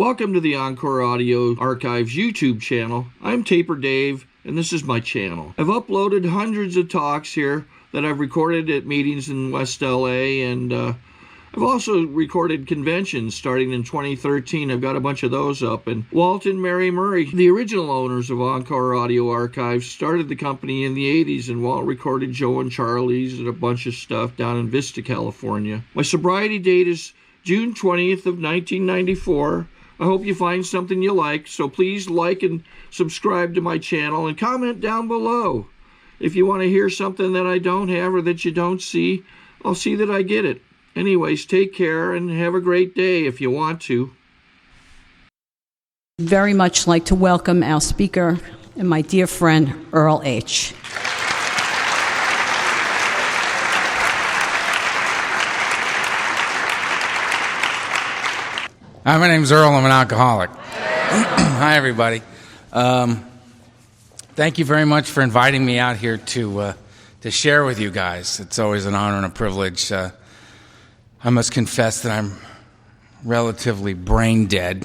Welcome to the Encore Audio Archives YouTube channel. I'm Taper Dave, and this is my channel. I've uploaded hundreds of talks here that I've recorded at meetings in West LA, and I've also recorded conventions starting in 2013. I've got a bunch of those up. And Walt and Mary Murray, the original owners of Encore Audio Archives, started the company in the 80s, and Walt recorded Joe and Charlie's and a bunch of stuff down in Vista, California. My sobriety date is June 20th of 1994. I hope you find something you like, so please like and subscribe to my channel and comment down below. If you want to hear something that I don't have or that you don't see, I'll see that I get it. Anyways, take care and have a great day if you want to. Very much like to welcome our speaker and my dear friend, Earl H. Hi, my name's Earl. I'm an alcoholic. Hi, everybody. Thank you very much for inviting me out here to share with you guys. It's always an honor and a privilege. I must confess that I'm relatively brain dead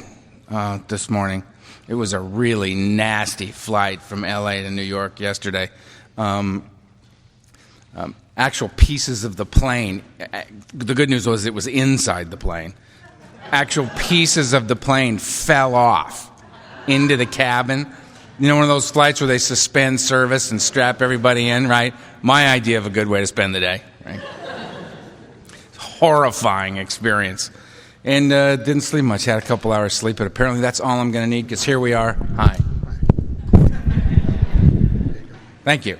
this morning. It was a really nasty flight from LA to New York yesterday. Actual pieces of the plane, the good news was it was inside the plane. Actual pieces of the plane fell off into the cabin. You know, one of those flights where they suspend service and strap everybody in, right? My idea of a good way to spend the day, right? Horrifying experience. And didn't sleep much. Had a couple hours sleep, but apparently that's all I'm going to need, because here we are. Hi. Thank you.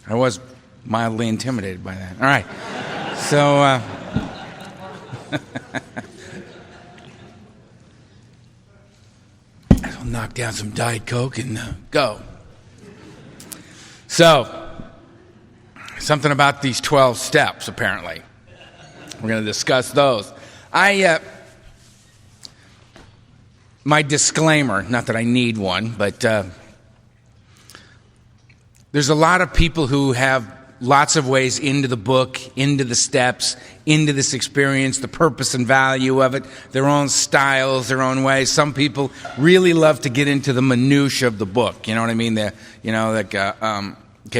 I was mildly intimidated by that. All right. So, I'll knock down some Diet Coke and go. So, something about these 12 steps, apparently. We're going to discuss those. My disclaimer, not that I need one, but there's a lot of people who have lots of ways into the book, into the steps, into this experience, the purpose and value of it, their own styles, their own ways. Some people really love to get into the minutia of the book. You know what I mean? Okay,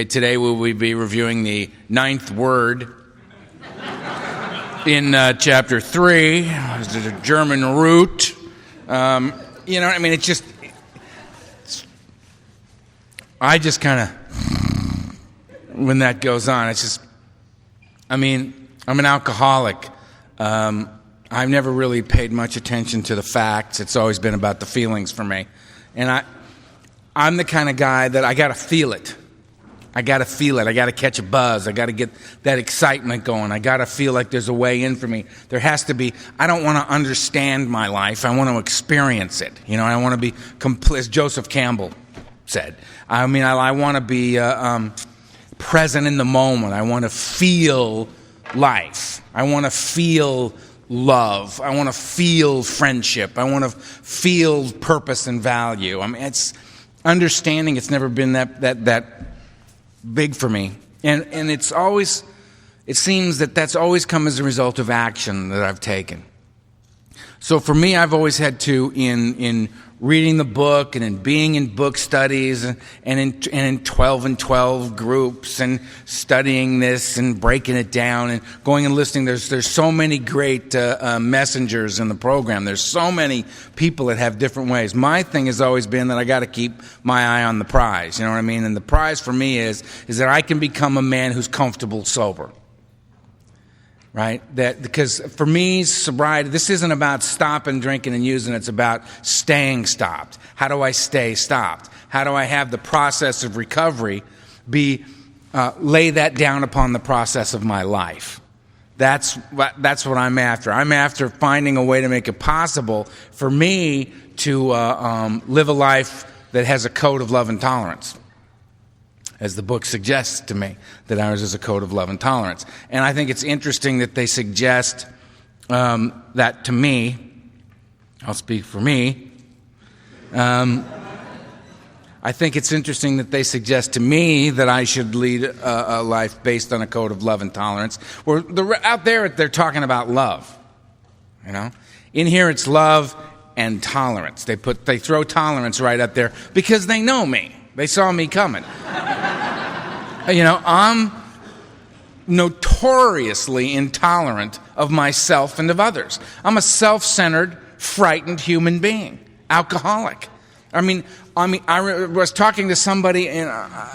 today we'll be reviewing the 9th word in chapter 3, the German root. You know what I mean? I just kind of, when that goes on, it's just, I mean, I'm an alcoholic. I've never really paid much attention to the facts. It's always been about the feelings for me. And I'm the kind of guy that I got to feel it. I got to feel it. I got to catch a buzz. I got to get that excitement going. I got to feel like there's a way in for me. There has to be. I don't want to understand my life. I want to experience it. You know, I want to be complete, as Joseph Campbell said. I mean, I want to be present in the moment. I want to feel life. I want to feel love. I want to feel friendship. I want to feel purpose and value. I mean, it's understanding. It's never been that big for me, and it's always, it seems that that's always come as a result of action that I've taken. So for me, I've always had to, in reading the book and in being in book studies and in 12 and 12 groups and studying this and breaking it down and going and listening. There's so many great messengers in the program. There's so many people that have different ways. My thing has always been that I got to keep my eye on the prize. You know what I mean? And the prize for me is that I can become a man who's comfortable sober. Right? Because for me, sobriety, this isn't about stopping drinking and using, it's about staying stopped. How do I stay stopped? How do I have the process of recovery lay that down upon the process of my life? That's what I'm after. I'm after finding a way to make it possible for me to live a life that has a code of love and tolerance. As the book suggests to me, that ours is a code of love and tolerance. And I think it's interesting that they suggest that to me. I'll speak for me. I think it's interesting that they suggest to me that I should lead a life based on a code of love and tolerance. Where out there, they're talking about love. You know, in here it's love and tolerance. They throw tolerance right up there because they know me. They saw me coming. I'm notoriously intolerant of myself and of others. I'm a self-centered, frightened human being, alcoholic. I was talking to somebody, and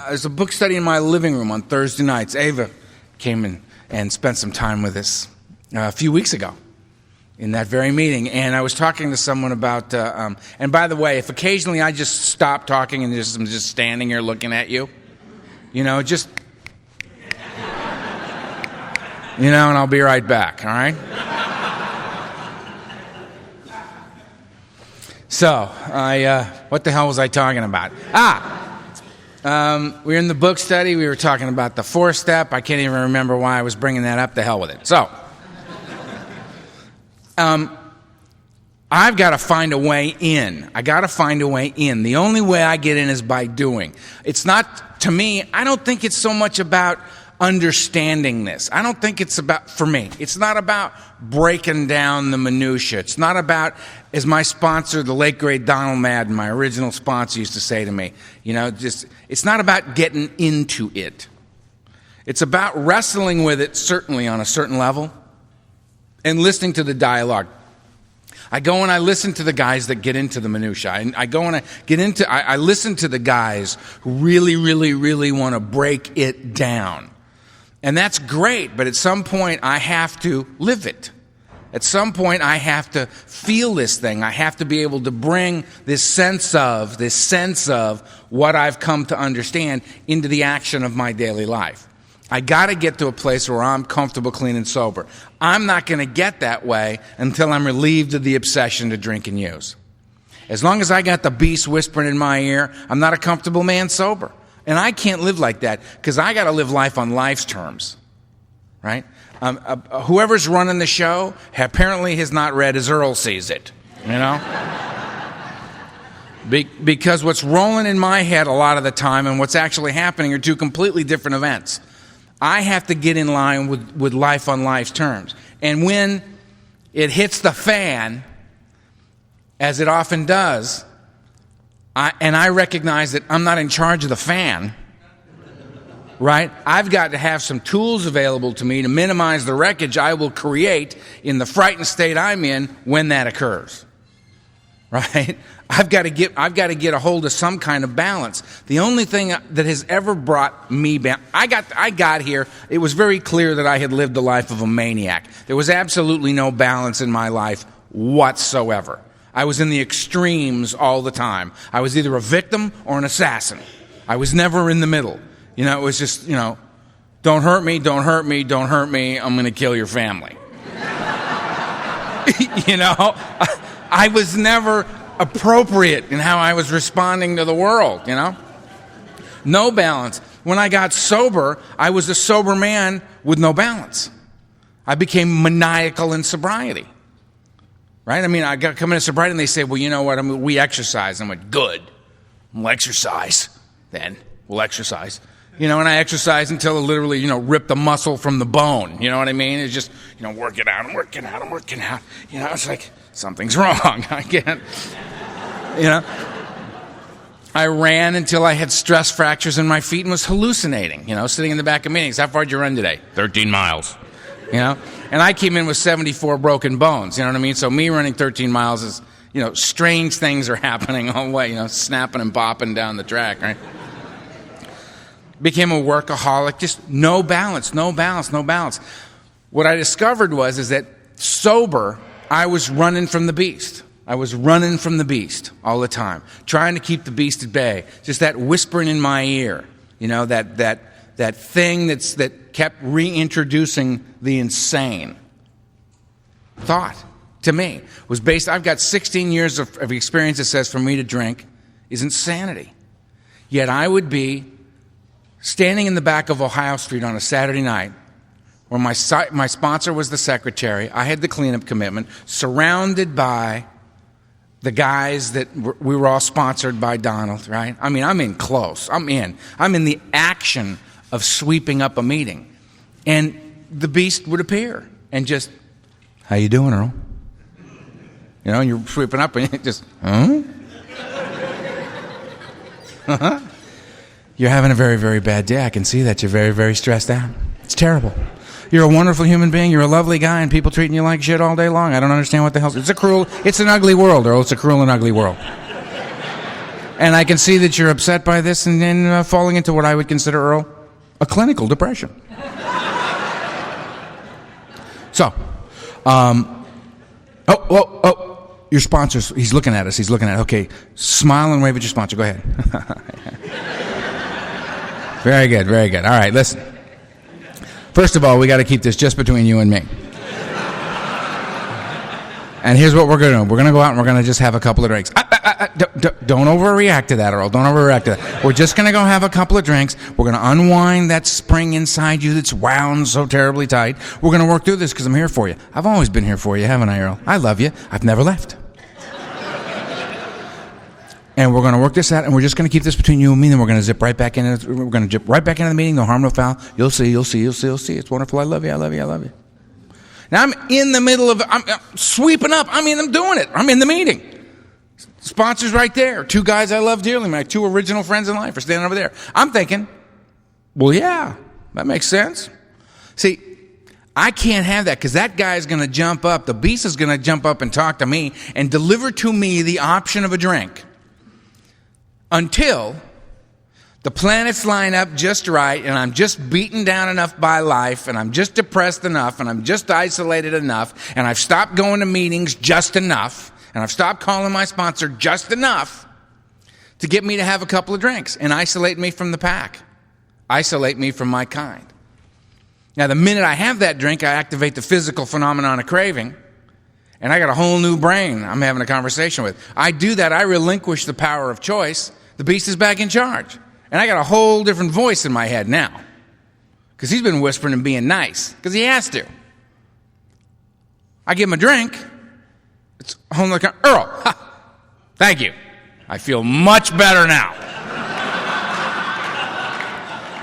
there's a book study in my living room on Thursday nights. Ava came in and spent some time with us a few weeks ago in that very meeting, and I was talking to someone about, and by the way, if occasionally I just stop talking and I'm just standing here looking at you, and I'll be right back, all right? So, what the hell was I talking about? We were in the book study. We were talking about the 4-step. I can't even remember why I was bringing that up. The hell with it. So, I've got to find a way in. I got to find a way in. The only way I get in is by doing. It's not, to me, I don't think it's so much about understanding this. I don't think it's about, for me, it's not about breaking down the minutia. It's not about, as my sponsor, the late great Donald Madden, my original sponsor, used to say to me, it's not about getting into it. It's about wrestling with it, certainly on a certain level, and listening to the dialogue. I go and I listen to the guys that get into the minutia. I listen to the guys who really, really, really want to break it down. And that's great, but at some point I have to live it. At some point I have to feel this thing. I have to be able to bring this sense of what I've come to understand into the action of my daily life. I got to get to a place where I'm comfortable, clean, and sober. I'm not going to get that way until I'm relieved of the obsession to drink and use. As long as I got the beast whispering in my ear, I'm not a comfortable man sober. And I can't live like that because I got to live life on life's terms, right? Whoever's running the show apparently has not read as Earl sees it, Because what's rolling in my head a lot of the time and what's actually happening are two completely different events. I have to get in line with life on life's terms. And when it hits the fan, as it often does, I recognize that I'm not in charge of the fan, right? I've got to have some tools available to me to minimize the wreckage I will create in the frightened state I'm in when that occurs, right? I've got to get a hold of some kind of balance. The only thing that has ever brought me back, I got here, it was very clear that I had lived the life of a maniac. There was absolutely no balance in my life whatsoever. I was in the extremes all the time. I was either a victim or an assassin. I was never in the middle. It was just, don't hurt me, don't hurt me, don't hurt me, I'm going to kill your family. I was never appropriate in how I was responding to the world, No balance. When I got sober, I was a sober man with no balance. I became maniacal in sobriety. Right? I got to come into sobriety and they say, well, you know what? We exercise. I went, good. We'll exercise. Then we'll exercise. And I exercise until it literally, ripped the muscle from the bone. You know what I mean? It's just, work it out. I'm working out. It's like something's wrong. I can't, I ran until I had stress fractures in my feet and was hallucinating, sitting in the back of meetings. How far did you run today? 13 miles. And I came in with 74 broken bones, you know what I mean? So me running 13 miles is, strange things are happening all the way, snapping and bopping down the track, right? Became a workaholic, just no balance. What I discovered is that sober, I was running from the beast. I was running from the beast all the time, trying to keep the beast at bay. Just that whispering in my ear, that thing that kept reintroducing the insane thought to me was based. I've got 16 years of experience that says for me to drink is insanity. Yet I would be standing in the back of Ohio Street on a Saturday night where my sponsor was the secretary. I had the cleanup commitment, surrounded by the guys that we were all sponsored by Donald, right? I'm in close. I'm in the action of sweeping up a meeting. And the beast would appear and just, how you doing, Earl? You know, and you're sweeping up and you just, huh? You're having a very, very bad day. I can see that. You're very, very stressed out. It's terrible. You're a wonderful human being. You're a lovely guy, and people treating you like shit all day long. I don't understand what the hell. It's an ugly world, Earl. It's a cruel and ugly world. And I can see that you're upset by this and then falling into what I would consider, Earl, a clinical depression. So, your sponsors, he's looking at us. Okay, smile and wave at your sponsor. Go ahead. Very good, very good. All right, listen. First of all, we got to keep this just between you and me. And here's what we're going to do. We're going to go out and we're going to just have a couple of drinks. Don't overreact to that, Earl. Don't overreact to that. We're just going to go have a couple of drinks. We're going to unwind that spring inside you that's wound so terribly tight. We're going to work through this because I'm here for you. I've always been here for you, haven't I, Earl? I love you. I've never left. And we're going to work this out, and we're just going to keep this between you and me, and we're going to zip right back in. We're going to zip right back into the meeting. No harm, no foul. You'll see. It's wonderful. I love you. Now I'm in the middle of, I'm sweeping up. I'm doing it. I'm in the meeting. Sponsors right there. Two guys I love dearly. My two original friends in life are standing over there. I'm thinking, well, yeah, that makes sense. See, I can't have that because that guy's going to jump up. The beast is going to jump up and talk to me and deliver to me the option of a drink. Until the planets line up just right, and I'm just beaten down enough by life, and I'm just depressed enough, and I'm just isolated enough, and I've stopped going to meetings just enough, and I've stopped calling my sponsor just enough to get me to have a couple of drinks and isolate me from the pack, isolate me from my kind. Now, the minute I have that drink, I activate the physical phenomenon of craving, and I got a whole new brain I'm having a conversation with. I do that, I relinquish the power of choice. The beast is back in charge. And I got a whole different voice in my head now. Because he's been whispering and being nice. Because he has to. I give him a drink. It's a whole nother Earl, thank you. I feel much better now.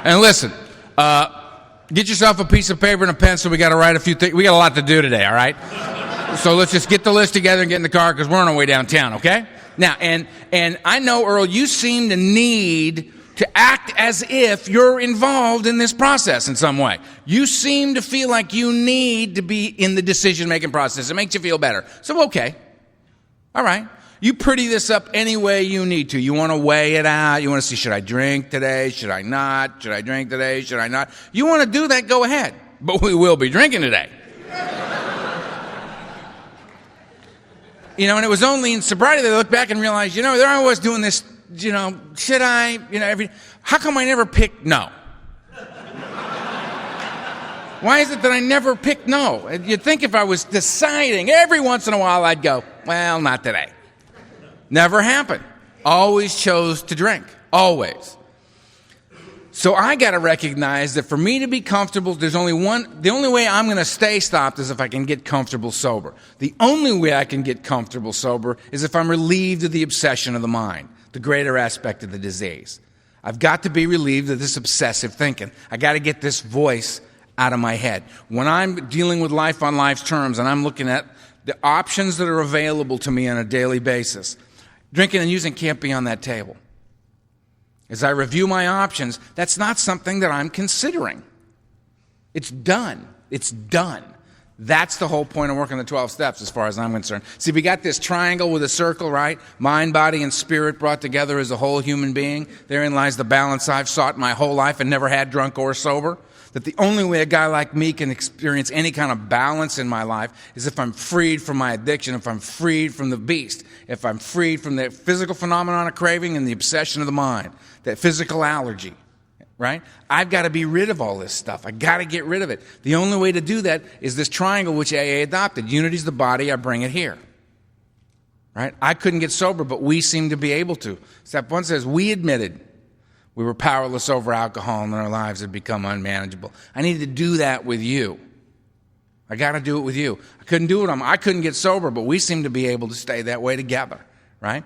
And listen, get yourself a piece of paper and a pencil. We got to write a few things. We got a lot to do today, all right? So let's just get the list together and get in the car because we're on our way downtown, okay? Now, and I know, Earl, you seem to need to act as if you're involved in this process in some way. You seem to feel like you need to be in the decision-making process. It makes you feel better. So, okay. All right. You pretty this up any way you need to. You want to weigh it out. You want to see, should I drink today? Should I not? Should I drink today? Should I not? You want to do that, go ahead. But we will be drinking today. You know, and it was only in sobriety that I looked back and realized, you know, there I was doing this, you know, should I, you know, how come I never picked no? Why is it that I never picked no? You'd think if I was deciding, every once in a while I'd go, well, not today. Never happened. Always chose to drink. Always. So I got to recognize that for me to be comfortable, the only way I'm going to stay stopped is if I can get comfortable sober. The only way I can get comfortable sober is if I'm relieved of the obsession of the mind, the greater aspect of the disease. I've got to be relieved of this obsessive thinking. I got to get this voice out of my head. When I'm dealing with life on life's terms and I'm looking at the options that are available to me on a daily basis, drinking and using can't be on that table. As I review my options, that's not something that I'm considering. It's done. It's done. That's the whole point of working the 12 steps as far as I'm concerned. See, we got this triangle with a circle, right? Mind, body, and spirit brought together as a whole human being. Therein lies the balance I've sought my whole life and never had, drunk or sober. That the only way a guy like me can experience any kind of balance in my life is if I'm freed from my addiction, if I'm freed from the beast, if I'm freed from the physical phenomenon of craving and the obsession of the mind, that physical allergy, right? I've got to be rid of all this stuff. I've got to get rid of it. The only way to do that is this triangle which AA adopted. Unity's the body, I bring it here. Right? I couldn't get sober, but we seem to be able to. Step 1 says, we admitted we were powerless over alcohol and our lives had become unmanageable. I need to do that with you. I got to do it with you. I couldn't do it. I couldn't get sober, but we seem to be able to stay that way together, right?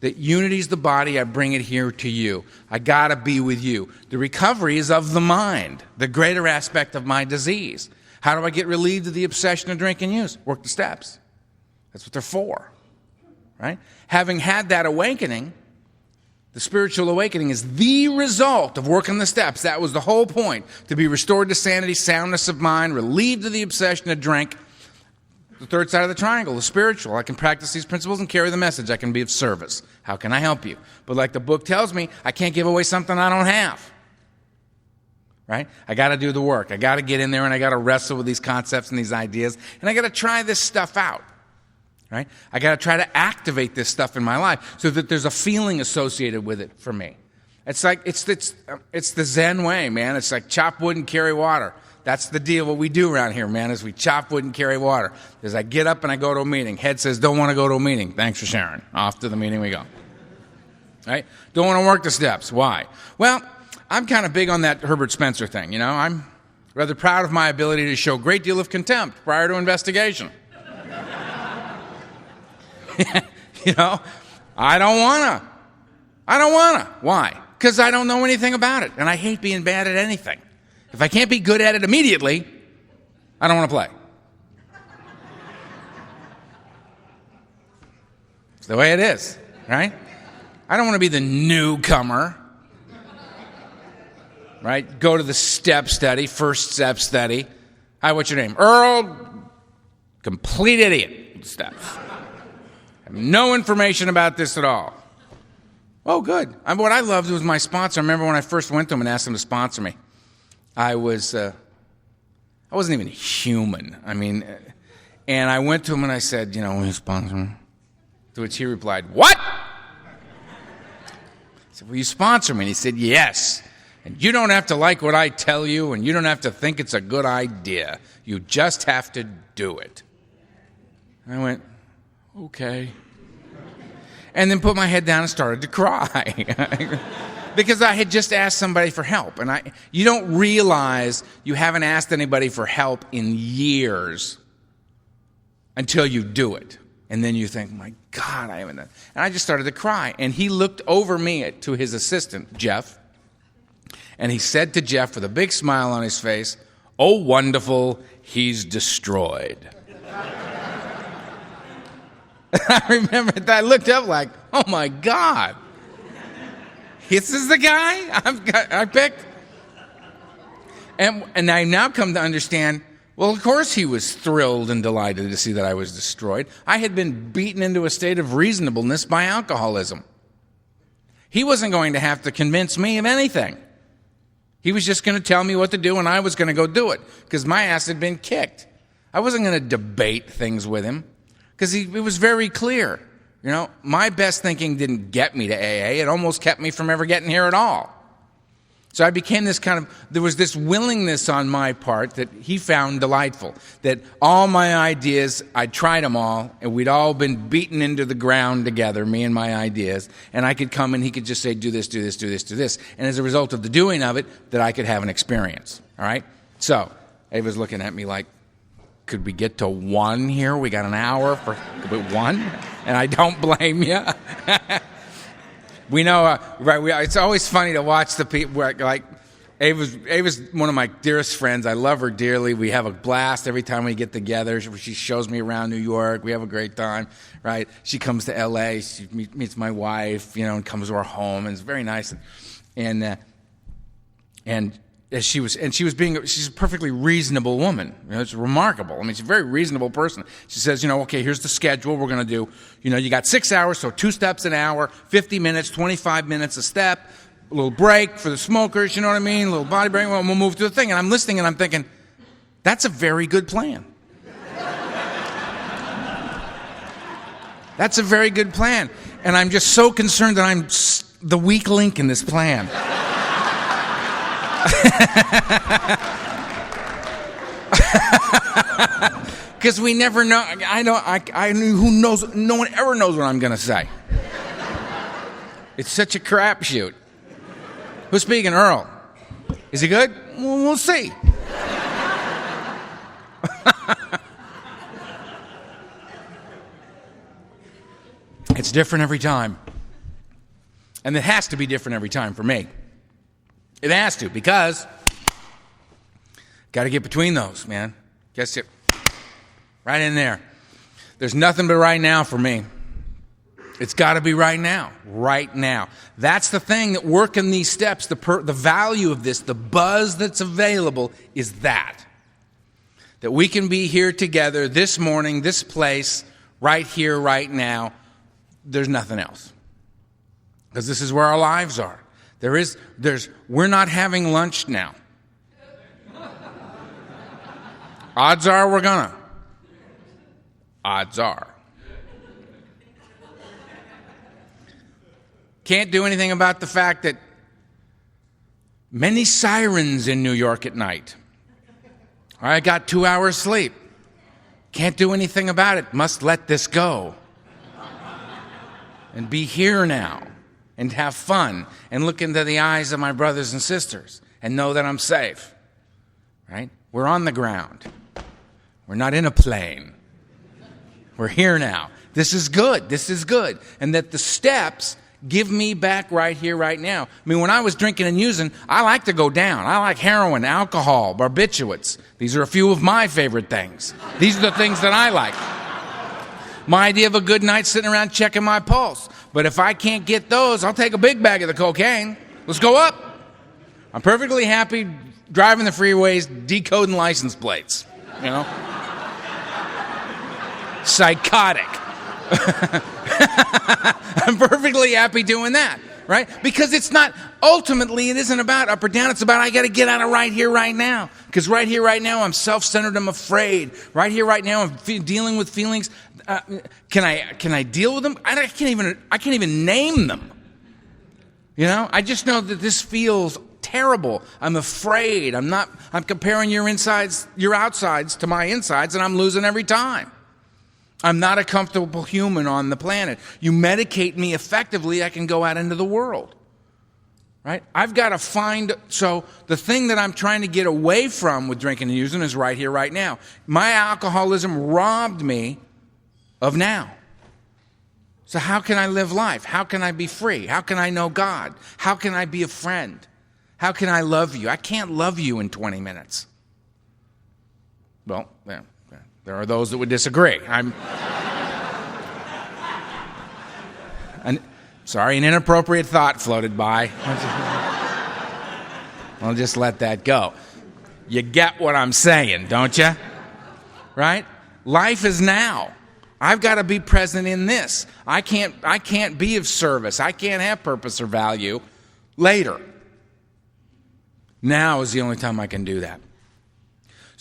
That unity's the body, I bring it here to you. I got to be with you. The recovery is of the mind, the greater aspect of my disease. How do I get relieved of the obsession of drink and use? Work the steps. That's what they're for, right? Having had that awakening, the spiritual awakening is the result of working the steps. That was the whole point, to be restored to sanity, soundness of mind, relieved of the obsession of drink. The third side of the triangle, the spiritual. I can practice these principles and carry the message. I can be of service. How can I help you? But like the book tells me, I can't give away something I don't have. Right? I got to do the work. I got to get in there and I got to wrestle with these concepts and these ideas. And I got to try this stuff out. Right? I got to try to activate this stuff in my life so that there's a feeling associated with it for me. It's like, it's the Zen way, man. It's like chop wood and carry water. That's the deal. What we do around here, man, is we chop wood and carry water. Is I get up and I go to a meeting. Head says, don't want to go to a meeting. Thanks for sharing. Off to the meeting we go. Right? Don't want to work the steps. Why? Well, I'm kind of big on that Herbert Spencer thing. You know, I'm rather proud of my ability to show a great deal of contempt prior to investigation. You know, I don't want to. Why? Because I don't know anything about it, and I hate being bad at anything. If I can't be good at it immediately, I don't want to play. It's the way it is, right? I don't want to be the newcomer, right? Go to the step study, first step study. Hi, what's your name? Earl. Complete idiot with steps. Have no information about this at all. Oh, good. What I loved was my sponsor. I remember when I first went to him and asked him to sponsor me. I wasn't even human. I mean, and I went to him and I said, you know, will you sponsor me? To which he replied, what? I said, will you sponsor me? And he said, yes. And you don't have to like what I tell you, and you don't have to think it's a good idea. You just have to do it. And I went, okay. And then put my head down and started to cry. Because I had just asked somebody for help. And you don't realize you haven't asked anybody for help in years until you do it. And then you think, my God, I haven't done. And I just started to cry. And he looked over me to his assistant, Jeff. And he said to Jeff with a big smile on his face, oh, wonderful, he's destroyed. I remember that. I looked up like, oh, my God. This is the guy I picked? And I now come to understand, well, of course he was thrilled and delighted to see that I was destroyed. I had been beaten into a state of reasonableness by alcoholism. He wasn't going to have to convince me of anything. He was just going to tell me what to do, and I was going to go do it, because my ass had been kicked. I wasn't going to debate things with him, because it was very clear. You know, my best thinking didn't get me to AA. It almost kept me from ever getting here at all. So I became there was this willingness on my part that he found delightful. That all my ideas, I tried them all, and we'd all been beaten into the ground together, me and my ideas. And I could come and he could just say, do this, do this, do this, do this. And as a result of the doing of it, that I could have an experience. All right? So Ava's looking at me like, could we get to one here? We got an hour for one? And I don't blame you. We know, right? It's always funny to watch the people, like, Ava's one of my dearest friends. I love her dearly. We have a blast every time we get together. She shows me around New York. We have a great time, right? She comes to L.A. She meets my wife, you know, and comes to our home, and it's very nice. And she's a perfectly reasonable woman. You know, it's remarkable. I mean, she's a very reasonable person. She says, you know, okay, here's the schedule we're going to do. You know, you got 6 hours, so 2 steps an hour, 50 minutes, 25 minutes a step, a little break for the smokers, you know what I mean? A little body break, we'll move to the thing. And I'm listening and I'm thinking, that's a very good plan. That's a very good plan. And I'm just so concerned that I'm the weak link in this plan. Because we never know. Who knows? No one ever knows what I'm going to say. It's such a crapshoot. Who's speaking? Earl. Is he good? Well, we'll see. It's different every time. And it has to be different every time for me. It has to, because got to get between those, man. Gets it right in there. There's nothing but right now for me. It's got to be right now. Right now. That's the thing that working these steps, the value of this, the buzz that's available is that we can be here together this morning, this place, right here, right now. There's nothing else. Because this is where our lives are. We're not having lunch now. Odds are we're gonna. Odds are. Can't do anything about the fact that many sirens in New York at night. I got 2 hours sleep. Can't do anything about it. Must let this go. And be here now. And have fun. And look into the eyes of my brothers and sisters. And know that I'm safe. Right? We're on the ground. We're not in a plane. We're here now. This is good. This is good. And that the steps give me back right here, right now. I mean, when I was drinking and using, I like to go down. I like heroin, alcohol, barbiturates. These are a few of my favorite things. These are the things that I like. My idea of a good night sitting around checking my pulse. But if I can't get those, I'll take a big bag of the cocaine. Let's go up. I'm perfectly happy driving the freeways, decoding license plates. You know? Psychotic. I'm perfectly happy doing that, right? Because it isn't about up or down. It's about I got to get out of right here, right now. Because right here, right now, I'm self-centered. I'm afraid. Right here, right now, I'm dealing with feelings. Can I deal with them? I can't even name them. You know, I just know that this feels terrible. I'm afraid. I'm comparing your outsides to my insides, and I'm losing every time. I'm not a comfortable human on the planet. You medicate me effectively, I can go out into the world. Right? I've got to so the thing that I'm trying to get away from with drinking and using is right here, right now. My alcoholism robbed me of now. So how can I live life? How can I be free? How can I know God? How can I be a friend? How can I love you? I can't love you in 20 minutes. Well, there are those that would disagree. Sorry, an inappropriate thought floated by. I'll just let that go. You get what I'm saying, don't you? Right? Life is now. I've got to be present in this. I can't be of service. I can't have purpose or value later. Now is the only time I can do that.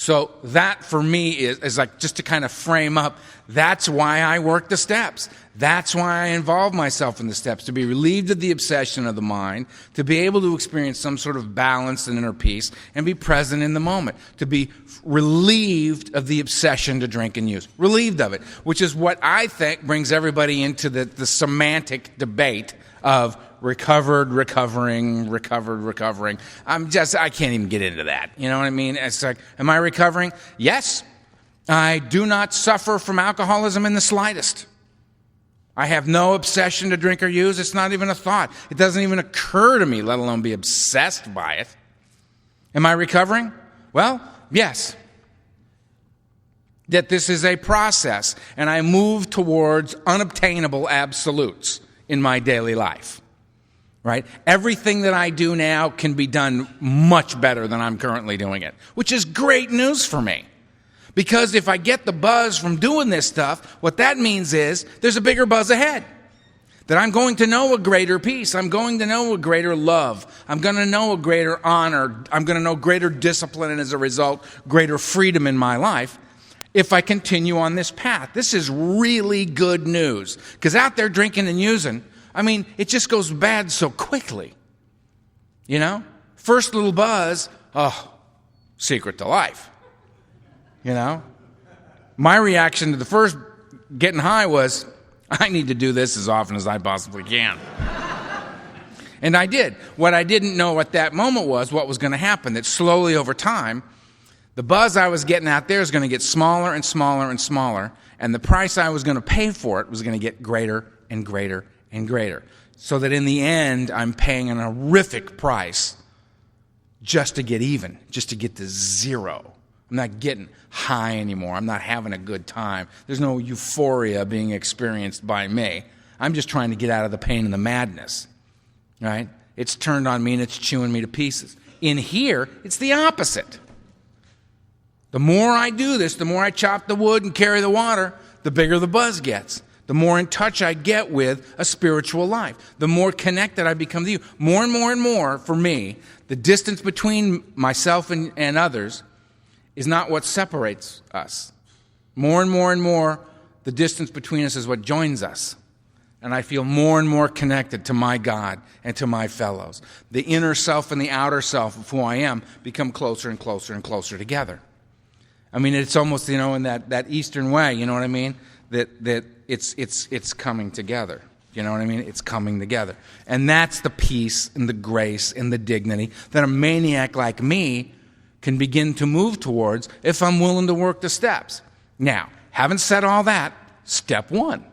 So that for me is like, just to kind of frame up, that's why I work the steps. That's why I involve myself in the steps, to be relieved of the obsession of the mind, to be able to experience some sort of balance and inner peace, and be present in the moment, to be relieved of the obsession to drink and use. Relieved of it, which is what I think brings everybody into the semantic debate of recovered, recovering. I can't even get into that. You know what I mean? It's like, am I recovering? Yes. I do not suffer from alcoholism in the slightest. I have no obsession to drink or use. It's not even a thought. It doesn't even occur to me, let alone be obsessed by it. Am I recovering? Well, yes. That this is a process, and I move towards unobtainable absolutes in my daily life. Right? Everything that I do now can be done much better than I'm currently doing it, which is great news for me. Because if I get the buzz from doing this stuff, what that means is there's a bigger buzz ahead. That I'm going to know a greater peace. I'm going to know a greater love. I'm going to know a greater honor. I'm going to know greater discipline, and as a result, greater freedom in my life if I continue on this path. This is really good news. Because out there drinking and using, I mean, it just goes bad so quickly. You know? First little buzz, secret to life. You know? My reaction to the first getting high was, I need to do this as often as I possibly can. And I did. What I didn't know at that moment was what was going to happen, that slowly over time, the buzz I was getting out there is going to get smaller and smaller and smaller, and the price I was going to pay for it was going to get greater and greater and greater. So that in the end, I'm paying an horrific price just to get even, just to get to zero. I'm not getting high anymore. I'm not having a good time. There's no euphoria being experienced by me. I'm just trying to get out of the pain and the madness, right? It's turned on me and it's chewing me to pieces. In here, it's the opposite. The more I do this, the more I chop the wood and carry the water, the bigger the buzz gets. The more in touch I get with a spiritual life, the more connected I become to you. More and more and more, for me, the distance between myself and others is not what separates us. More and more and more, the distance between us is what joins us. And I feel more and more connected to my God and to my fellows. The inner self and the outer self of who I am become closer and closer and closer together. I mean, it's almost, in that Eastern way, you know what I mean? That it's coming together. You know what I mean? It's coming together. And that's the peace and the grace and the dignity that a maniac like me can begin to move towards if I'm willing to work the steps. Now, having said all that, step one.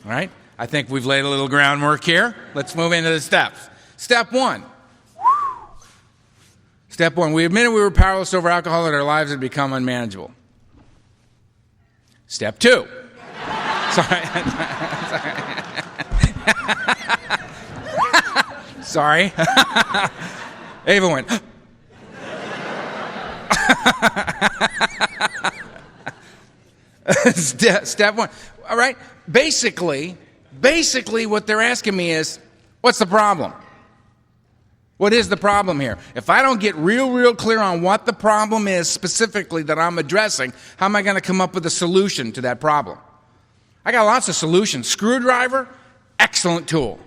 All right? I think we've laid a little groundwork here. Let's move into the steps. Step one. Step one, we admitted we were powerless over alcohol and our lives had become unmanageable. Step two. Sorry. Sorry. Ava went. Step one. All right. Basically, what they're asking me is, what's the problem? What is the problem here? If I don't get real clear on what the problem is specifically that I'm addressing, how am I going to come up with a solution to that problem? I got lots of solutions. Screwdriver, excellent tool.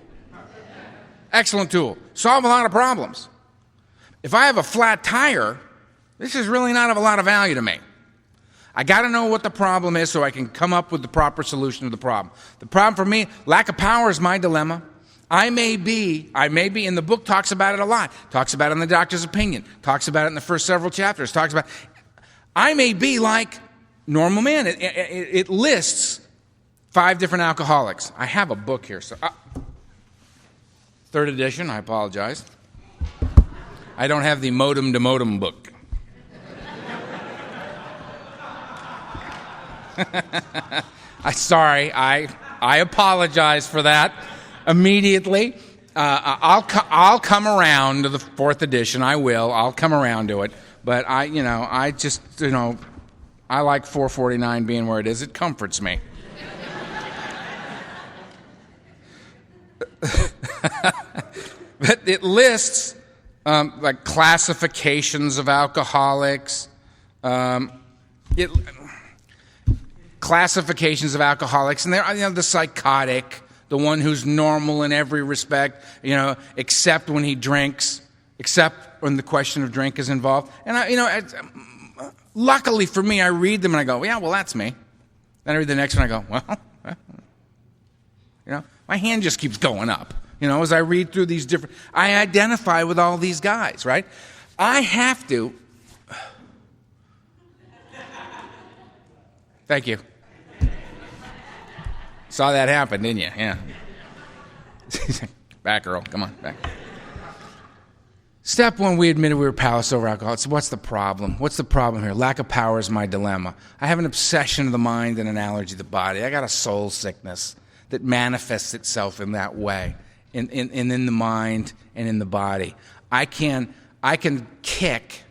Excellent tool. Solve a lot of problems. If I have a flat tire, this is really not of a lot of value to me. I got to know what the problem is so I can come up with the proper solution to the problem. The problem for me, lack of power is my dilemma. I may be, and the book talks about it a lot. Talks about it in the doctor's opinion. Talks about it in the first several chapters. Talks about, I may be like normal man. It lists 5 different alcoholics. I have a book here. So, 3rd edition, I apologize. I don't have the modem to modem book. I apologize for that. Immediately, I'll come around to the 4th edition. I will. I'll come around to it. But I like 449 being where it is. It comforts me. But it lists like classifications of alcoholics. Classifications of alcoholics, and they're the psychotic. The one who's normal in every respect, except when he drinks, except when the question of drink is involved. And luckily for me, I read them and I go, yeah, well, that's me. Then I read the next one, I go, well, my hand just keeps going up. As I read through these different, I identify with all these guys, right? I have to. Thank you. Saw that happen, didn't you? Yeah. Back, Earl. Come on, back. Step one, we admitted we were powerless over alcohol. So what's the problem? What's the problem here? Lack of power is my dilemma. I have an obsession of the mind and an allergy to the body. I got a soul sickness that manifests itself in that way, in the mind and in the body. I can kick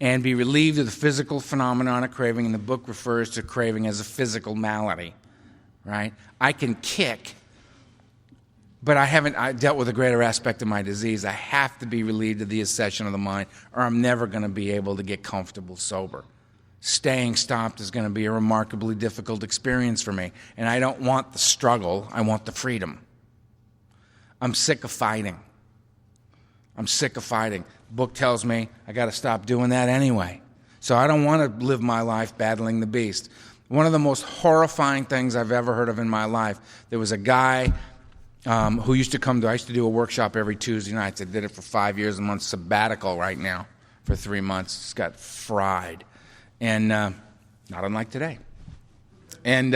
and be relieved of the physical phenomenon of craving, and the book refers to craving as a physical malady. Right? I can kick, but I dealt with a greater aspect of my disease. I have to be relieved of the obsession of the mind, or I'm never going to be able to get comfortable sober. Staying stopped is going to be a remarkably difficult experience for me, and I don't want the struggle. I want the freedom. I'm sick of fighting. The book tells me I got to stop doing that anyway. So I don't want to live my life battling the beast. One of the most horrifying things I've ever heard of in my life, there was a guy who used to come I used to do a workshop every Tuesday nights. I did it for 5 years. I'm on sabbatical right now for 3 months. Just got fried. And not unlike today. And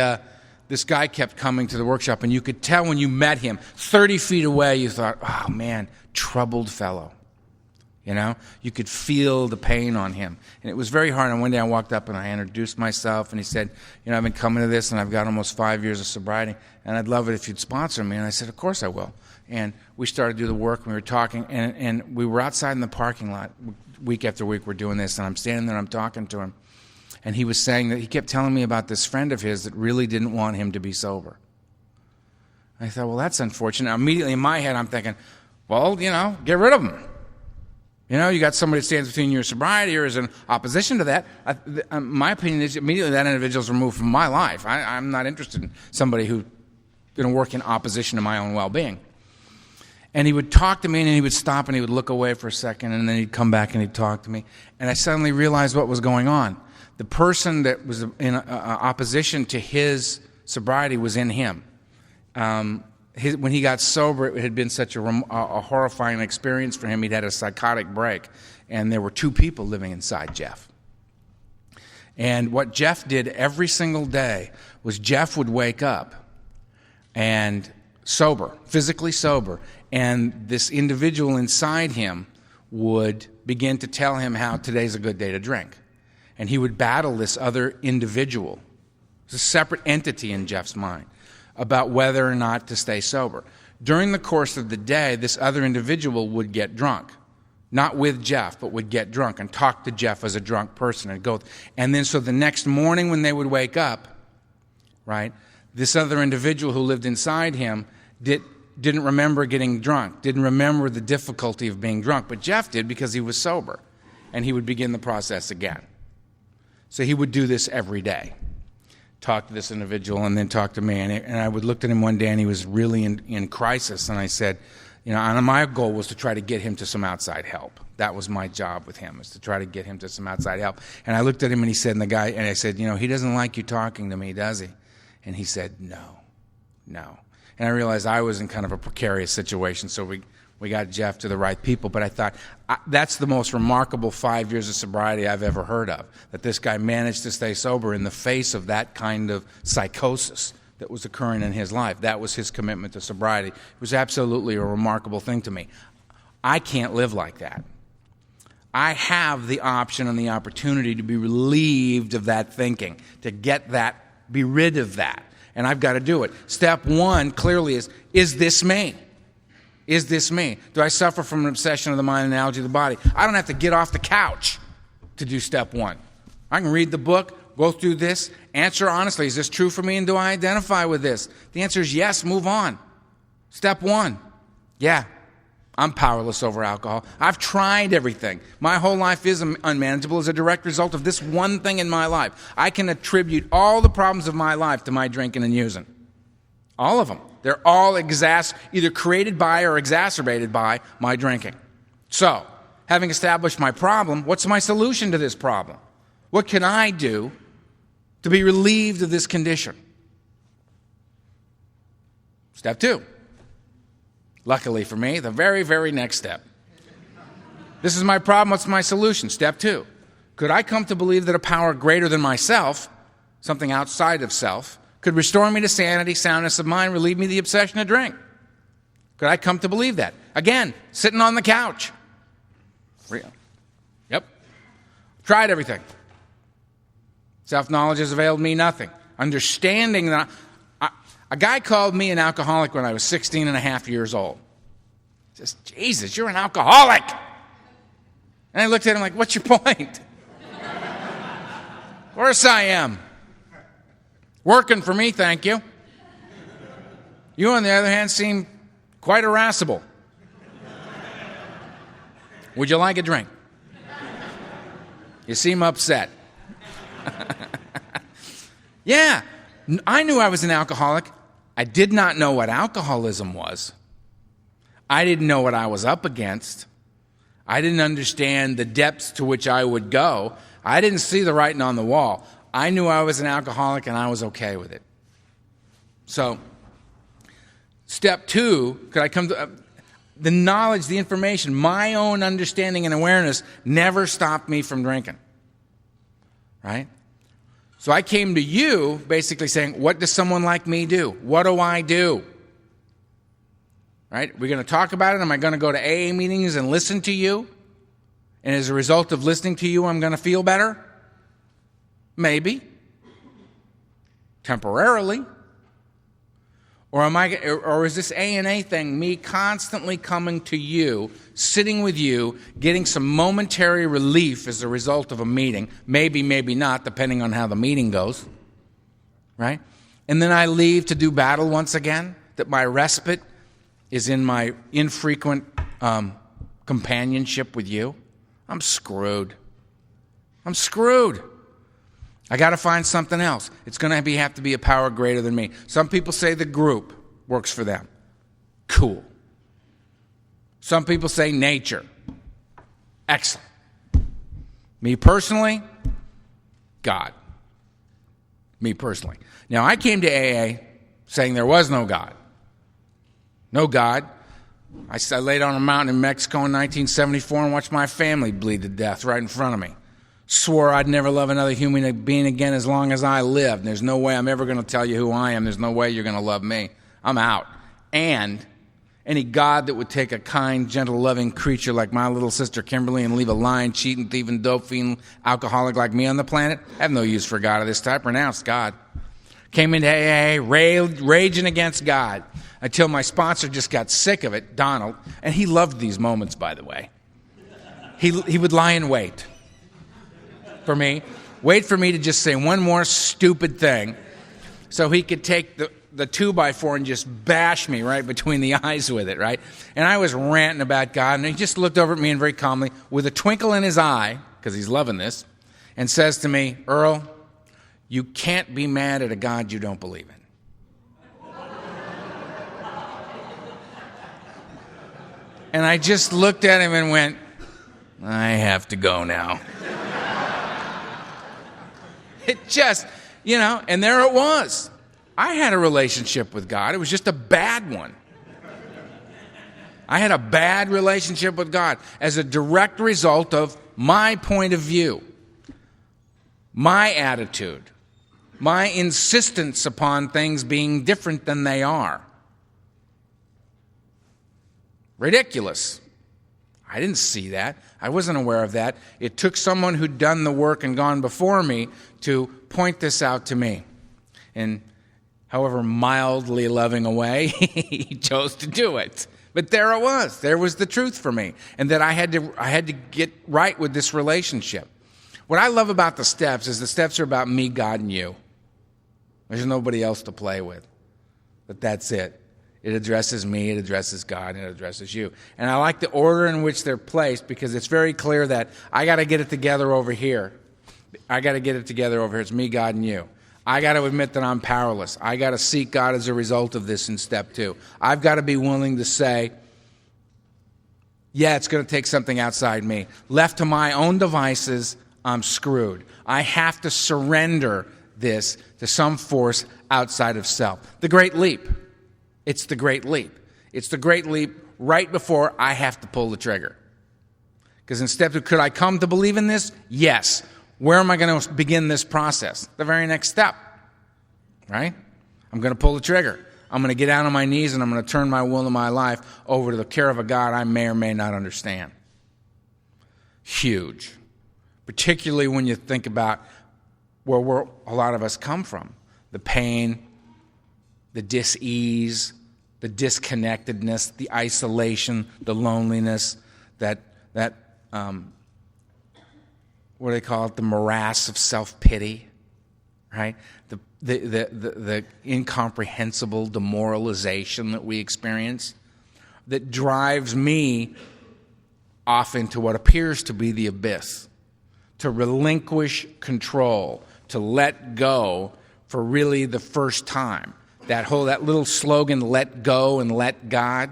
this guy kept coming to the workshop, and you could tell when you met him, 30 feet away, you thought, oh, man, troubled fellow. You know, you could feel the pain on him. And it was very hard. And one day I walked up and I introduced myself, and he said, you know, I've been coming to this and I've got almost 5 years of sobriety, and I'd love it if you'd sponsor me. And I said, of course I will. And we started to do the work, and we were talking, and we were outside in the parking lot week after week. We're doing this, and I'm standing there and I'm talking to him. And he was saying that he kept telling me about this friend of his that really didn't want him to be sober. I thought, well, that's unfortunate. Immediately in my head I'm thinking, well, you know, get rid of him. You know, you got somebody that stands between your sobriety or is in opposition to that. My opinion is immediately that individual's removed from my life. I'm not interested in somebody who's going to work in opposition to my own well-being. And he would talk to me, and he would stop, and he would look away for a second, and then he'd come back and he'd talk to me. And I suddenly realized what was going on. The person that was in opposition to his sobriety was in him. When he got sober, it had been such a horrifying experience for him. He'd had a psychotic break, and there were two people living inside Jeff. And what Jeff did every single day was Jeff would wake up and sober, physically sober, and this individual inside him would begin to tell him how today's a good day to drink. And he would battle this other individual. It's a separate entity in Jeff's mind about whether or not to stay sober. During the course of the day, this other individual would get drunk. Not with Jeff, but would get drunk and talk to Jeff as a drunk person and go. And then so the next morning when they would wake up, right, this other individual who lived inside him didn't remember getting drunk, didn't remember the difficulty of being drunk, but Jeff did because he was sober, and he would begin the process again. So he would do this every day. Talk to this individual and then talk to me. And I would look at him one day, and he was really in crisis. And I said, you know, and my goal was to try to get him to some outside help. That was my job with him, is to try to get him to some outside help. And I looked at him, and he said, and I said, you know, he doesn't like you talking to me, does he? And he said, no. And I realized I was in kind of a precarious situation, so we got Jeff to the right people. But I thought, that's the most remarkable 5 years of sobriety I've ever heard of, that this guy managed to stay sober in the face of that kind of psychosis that was occurring in his life. That was his commitment to sobriety. It was absolutely a remarkable thing to me. I can't live like that. I have the option and the opportunity to be relieved of that thinking, to get that, be rid of that. And I've got to do it. Step one clearly is this me? Is this me? Do I suffer from an obsession of the mind and analogy of the body? I don't have to get off the couch to do step one. I can read the book, go through this, answer honestly, is this true for me, and do I identify with this? The answer is yes, move on. Step one, yeah, I'm powerless over alcohol. I've tried everything. My whole life is unmanageable as a direct result of this one thing in my life. I can attribute all the problems of my life to my drinking and using. All of them. They're all either created by or exacerbated by my drinking. So, having established my problem, what's my solution to this problem? What can I do to be relieved of this condition? Step two. Luckily for me, the very, very next step. This is my problem, what's my solution? Step two. Could I come to believe that a power greater than myself, something outside of self, could restore me to sanity, soundness of mind, relieve me of the obsession to drink? Could I come to believe that? Again, sitting on the couch. Real. Yep. Tried everything. Self-knowledge has availed me nothing. Understanding that a guy called me an alcoholic when I was 16 and a half years old. He says, Jesus, you're an alcoholic. And I looked at him like, what's your point? Of course I am. Working for me, thank you. You, on the other hand, seem quite irascible. Would you like a drink? You seem upset. Yeah, I knew I was an alcoholic. I did not know what alcoholism was. I didn't know what I was up against. I didn't understand the depths to which I would go. I didn't see the writing on the wall. I knew I was an alcoholic, and I was okay with it. So, step two, could I come to the knowledge, the information, my own understanding and awareness never stopped me from drinking. Right? So I came to you basically saying, what does someone like me do? What do I do? Right? We're going to talk about it. Am I going to go to AA meetings and listen to you? And as a result of listening to you, I'm going to feel better? Maybe. Temporarily. Or is this A&A thing me constantly coming to you, sitting with you, getting some momentary relief as a result of a meeting? Maybe, maybe not, depending on how the meeting goes. Right? And then I leave to do battle once again? That my respite is in my infrequent companionship with you? I'm screwed. I'm screwed. I got to find something else. It's going to have to be a power greater than me. Some people say the group works for them. Cool. Some people say nature. Excellent. Me personally, God. Me personally. Now, I came to AA saying there was no God. No God. I laid on a mountain in Mexico in 1974 and watched my family bleed to death right in front of me. Swore I'd never love another human being again as long as I lived. There's no way I'm ever going to tell you who I am. There's no way you're going to love me. I'm out. And any God that would take a kind, gentle, loving creature like my little sister Kimberly and leave a lying, cheating, thieving, dope-fiending alcoholic like me on the planet, I have no use for God of this type. Renounced God. Came into AA raging against God until my sponsor just got sick of it, Donald, and he loved these moments, by the way. He would lie in wait for me, wait for me to just say one more stupid thing so he could take the 2x4 and just bash me right between the eyes with it, right? And I was ranting about God, and he just looked over at me and very calmly, with a twinkle in his eye, because he's loving this, and says to me, Earl, you can't be mad at a God you don't believe in. And I just looked at him and went, I have to go now. It just, and there it was. I had a relationship with God. It was just a bad one. I had a bad relationship with God as a direct result of my point of view, my attitude, my insistence upon things being different than they are. Ridiculous. I didn't see that. I wasn't aware of that. It took someone who'd done the work and gone before me to point this out to me. And however mildly loving a way, he chose to do it. But there it was. There was the truth for me. And that I had to get right with this relationship. What I love about the steps is the steps are about me, God, and you. There's nobody else to play with. But that's it. It addresses me, it addresses God, and it addresses you. And I like the order in which they're placed because it's very clear that I got to get it together over here. I got to get it together over here. It's me, God, and you. I got to admit that I'm powerless. I got to seek God as a result of this in step 2. I've got to be willing to say, yeah, it's going to take something outside me. Left to my own devices, I'm screwed. I have to surrender this to some force outside of self. The great leap. It's the great leap. It's the great leap right before I have to pull the trigger. Because in step 2, could I come to believe in this? Yes. Where am I going to begin this process? The very next step, right? I'm going to pull the trigger. I'm going to get down on my knees and I'm going to turn my will and my life over to the care of a God I may or may not understand. Huge. Particularly when you think about where a lot of us come from. The pain, the dis-ease, the disconnectedness, the isolation, the loneliness, that what do they call it? The morass of self-pity, right? The incomprehensible demoralization that we experience that drives me off into what appears to be the abyss, to relinquish control, to let go for really the first time. That little slogan, let go and let God,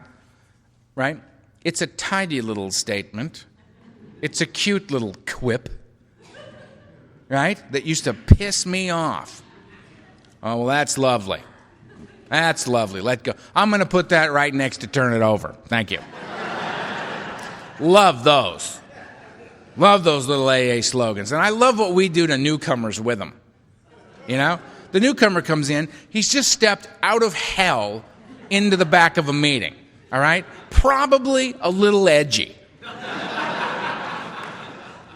right? It's a tidy little statement. It's a cute little quip, right? That used to piss me off. Oh, well, that's lovely. That's lovely. Let go. I'm going to put that right next to turn it over. Thank you. Love those. Love those little AA slogans. And I love what we do to newcomers with them. You know? The newcomer comes in, he's just stepped out of hell into the back of a meeting, all right? Probably a little edgy.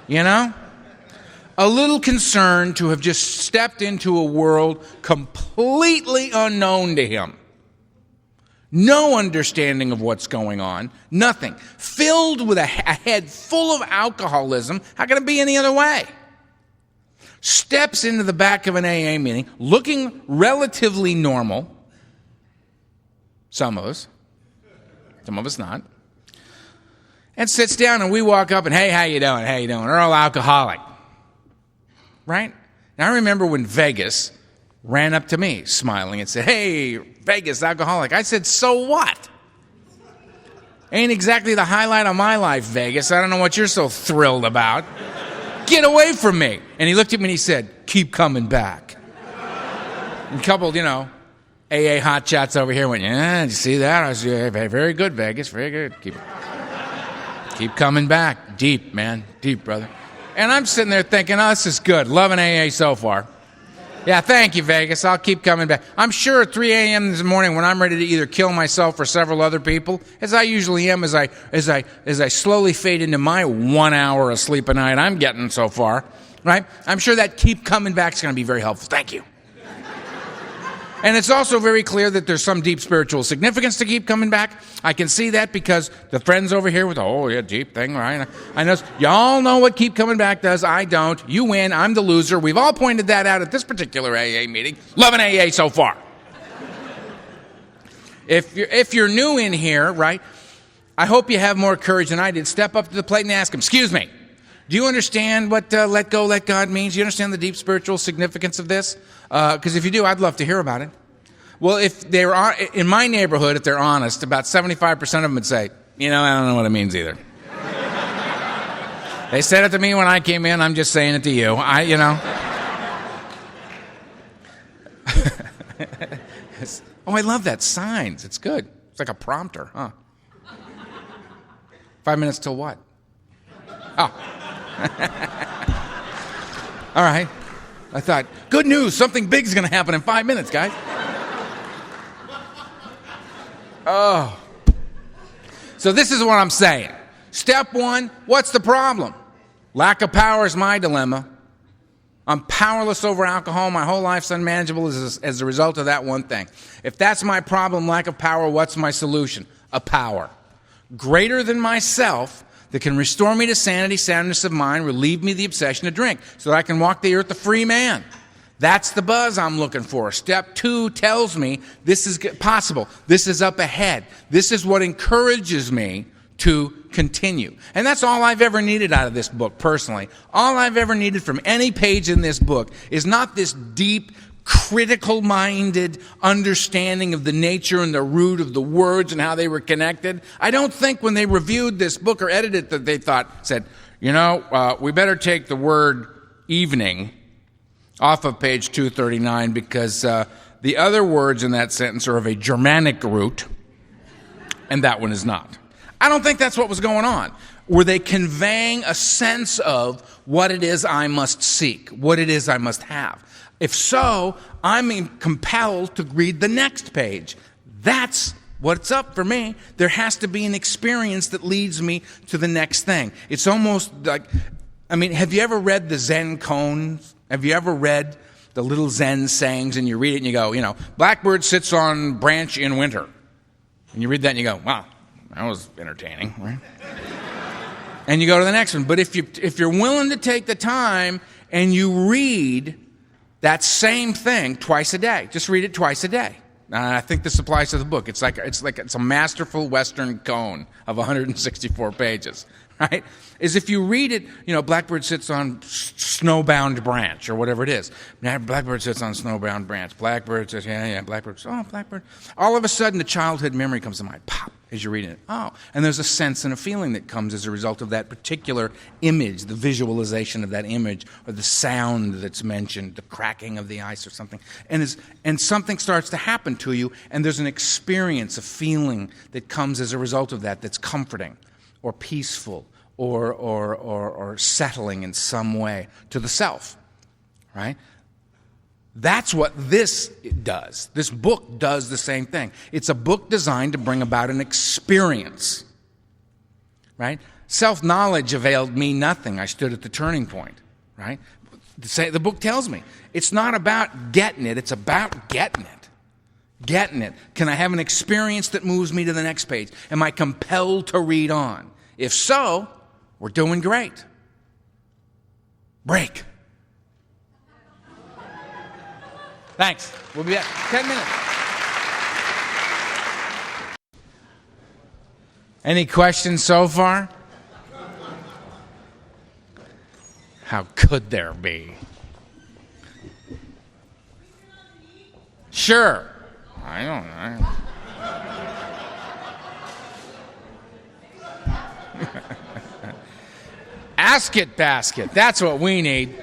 you know? A little concerned to have just stepped into a world completely unknown to him. No understanding of what's going on. Nothing. Filled with a head full of alcoholism. How can it be any other way? Steps into the back of an AA meeting, looking relatively normal. Some of us not. And sits down, and we walk up and, hey, how you doing? How you doing? Earl, alcoholic. Right? Now I remember when Vegas ran up to me smiling and said, hey, Vegas, alcoholic. I said, so what? Ain't exactly the highlight of my life, Vegas. I don't know what you're so thrilled about. Get away from me. And he looked at me and he said, keep coming back. And a couple, AA hotshots over here went, yeah, did you see that? I was very good, Vegas, very good. Keep coming back. Deep, man. Deep, brother. And I'm sitting there thinking, oh, this is good. Loving AA so far. Yeah, thank you, Vegas. I'll keep coming back. I'm sure at 3 a.m. this morning when I'm ready to either kill myself or several other people, as I usually am, as I slowly fade into my 1 hour of sleep a night I'm getting so far, right? I'm sure that keep coming back is going to be very helpful. Thank you. And it's also very clear that there's some deep spiritual significance to keep coming back. I can see that because the friends over here with, oh, yeah, deep thing, right? I know, y'all know what keep coming back does. I don't. You win. I'm the loser. We've all pointed that out at this particular AA meeting. Loving AA so far. If you're new in here, right, I hope you have more courage than I did. Step up to the plate and ask him, excuse me, do you understand what let go, let God means? Do you understand the deep spiritual significance of this? Because if you do, I'd love to hear about it. Well, if they're in my neighborhood, if they're honest, about 75% of them would say, I don't know what it means either. They said it to me when I came in. I'm just saying it to you. Oh, I love that. Signs. It's good. It's like a prompter, huh? 5 minutes till what? Oh. All right. I thought, good news, something big's going to happen in 5 minutes, guys. Oh. So this is what I'm saying. Step one, what's the problem? Lack of power is my dilemma. I'm powerless over alcohol. My whole life's unmanageable as a result of that one thing. If that's my problem, lack of power, what's my solution? A power greater than myself that can restore me to sanity, soundness of mind, relieve me of the obsession to drink, so that I can walk the earth a free man. That's the buzz I'm looking for. Step two tells me this is possible. This is up ahead. This is what encourages me to continue. And that's all I've ever needed out of this book, personally. All I've ever needed from any page in this book is not this deep, critical-minded understanding of the nature and the root of the words and how they were connected. I don't think when they reviewed this book or edited it that they said, we better take the word evening off of page 239 because the other words in that sentence are of a Germanic root, and that one is not. I don't think that's what was going on. Were they conveying a sense of what it is I must seek, what it is I must have? If so, I'm compelled to read the next page. That's what's up for me. There has to be an experience that leads me to the next thing. It's almost like, have you ever read the Zen koans? Have you ever read the little Zen sayings and you read it and you go, blackbird sits on branch in winter. And you read that and you go, wow, that was entertaining, right? And you go to the next one. But if you're willing to take the time and you read that same thing twice a day, just read it twice a day. I think this applies to the book. It's a masterful Western koan of 164 pages, right? Is if you read it, blackbird sits on snowbound branch or whatever it is. Blackbird sits on snowbound branch. Blackbird sits, blackbird. Oh, blackbird. All of a sudden, a childhood memory comes to mind. Pop, as you're reading it. Oh, and there's a sense and a feeling that comes as a result of that particular image, the visualization of that image, or the sound that's mentioned, the cracking of the ice or something. And something starts to happen to you, and there's an experience, a feeling that comes as a result of that that's comforting or peaceful or settling in some way to the self, right? That's what this does. This book does the same thing. It's a book designed to bring about an experience, right? Self-knowledge availed me nothing. I stood at the turning point, right? The book tells me it's not about getting it, it's about getting it. Getting it. Can I have an experience that moves me to the next page? Am I compelled to read on? If so, we're doing great. Break. Thanks. We'll be back. 10 minutes. Any questions so far? How could there be? Sure. I don't know. Ask it basket. That's what we need.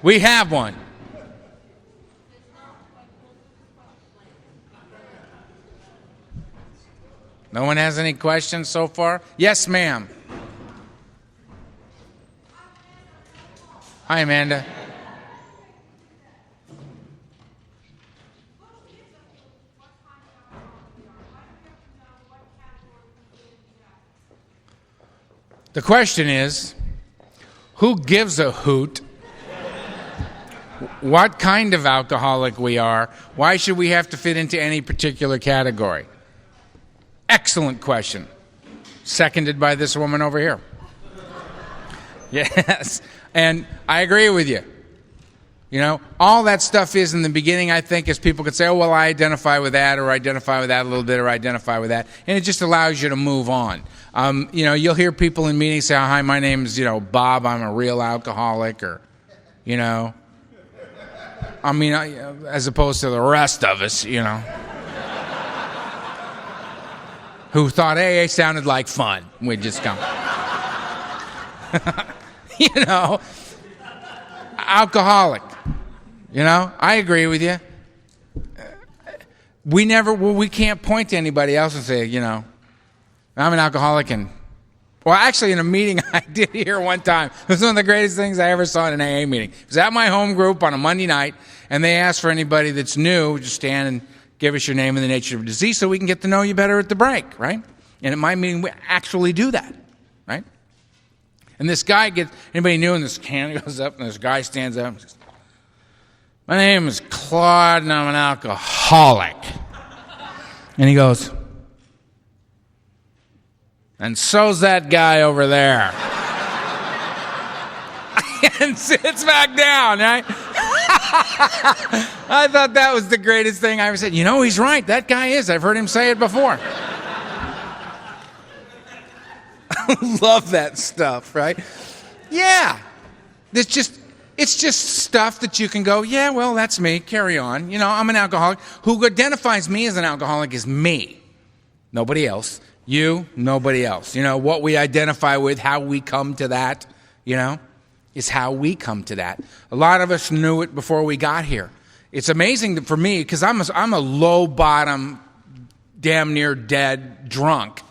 We have one. No one has any questions so far? Yes, ma'am. Hi, Amanda. The question is, who gives a hoot what kind of alcoholic we are? Why should we have to fit into any particular category? Excellent question. Seconded by this woman over here. Yes. And I agree with you. You know, all that stuff is in the beginning, I think, as people could say, oh, well, I identify with that, or identify with that a little bit, or identify with that. And it just allows you to move on. You know, you'll hear people in meetings say, hi, my name's, Bob, I'm a real alcoholic, or, I mean, as opposed to the rest of us, who thought AA sounded like fun. We'd just come. Alcoholic. I agree with you. We can't point to anybody else and say, I'm an alcoholic. And well, actually, in a meeting I did here one time, it was one of the greatest things I ever saw in an AA meeting. It was at my home group on a Monday night, and they asked for anybody that's new, just stand and give us your name and the nature of your disease so we can get to know you better at the break, right? And at my meeting, we actually do that, right? And this guy anybody new, and this hand goes up, and this guy stands up and says, my name is Claude, and I'm an alcoholic. And he goes, and so's that guy over there. And sits back down, right? I thought that was the greatest thing I ever said. He's right. That guy is. I've heard him say it before. Love that stuff, right? Yeah. It's just stuff that you can go, yeah, well, that's me. Carry on. I'm an alcoholic. Who identifies me as an alcoholic is me. Nobody else. You, nobody else. What we identify with, how we come to that, is how we come to that. A lot of us knew it before we got here. It's amazing for me, because I'm a low-bottom, damn near dead drunk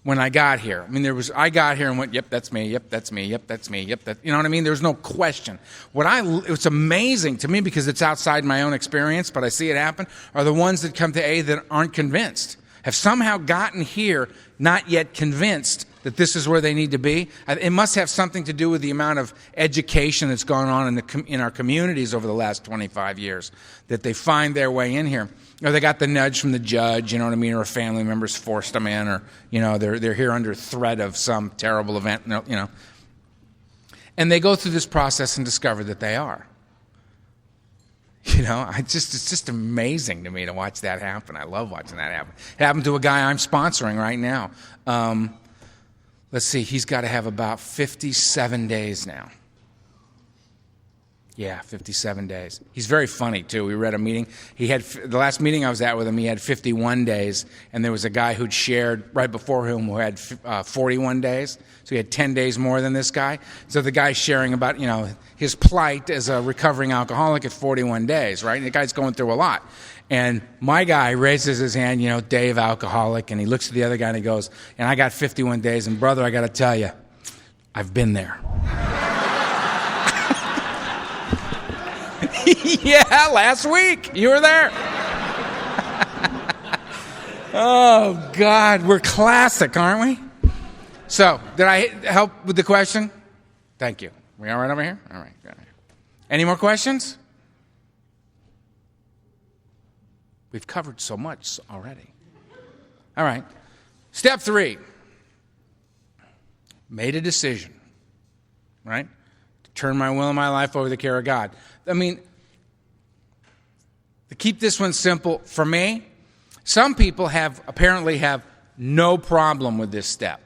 when I got here. I mean, I got here and went, yep, that's me, yep, that's me, yep, that's me, yep, you know what I mean? There's no question. It's amazing to me, because it's outside my own experience, but I see it happen, are the ones that come to A that aren't convinced, have somehow gotten here not yet convinced that this is where they need to be. It must have something to do with the amount of education that's gone on in our communities over the last 25 years, that they find their way in here. Or they got the nudge from the judge, you know what I mean, or a family member's forced them in, or, they're here under threat of some terrible event, And they go through this process and discover that they are. It's just amazing to me to watch that happen. I love watching that happen. It happened to a guy I'm sponsoring right now. Let's see, he's got to have about 57 days now. Yeah, 57 days. He's very funny, too. We were at a meeting. The last meeting I was at with him, he had 51 days, and there was a guy who'd shared right before him who had 41 days. So he had 10 days more than this guy. So the guy's sharing about, his plight as a recovering alcoholic at 41 days, right? And the guy's going through a lot. And my guy raises his hand, Dave, alcoholic, and he looks at the other guy and he goes, and I got 51 days, and brother, I got to tell you, I've been there. Yeah, last week. You were there. Oh, God, we're classic, aren't we? So, did I help with the question? Thank you. We all right over here? All right. Good. Any more questions? We've covered so much already. All right. Step 3. Made a decision, right? To turn my will and my life over to the care of God. I mean, to keep this one simple, for me, some people apparently have no problem with this step.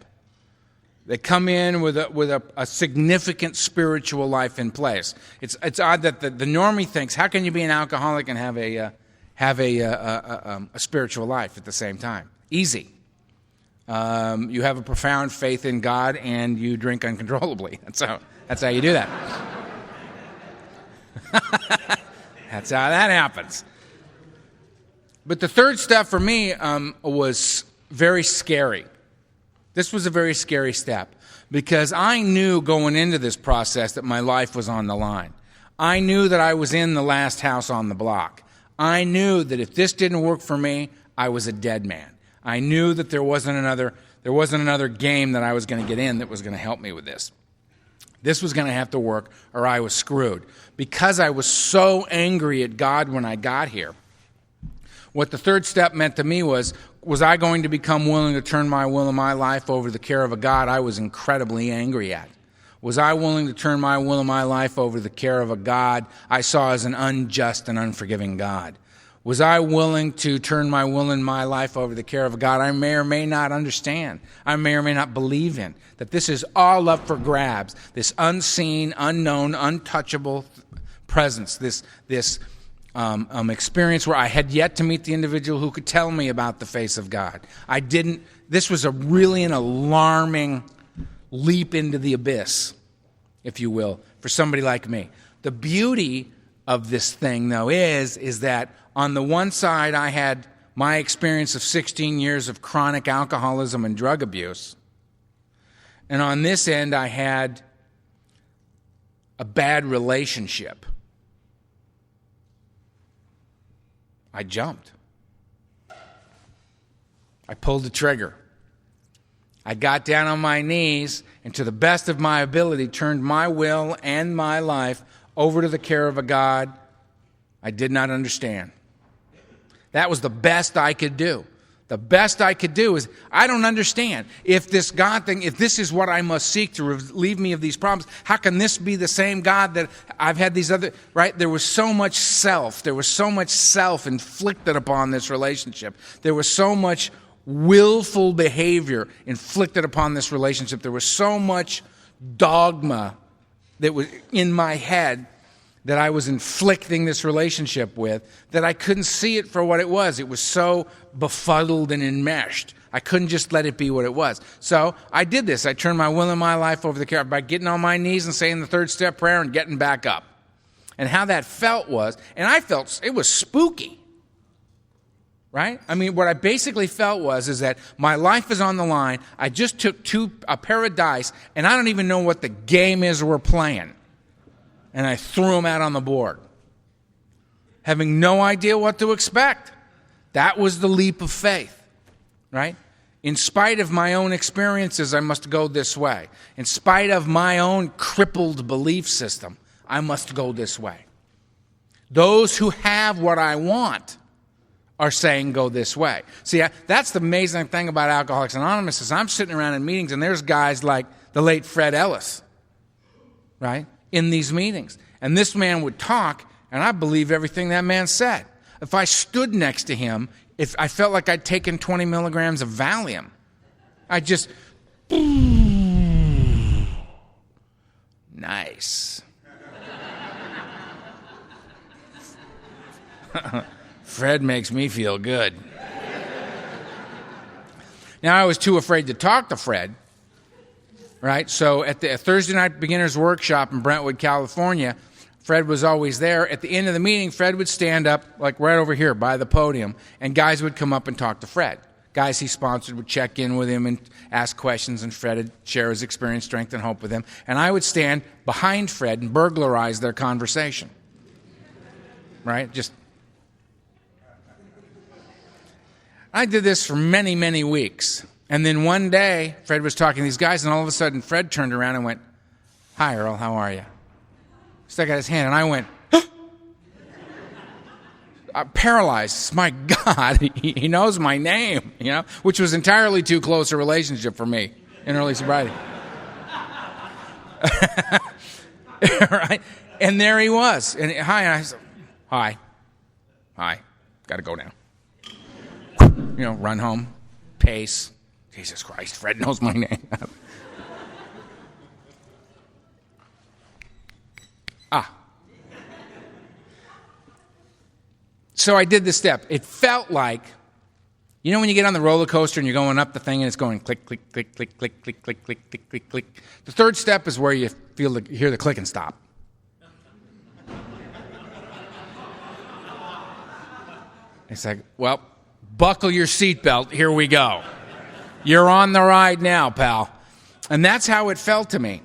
They come in with a significant spiritual life in place. It's odd that the normie thinks, how can you be an alcoholic and have a spiritual life at the same time? Easy. You have a profound faith in God and you drink uncontrollably. That's how you do that. That's how that happens. But the third step for me was very scary. This was a very scary step because I knew going into this process that my life was on the line. I knew that I was in the last house on the block. I knew that if this didn't work for me, I was a dead man. I knew that there wasn't another game that I was going to get in that was going to help me with this. This was going to have to work or I was screwed. Because I was so angry at God when I got here, what the third step meant to me was I going to become willing to turn my will and my life over to the care of a God I was incredibly angry at? Was I willing to turn my will and my life over to the care of a God I saw as an unjust and unforgiving God? Was I willing to turn my will and my life over to the care of a God I may or may not understand, I may or may not believe in, that this is all up for grabs, this unseen, unknown, untouchable presence, this experience where I had yet to meet the individual who could tell me about the face of God. This was really an alarming leap into the abyss, if you will, for somebody like me. The beauty of this thing, though, is that on the one side, I had my experience of 16 years of chronic alcoholism and drug abuse. And on this end, I had a bad relationship. I jumped. I pulled the trigger. I got down on my knees and to the best of my ability turned my will and my life over to the care of a God I did not understand. That was the best I could do. The best I could do is, I don't understand. If this God thing, if this is what I must seek to relieve me of these problems, how can this be the same God that I've had these other, right? There was so much self. There was so much self inflicted upon this relationship. There was so much willful behavior inflicted upon this relationship. There was so much dogma that was in my head that I was inflicting this relationship with, that I couldn't see it for what it was. It was so befuddled and enmeshed. I couldn't just let it be what it was. So I did this. I turned my will and my life over to the care by getting on my knees and saying the third step prayer and getting back up. And how that felt was, and I felt it was spooky. Right? I mean, what I basically felt is that my life is on the line. I just took a pair of dice, and I don't even know what the game is we're playing. And I threw them out on the board, having no idea what to expect. That was the leap of faith, right? In spite of my own experiences, I must go this way. In spite of my own crippled belief system, I must go this way. Those who have what I want are saying go this way. See, that's the amazing thing about Alcoholics Anonymous is I'm sitting around in meetings and there's guys like the late Fred Ellis, right, in these meetings. And this man would talk, and I believed everything that man said. If I stood next to him, if I felt like I'd taken 20 milligrams of Valium, I'd just, nice. Fred makes me feel good. Now, I was too afraid to talk to Fred, right? So at the Thursday night beginners workshop in Brentwood, California, Fred was always there. At the end of the meeting, Fred would stand up, like right over here by the podium, and guys would come up and talk to Fred. Guys he sponsored would check in with him and ask questions, and Fred would share his experience, strength, and hope with him. And I would stand behind Fred and burglarize their conversation, right? I did this for many, many weeks. And then one day, Fred was talking to these guys, and all of a sudden, Fred turned around and went, "Hi, Earl, how are you?" Stuck out his hand, and I went, paralyzed. My God, he knows my name, which was entirely too close a relationship for me in early sobriety. Right? And there he was. And hi, and I said, hi, got to go now. Run home, pace. Jesus Christ, Fred knows my name. So I did the step. It felt like, when you get on the roller coaster and you're going up the thing and it's going click, click, click, click, click, click, click, click, click, click, click. The third step is where you hear the click and stop. It's like, well, buckle your seatbelt. Here we go. You're on the ride now, pal. And that's how it felt to me.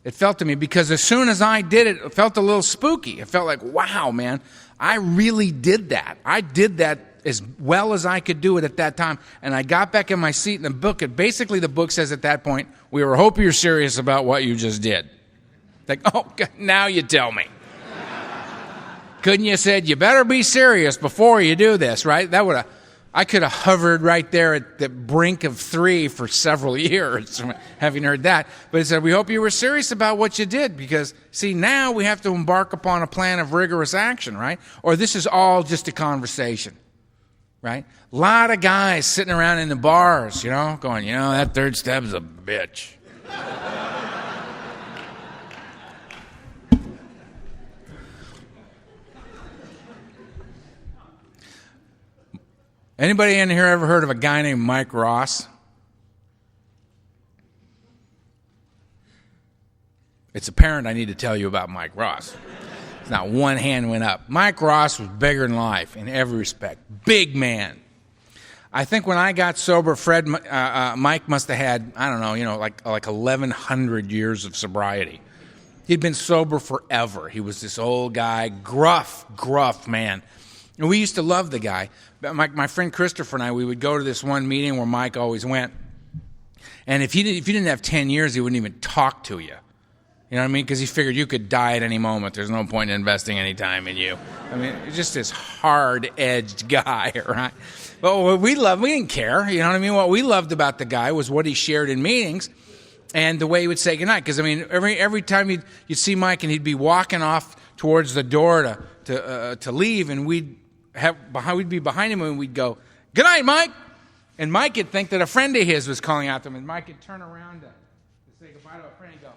It felt to me because as soon as I did it, it felt a little spooky. It felt like, wow, man, I really did that. I did that as well as I could do it at that time. And I got back in my seat in the book. Basically, the book says at that point, we were hoping you're serious about what you just did. Like, oh, God, now you tell me. Couldn't you said, you better be serious before you do this, right? I could have hovered right there at the brink of 3 for several years, having heard that. But it said, we hope you were serious about what you did because, see, now we have to embark upon a plan of rigorous action, right? Or this is all just a conversation, right? A lot of guys sitting around in the bars, going, that third step's a bitch. Anybody in here ever heard of a guy named Mike Ross? It's apparent I need to tell you about Mike Ross. It's not one hand went up. Mike Ross was bigger than life in every respect. Big man. I think when I got sober, Mike must have had, I don't know, like 1,100 years of sobriety. He'd been sober forever. He was this old guy, gruff man. And we used to love the guy. My friend Christopher and I, we would go to this one meeting where Mike always went. And if you didn't have 10 years, he wouldn't even talk to you. You know what I mean? Because he figured you could die at any moment. There's no point in investing any time in you. I mean, just this hard-edged guy, right? But what we didn't care. You know what I mean? What we loved about the guy was what he shared in meetings and the way he would say goodnight. Because, I mean, every time you'd see Mike and he'd be walking off towards the door to leave, and we'd be behind him and we'd go, "Good night, Mike." And Mike would think that a friend of his was calling out to him, and Mike would turn around to say goodbye to a friend and go,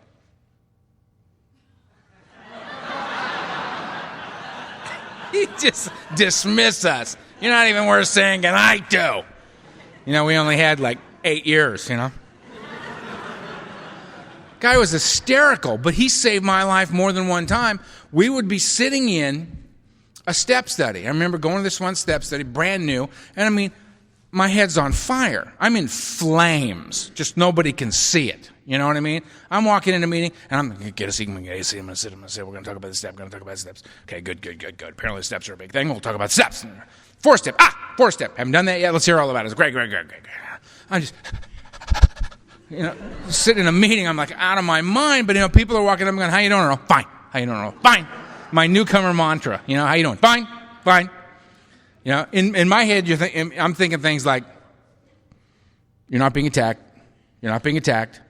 he'd just dismiss us. You're not even worth saying goodnight to. We only had like 8 years, Guy was hysterical, but he saved my life more than one time. We would be sitting in a step study. I remember going to this one step study, brand new, and I mean, my head's on fire. I'm in flames. Just nobody can see it. You know what I mean? I'm walking in a meeting, and I'm going to get a seat, I'm going to sit, we're going to talk about the step, we're going to talk about the steps. Okay, good. Apparently the steps are a big thing. We'll talk about steps. 4-step. 4-step. Haven't done that yet. Let's hear all about it. It's great. I'm just, sitting in a meeting, I'm like out of my mind, but people are walking up and going, "How you doing, Earl?" "Fine." "How you doing, Earl?" "Fine." My newcomer mantra, "How you doing?" "Fine." In my head, I'm thinking things like, "You're not being attacked. You're not being attacked.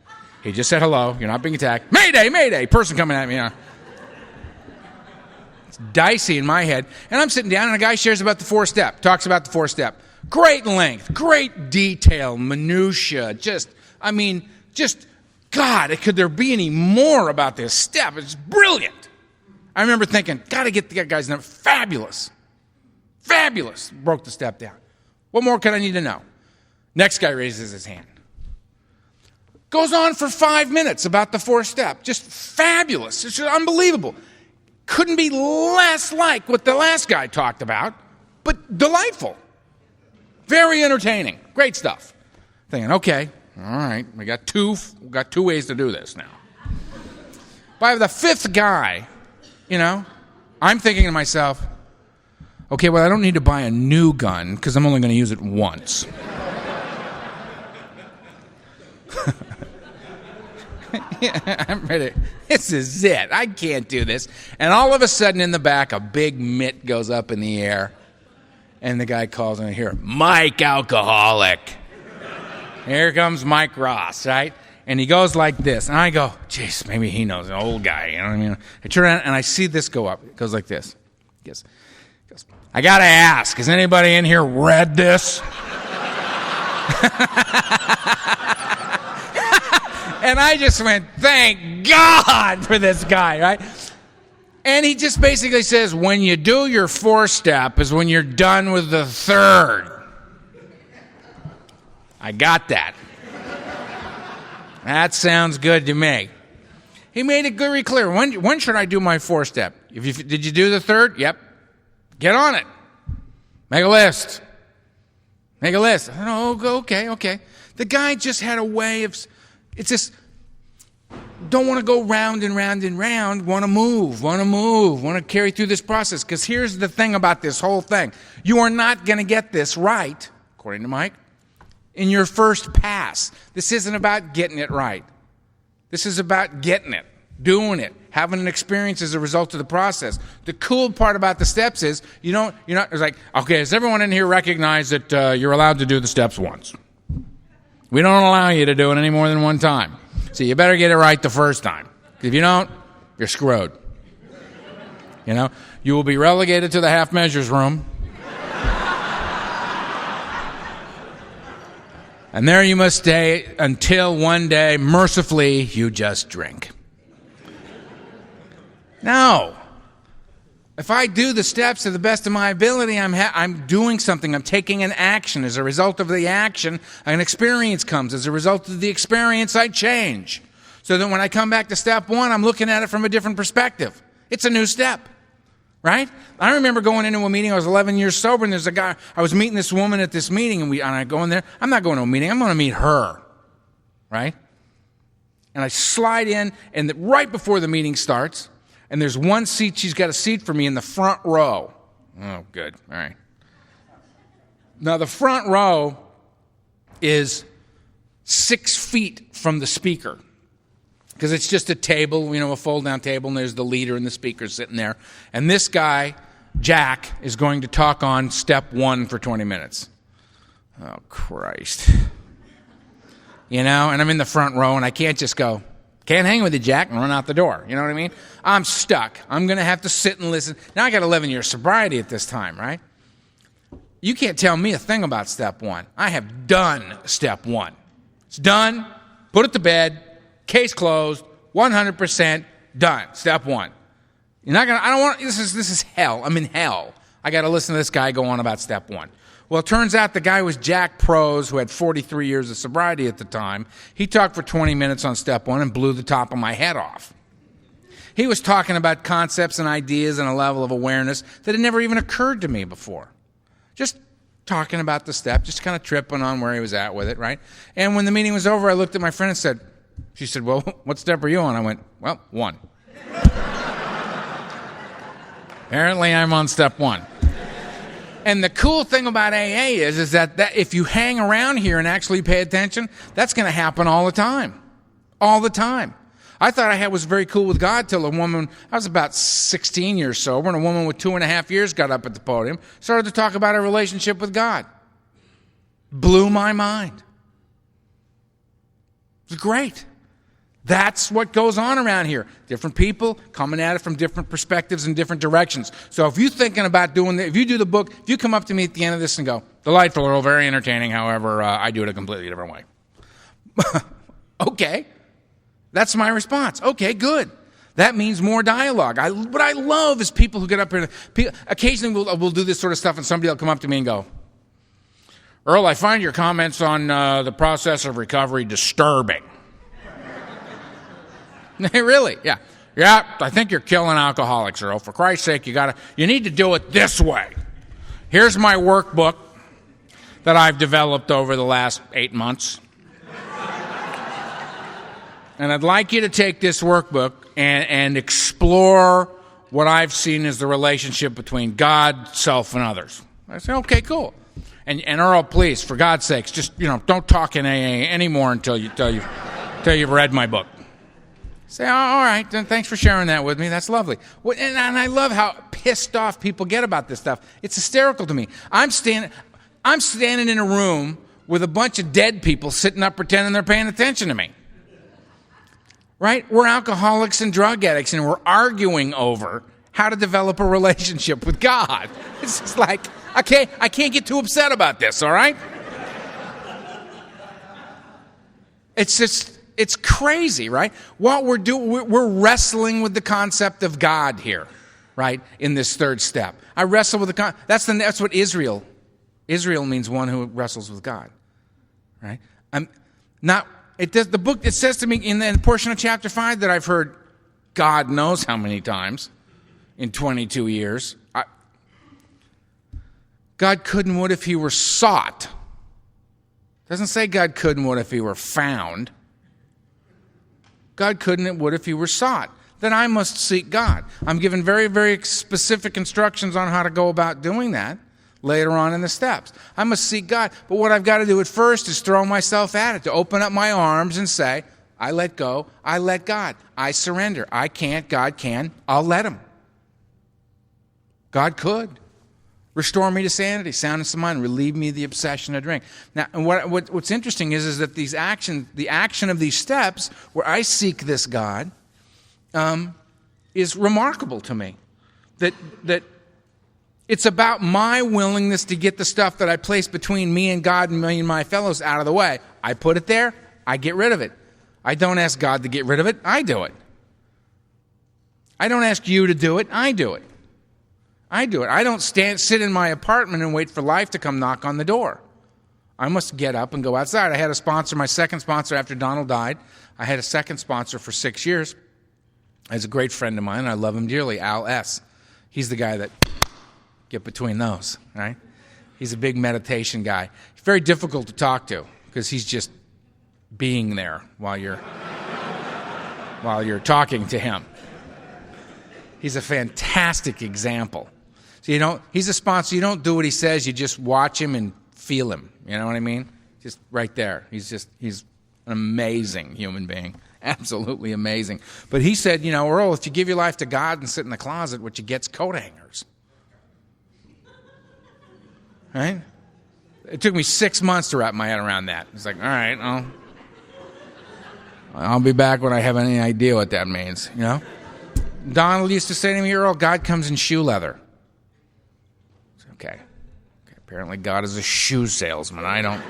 He just said hello. You're not being attacked. Mayday, mayday, person coming at me." It's dicey in my head. And I'm sitting down, and a guy shares about the 4-step, talks about the 4-step. Great length, great detail, minutia, God, could there be any more about this step? It's brilliant. I remember thinking, got to get the guy's number. Fabulous. Broke the step down. What more could I need to know? Next guy raises his hand. Goes on for 5 minutes about the 4-step. Just fabulous. It's just unbelievable. Couldn't be less like what the last guy talked about, but delightful. Very entertaining. Great stuff. Thinking, okay, all right, we got two ways to do this now. By the 5th guy, I'm thinking to myself, okay, well, I don't need to buy a new gun because I'm only going to use it once. I'm ready. This is it. I can't do this. And all of a sudden in the back, a big mitt goes up in the air. And the guy calls in here, Mike Alcoholic. Here comes Mike Ross, right? And he goes like this. And I go, jeez, maybe he knows, an old guy. You know what I mean? I turn around and I see this go up. It goes like this. He goes, I got to ask, has anybody in here read this? And I just went, thank God for this guy, right? And he just basically says, when you do your 4-step is when you're done with the 3rd. I got that. That sounds good to me. He made it very clear. When should I do my 4-step? Did you do the 3rd? Yep. Get on it. Make a list. Make a list. Oh, okay. The guy just had a way of... It's just, don't want to go round and round and round, want to move, want to carry through this process. Because here's the thing about this whole thing. You are not going to get this right, according to Mike, in your first pass. This isn't about getting it right. This is about getting it, doing it, having an experience as a result of the process. The cool part about the steps is, you're not, it's like, okay, does everyone in here recognize that you're allowed to do the steps once? We don't allow you to do it any more than one time. So you better get it right the first time. If you don't, you're screwed. You will be relegated to the half measures room. And there you must stay until one day, mercifully, you just drink. No. If I do the steps to the best of my ability, I'm doing something. I'm taking an action. As a result of the action, an experience comes. As a result of the experience, I change. So that when I come back to step 1, I'm looking at it from a different perspective. It's a new step, right? I remember going into a meeting. I was 11 years sober, and there's a guy. I was meeting this woman at this meeting, and I go in there. I'm not going to a meeting. I'm going to meet her, right? And I slide in, and right before the meeting starts, and there's one seat, she's got a seat for me in the front row. Oh, good. All right. Now, the front row is 6 feet from the speaker because it's just a table, a fold-down table, and there's the leader and the speaker sitting there. And this guy, Jack, is going to talk on step 1 for 20 minutes. Oh, Christ. And I'm in the front row, and I can't just go, can't hang with you, Jack, and run out the door. You know what I mean? I'm stuck. I'm going to have to sit and listen. Now I got 11 years sobriety at this time, right? You can't tell me a thing about step 1. I have done step 1. It's done. Put it to bed. Case closed. 100% done. Step 1. You're not going to, I don't want, this is hell. I'm in hell. I got to listen to this guy go on about step 1. Well, it turns out the guy was Jack Prose, who had 43 years of sobriety at the time. He talked for 20 minutes on step 1 and blew the top of my head off. He was talking about concepts and ideas and a level of awareness that had never even occurred to me before. Just talking about the step, just kind of tripping on where he was at with it, right? And when the meeting was over, I looked at my friend and said, she said, well, what step are you on? I went, well, 1. Apparently I'm on step 1. And the cool thing about AA is that if you hang around here and actually pay attention, that's going to happen all the time. All the time. I thought I was very cool with God till a woman, I was about 16 years sober, and a woman with 2.5 years got up at the podium, started to talk about her relationship with God. Blew my mind. It was great. That's what goes on around here. Different people coming at it from different perspectives and different directions. So if you're thinking about doing if you do the book, if you come up to me at the end of this and go, delightful, Earl, very entertaining, however, I do it a completely different way. Okay. That's my response. Okay, good. That means more dialogue. What I love is people who get up here. Occasionally we'll do this sort of stuff and somebody will come up to me and go, Earl, I find your comments on the process of recovery disturbing. Really? Yeah. Yeah, I think you're killing alcoholics, Earl. For Christ's sake, you need to do it this way. Here's my workbook that I've developed over the last 8 months. And I'd like you to take this workbook and explore what I've seen as the relationship between God, self, and others. I say, okay, cool. And Earl, please, for God's sakes, just, don't talk in AA anymore until you've read my book. Say, oh, all right, then thanks for sharing that with me. That's lovely. And I love how pissed off people get about this stuff. It's hysterical to me. I'm standing in a room with a bunch of dead people sitting up pretending they're paying attention to me. Right? We're alcoholics and drug addicts, and we're arguing over how to develop a relationship with God. It's just like, I can't get too upset about this, all right? It's crazy, right? What we're wrestling with the concept of God here, right? In this third step. I wrestle with that's what Israel means, one who wrestles with God, right? The book, it says to me in the portion of chapter 5 that I've heard God knows how many times in 22 years. God could and would if he were sought. It doesn't say God could and would if he were found. God could and would if he were sought. Then I must seek God. I'm given very, very specific instructions on how to go about doing that later on in the steps. I must seek God. But what I've got to do at first is throw myself at it, to open up my arms and say, I let go, I let God. I surrender. I can't, God can. I'll let him. God could. Restore me to sanity, soundness of mind, relieve me of the obsession of drink. Now, and what's interesting is that the action of these steps, where I seek this God, is remarkable to me. That it's about my willingness to get the stuff that I place between me and God and me and my fellows out of the way. I put it there, I get rid of it. I don't ask God to get rid of it, I do it. I don't ask you to do it, I do it. I do it. I don't sit in my apartment and wait for life to come knock on the door. I must get up and go outside. I had a sponsor, my second sponsor after Donald died. I had a second sponsor for 6 years. He's a great friend of mine, and I love him dearly, Al S. He's the guy that get between those, right? He's a big meditation guy. He's very difficult to talk to because he's just being there while you're talking to him. He's a fantastic example. So he's a sponsor. You don't do what he says. You just watch him and feel him. You know what I mean? Just right there. He's an amazing human being. Absolutely amazing. But he said, Earl, if you give your life to God and sit in the closet, what you get's coat hangers. Right? It took me 6 months to wrap my head around that. It's like, all right, I'll be back when I have any idea what that means, Donald used to say to me, Earl, God comes in shoe leather. Okay. Apparently God is a shoe salesman. I don't.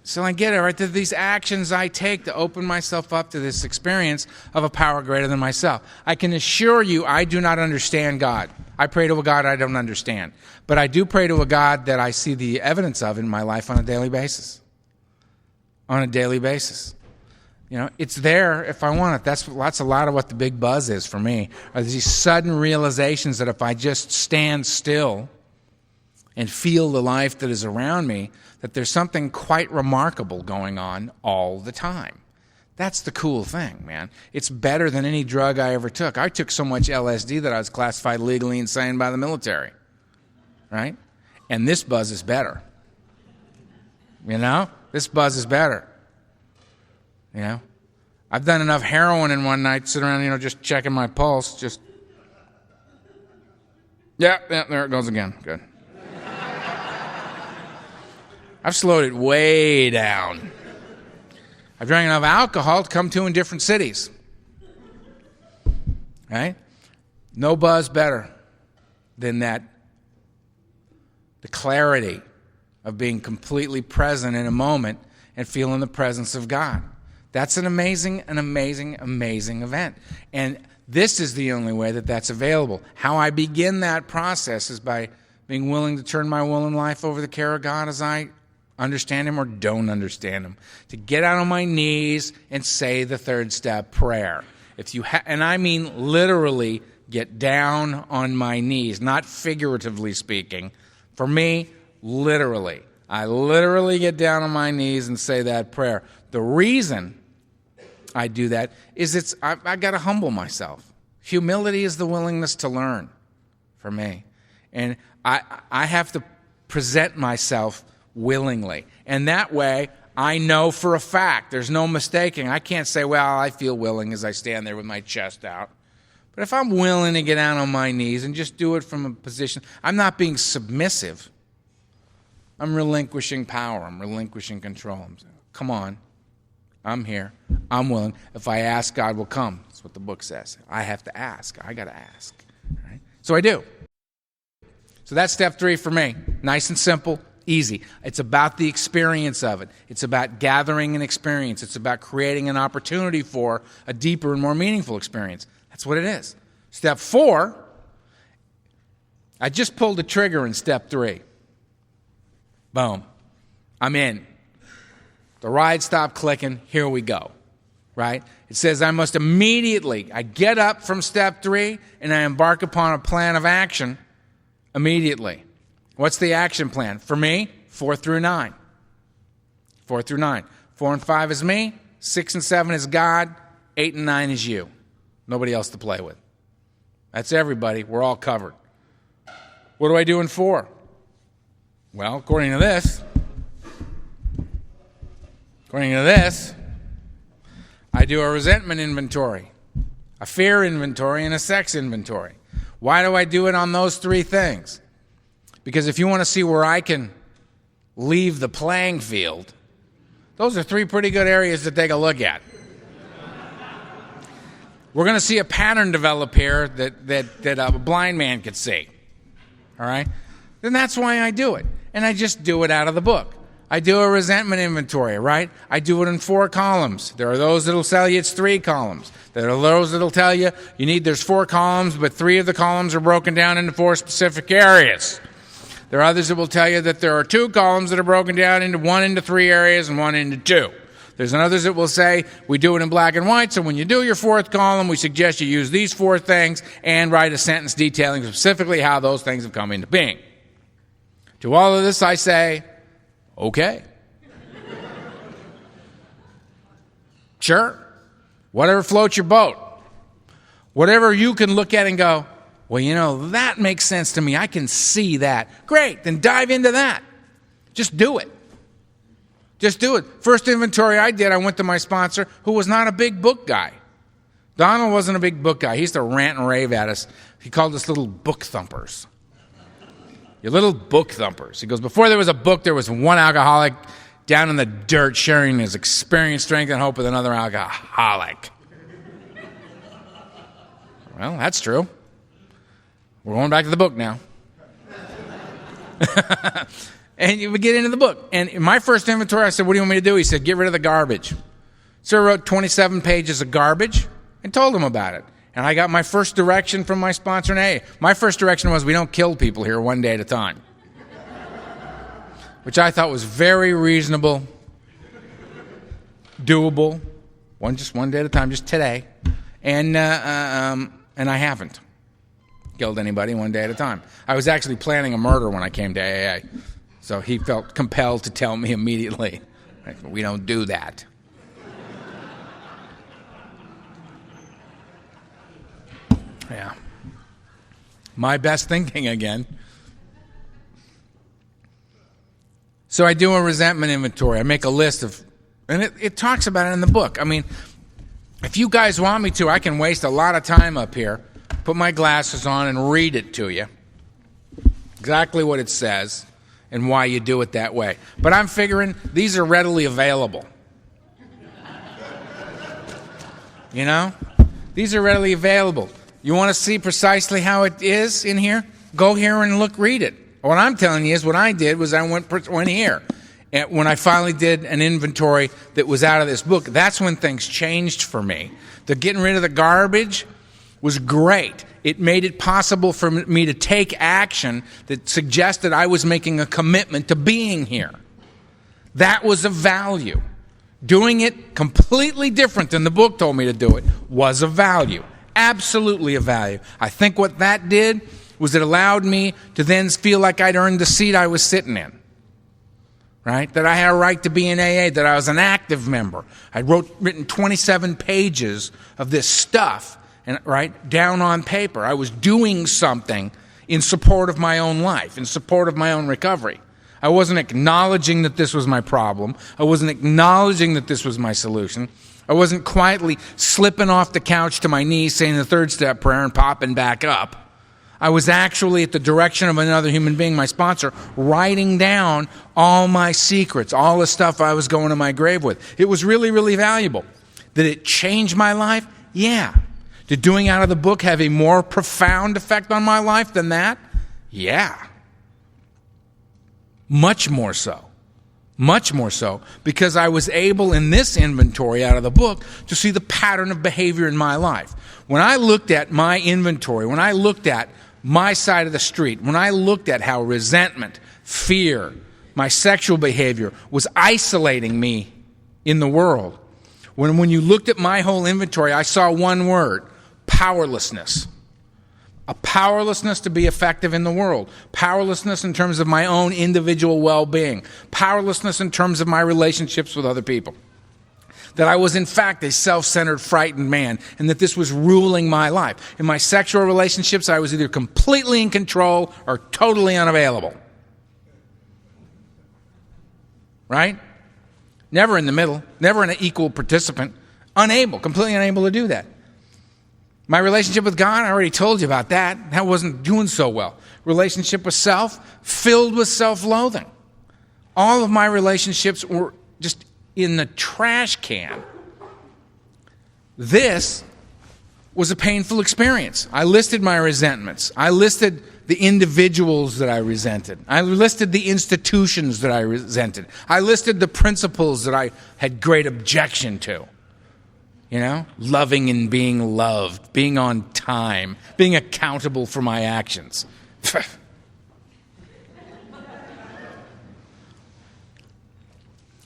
So I get it, right? These actions I take to open myself up to this experience of a power greater than myself. I can assure you I do not understand God. I pray to a God I don't understand. But I do pray to a God that I see the evidence of in my life on a daily basis. On a daily basis. It's there if I want it. That's a lot of what the big buzz is for me. Are these sudden realizations that if I just stand still and feel the life that is around me, that there's something quite remarkable going on all the time. That's the cool thing, man. It's better than any drug I ever took. I took so much LSD that I was classified legally insane by the military, right? And this buzz is better. This buzz is better. I've done enough heroin in one night, sit around, just checking my pulse, just, yeah, there it goes again, good. I've slowed it way down. I've drank enough alcohol to come to in different cities, right? No buzz better than that, the clarity of being completely present in a moment and feeling the presence of God. That's an amazing event. And this is the only way that that's available. How I begin that process is by being willing to turn my will and life over the care of God as I understand him or don't understand him. To get out on my knees and say the third step prayer. And I mean literally get down on my knees, not figuratively speaking. For me, literally. I literally get down on my knees and say that prayer. The reason I do that is I got to humble myself. Humility is the willingness to learn for me. And I have to present myself willingly. And that way, I know for a fact, there's no mistaking. I can't say, well, I feel willing as I stand there with my chest out. But if I'm willing to get down on my knees and just do it from a position, I'm not being submissive. I'm relinquishing power. I'm relinquishing control. I'm saying, come on. I'm here. I'm willing. If I ask, God will come. That's what the book says. I have to ask. I got to ask. Right? So I do. So that's step 3 for me. Nice and simple, easy. It's about the experience of it. It's about gathering an experience. It's about creating an opportunity for a deeper and more meaningful experience. That's what it is. Step 4, I just pulled the trigger in step 3. Boom. I'm in. The ride stopped clicking. Here we go. Right? It says I must immediately, I get up from step 3 and I embark upon a plan of action immediately. What's the action plan? For me, 4 through 9. 4 through 9. 4 and 5 is me. 6 and 7 is God. 8 and 9 is you. Nobody else to play with. That's everybody. We're all covered. What do I do in 4? Well, according to this, I do a resentment inventory, a fear inventory, and a sex inventory. Why do I do it on those 3 things? Because if you want to see where I can leave the playing field, those are 3 pretty good areas to take a look at. We're going to see a pattern develop here that a blind man could see. All right? Then that's why I do it. And I just do it out of the book. I do a resentment inventory, right? I do it in 4 columns. There are those that'll tell you it's 3 columns. There are those that'll tell you there's 4 columns, but 3 of the columns are broken down into 4 specific areas. There are others that will tell you that there are 2 columns that are broken down into 1 into 3 areas and 1 into 2. There's others that will say we do it in black and white, so when you do your 4th column, we suggest you use these 4 things and write a sentence detailing specifically how those things have come into being. To all of this I say, okay. Sure. Whatever floats your boat. Whatever you can look at and go, well, that makes sense to me. I can see that. Great, then dive into that. Just do it. Just do it. First inventory I did, I went to my sponsor, who was not a big book guy. Donald wasn't a big book guy. He used to rant and rave at us. He called us little book thumpers. You little book thumpers. He goes, before there was a book, there was one alcoholic down in the dirt sharing his experience, strength, and hope with another alcoholic. Well, that's true. We're going back to the book now. And you would get into the book. And in my first inventory, I said, what do you want me to do? He said, get rid of the garbage. So I wrote 27 pages of garbage and told him about it. And I got my first direction from my sponsor in AA. My first direction was, we don't kill people here one day at a time. Which I thought was very reasonable, doable, just one day at a time, just today. And I haven't killed anybody one day at a time. I was actually planning a murder when I came to AA. So he felt compelled to tell me immediately, we don't do that. Yeah. My best thinking again. So I do a resentment inventory. I make a list of, and it talks about it in the book. I mean, if you guys want me to, I can waste a lot of time up here, put my glasses on and read it to you. Exactly what it says and why you do it that way. But I'm figuring these are readily available. These are readily available. You want to see precisely how it is in here? Go here and read it. What I'm telling you is what I did was I went here. And when I finally did an inventory that was out of this book, that's when things changed for me. The getting rid of the garbage was great. It made it possible for me to take action that suggested I was making a commitment to being here. That was of value. Doing it completely different than the book told me to do it was of value. Absolutely of value. I think what that did was it allowed me to then feel like I'd earned the seat I was sitting in. Right? That I had a right to be in AA, that I was an active member. I'd written 27 pages of this stuff, and down on paper. I was doing something in support of my own life, in support of my own recovery. I wasn't acknowledging that this was my problem. I wasn't acknowledging that this was my solution. I wasn't quietly slipping off the couch to my knees saying the third step prayer and popping back up. I was actually, at the direction of another human being, my sponsor, writing down all my secrets, all the stuff I was going to my grave with. It was really, really valuable. Did it change my life? Yeah. Did doing out of the book have a more profound effect on my life than that? Yeah. Much more so. Much more so, because I was able in this inventory out of the book to see the pattern of behavior in my life. When I looked at my inventory, when I looked at my side of the street, when I looked at how resentment, fear, my sexual behavior was isolating me in the world, when you looked at my whole inventory, I saw one word: powerlessness. A powerlessness to be effective in the world. Powerlessness in terms of my own individual well-being. Powerlessness in terms of my relationships with other people. That I was in fact a self-centered, frightened man, and that this was ruling my life. In my sexual relationships, I was either completely in control or totally unavailable. Right? Never in the middle. Never an equal participant. Unable, completely unable to do that. My relationship with God, I already told you about that. That wasn't doing so well. Relationship with self, filled with self-loathing. All of my relationships were just in the trash can. This was a painful experience. I listed my resentments. I listed the individuals that I resented. I listed the institutions that I resented. I listed the principles that I had great objection to. You know, loving and being loved, being on time, being accountable for my actions.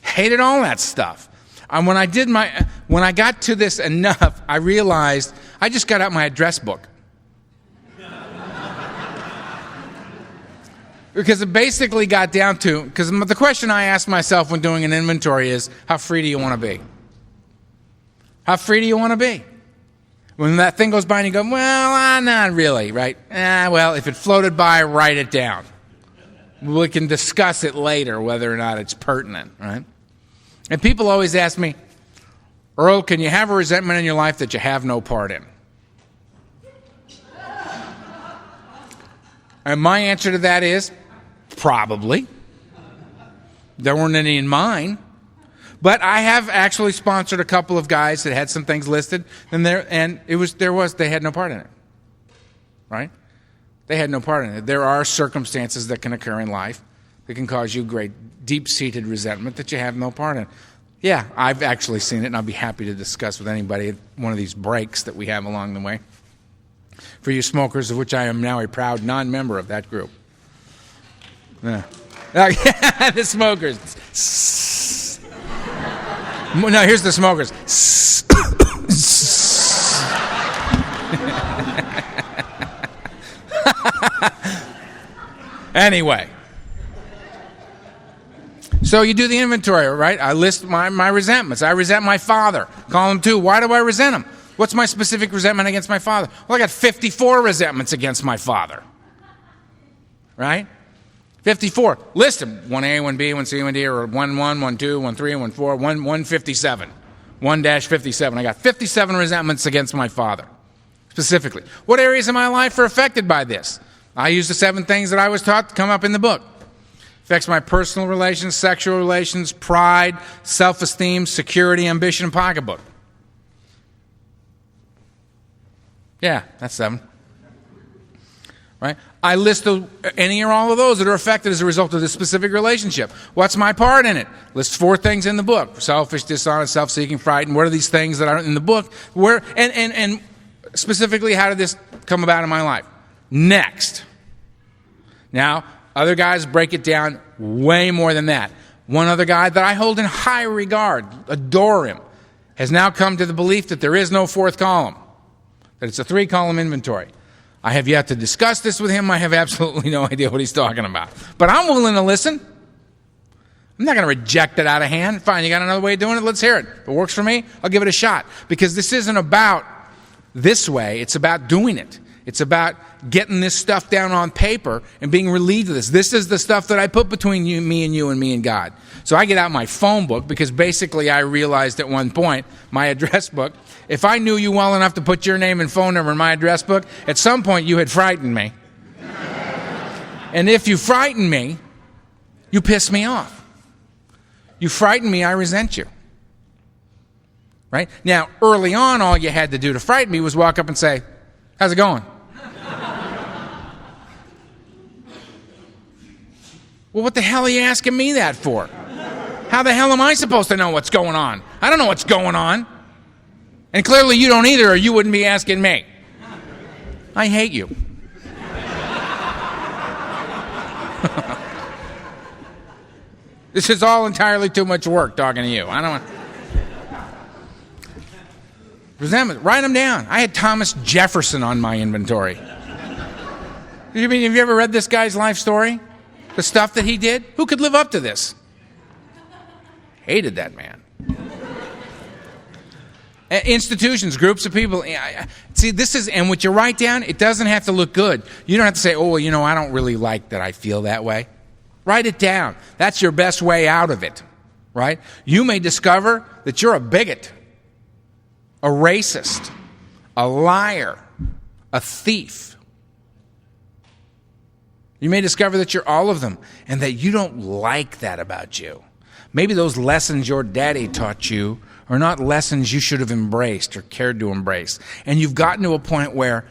Hated all that stuff. And when I got to this enough, I realized I just got out my address book. Because it basically got down to, because the question I ask myself when doing an inventory is, how free do you want to be? How free do you want to be? When that thing goes by and you go, well, not really, right? Well, if it floated by, write it down. We can discuss it later, whether or not it's pertinent, right? And people always ask me, Earl, can you have a resentment in your life that you have no part in? And my answer to that is, probably. There weren't any in mine. But I have actually sponsored a couple of guys that had some things listed, and they had no part in it, right? They had no part in it. There are circumstances that can occur in life that can cause you great deep-seated resentment that you have no part in. Yeah, I've actually seen it, and I'll be happy to discuss with anybody at one of these breaks that we have along the way. For you smokers, of which I am now a proud non-member of that group. Yeah. The smokers. No, here's the smokers. Anyway. So you do the inventory, right? I list my resentments. I resent my father. Column 2. Why do I resent him? What's my specific resentment against my father? Well, I got 54 resentments against my father. Right? 54. List them. 1A, 1B, 1C, 1D, or 1, 1, 1, 2, 1, 3, 1, 4, 1, 157. 1-57. I got 57 resentments against my father, specifically. What areas of my life are affected by this? I use the 7 things that I was taught to come up in the book. Affects my personal relations, sexual relations, pride, self-esteem, security, ambition, and pocketbook. Yeah, that's 7. Right? I list any or all of those that are affected as a result of this specific relationship. What's my part in it? List 4 things in the book: selfish, dishonest, self-seeking, frightened. What are these things that are in the book? Where and specifically, how did this come about in my life? Next. Now, other guys break it down way more than that. One other guy that I hold in high regard, adore him, has now come to the belief that there is no 4th column, that it's a 3-column inventory. I have yet to discuss this with him. I have absolutely no idea what he's talking about. But I'm willing to listen. I'm not going to reject it out of hand. Fine, you got another way of doing it? Let's hear it. If it works for me, I'll give it a shot. Because this isn't about this way. It's about doing it. It's about getting this stuff down on paper and being relieved of this. This is the stuff that I put between me and God. So I get out my phone book because basically I realized at one point, my address book, if I knew you well enough to put your name and phone number in my address book, at some point you had frightened me. And if you frighten me, you piss me off. You frighten me, I resent you. Right? Now, early on, all you had to do to frighten me was walk up and say, "How's it going?" Well, what the hell are you asking me that for? How the hell am I supposed to know what's going on? I don't know what's going on. And clearly you don't either, or you wouldn't be asking me. I hate you. This is all entirely too much work talking to you. I don't want... Resentment. Write them down. I had Thomas Jefferson on my inventory. Have you ever read this guy's life story? The stuff that he did? Who could live up to this? Hated that man. Institutions, groups of people. See, this is, and what you write down, it doesn't have to look good. You don't have to say, "Oh, well, you know, I don't really like that I feel that way." Write it down. That's your best way out of it, right? You may discover that you're a bigot, a racist, a liar, a thief. You may discover that you're all of them and that you don't like that about you. Maybe those lessons your daddy taught you are not lessons you should have embraced or cared to embrace. And you've gotten to a point where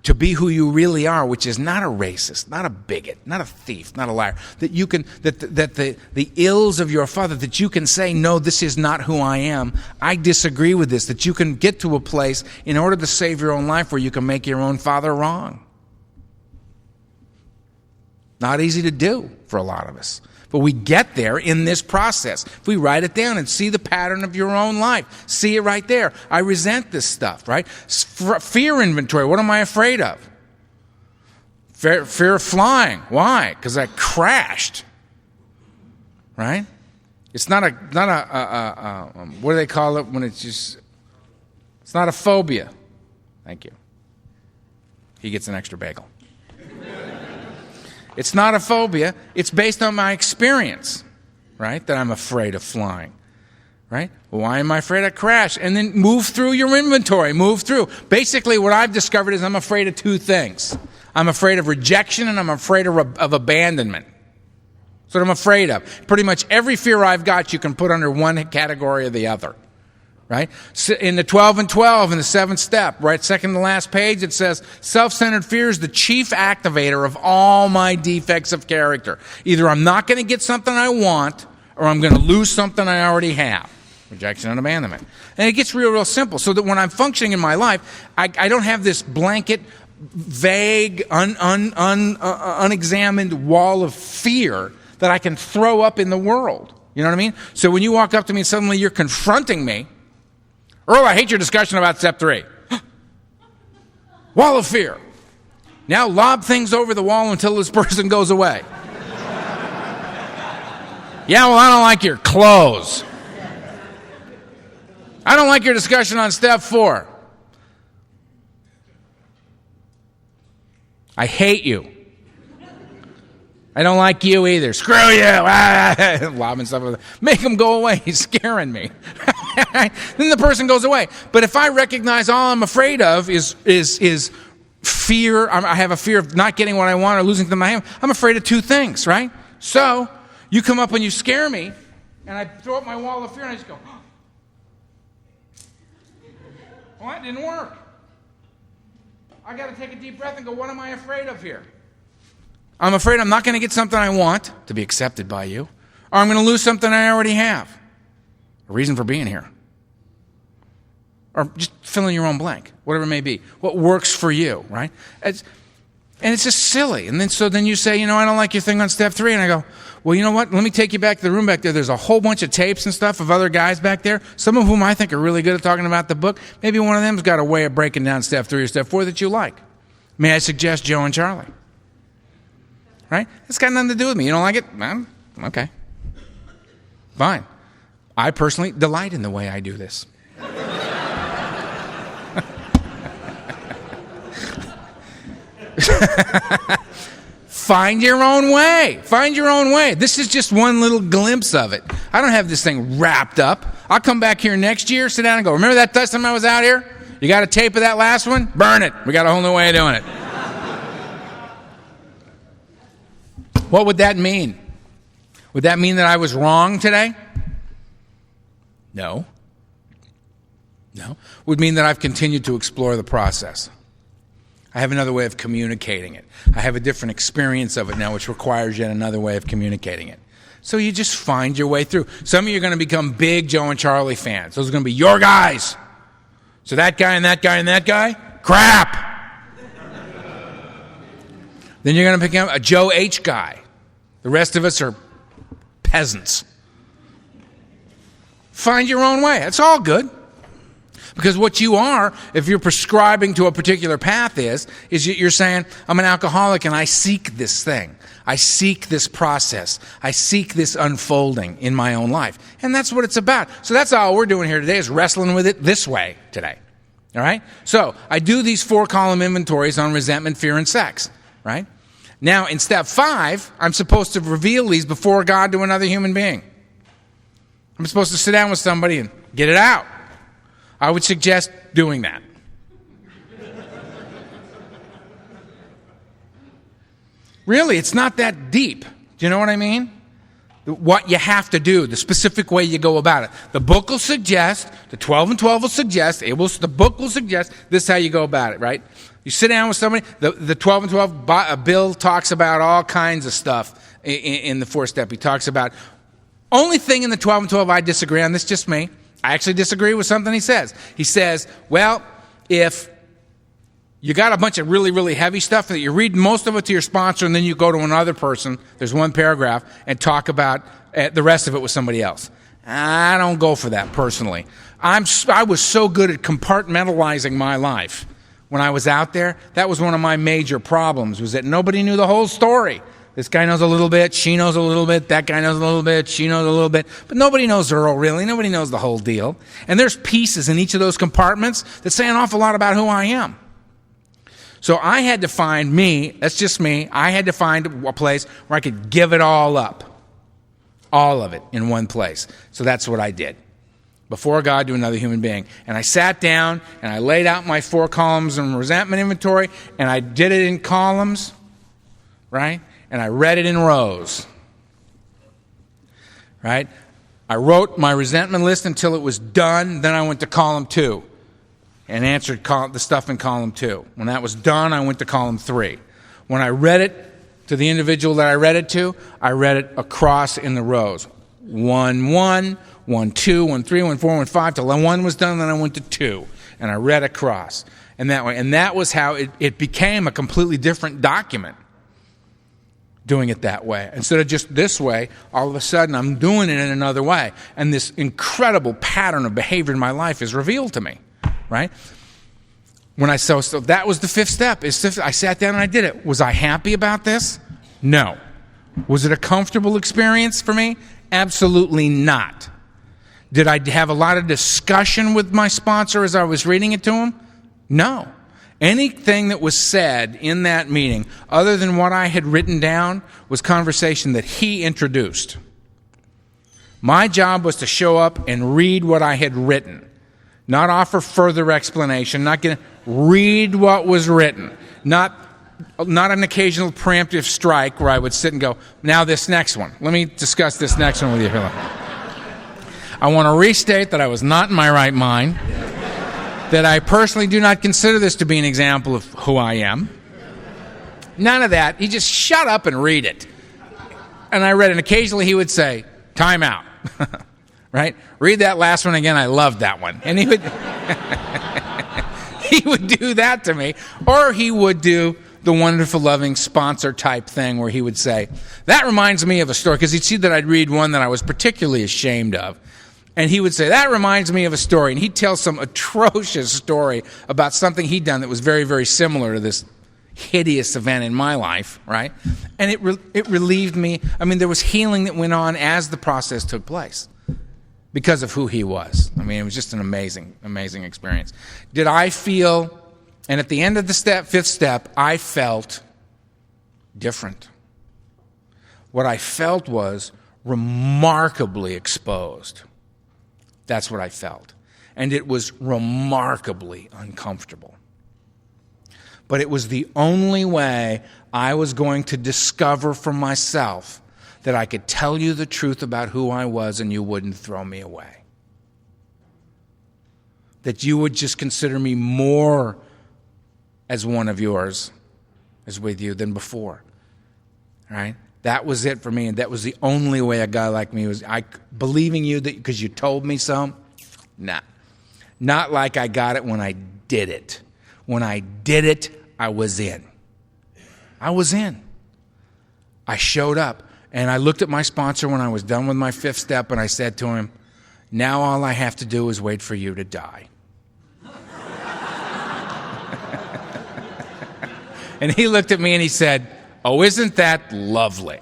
to be who you really are, which is not a racist, not a bigot, not a thief, not a liar, that you can, that the ills of your father, that you can say, "No, this is not who I am. I disagree with this," that you can get to a place in order to save your own life where you can make your own father wrong. Not easy to do for a lot of us. But we get there in this process. If we write it down and see the pattern of your own life, see it right there. I resent this stuff, right? Fear inventory. What am I afraid of? Fear of flying. Why? Because I crashed. Right? It's not a what do they call it when it's just, it's not a phobia. Thank you. He gets an extra bagel. It's not a phobia. It's based on my experience, right? That I'm afraid of flying, right? Why am I afraid of crash? And then move through your inventory. Move through. Basically, what I've discovered is I'm afraid of two things. I'm afraid of rejection and I'm afraid of abandonment. That's what I'm afraid of. Pretty much every fear I've got you can put under one category or the other. Right? In the 12 and 12, in the 7th step, right, second to last page, it says, self-centered fear is the chief activator of all my defects of character. Either I'm not going to get something I want, or I'm going to lose something I already have. Rejection and abandonment. And it gets real simple, so that when I'm functioning in my life, I don't have this blanket, vague, unexamined wall of fear that I can throw up in the world. You know what I mean? So when you walk up to me and suddenly you're confronting me, "Earl, I hate your discussion about step 3. Wall of fear. Now lob things over the wall until this person goes away. Yeah, well, I don't like your clothes. I don't like your discussion on step 4. I hate you. I don't like you either. Screw you. Lobbing stuff over. Make him go away. He's scaring me. Then the person goes away. But if I recognize all I'm afraid of is fear, I have a fear of not getting what I want or losing something I have, I'm afraid of two things, right? So you come up and you scare me, and I throw up my wall of fear, and I just go, oh. Well, that didn't work. I got to take a deep breath and go, what am I afraid of here? I'm afraid I'm not going to get something I want to be accepted by you, or I'm going to lose something I already have. A reason for being here. Or just fill in your own blank, whatever it may be. What works for you, right? And it's just silly. And then you say, I don't like your thing on step 3. And I go, well, you know what? Let me take you back to the room back there. There's a whole bunch of tapes and stuff of other guys back there, some of whom I think are really good at talking about the book. Maybe one of them's got a way of breaking down step 3 or step 4 that you like. May I suggest Joe and Charlie? Right? It's got nothing to do with me. You don't like it? Okay. Fine. I personally delight in the way I do this. Find your own way. Find your own way. This is just one little glimpse of it. I don't have this thing wrapped up. I'll come back here next year, sit down and go, remember that time I was out here? You got a tape of that last one? Burn it. We got a whole new way of doing it. What would that mean? Would that mean that I was wrong today? No. No. It would mean that I've continued to explore the process. I have another way of communicating it. I have a different experience of it now, which requires yet another way of communicating it. So you just find your way through. Some of you are going to become big Joe and Charlie fans. Those are going to be your guys. So that guy and that guy and that guy? Crap! Then you're going to become a Joe H guy. The rest of us are peasants. Find your own way. It's all good. Because what you are, if you're prescribing to a particular path is you're saying, I'm an alcoholic and I seek this thing. I seek this process. I seek this unfolding in my own life. And that's what it's about. So that's all we're doing here today is wrestling with it this way today. All right? So I do these 4-column inventories on resentment, fear, and sex. Right? Now, in step 5, I'm supposed to reveal these before God to another human being. I'm supposed to sit down with somebody and get it out. I would suggest doing that. Really, it's not that deep. Do you know what I mean? What you have to do, the specific way you go about it. The book will suggest, the 12 and 12 will suggest, the book will suggest, this is how you go about it, right? You sit down with somebody, the 12 and 12, Bill talks about all kinds of stuff in the 4-step. He talks about, only thing in the 12 and 12 I disagree on, this is just me. I actually disagree with something he says. He says, well, if you got a bunch of really, really heavy stuff that you read most of it to your sponsor and then you go to another person, there's one paragraph, and talk about the rest of it with somebody else. I don't go for that personally. I was so good at compartmentalizing my life when I was out there. That was one of my major problems, was that nobody knew the whole story. This guy knows a little bit, she knows a little bit, that guy knows a little bit, she knows a little bit. But nobody knows Earl, really. Nobody knows the whole deal. And there's pieces in each of those compartments that say an awful lot about who I am. So I had to find that's just me, I had to find a place where I could give it all up. All of it in one place. So that's what I did. Before God to another human being. And I sat down and I laid out my 4 columns in resentment inventory and I did it in columns, right? And I read it in rows, right? I wrote my resentment list until it was done. Then I went to column 2 and answered the stuff in column 2. When that was done, I went to column 3. When I read it to the individual that I read it to, I read it across in the rows. 1, 1, 1, 2, 1, 3, 1, 4, 1, 5, till 1 was done, then I went to 2. And I read across. And that way. And that was how it became a completely different document. Doing it that way. Instead of just this way, all of a sudden I'm doing it in another way. And this incredible pattern of behavior in my life is revealed to me. Right? So that was the 5th step. I sat down and I did it. Was I happy about this? No. Was it a comfortable experience for me? Absolutely not. Did I have a lot of discussion with my sponsor as I was reading it to him? No. Anything that was said in that meeting, other than what I had written down, was conversation that he introduced. My job was to show up and read what I had written, not offer further explanation, not read what was written, not an occasional preemptive strike where I would sit and go, now this next one. Let me discuss this next one with you. I want to restate that I was not in my right mind. That I personally do not consider this to be an example of who I am. None of that. He just shut up and read it. And I read it, and occasionally he would say, time out. Right? Read that last one again. I loved that one. And he would do that to me. Or he would do the wonderful, loving sponsor type thing where he would say, that reminds me of a story. Because he'd see that I'd read one that I was particularly ashamed of. And he would say, that reminds me of a story. And he'd tell some atrocious story about something he'd done that was very, very similar to this hideous event in my life, right? And it relieved me. I mean, there was healing that went on as the process took place because of who he was. I mean, it was just an amazing, amazing experience. Did I feel And at the end of the fifth step, I felt different. What I felt was remarkably exposed. That's what I felt. And it was remarkably uncomfortable. But it was the only way I was going to discover for myself that I could tell you the truth about who I was and you wouldn't throw me away. That you would just consider me more as one of yours, as with you, than before. Right? That was it for me, and that was the only way a guy like me was. Believing you that because you told me so? Nah. Not like I got it when I did it. When I did it, I was in. I was in. I showed up, and I looked at my sponsor when I was done with my fifth step, and I said to him, now all I have to do is wait for you to die. And he looked at me and he said, oh, isn't that lovely?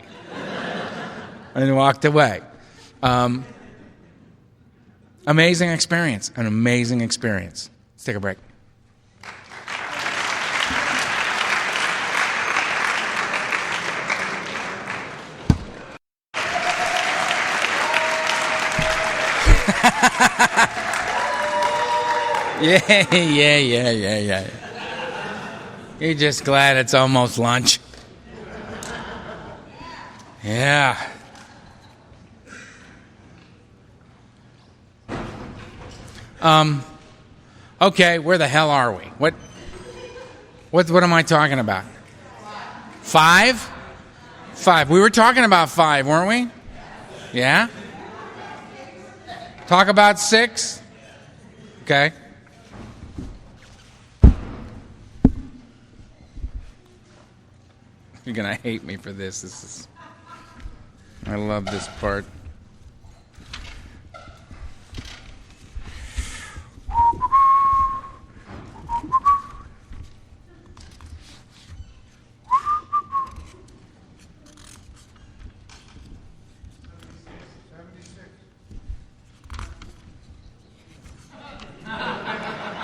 And he walked away. Amazing experience, an amazing experience. Let's take a break. Yeah. You're just glad it's almost lunch. Yeah. Okay, where the hell are we? What am I talking about? 5? 5. We were talking about 5, weren't we? Yeah? Talk about 6? Okay. You're going to hate me for this. I love this part.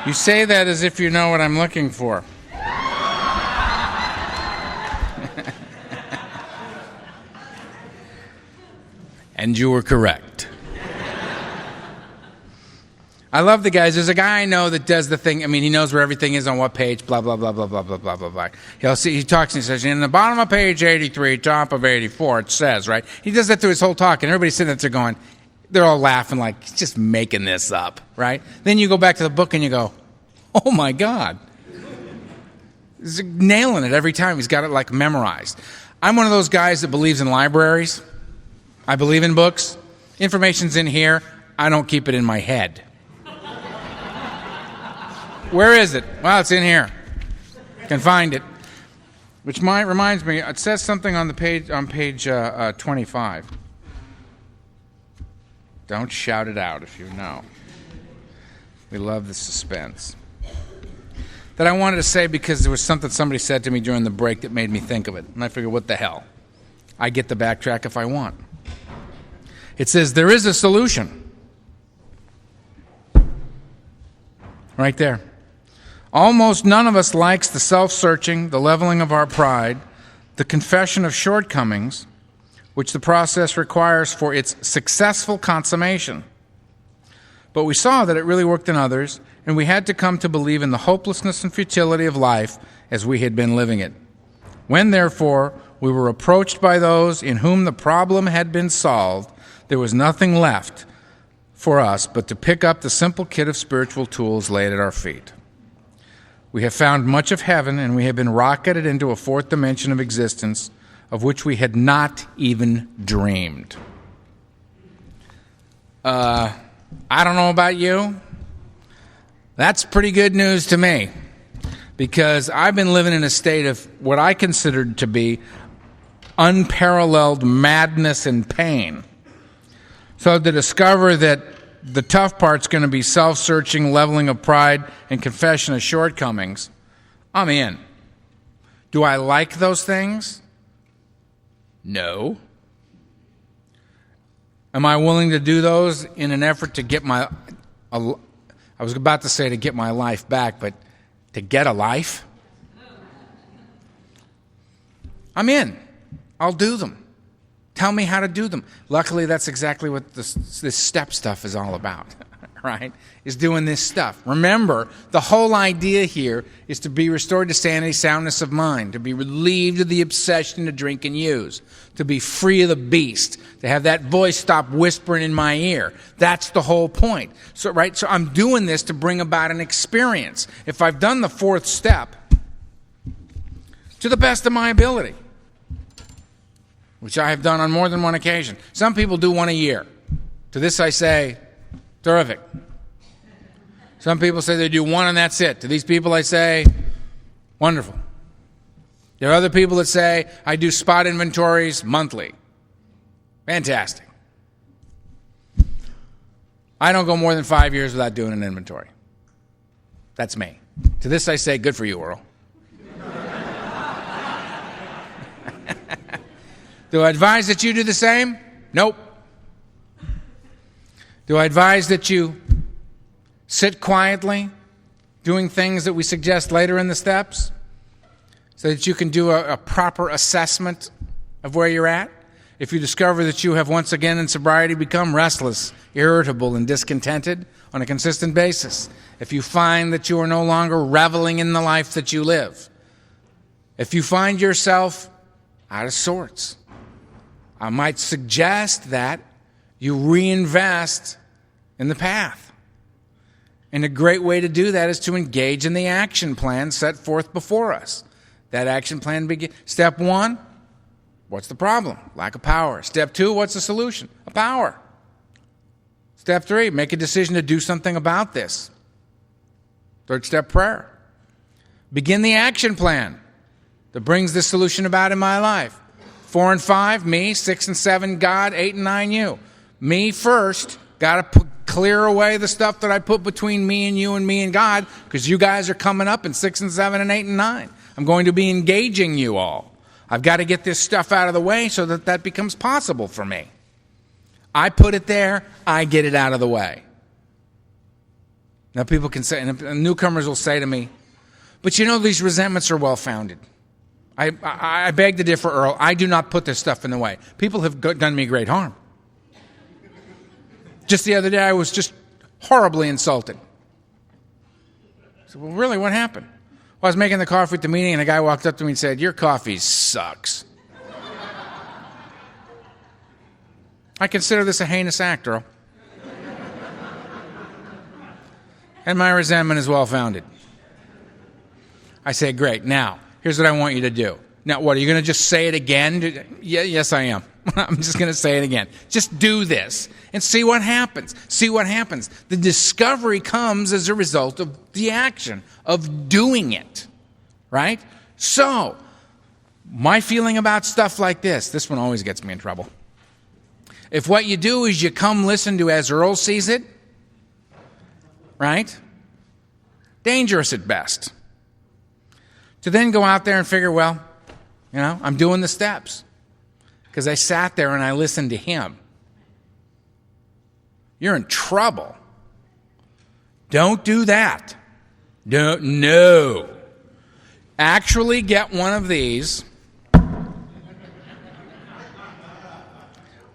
You say that as if you know what I'm looking for. And you were correct. I love the guys. There's a guy I know that does the thing. I mean, he knows where everything is on what page, blah, blah, blah, blah, blah, blah, blah, blah, blah. He talks and he says, in the bottom of page 83, top of 84, it says, right? He does that through his whole talk, and everybody's sitting there going, they're all laughing like, he's just making this up, right? Then you go back to the book and you go, oh my God. He's nailing it every time. He's got it like memorized. I'm one of those guys that believes in libraries. I believe in books. Information's in here. I don't keep it in my head. Where is it? Well, it's in here. Can find it. Which reminds me, it says something on page 25. Don't shout it out if you know. We love the suspense. That I wanted to say because there was something somebody said to me during the break that made me think of it. And I figured, what the hell? I get the backtrack if I want. It says, there is a solution. Right there. Almost none of us likes the self-searching, the leveling of our pride, the confession of shortcomings, which the process requires for its successful consummation. But we saw that it really worked in others, and we had to come to believe in the hopelessness and futility of life as we had been living it. When, therefore, we were approached by those in whom the problem had been solved, there was nothing left for us but to pick up the simple kit of spiritual tools laid at our feet. We have found much of heaven, and we have been rocketed into a fourth dimension of existence of which we had not even dreamed. I don't know about you. That's pretty good news to me, because I've been living in a state of what I considered to be unparalleled madness and pain. So to discover that the tough part's going to be self-searching, leveling of pride, and confession of shortcomings, I'm in. Do I like those things? No. Am I willing to do those in an effort to get I was about to say to get my life back, but to get a life, I'm in. I'll do them. Tell me how to do them. Luckily, that's exactly what this step stuff is all about, right? Is doing this stuff. Remember, the whole idea here is to be restored to sanity, soundness of mind, to be relieved of the obsession to drink and use, to be free of the beast, to have that voice stop whispering in my ear. That's the whole point. So I'm doing this to bring about an experience. If I've done the fourth step to the best of my ability, which I have done on more than one occasion. Some people do one a year. To this I say, terrific. Some people say they do one and that's it. To these people I say, wonderful. There are other people that say, I do spot inventories monthly. Fantastic. I don't go more than 5 years without doing an inventory. That's me. To this I say, good for you, Earl. Do I advise that you do the same? Nope. Do I advise that you sit quietly, doing things that we suggest later in the steps, so that you can do a proper assessment of where you're at? If you discover that you have once again in sobriety become restless, irritable, and discontented on a consistent basis, if you find that you are no longer reveling in the life that you live, if you find yourself out of sorts, I might suggest that you reinvest in the path. And a great way to do that is to engage in the action plan set forth before us. That action plan begins. Step 1, what's the problem? Lack of power. Step 2, what's the solution? A power. Step 3, make a decision to do something about this. Third step, prayer. Begin the action plan that brings this solution about in my life. 4 and 5, me. 6 and 7, God. 8 and 9, you. Me first. Got to clear away the stuff that I put between me and you and me and God, because you guys are coming up in 6 and 7 and 8 and 9. I'm going to be engaging you all. I've got to get this stuff out of the way so that that becomes possible for me. I put it there. I get it out of the way. Now people can say, and newcomers will say to me, but you know these resentments are well-founded. I beg to differ, Earl. I do not put this stuff in the way. People have done me great harm. Just the other day, I was just horribly insulted. I said, well, really, what happened? Well, I was making the coffee at the meeting, and a guy walked up to me and said, your coffee sucks. I consider this a heinous act, Earl. And my resentment is well-founded. I say, great, now, here's what I want you to do. Now, what, are you going to just say it again? Yeah, yes, I am. I'm just going to say it again. Just do this and see what happens. See what happens. The discovery comes as a result of the action, of doing it, right? So, my feeling about stuff like this one always gets me in trouble. If what you do is you come listen to as Earl sees it, right? Dangerous at best. To then go out there and figure, well, you know, I'm doing the steps because I sat there and I listened to him. You're in trouble. Don't do that. No. Actually get one of these.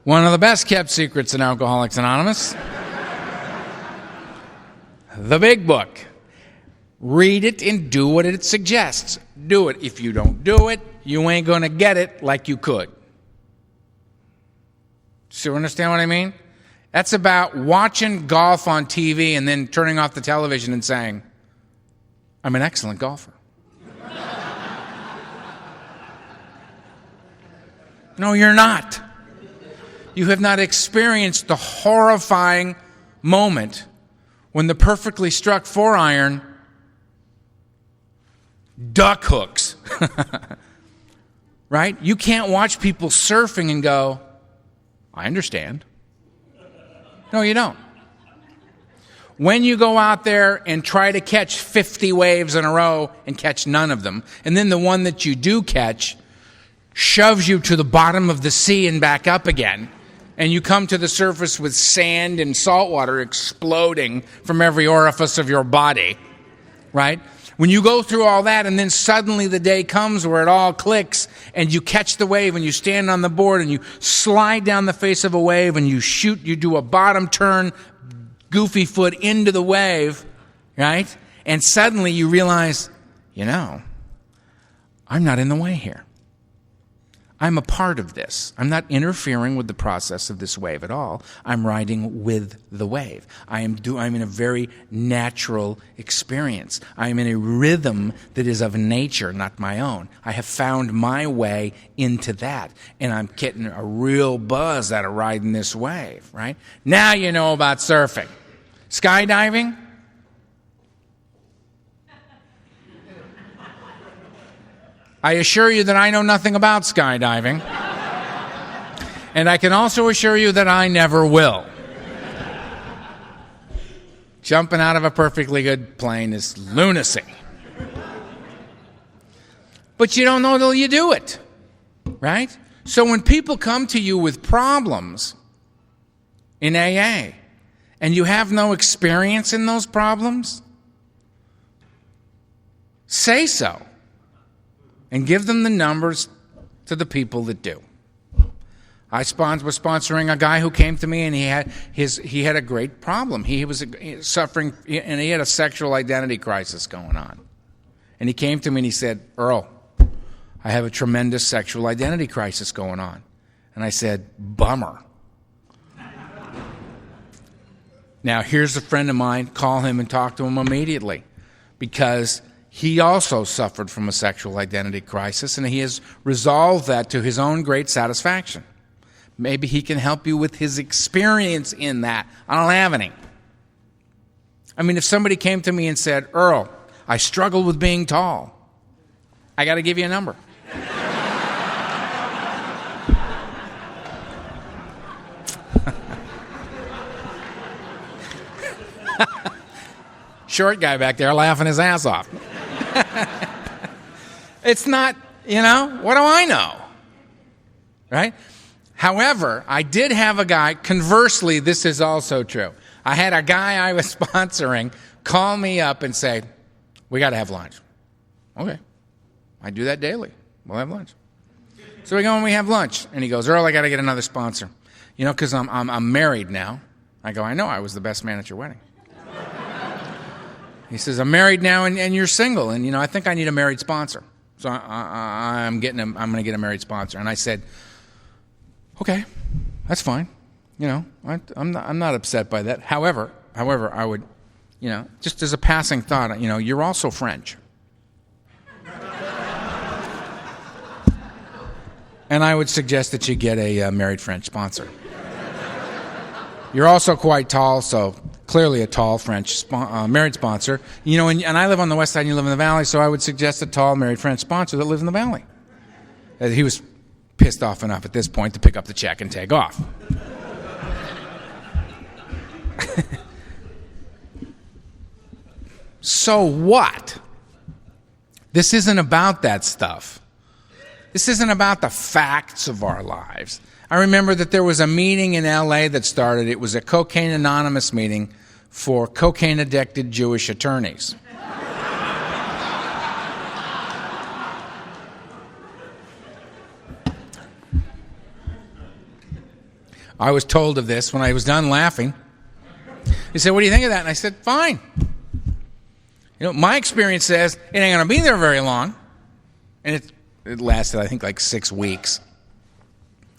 One of the best kept secrets in Alcoholics Anonymous. The big book. Read it and do what it suggests. Do it. If you don't do it, you ain't going to get it like you could. So you understand what I mean? That's about watching golf on TV and then turning off the television and saying, I'm an excellent golfer. No, you're not. You have not experienced the horrifying moment when the perfectly struck 4-iron duck hooks. Right? You can't watch people surfing and go, I understand. No, you don't. When you go out there and try to catch 50 waves in a row and catch none of them, and then the one that you do catch shoves you to the bottom of the sea and back up again, and you come to the surface with sand and salt water exploding from every orifice of your body, right? When you go through all that and then suddenly the day comes where it all clicks and you catch the wave and you stand on the board and you slide down the face of a wave and you shoot, you do a bottom turn, goofy foot into the wave, right? And suddenly you realize, I'm not in the way here. I'm a part of this. I'm not interfering with the process of this wave at all. I'm riding with the wave. I'm in a very natural experience. I'm in a rhythm that is of nature, not my own. I have found my way into that, and I'm getting a real buzz out of riding this wave, right? Now you know about surfing. Skydiving? I assure you that I know nothing about skydiving. And I can also assure you that I never will. Jumping out of a perfectly good plane is lunacy. But you don't know till you do it, right? So when people come to you with problems in AA, and you have no experience in those problems, say so. And give them the numbers to the people that do. I was sponsoring a guy who came to me, and he had a great problem. He was suffering, and he had a sexual identity crisis going on. And he came to me and he said, Earl, I have a tremendous sexual identity crisis going on. And I said, bummer. Now, here's a friend of mine. Call him and talk to him immediately, because he also suffered from a sexual identity crisis, and he has resolved that to his own great satisfaction. Maybe he can help you with his experience in that. I don't have any. I mean, if somebody came to me and said, Earl, I struggle with being tall, I got to give you a number. Short guy back there laughing his ass off. It's not, what do I know? Right? However, I did have a guy, conversely, this is also true. I had a guy I was sponsoring call me up and say, we got to have lunch. Okay. I do that daily. We'll have lunch. So we go and we have lunch. And he goes, Earl, I got to get another sponsor. Because I'm married now. I go, I know, I was the best man at your wedding. He says, I'm married now and you're single, and I think I need a married sponsor. So I'm going to get a married sponsor. And I said, okay, that's fine. I'm not upset by that. However, I would, just as a passing thought, you're also French. And I would suggest that you get a married French sponsor. You're also quite tall, so clearly a tall French married sponsor. And I live on the west side and you live in the valley, so I would suggest a tall married French sponsor that lives in the valley. He was pissed off enough at this point to pick up the check and take off. So what? This isn't about that stuff. This isn't about the facts of our lives. I remember that there was a meeting in L.A. that started. It was a Cocaine Anonymous meeting for cocaine-addicted Jewish attorneys. I was told of this when I was done laughing. He said, what do you think of that? And I said, fine. My experience says it ain't going to be there very long. And it lasted, I think, like 6 weeks.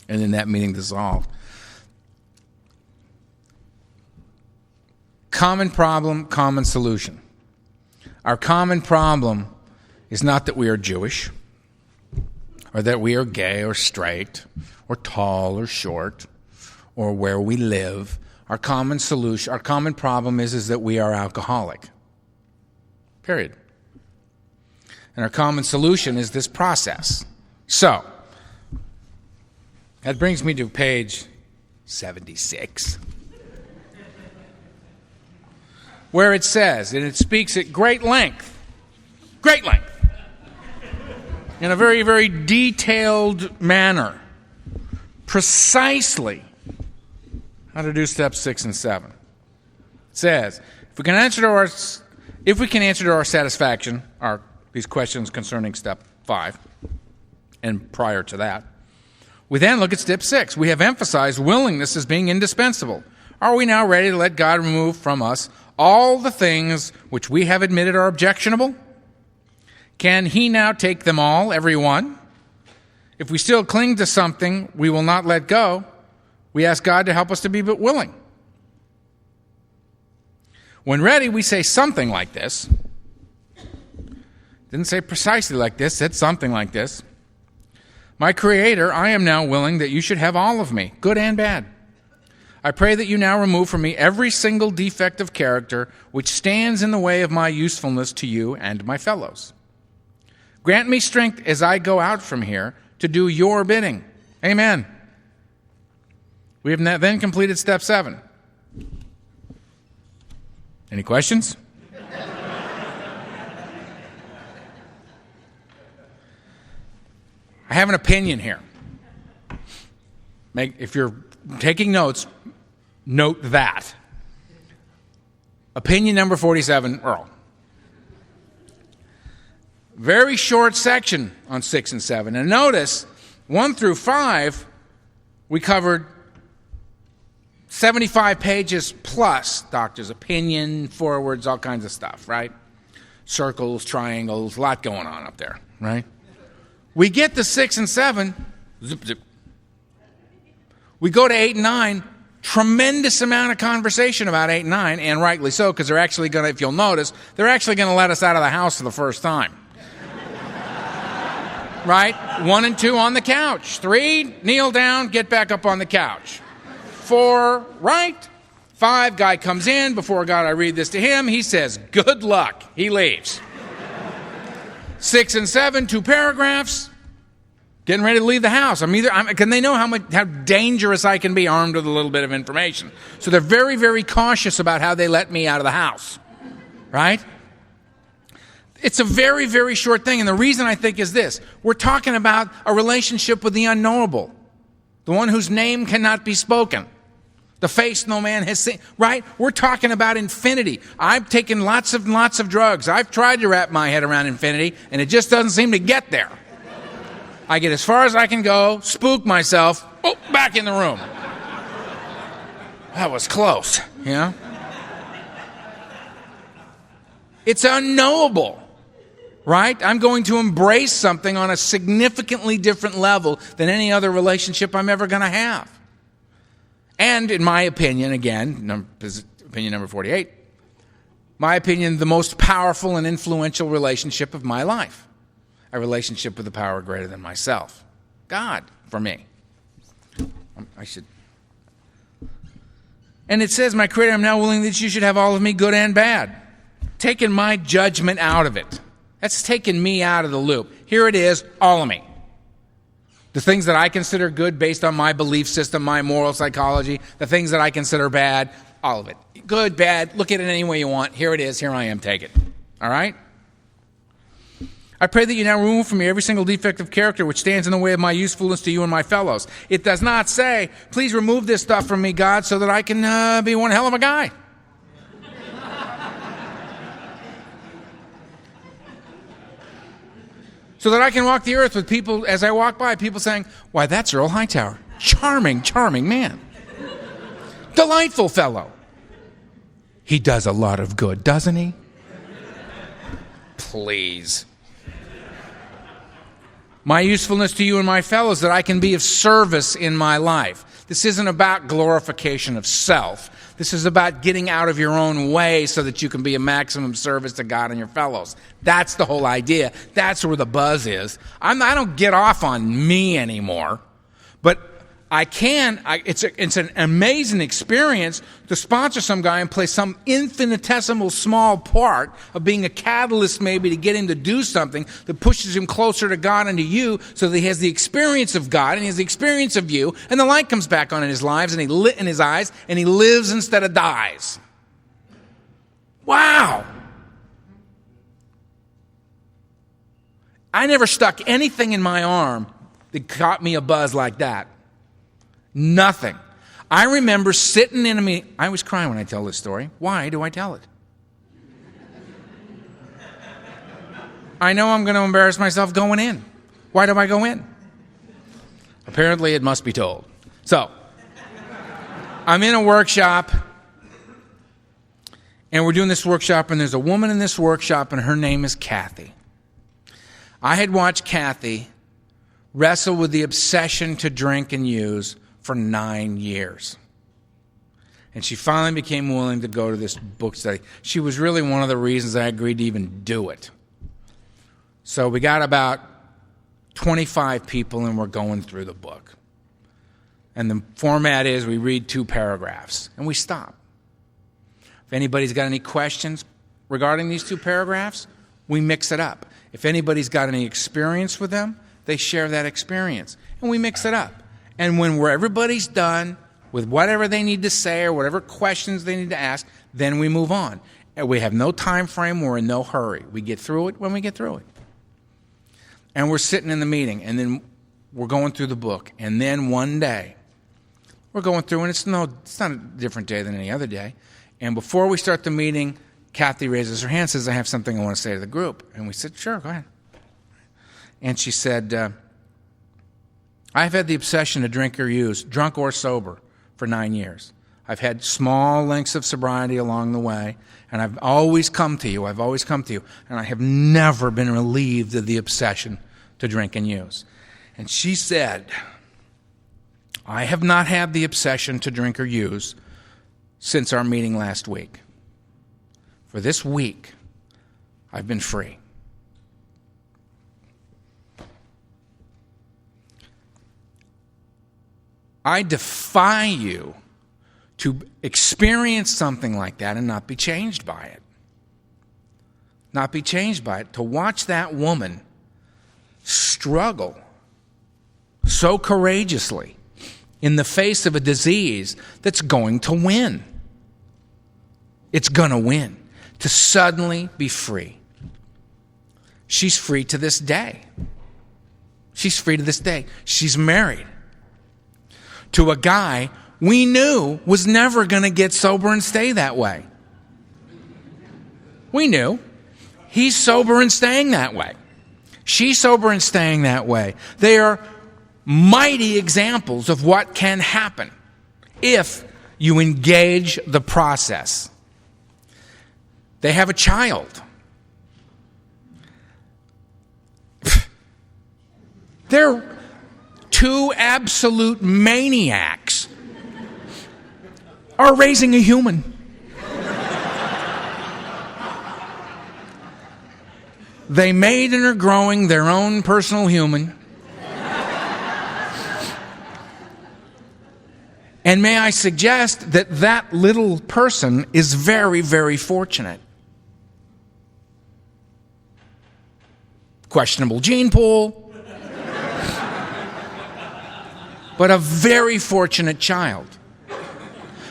And then that meeting dissolved. Common problem, common solution. Our common problem is not that we are Jewish, or that we are gay or straight, or tall or short, or where we live. Our common solution, our common problem is that we are alcoholic. Period. And our common solution is this process. So, that brings me to page 76, where it says, and it speaks at great length, in a very, very detailed manner, precisely how to do steps 6 and 7. It says, if we can enter If we can answer to our satisfaction these questions concerning step 5 and prior to that, we then look at step 6. We have emphasized willingness as being indispensable. Are we now ready to let God remove from us all the things which we have admitted are objectionable? Can he now take them all, every one? If we still cling to something we will not let go, we ask God to help us to be but willing. When ready, we say something like this. Didn't say precisely like this, said something like this. My Creator, I am now willing that you should have all of me, good and bad. I pray that you now remove from me every single defect of character which stands in the way of my usefulness to you and my fellows. Grant me strength as I go out from here to do your bidding. Amen. We have then completed step 7. Any questions? I have an opinion here. If you're taking notes, note that. Opinion number 47, Earl. Very short section on 6 and 7. And notice, 1 through 5, we covered 75 pages plus doctor's opinion, forwards, all kinds of stuff, right? Circles, triangles, a lot going on up there, right? We get to 6 and 7, zip, zip. We go to 8 and 9, tremendous amount of conversation about 8 and 9, and rightly so, because they're actually going to, if you'll notice, they're actually going to let us out of the house for the first time. Right? 1 and 2 on the couch. 3, kneel down, get back up on the couch. 4, right? 5, guy comes in. Before God, I read this to him. He says, good luck. He leaves. 6 and 7, 2 paragraphs. Getting ready to leave the house. Can they know how dangerous I can be armed with a little bit of information? So they're very, very cautious about how they let me out of the house. Right? It's a very, very short thing. And the reason I think is this. We're talking about a relationship with the unknowable. The one whose name cannot be spoken. The face no man has seen. Right? We're talking about infinity. I've taken lots of drugs. I've tried to wrap my head around infinity, and it just doesn't seem to get there. I get as far as I can go, spook myself, back in the room. That was close, you know? It's unknowable. Right? I'm going to embrace something on a significantly different level than any other relationship I'm ever going to have. And in my opinion, again, opinion number 48, my opinion, the most powerful and influential relationship of my life. A relationship with a power greater than myself. God, for me. And it says, my Creator, I'm now willing that you should have all of me, good and bad. Taking my judgment out of it. That's taken me out of the loop. Here it is, all of me. The things that I consider good based on my belief system, my moral psychology, the things that I consider bad, all of it. Good, bad, look at it any way you want. Here it is, here I am, take it. All right? I pray that you now remove from me every single defect of character which stands in the way of my usefulness to you and my fellows. It does not say, please remove this stuff from me, God, so that I can be one hell of a guy. So that I can walk the earth with people, as I walk by, people saying, why, that's Earl Hightower. Charming, charming man. Delightful fellow. He does a lot of good, doesn't he? Please. My usefulness to you and my fellows, that I can be of service in my life. This isn't about glorification of self. This is about getting out of your own way so that you can be a maximum service to God and your fellows. That's the whole idea. That's where the buzz is. I don't get off on me anymore, but I can. It's an amazing experience to sponsor some guy and play some infinitesimal small part of being a catalyst maybe to get him to do something that pushes him closer to God and to you so that he has the experience of God and he has the experience of you and the light comes back on in his lives and in his eyes and he lives instead of dies. Wow. I never stuck anything in my arm that caught me a buzz like that. Nothing. I remember sitting in a meeting. I always cry when I tell this story. Why do I tell it? I know I'm going to embarrass myself going in. Why do I go in? Apparently, it must be told. So, I'm in a workshop, and we're doing this workshop, and there's a woman in this workshop, and her name is Kathy. I had watched Kathy wrestle with the obsession to drink and use for 9 years. And she finally became willing to go to this book study. She was really one of the reasons I agreed to even do it. So we got about 25 people, and we're going through the book. And the format is we read 2 paragraphs, and we stop. If anybody's got any questions regarding these 2 paragraphs, we mix it up. If anybody's got any experience with them, they share that experience, and we mix it up. And when everybody's done with whatever they need to say or whatever questions they need to ask, then we move on. And we have no time frame. We're in no hurry. We get through it when we get through it. And we're sitting in the meeting, and then we're going through the book. And then one day, we're going through, and it's not a different day than any other day. And before we start the meeting, Kathy raises her hand and says, I have something I want to say to the group. And we said, sure, go ahead. And she said, I've had the obsession to drink or use, drunk or sober, for 9 years. I've had small lengths of sobriety along the way, and I've always come to you, and I have never been relieved of the obsession to drink and use. And she said, I have not had the obsession to drink or use since our meeting last week. For this week, I've been free. I defy you to experience something like that and not be changed by it. Not be changed by it. To watch that woman struggle so courageously in the face of a disease that's going to win. It's going to win. To suddenly be free. She's free to this day. She's free to this day. She's married to a guy we knew was never going to get sober and stay that way. We knew. He's sober and staying that way. She's sober and staying that way. They are mighty examples of what can happen if you engage the process. They have a child. They're 2 absolute maniacs are raising a human. They made and are growing their own personal human. And may I suggest that that little person is very, very fortunate. Questionable gene pool. But a very fortunate child.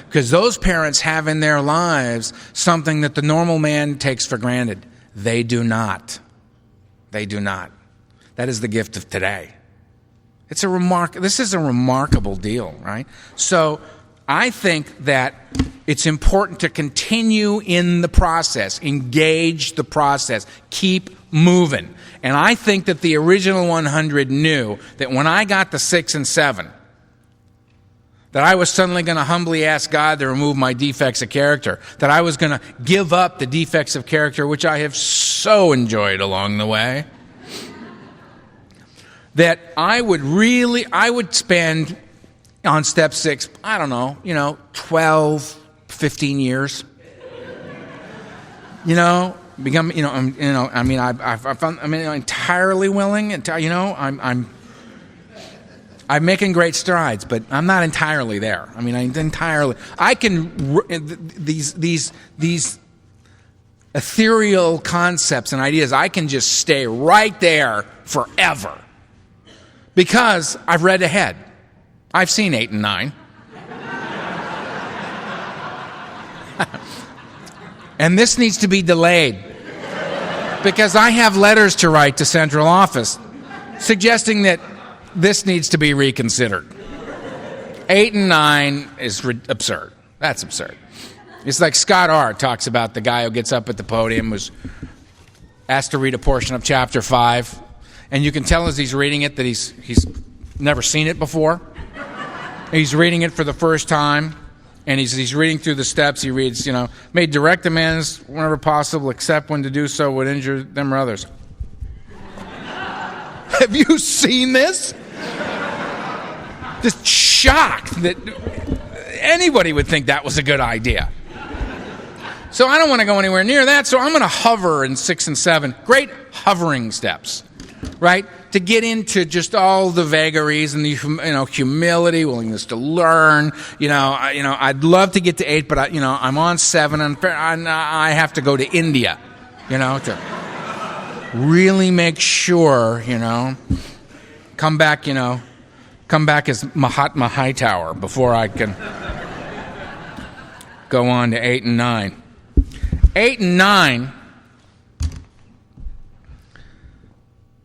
Because those parents have in their lives something that the normal man takes for granted. They do not. They do not. That is the gift of today. This is a remarkable deal, right? So I think that it's important to continue in the process, engage the process, keep moving. And I think that the original 100 knew that when I got to 6 and 7, that I was suddenly going to humbly ask God to remove my defects of character, that I was going to give up the defects of character, which I have so enjoyed along the way, that I would spend on step 6, 12, 15 years. I'm entirely willing, I'm making great strides, but I'm not entirely there. I can, these ethereal concepts and ideas, I can just stay right there forever. Because I've read ahead. I've seen 8 and 9. And this needs to be delayed. Because I have letters to write to central office suggesting that this needs to be reconsidered. 8 and 9 is absurd. That's absurd. It's like Scott R. talks about the guy who gets up at the podium, was asked to read a portion of chapter 5, and you can tell as he's reading it that he's never seen it before. He's reading it for the first time, and he's reading through the steps. He reads, made direct amends whenever possible, except when to do so would injure them or others. Have you seen this? Just shocked that anybody would think that was a good idea. So I don't want to go anywhere near that, so I'm going to hover in 6 and 7. Great hovering steps, right? To get into just all the vagaries and the humility, willingness to learn. I'd love to get to 8, but I'm on 7, and I have to go to India, to really make sure, come back as Mahatma Hightower before I can go on to 8 and 9. 8 and 9.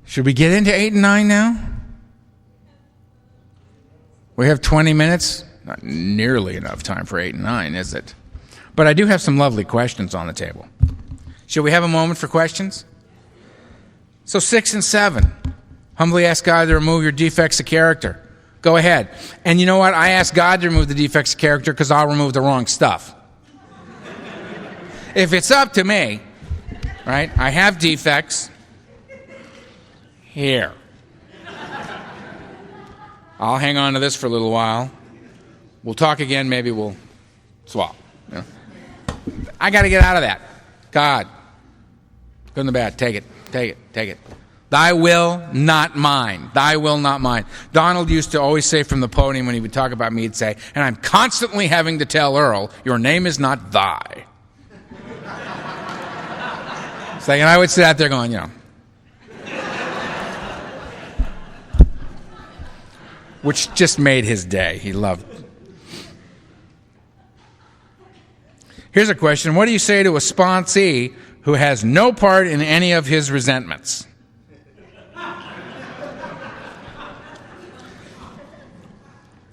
Should we get into 8 and 9 now? We have 20 minutes. Not nearly enough time for 8 and 9, is it? But I do have some lovely questions on the table. Should we have a moment for questions? So 6 and 7. Humbly ask God to remove your defects of character. Go ahead. And you know what? I ask God to remove the defects of character because I'll remove the wrong stuff. If it's up to me, right? I have defects here. I'll hang on to this for a little while. We'll talk again. Maybe we'll swap. I got to get out of that. God, good and the bad. Take it. Take it. Take it. Thy will, not mine. Thy will, not mine. Donald used to always say from the podium when he would talk about me, he'd say, and I'm constantly having to tell Earl, your name is not thy. It's like, and I would sit out there going, which just made his day. He loved it. Here's a question. What do you say to a sponsee who has no part in any of his resentments?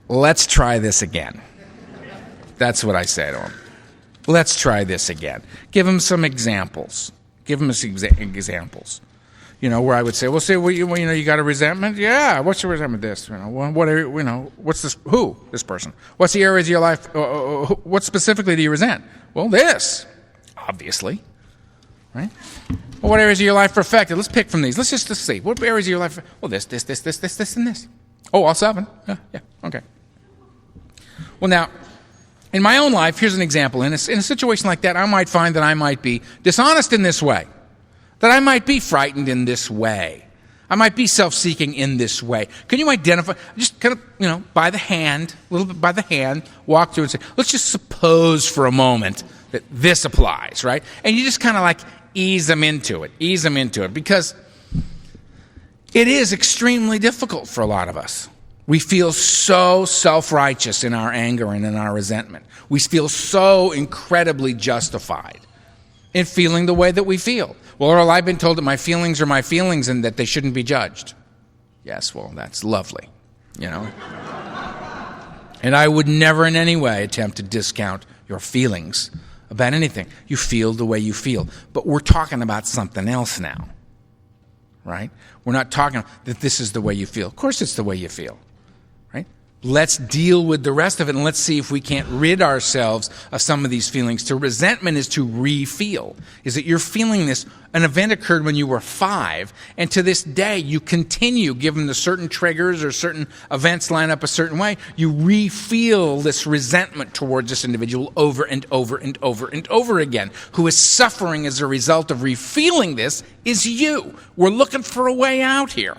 Let's try this again. That's what I say to him. Let's try this again. Give him some examples. Give him some examples. Where I would say, well, you got a resentment? Yeah. What's your resentment? This. What's this? Who? This person. What's the areas of your life? What specifically do you resent? Well, this. Obviously. Right? Well, what areas of your life are affected? Let's pick from these. Let's see. What areas of your life? Well, this, and this. Oh, all 7? Yeah. Okay. Well, now, in my own life, here's an example. In a situation like that, I might find that I might be dishonest in this way, that I might be frightened in this way, I might be self-seeking in this way. Can you identify, just kind of, by the hand, a little bit by the hand, walk through and say, let's just suppose for a moment that this applies, right? And you just kind of like ease them into it, because it is extremely difficult for a lot of us. We feel so self-righteous in our anger and in our resentment. We feel so incredibly justified in feeling the way that we feel. Well, Earl, I've been told that my feelings are my feelings and that they shouldn't be judged. Yes, well, that's lovely, And I would never in any way attempt to discount your feelings about anything. You feel the way you feel. But we're talking about something else now, right? We're not talking that this is the way you feel. Of course it's the way you feel. Let's deal with the rest of it, and let's see if we can't rid ourselves of some of these feelings. To resentment is to re-feel. Is that you're feeling this, an event occurred when you were 5, and to this day you continue, given the certain triggers or certain events line up a certain way, you re-feel this resentment towards this individual over and over and over and over again. Who is suffering as a result of re-feeling this is you. We're looking for a way out here.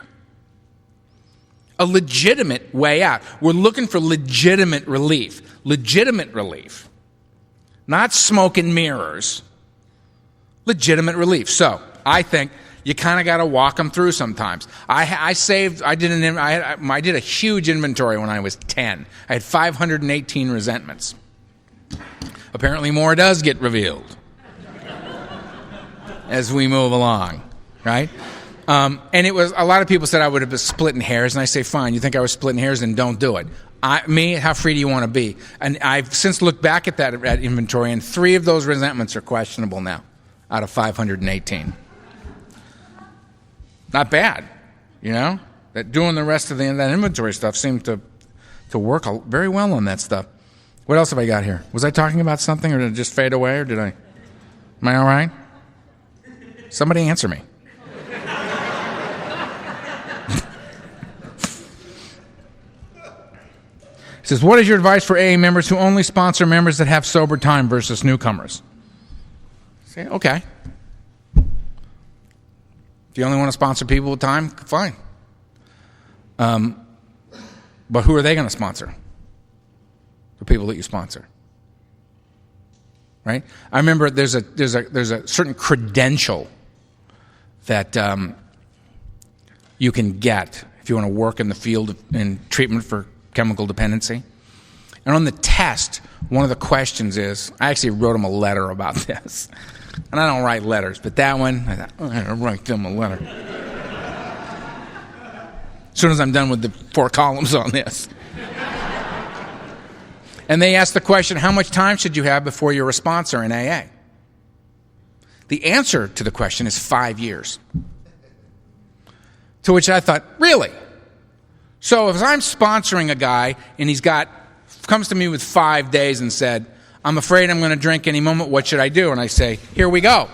A legitimate way out. We're looking for legitimate relief. Legitimate relief. Not smoke and mirrors. Legitimate relief. So, I think you kind of got to walk them through sometimes. I did a huge inventory when I was 10. I had 518 resentments. Apparently more does get revealed as we move along, right? And it was, a lot of people said I would have been splitting hairs, and I say, fine, you think I was splitting hairs, then don't do it. How free do you want to be? And I've since looked back at that inventory, and 3 of those resentments are questionable now, out of 518. not bad, you know? That doing the rest of that inventory stuff seemed to work very well on that stuff. What else have I got here? Was I talking about something, or did it just fade away, or did I? Am I all right? Somebody answer me. It says, what is your advice for AA members who only sponsor members that have sober time versus newcomers? Say, okay. If you only want to sponsor people with time, fine. But who are they going to sponsor? The people that you sponsor. Right? I remember there's a certain credential that you can get if you want to work in the field in treatment for chemical dependency. And on the test, one of the questions is, I actually wrote them a letter about this. And I don't write letters, but that one, I thought, oh, I'll write them a letter. As soon as I'm done with the 4 columns on this. And they asked the question, how much time should you have before you're a sponsor in AA? The answer to the question is 5 years. To which I thought, really? So if I'm sponsoring a guy and comes to me with 5 days and said, I'm afraid I'm going to drink any moment, what should I do? And I say, here we go.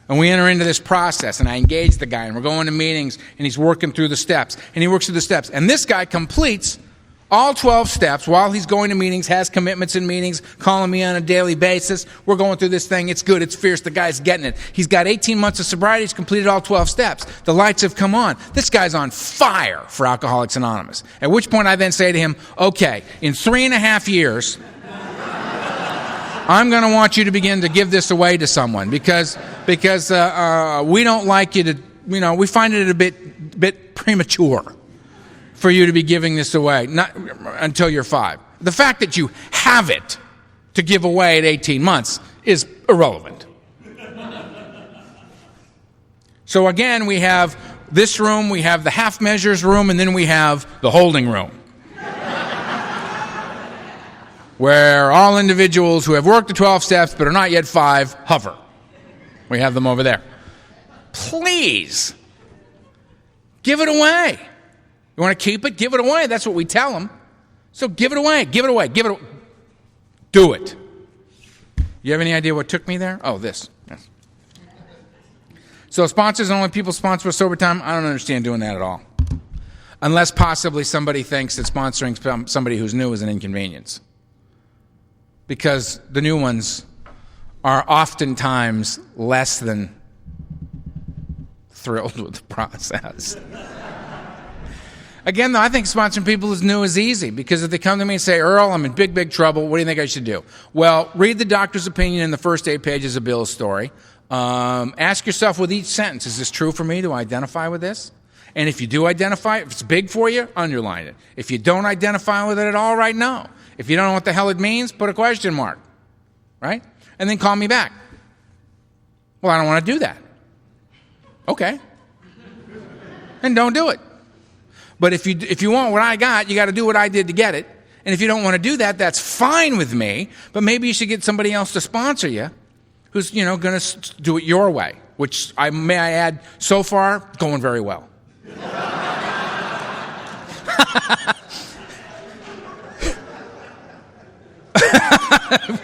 And we enter into this process, and I engage the guy, and we're going to meetings, and he's working through the steps, and he works through the steps. And this guy completes all 12 steps while he's going to meetings, has commitments in meetings, calling me on a daily basis. We're going through this thing. It's good. It's fierce. The guy's getting it. He's got 18 months of sobriety. He's completed all 12 steps. The lights have come on. This guy's on fire for Alcoholics Anonymous. At which point I then say to him, okay, in 3.5 years, I'm going to want you to begin to give this away to someone because we don't like you to, we find it a bit premature for you to be giving this away, not until you're 5. The fact that you have it to give away at 18 months is irrelevant. So again, we have this room, we have the half measures room, and then we have the holding room, where all individuals who have worked the 12 steps but are not yet 5 hover. We have them over there. Please, give it away. You want to keep it? Give it away. That's what we tell them. So give it away. Give it away. Give it away. Do it. You have any idea what took me there? Oh, this. Yes. So sponsors and only people sponsor with sober time, I don't understand doing that at all. Unless possibly somebody thinks that sponsoring somebody who's new is an inconvenience. Because the new ones are oftentimes less than thrilled with the process. Again, though, I think sponsoring people who's new is easy, because if they come to me and say, Earl, I'm in big, big trouble, what do you think I should do? Well, read the doctor's opinion in the first 8 pages of Bill's story. Ask yourself with each sentence, is this true for me? Do I identify with this? And if you do identify, if it's big for you, underline it. If you don't identify with it at all, write no. If you don't know what the hell it means, put a question mark, right? And then call me back. Well, I don't want to do that. Okay. And don't do it. But if you want what I got, you got to do what I did to get it. And if you don't want to do that, that's fine with me. But maybe you should get somebody else to sponsor you who's, going to do it your way, which may I add, so far, going very well.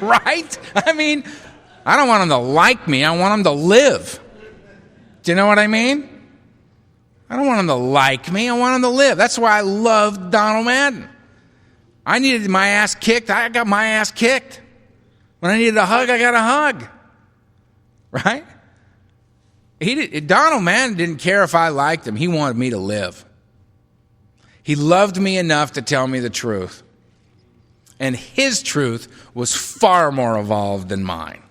Right? I mean, I don't want them to like me. I want them to live. Do you know what I mean? I don't want them to like me. I want them to live. That's why I love Donald Madden. I needed my ass kicked. I got my ass kicked. When I needed a hug, I got a hug. Right? Donald Madden didn't care if I liked him. He wanted me to live. He loved me enough to tell me the truth. And his truth was far more evolved than mine.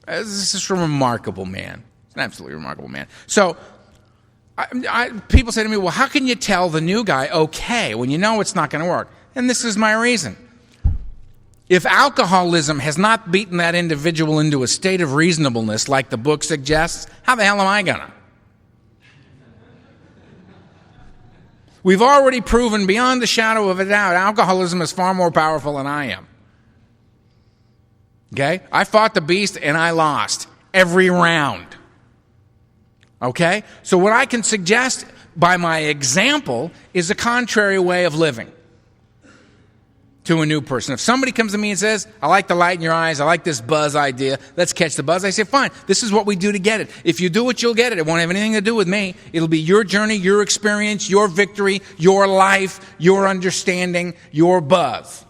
This is a remarkable man. It's an absolutely remarkable man. So, people say to me, well, how can you tell the new guy okay when you know it's not going to work? And this is my reason. If alcoholism has not beaten that individual into a state of reasonableness like the book suggests, how the hell am I going to? We've already proven beyond the shadow of a doubt alcoholism is far more powerful than I am. Okay? I fought the beast and I lost every round. Okay? So what I can suggest by my example is a contrary way of living to a new person. If somebody comes to me and says, I like the light in your eyes, I like this buzz idea, let's catch the buzz, I say, fine, this is what we do to get it. If you do it, you'll get it. It won't have anything to do with me. It'll be your journey, your experience, your victory, your life, your understanding, your buzz.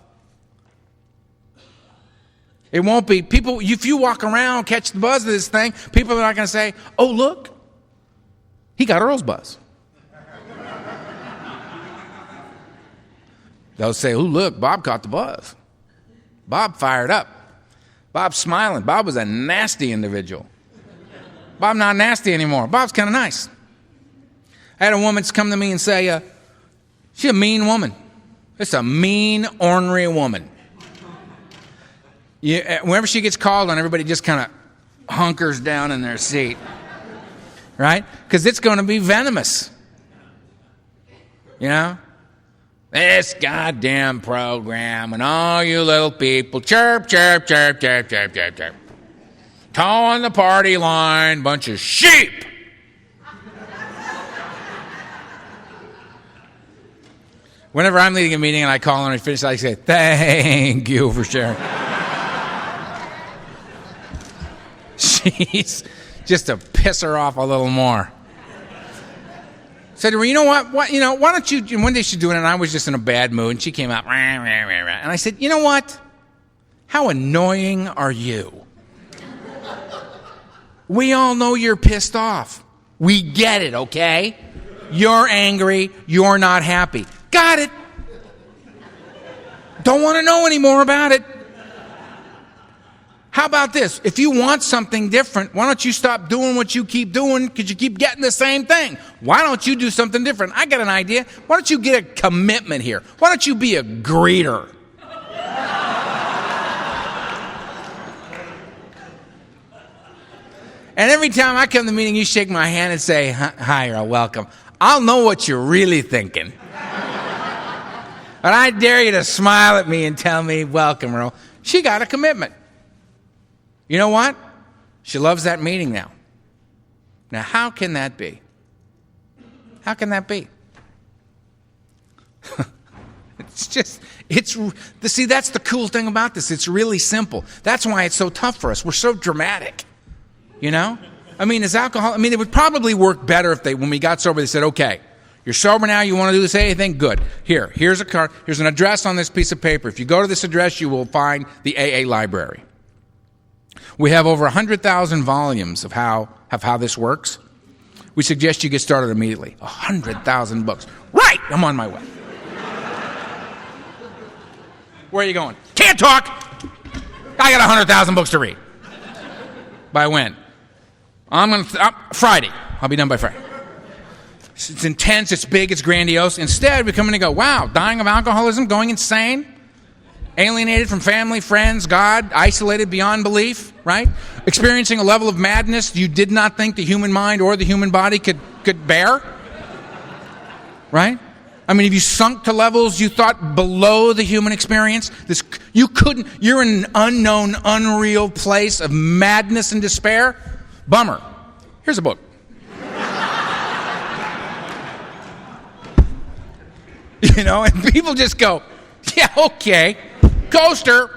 It won't be, people, if you walk around, catch the buzz of this thing, people are not going to say, oh, look, he got Earl's buzz. They'll say, oh, look, Bob caught the buzz. Bob fired up. Bob's smiling. Bob was a nasty individual. Bob's not nasty anymore. Bob's kind of nice. I had a woman come to me and say, she's a mean woman. It's a mean, ornery woman. Whenever she gets called on, everybody just kind of hunkers down in their seat. Right? Because it's going to be venomous. You know? This goddamn program and all you little people, chirp, chirp, chirp, chirp, chirp, chirp, chirp. Towing the party line, bunch of sheep. Whenever I'm leading a meeting and I call and I finish, I say, thank you for sharing. Jeez, just to piss her off a little more. Said to her, you know what? Why don't you, one day she's doing it, and I was just in a bad mood, and she came out, and I said, you know what? How annoying are you? We all know you're pissed off. We get it, okay? You're angry. You're not happy. Got it. Don't want to know any more about it. How about this? If you want something different, why don't you stop doing what you keep doing because you keep getting the same thing? Why don't you do something different? I got an idea. Why don't you get a commitment here? Why don't you be a greeter? And every time I come to the meeting, you shake my hand and say, hi, Earl, welcome. I'll know what you're really thinking. And I dare you to smile at me and tell me, welcome, Earl. She got a commitment. You know what? She loves that meeting now. Now, how can that be? How can that be? See, that's the cool thing about this. It's really simple. That's why it's so tough for us. We're so dramatic. You know? I mean, it would probably work better if when we got sober, they said, okay, you're sober now, you want to do this, anything? Good. Here's a card. Here's an address on this piece of paper. If you go to this address, you will find the AA library. We have over 100,000 volumes of how this works. We suggest you get started immediately. 100,000 books. Right! I'm on my way. Where are you going? Can't talk! I got 100,000 books to read. By when? Friday. I'll be done by Friday. It's intense, it's big, it's grandiose. Instead, we come in and go, wow, dying of alcoholism, going insane? Alienated from family, friends, God, isolated beyond belief, right? Experiencing a level of madness you did not think the human mind or the human body could bear, right? I mean, have you sunk to levels you thought below the human experience? You're in an unknown, unreal place of madness and despair? Bummer. Here's a book. You know, and people just go, yeah, okay. Coaster.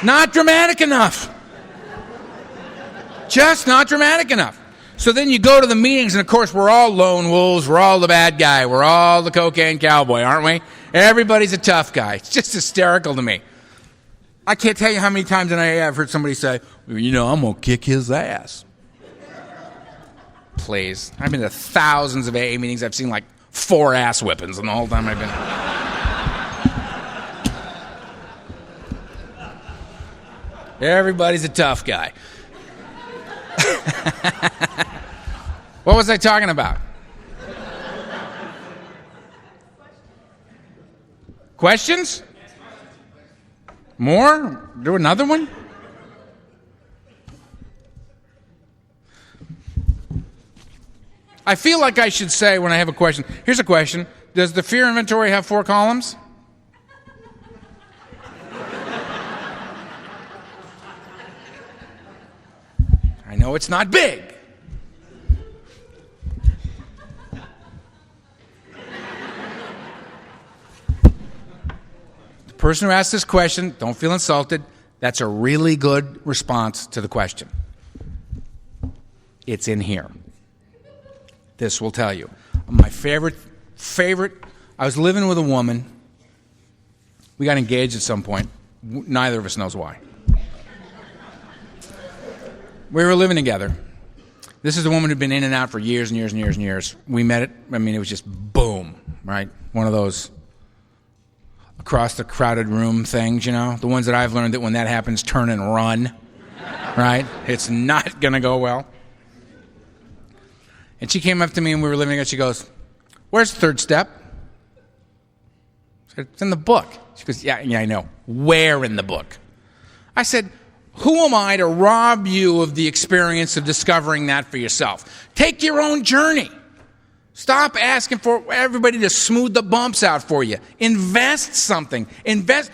Not dramatic enough. Just not dramatic enough. So then you go to the meetings, and of course we're all lone wolves, we're all the bad guy, we're all the cocaine cowboy, aren't we? Everybody's a tough guy. It's just hysterical to me. I can't tell you how many times in AA I've heard somebody say, you know, I'm going to kick his ass. Please. I've been to thousands of AA meetings. I've seen like 4 ass whippings in the whole time I've been. Everybody's a tough guy. What was I talking about? Questions? More? Do another one? I feel like I should say when I have a question, here's a question. Does the fear inventory have 4 columns? know it's not big. The person who asked this question, don't feel insulted. That's a really good response to the question. It's in here. This will tell you. My favorite, I was living with a woman. We got engaged at some point. Neither of us knows why. We were living together. This is a woman who'd been in and out for years and years and years and years. We met it. I mean, it was just boom, right? One of those across the crowded room things, you know? The ones that I've learned that when that happens, turn and run, right? It's not going to go well. And she came up to me and we were living together. She goes, "Where's the third step?" I said, "It's in the book." She goes, yeah, I know. "Where in the book?" I said, "Who am I to rob you of the experience of discovering that for yourself? Take your own journey. Stop asking for everybody to smooth the bumps out for you. Invest something.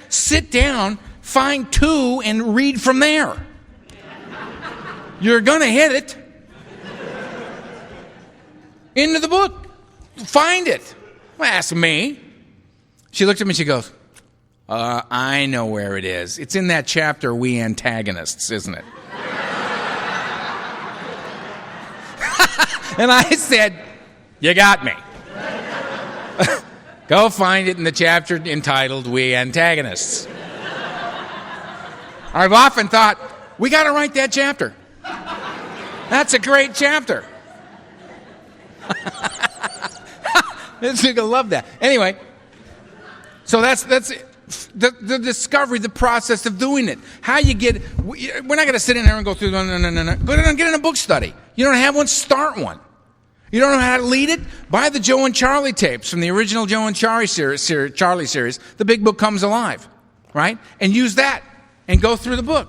Sit down, find two, and read from there. You're going to hit it. Into the book. Find it." Well, ask me. She looked at me and she goes, "I know where it is. It's in that chapter, We Antagonists, isn't it?" And I said, "You got me. Go find it in the chapter entitled We Antagonists." I've often thought, we got to write that chapter. That's a great chapter. You're gonna love that. Anyway, so that's the discovery, the process of doing it. How you get. We're not going to sit in there and go through. No. Get in a book study. You don't have one. Start one. You don't know how to lead it? Buy the Joe and Charlie tapes from the original Joe and Charlie series. The Big Book Comes Alive, right? And use that and go through the book.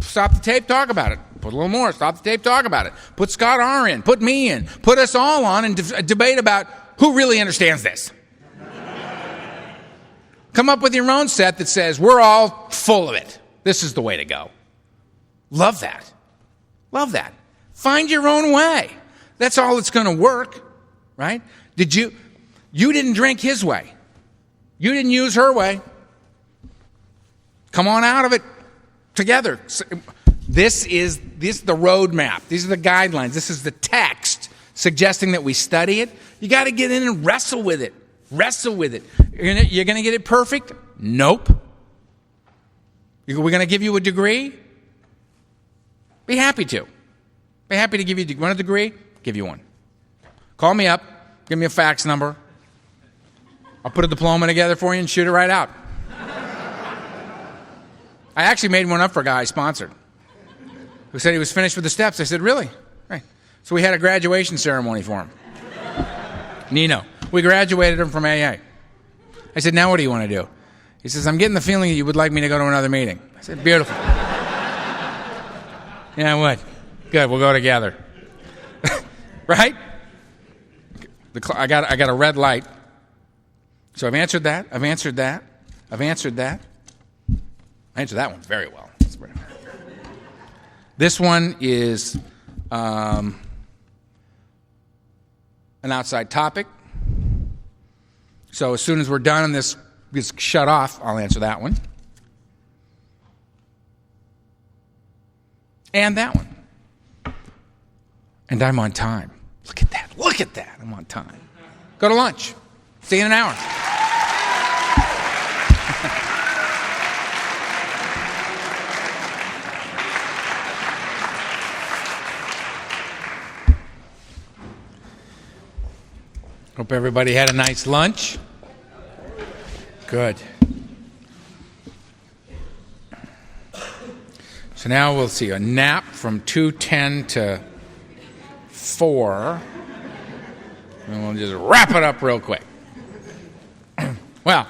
Stop the tape, talk about it. Put a little more. Stop the tape, talk about it. Put Scott R. in. Put me in. Put us all on and debate about who really understands this. Come up with your own set that says, we're all full of it. This is the way to go. Love that. Love that. Find your own way. That's all that's going to work, right? You didn't drink his way. You didn't use her way. Come on out of it together. This is the roadmap. These are the guidelines. This is the text suggesting that we study it. You got to get in and wrestle with it. Wrestle with it. You're going to get it perfect? Nope. We're going to give you a degree? Be happy to. Be happy to give you a degree? Give you one. Call me up. Give me a fax number. I'll put a diploma together for you and shoot it right out. I actually made one up for a guy I sponsored who said he was finished with the steps. I said, "Really?" Right. So we had a graduation ceremony for him. Nino. We graduated him from AA. I said, "Now what do you want to do?" He says, "I'm getting the feeling that you would like me to go to another meeting." I said, "Beautiful." "Yeah, what? Good, we'll go together." Right? I got a red light. So I've answered that. I answered that one very well. This one is an outside topic. So as soon as we're done and this gets shut off, I'll answer that one. And that one. And I'm on time. Look at that. Look at that. I'm on time. Go to lunch. See you in an hour. Hope everybody had a nice lunch. Good. So now we'll see a nap from 2:10 to 4. And we'll just wrap it up real quick. Well.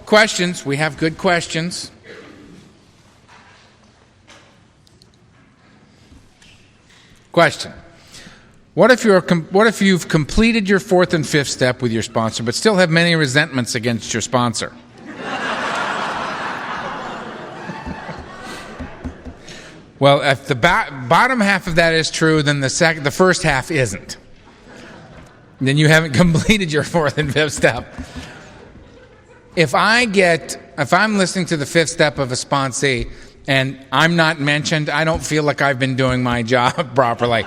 Questions. We have good questions. Question. What if you've completed your fourth and fifth step with your sponsor, but still have many resentments against your sponsor? Well, if the bottom half of that is true, then the first half isn't. Then you haven't completed your fourth and fifth step. If I'm listening to the fifth step of a sponsee and I'm not mentioned, I don't feel like I've been doing my job properly.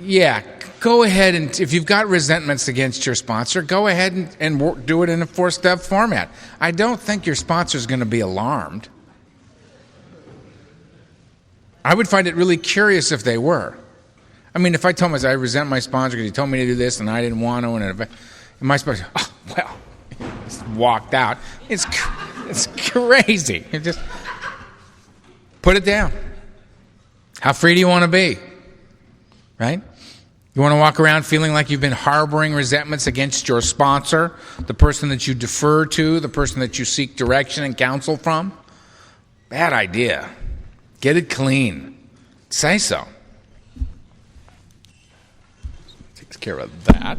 Yeah, go ahead and, if you've got resentments against your sponsor, go ahead and do it in a four-step format. I don't think your sponsor's going to be alarmed. I would find it really curious if they were. I mean, if I told myself I resent my sponsor because he told me to do this and I didn't want to, and my sponsor, oh, well, just walked out. It's crazy. It just put it down. How free do you want to be? Right? You want to walk around feeling like you've been harboring resentments against your sponsor, the person that you defer to, the person that you seek direction and counsel from? Bad idea. Get it clean. Say so. Takes care of that.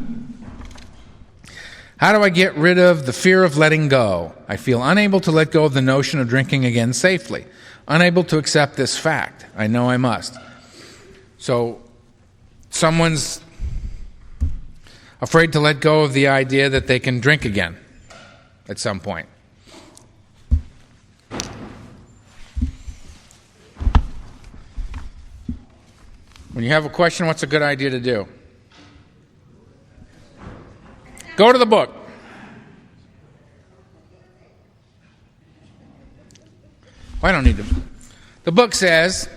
How do I get rid of the fear of letting go? I feel unable to let go of the notion of drinking again safely. Unable to accept this fact. I know I must. So, someone's afraid to let go of the idea that they can drink again at some point. When you have a question, what's a good idea to do? Go to the book. I don't need to. The book says,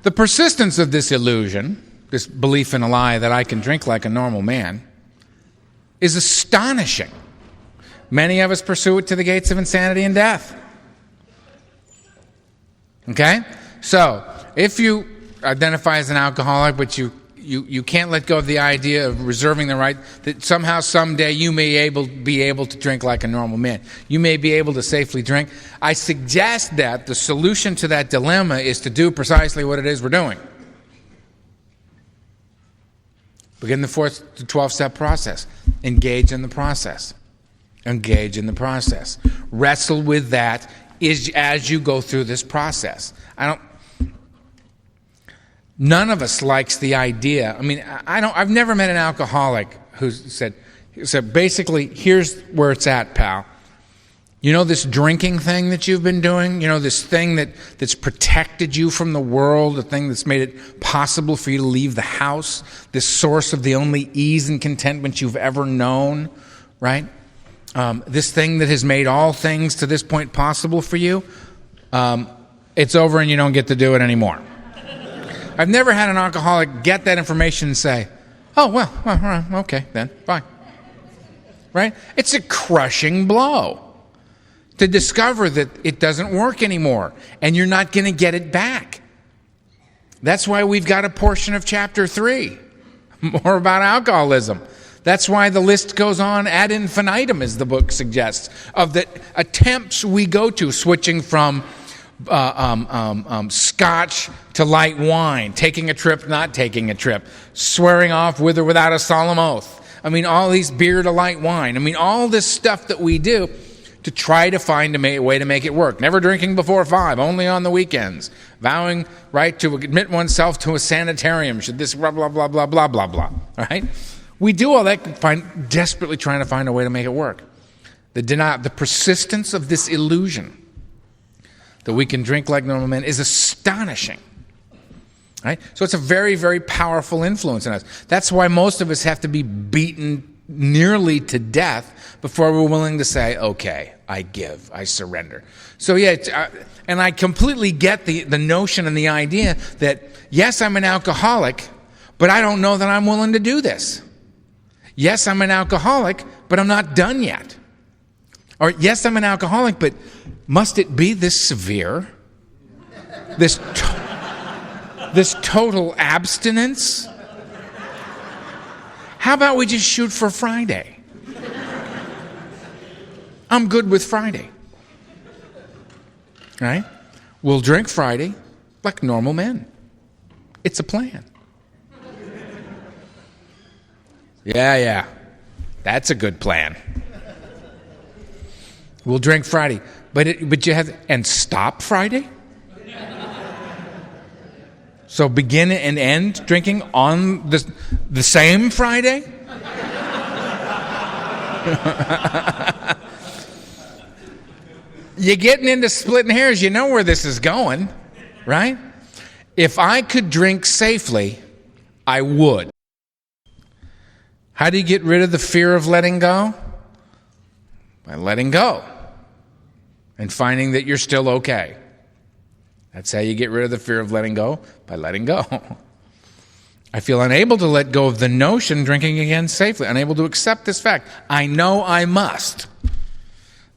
the persistence of this illusion, this belief in a lie that I can drink like a normal man, is astonishing. Many of us pursue it to the gates of insanity and death. Okay? So, if you identify as an alcoholic, but you can't let go of the idea of reserving the right that somehow, someday, you may be able to drink like a normal man. You may be able to safely drink. I suggest that the solution to that dilemma is to do precisely what it is we're doing. Begin the 4th to 12-step process. Engage in the process. Engage in the process. Wrestle with that as you go through this process. None of us likes the idea. I mean, I've never met an alcoholic who said basically, here's where it's at, pal. You know this drinking thing that you've been doing? You know this thing that's protected you from the world, the thing that's made it possible for you to leave the house, this source of the only ease and contentment you've ever known, right? This thing that has made all things to this point possible for you, it's over and you don't get to do it anymore. I've never had an alcoholic get that information and say, oh, well, okay, then, fine. Right? It's a crushing blow to discover that it doesn't work anymore and you're not going to get it back. That's why we've got a portion of chapter 3, more about alcoholism. That's why the list goes on ad infinitum, as the book suggests, of the attempts we go to, switching from scotch to light wine, taking a trip, not taking a trip, swearing off with or without a solemn oath. I mean, all these beer to light wine. I mean, all this stuff that we do to try to find a way to make it work. Never drinking before 5, only on the weekends. Vowing, right, to admit oneself to a sanitarium, should this blah, blah, blah, blah, blah, blah, blah, right? We do all that, desperately trying to find a way to make it work. The persistence of this illusion that we can drink like normal men is astonishing. Right? So it's a very, very powerful influence on us. That's why most of us have to be beaten nearly to death before we're willing to say, okay, I give, I surrender. So yeah, and I completely get the notion and the idea that, yes, I'm an alcoholic, but I don't know that I'm willing to do this. Yes, I'm an alcoholic, but I'm not done yet. Or, yes, I'm an alcoholic, but must it be this severe? This total abstinence? How about we just shoot for Friday? I'm good with Friday. Right? We'll drink Friday like normal men. It's a plan. Yeah. That's a good plan. We'll drink Friday. But you have, and stop Friday? So begin and end drinking on the same Friday? You're getting into splitting hairs. You know where this is going, right? If I could drink safely, I would. How do you get rid of the fear of letting go? By letting go and finding that you're still okay. That's how you get rid of the fear of letting go, by letting go. I feel unable to let go of the notion drinking again safely, unable to accept this fact. I know I must.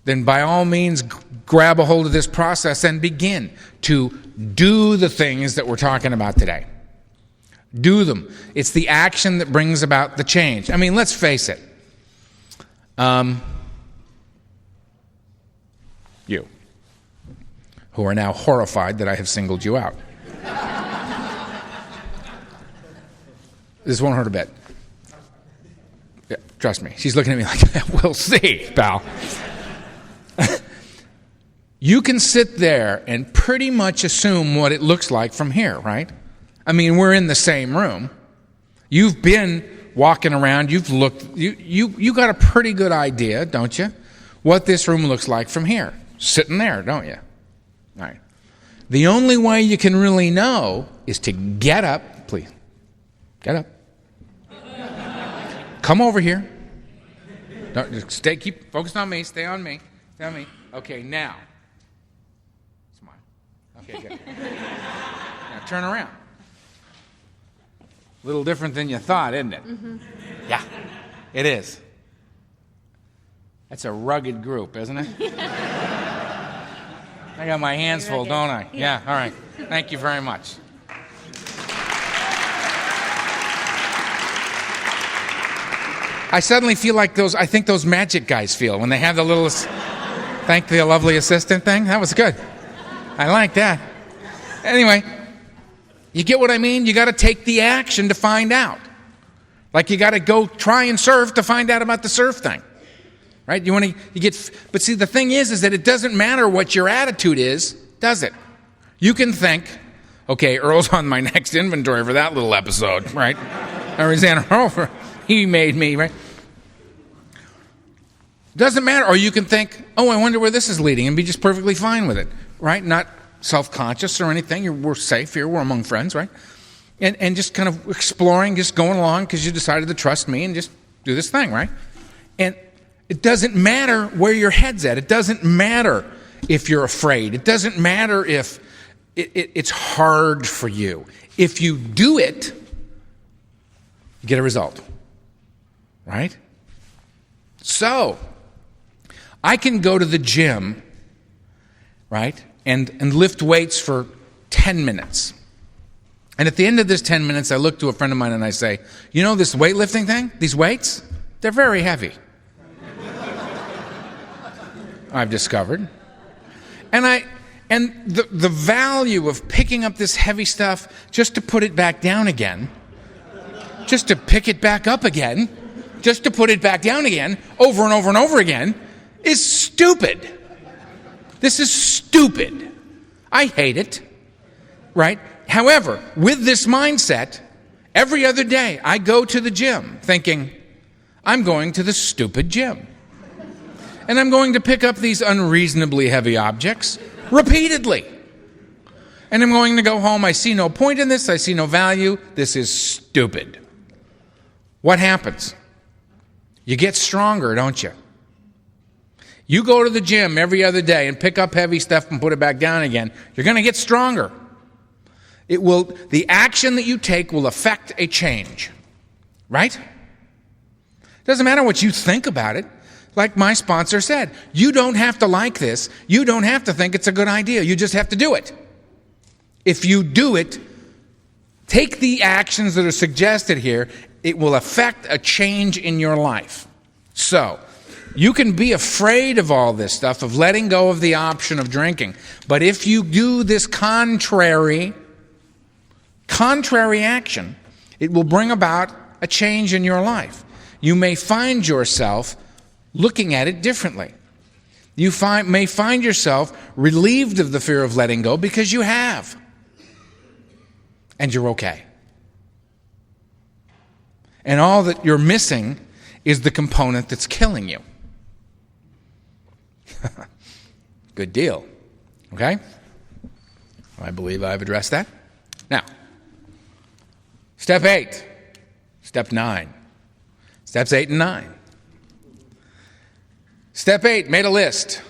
Then by all means, grab a hold of this process and begin to do the things that we're talking about today. Do them. It's the action that brings about the change. I mean, let's face it. You, who are now horrified that I have singled you out. This won't hurt a bit. Yeah, trust me. She's looking at me like, we'll see, pal. You can sit there and pretty much assume what it looks like from here, right? I mean, we're in the same room. You've been walking around. You've looked. You got a pretty good idea, don't you, what this room looks like from here? Sitting there, don't you? All right. The only way you can really know is to get up. Please, get up. Come over here. Don't just keep focused on me. Stay on me. Stay on me. Okay, now. Smile. Okay, good. Now turn around. A little different than you thought, isn't it? Mm-hmm. Yeah, it is. That's a rugged group, isn't it? I got my hands full, don't I? Yeah, all right. Thank you very much. I suddenly feel like I think those magic guys feel when they have the little thank the lovely assistant thing. That was good. I like that. Anyway, you get what I mean? You got to take the action to find out. Like you got to go try and surf to find out about the surf thing. Right? But see, the thing is that it doesn't matter what your attitude is, does it? You can think, okay, Earl's on my next inventory for that little episode, right? Alexander Earl, he made me, right? Doesn't matter. Or you can think, oh, I wonder where this is leading, and be just perfectly fine with it, right? Not self-conscious or anything. We're safe here. We're among friends, right? And just kind of exploring, just going along because you decided to trust me and just do this thing, right? And it doesn't matter where your head's at. It doesn't matter if you're afraid. It doesn't matter if it's hard for you. If you do it, you get a result, right? So, I can go to the gym, right, and lift weights for 10 minutes. And at the end of this 10 minutes, I look to a friend of mine and I say, you know this weightlifting thing, these weights, they're very heavy. I've discovered. And the value of picking up this heavy stuff just to put it back down again, just to pick it back up again, just to put it back down again, over and over and over again, is stupid. This is stupid. I hate it, right? However, with this mindset, every other day I go to the gym thinking, I'm going to the stupid gym. And I'm going to pick up these unreasonably heavy objects repeatedly. And I'm going to go home. I see no point in this. I see no value. This is stupid. What happens? You get stronger, don't you? You go to the gym every other day and pick up heavy stuff and put it back down again. You're going to get stronger. The action that you take will affect a change. Right? Doesn't matter what you think about it. Like my sponsor said, you don't have to like this. You don't have to think it's a good idea. You just have to do it. If you do it, take the actions that are suggested here, it will affect a change in your life. So, you can be afraid of all this stuff, of letting go of the option of drinking. But if you do this contrary action, it will bring about a change in your life. You may find yourself looking at it differently. You may find yourself relieved of the fear of letting go because you have. And you're okay. And all that you're missing is the component that's killing you. Good deal. Okay? I believe I've addressed that. Now, step 8, step 9, steps 8 and 9. Step 8, made a list.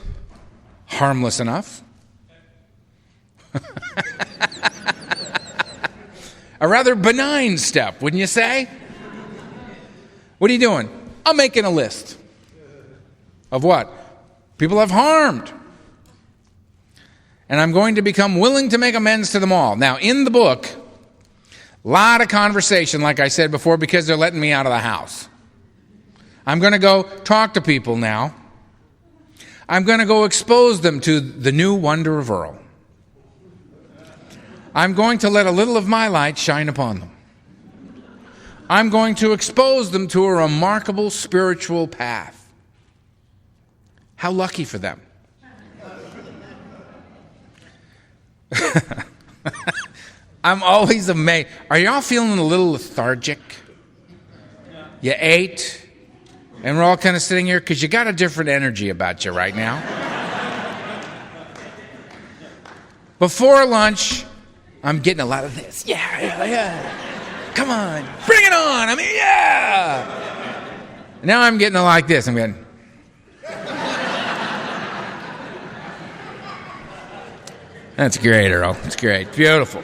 Harmless enough. A rather benign step, wouldn't you say? What are you doing? I'm making a list. Of what? People I've harmed. And I'm going to become willing to make amends to them all. Now, in the book, a lot of conversation, like I said before, because they're letting me out of the house. I'm going to go talk to people now. I'm going to go expose them to the new wonder of Earl. I'm going to let a little of my light shine upon them. I'm going to expose them to a remarkable spiritual path. How lucky for them. I'm always amazed. Are y'all feeling a little lethargic? You ate, and we're all kind of sitting here because you got a different energy about you right now. Before lunch, I'm getting a lot of this. Yeah. Come on, bring it on. I mean, yeah. Now I'm getting like this. I'm getting. That's great, Earl. That's great. Beautiful.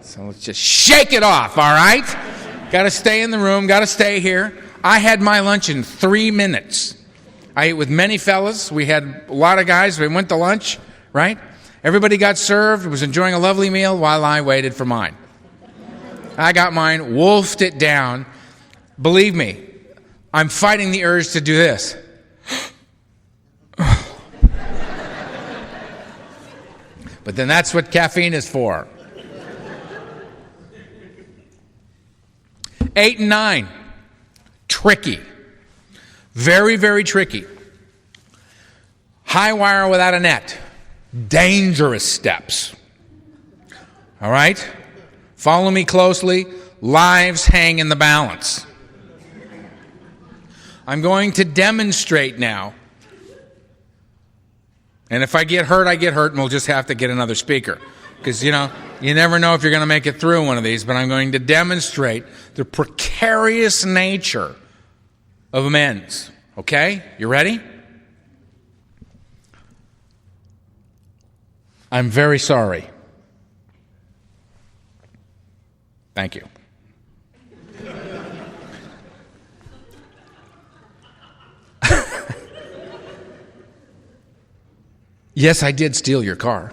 So let's just shake it off, all right? Got to stay in the room, got to stay here. I had my lunch in 3 minutes. I ate with many fellas. We had a lot of guys. We went to lunch, right? Everybody got served, was enjoying a lovely meal while I waited for mine. I got mine, wolfed it down. Believe me, I'm fighting the urge to do this. But then that's what caffeine is for. 8 and 9, tricky. Very, very tricky. High wire without a net. Dangerous steps. All right? Follow me closely. Lives hang in the balance. I'm going to demonstrate now. And if I get hurt, I get hurt, and we'll just have to get another speaker. Because, you never know if you're going to make it through one of these, but I'm going to demonstrate the precarious nature of amends. Okay? You ready? I'm very sorry. Thank you. Yes, I did steal your car.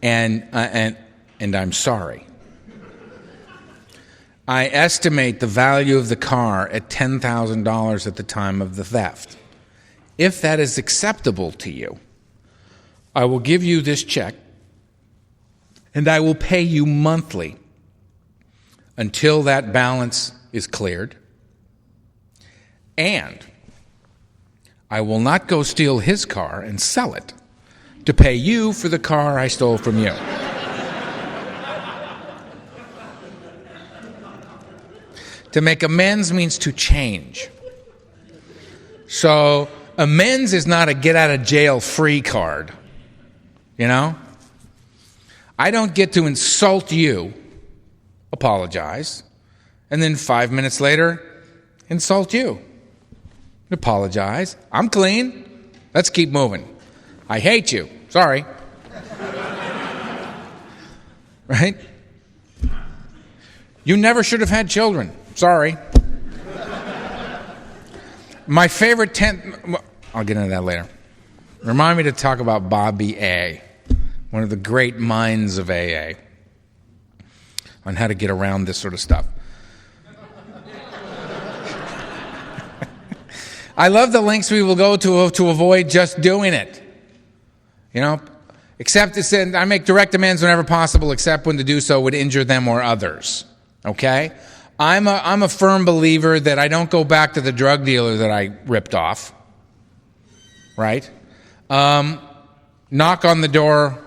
And I'm sorry. I estimate the value of the car at $10,000 at the time of the theft. If that is acceptable to you, I will give you this check, and I will pay you monthly until that balance is cleared. And I will not go steal his car and sell it to pay you for the car I stole from you. To make amends means to change. So amends is not a get-out-of-jail-free card. I don't get to insult you, apologize, and then 5 minutes later, insult you. Apologize. I'm clean. Let's keep moving. I hate you. Sorry. Right? You never should have had children. Sorry. My favorite I'll get into that later. Remind me to talk about Bobby A., one of the great minds of AA, on how to get around this sort of stuff. I love the lengths we will go to avoid just doing it. Except it said, I make direct amends whenever possible, except when to do so would injure them or others. Okay? I'm a firm believer that I don't go back to the drug dealer that I ripped off. Right? Knock on the door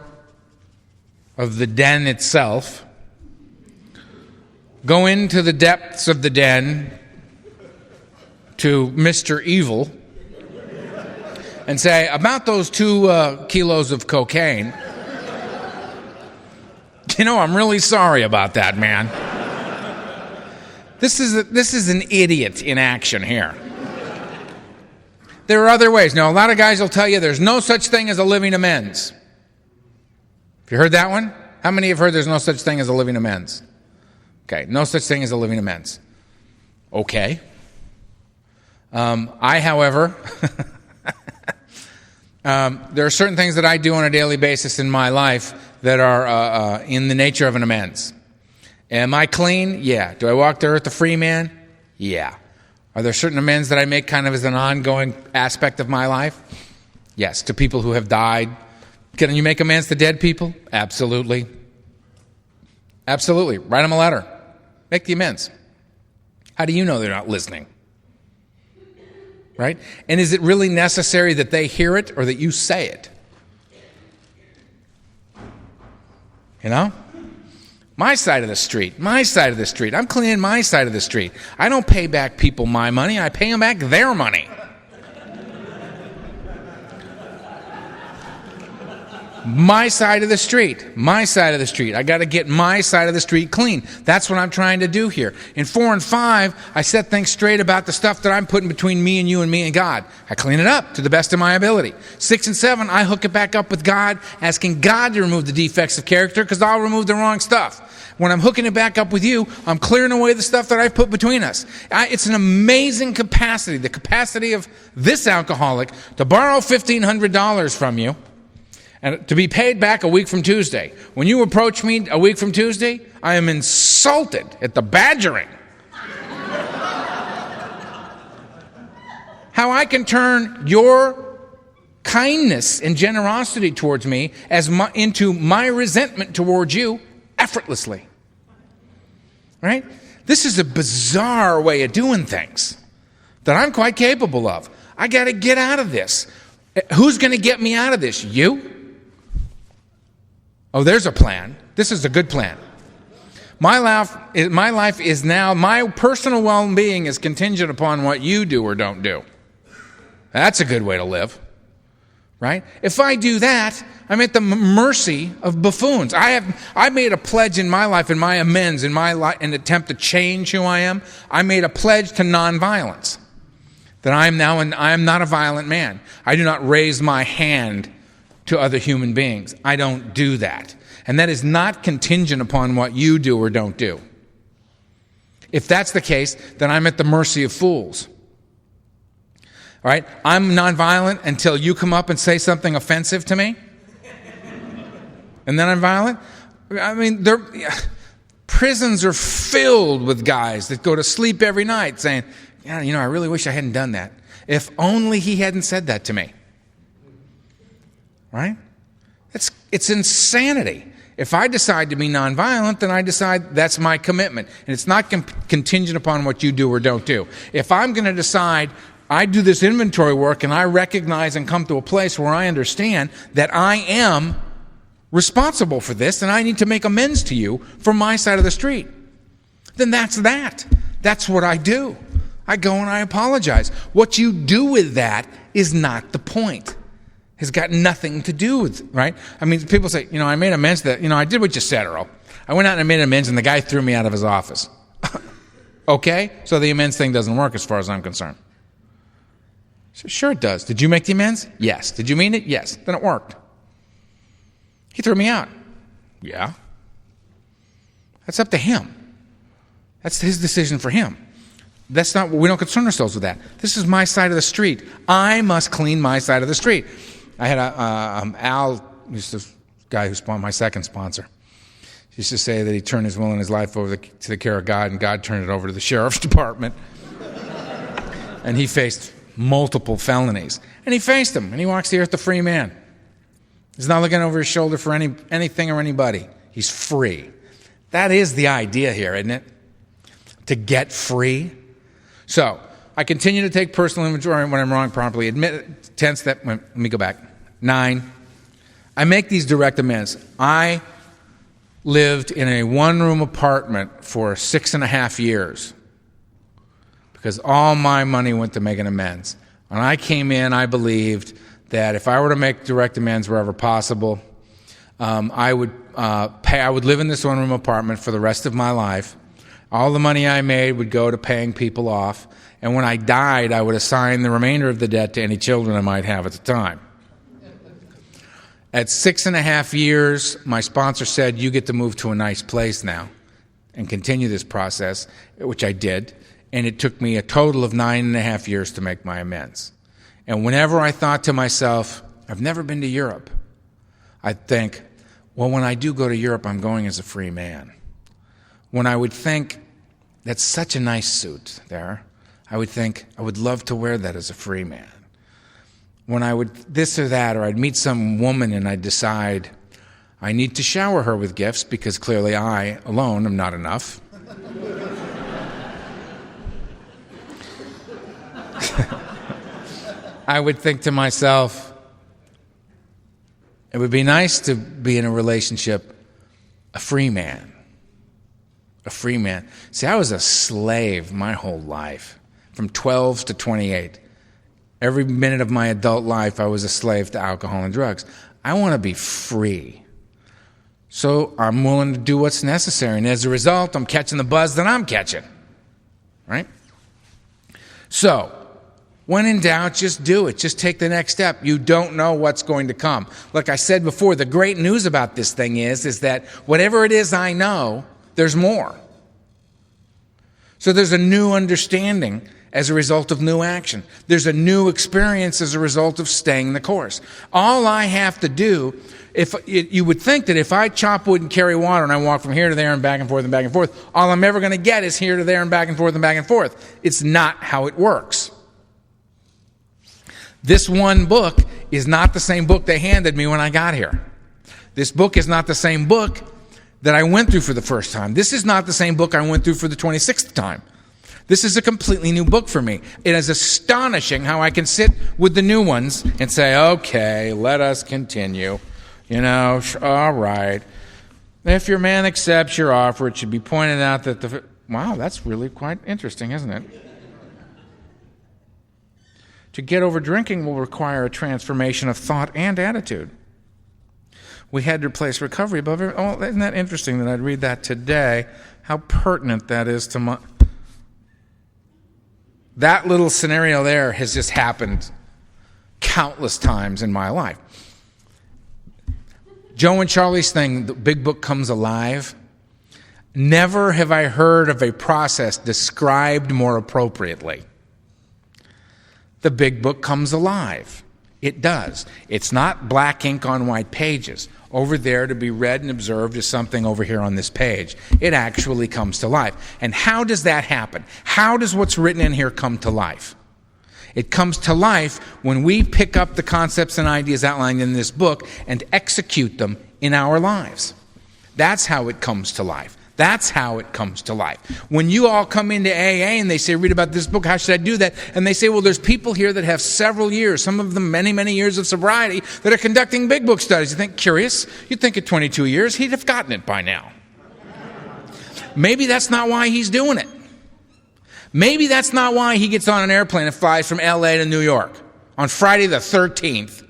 of the den itself. Go into the depths of the den to Mr. Evil and say, about those 2 kilos of cocaine, I'm really sorry about that, man. This is an idiot in action here. There are other ways. Now, a lot of guys will tell you there's no such thing as a living amends. Have you heard that one? How many have heard there's no such thing as a living amends? Okay, no such thing as a living amends. Okay. However, there are certain things that I do on a daily basis in my life that are in the nature of an amends. Am I clean? Yeah. Do I walk the earth a free man? Yeah. Are there certain amends that I make kind of as an ongoing aspect of my life? Yes. To people who have died. Can you make amends to dead people? Absolutely. Absolutely. Write them a letter. Make the amends. How do you know they're not listening? Right? And is it really necessary that they hear it or that you say it? My side of the street. I'm cleaning my side of the street. I don't pay back people my money. I pay them back their money. My side of the street. I got to get my side of the street clean. That's what I'm trying to do here. In 4 and 5, I set things straight about the stuff that I'm putting between me and you and me and God. I clean it up to the best of my ability. 6 and 7, I hook it back up with God, asking God to remove the defects of character because I'll remove the wrong stuff. When I'm hooking it back up with you, I'm clearing away the stuff that I've put between us. It's an amazing capacity, the capacity of this alcoholic to borrow $1,500 from you and to be paid back a week from Tuesday. When you approach me a week from Tuesday, I am insulted at the badgering. How I can turn your kindness and generosity towards me into my resentment towards you effortlessly. Right? This is a bizarre way of doing things that I'm quite capable of. I got to get out of this. Who's going to get me out of this? You? Oh, there's a plan. This is a good plan. My life is now, my personal well-being is contingent upon what you do or don't do. That's a good way to live. Right? If I do that, I'm at the mercy of buffoons. I made a pledge in my life, in my amends, in an attempt to change who I am. I made a pledge to nonviolence. That I am not a violent man. I do not raise my hand to other human beings. I don't do that. And that is not contingent upon what you do or don't do. If that's the case, then I'm at the mercy of fools. All right? I'm nonviolent until you come up and say something offensive to me. And then I'm violent. I mean, prisons are filled with guys that go to sleep every night saying, yeah, I really wish I hadn't done that. If only he hadn't said that to me. Right? It's insanity. If I decide to be nonviolent, then I decide that's my commitment. And it's not contingent upon what you do or don't do. If I'm going to decide I do this inventory work and I recognize and come to a place where I understand that I am responsible for this and I need to make amends to you from my side of the street, then that's that. That's what I do. I go and I apologize. What you do with that is not the point. Has got nothing to do with, right? I mean, people say, I made amends that, I did what you said, Earl. I went out and I made amends and the guy threw me out of his office. Okay? So the amends thing doesn't work as far as I'm concerned. Sure it does. Did you make the amends? Yes. Did you mean it? Yes. Then it worked. He threw me out. Yeah. That's up to him. That's his decision for him. That's not, we don't concern ourselves with that. This is my side of the street. I must clean my side of the street. I had Al, who's the guy who spawned my second sponsor. He used to say that he turned his will and his life over to the care of God, and God turned it over to the sheriff's department. And he faced multiple felonies. And he faced them, and he walks the earth a free man. He's not looking over his shoulder for anything or anybody. He's free. That is the idea here, isn't it? to get free. So I continue to take personal inventory when I'm wrong promptly. Admit 10 step. Let me go back. 9. I make these direct amends. I lived in a one-room apartment for 6.5 years because all my money went to making amends. When I came in, I believed that if I were to make direct amends wherever possible, I would live in this one-room apartment for the rest of my life. All the money I made would go to paying people off, and when I died, I would assign the remainder of the debt to any children I might have at the time. At 6.5 years, my sponsor said, you get to move to a nice place now and continue this process, which I did, and it took me a total of 9.5 years to make my amends. And whenever I thought to myself, I've never been to Europe, I'd think, well, when I do go to Europe, I'm going as a free man. When I would think, that's such a nice suit there, I would think, I would love to wear that as a free man. When I would this or that, or I'd meet some woman and I'd decide, I need to shower her with gifts because clearly I alone am not enough. I would think to myself, it would be nice to be in a relationship, a free man. A free man. See, I was a slave my whole life, from 12 to 28. Every minute of my adult life, I was a slave to alcohol and drugs. I want to be free. So I'm willing to do what's necessary. And as a result, I'm catching the buzz that I'm catching. Right? So, when in doubt, just do it. Just take the next step. You don't know what's going to come. Like I said before, the great news about this thing is that whatever it is I know, there's more. So there's a new understanding as a result of new action. There's a new experience as a result of staying the course. All I have to do, you would think that if I chop wood and carry water and I walk from here to there and back and forth and back and forth, all I'm ever going to get is here to there and back and forth and back and forth. It's not how it works. This one book is not the same book they handed me when I got here. This book is not the same book that I went through for the first time. This is not the same book I went through for the 26th time. This is a completely new book for me. It is astonishing how I can sit with the new ones and say, okay, let us continue. You know, all right. If your man accepts your offer, it should be pointed out that wow, that's really quite interesting, isn't it? To get over drinking will require a transformation of thought and attitude. We had to replace recovery above everything. Oh, isn't that interesting that I'd read that today? How pertinent that is to my... That little scenario there has just happened countless times in my life. Joe and Charlie's thing, the big book comes alive. Never have I heard of a process described more appropriately. The big book comes alive. It does. It's not black ink on white pages. Over there to be read and observed is something over here on this page. It actually comes to life. And how does that happen? How does what's written in here come to life? It comes to life when we pick up the concepts and ideas outlined in this book and execute them in our lives. That's how it comes to life. That's how it comes to life. When you all come into AA and they say, read about this book, how should I do that? And they say, well, there's people here that have several years, some of them many, many years of sobriety, that are conducting big book studies. You think, curious? You'd think at 22 years, he'd have gotten it by now. Maybe that's not why he's doing it. Maybe that's not why he gets on an airplane and flies from LA to New York on Friday the 13th.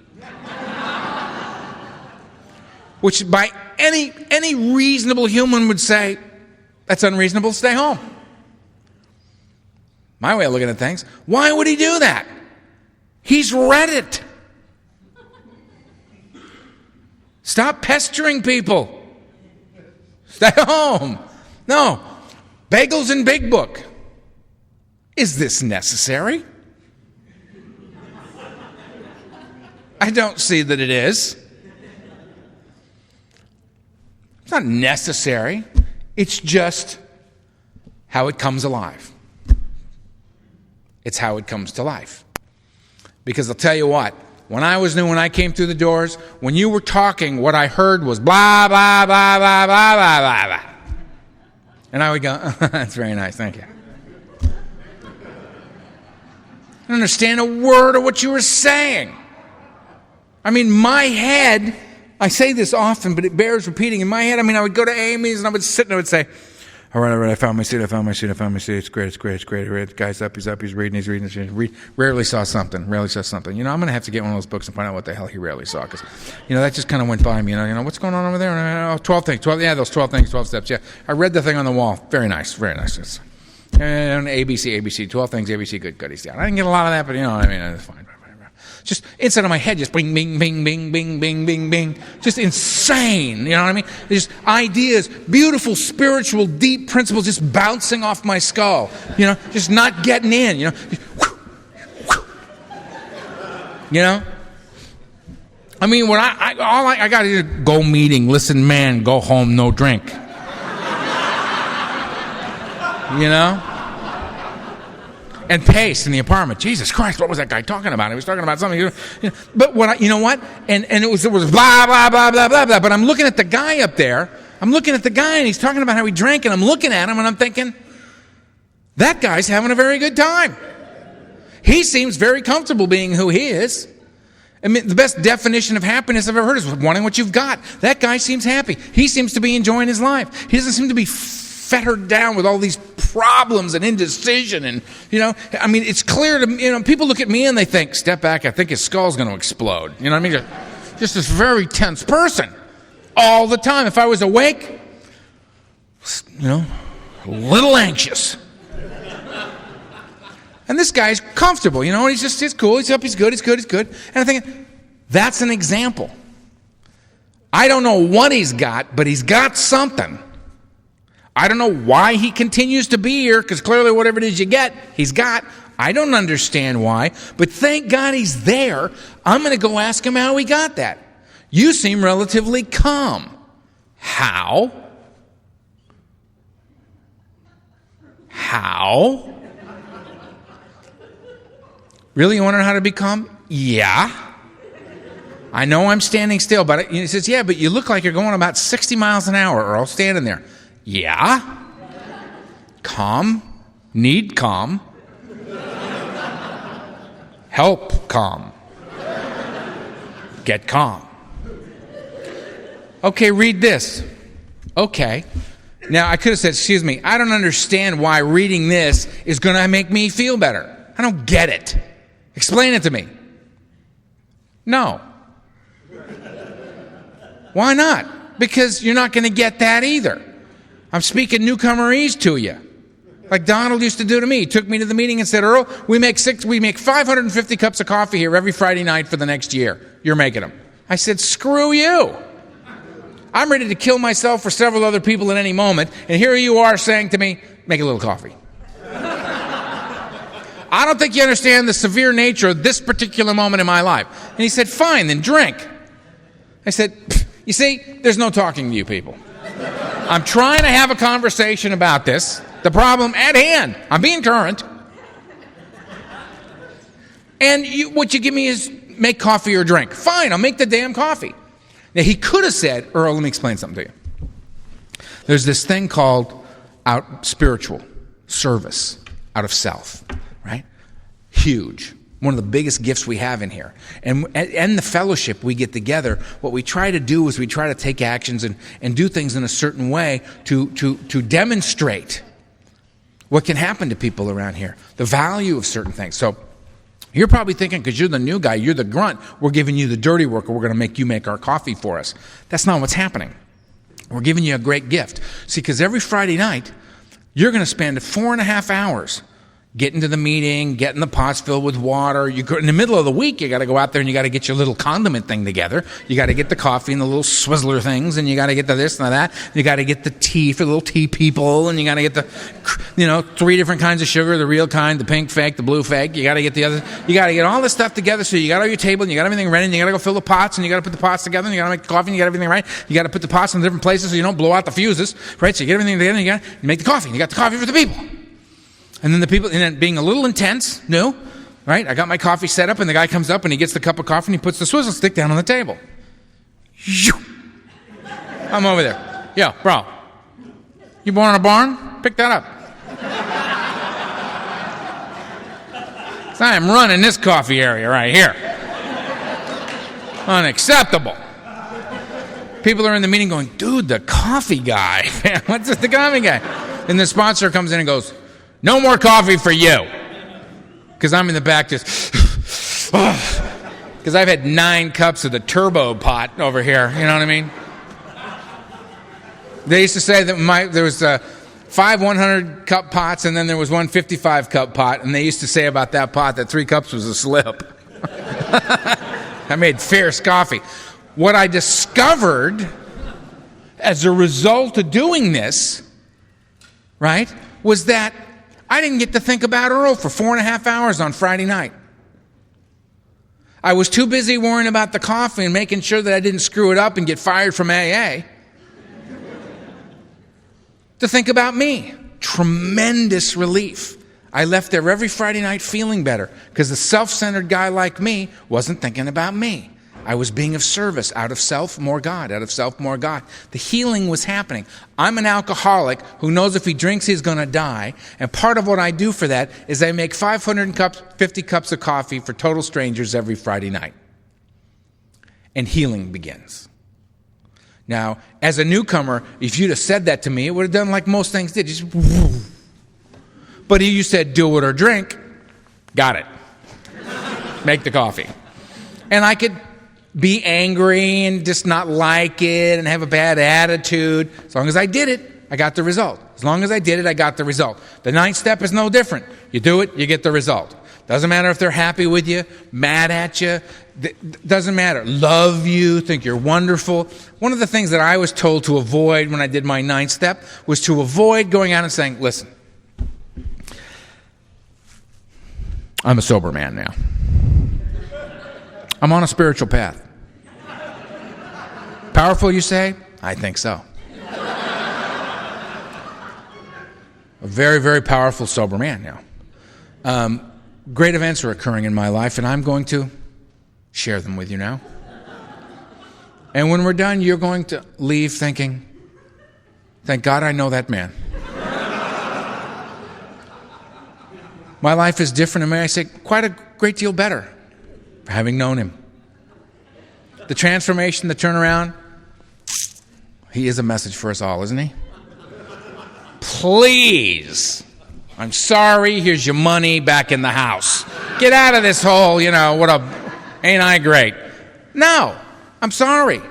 Which by any reasonable human would say, that's unreasonable, stay home. My way of looking at things, why would he do that? He's read it. Stop pestering people. Stay home. No. Bagels and Big Book. Is this necessary? I don't see that it is. It's not necessary. It's just how it comes alive. It's how it comes to life. Because I'll tell you what, when I was new, when I came through the doors, when you were talking, what I heard was blah, blah, blah, blah, blah, blah, blah, blah. And I would go, that's very nice, thank you. I don't understand a word of what you were saying. I mean, my head, I say this often, but it bears repeating. In my head, I would go to Amy's and I would sit and I would say, all right, I found my seat. It's great. The guy's up, he's reading. Rarely saw something. I'm going to have to get one of those books and find out what the hell he rarely saw. Because, that just kind of went by me. What's going on over there? 12 things. Those 12 things, 12 steps. Yeah, I read the thing on the wall. Very nice. And ABC, 12 things, ABC, good. He's down. I didn't get a lot of that, but it's fine. Just inside of my head, just bing, bing, bing, bing, bing, bing, bing, bing. Just insane, you know what I mean? Just ideas, beautiful, spiritual, deep principles just bouncing off my skull. Just not getting in, What I got to do, go meeting, listen man, go home, no drink. And pace in the apartment. Jesus Christ, what was that guy talking about? He was talking about something. But what? And it was blah, blah, blah, blah, blah, blah. But I'm looking at the guy up there. I'm looking at the guy, and he's talking about how he drank, and I'm looking at him, and I'm thinking, that guy's having a very good time. He seems very comfortable being who he is. The best definition of happiness I've ever heard is wanting what you've got. That guy seems happy. He seems to be enjoying his life. He doesn't seem to be fettered down with all these problems and indecision, and it's clear to people look at me and they think, step back, I think his skull's going to explode. Just this very tense person all the time. If I was awake, a little anxious. And this guy's comfortable, he's cool, he's up, he's good. And I think that's an example. I don't know what he's got, but he's got something. I don't know why he continues to be here, because clearly whatever it is you get, he's got. I don't understand why, but thank God he's there. I'm going to go ask him how he got that. You seem relatively calm. How? Really, you want to know how to be calm? Yeah. I know I'm standing still, but he says, yeah, but you look like you're going about 60 miles an hour, Earl, standing there. Yeah. Calm. Need calm. Help calm. Get calm. Okay, read this. Okay. Now, I could have said, excuse me, I don't understand why reading this is going to make me feel better. I don't get it. Explain it to me. No. Why not? Because you're not going to get that either. I'm speaking newcomerese to you. Like Donald used to do to me. He took me to the meeting and said, Earl, we make 550 cups of coffee here every Friday night for the next year. You're making them. I said, screw you. I'm ready to kill myself for several other people at any moment, and here you are saying to me, make a little coffee. I don't think you understand the severe nature of this particular moment in my life. And he said, fine, then drink. I said, you see, there's no talking to you people. I'm trying to have a conversation about this, the problem at hand. I'm being current. And what you give me is make coffee or drink. Fine, I'll make the damn coffee. Now, he could have said, Earl, let me explain something to you. There's this thing called spiritual service out of self, right? Huge. One of the biggest gifts we have in here. And the fellowship we get together, what we try to do is we try to take actions and do things in a certain way to demonstrate what can happen to people around here, the value of certain things. So you're probably thinking, because you're the new guy, you're the grunt, we're giving you the dirty work, or we're going to make you make our coffee for us. That's not what's happening. We're giving you a great gift. See, because every Friday night, you're going to spend 4.5 hours getting to the meeting, getting the pots filled with water. In the middle of the week, you got to go out there and you got to get your little condiment thing together. You got to get the coffee and the little swizzler things, and you got to get the this and that. You got to get the tea for the little tea people, and you got to get the, 3 different kinds of sugar, the real kind, the pink fake, the blue fake. You got to get the other. You got to get all this stuff together. So you got all your table, and you got everything ready, and you got to go fill the pots, and you got to put the pots together, and you got to make the coffee, and you got everything right. You got to put the pots in different places so you don't blow out the fuses, right? So you get everything together, and you make the coffee, and you got the coffee for the people. And then the people, and then being a little intense, right? I got my coffee set up, and the guy comes up, and he gets the cup of coffee, and he puts the swizzle stick down on the table. I'm over there. Yo, bro. You born in a barn? Pick that up. So I am running this coffee area right here. Unacceptable. People are in the meeting going, dude, the coffee guy. What's with the coffee guy? And the sponsor comes in and goes, no more coffee for you. Because I'm in the back just, because I've had 9 cups of the turbo pot over here. You know what I mean? They used to say that there was 5 100-cup pots, and then there was one 55-cup pot, and they used to say about that pot that 3 cups was a slip. I made fierce coffee. What I discovered as a result of doing this, right, was that I didn't get to think about Earl for 4.5 hours on Friday night. I was too busy worrying about the coffee and making sure that I didn't screw it up and get fired from AA to think about me. Tremendous relief. I left there every Friday night feeling better because the self-centered guy like me wasn't thinking about me. I was being of service. Out of self, more God. Out of self, more God. The healing was happening. I'm an alcoholic who knows if he drinks, he's going to die. And part of what I do for that is I make 50 cups of coffee for total strangers every Friday night. And healing begins. Now, as a newcomer, if you'd have said that to me, it would have done like most things did. Just, but you said, do it or drink. Got it. Make the coffee. And I could be angry and just not like it and have a bad attitude. As long as I did it, I got the result. As long as I did it, I got the result. The 9th step is no different. You do it, you get the result. Doesn't matter if they're happy with you, mad at you. Doesn't matter. Love you, think you're wonderful. One of the things that I was told to avoid when I did my 9th step was to avoid going out and saying, listen, I'm a sober man now. I'm on a spiritual path. Powerful, you say? I think so. A very, very powerful sober man now. Great events are occurring in my life, and I'm going to share them with you now. And when we're done, you're going to leave thinking, thank God I know that man. My life is different, and may I say, quite a great deal better for having known him. The transformation, the turnaround, he is a message for us all, isn't he? Please, I'm sorry, here's your money back in the house. Get out of this hole, ain't I great? No, I'm sorry.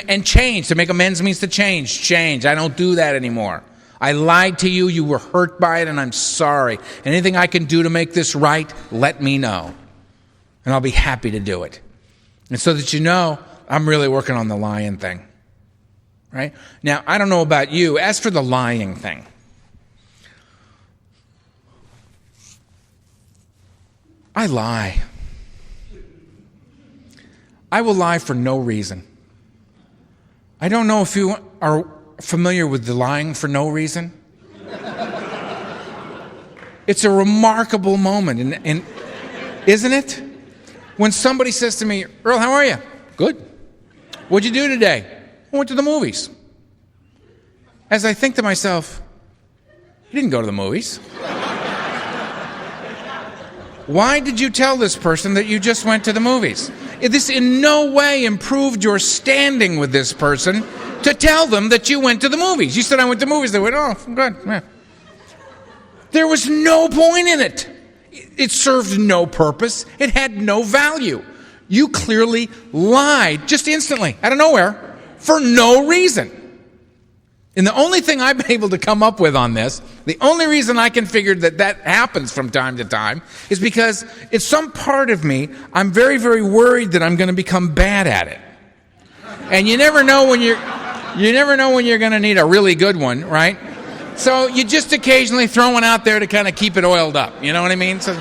And change, to make amends means to change. Change, I don't do that anymore. I lied to you, you were hurt by it, and I'm sorry. Anything I can do to make this right, let me know. And I'll be happy to do it. And so that you know, I'm really working on the lying thing. Right? Now, I don't know about you. As for the lying thing, I lie. I will lie for no reason. I don't know if you are familiar with the lying for no reason. It's a remarkable moment, and isn't it? When somebody says to me, Earl, how are you? Good. What'd you do today? I went to the movies. As I think to myself, you didn't go to the movies. Why did you tell this person that you just went to the movies? This in no way improved your standing with this person to tell them that you went to the movies. You said, I went to the movies. They went, oh, good. Yeah. There was no point in it. It served no purpose. It had no value. You clearly lied just instantly, out of nowhere, for no reason. And the only thing I've been able to come up with on this, the only reason I can figure that happens from time to time, is because it's some part of me, I'm very, very worried that I'm going to become bad at it. And you never know when you're going to need a really good one, right? So you just occasionally throw one out there to kind of keep it oiled up. You know what I mean? So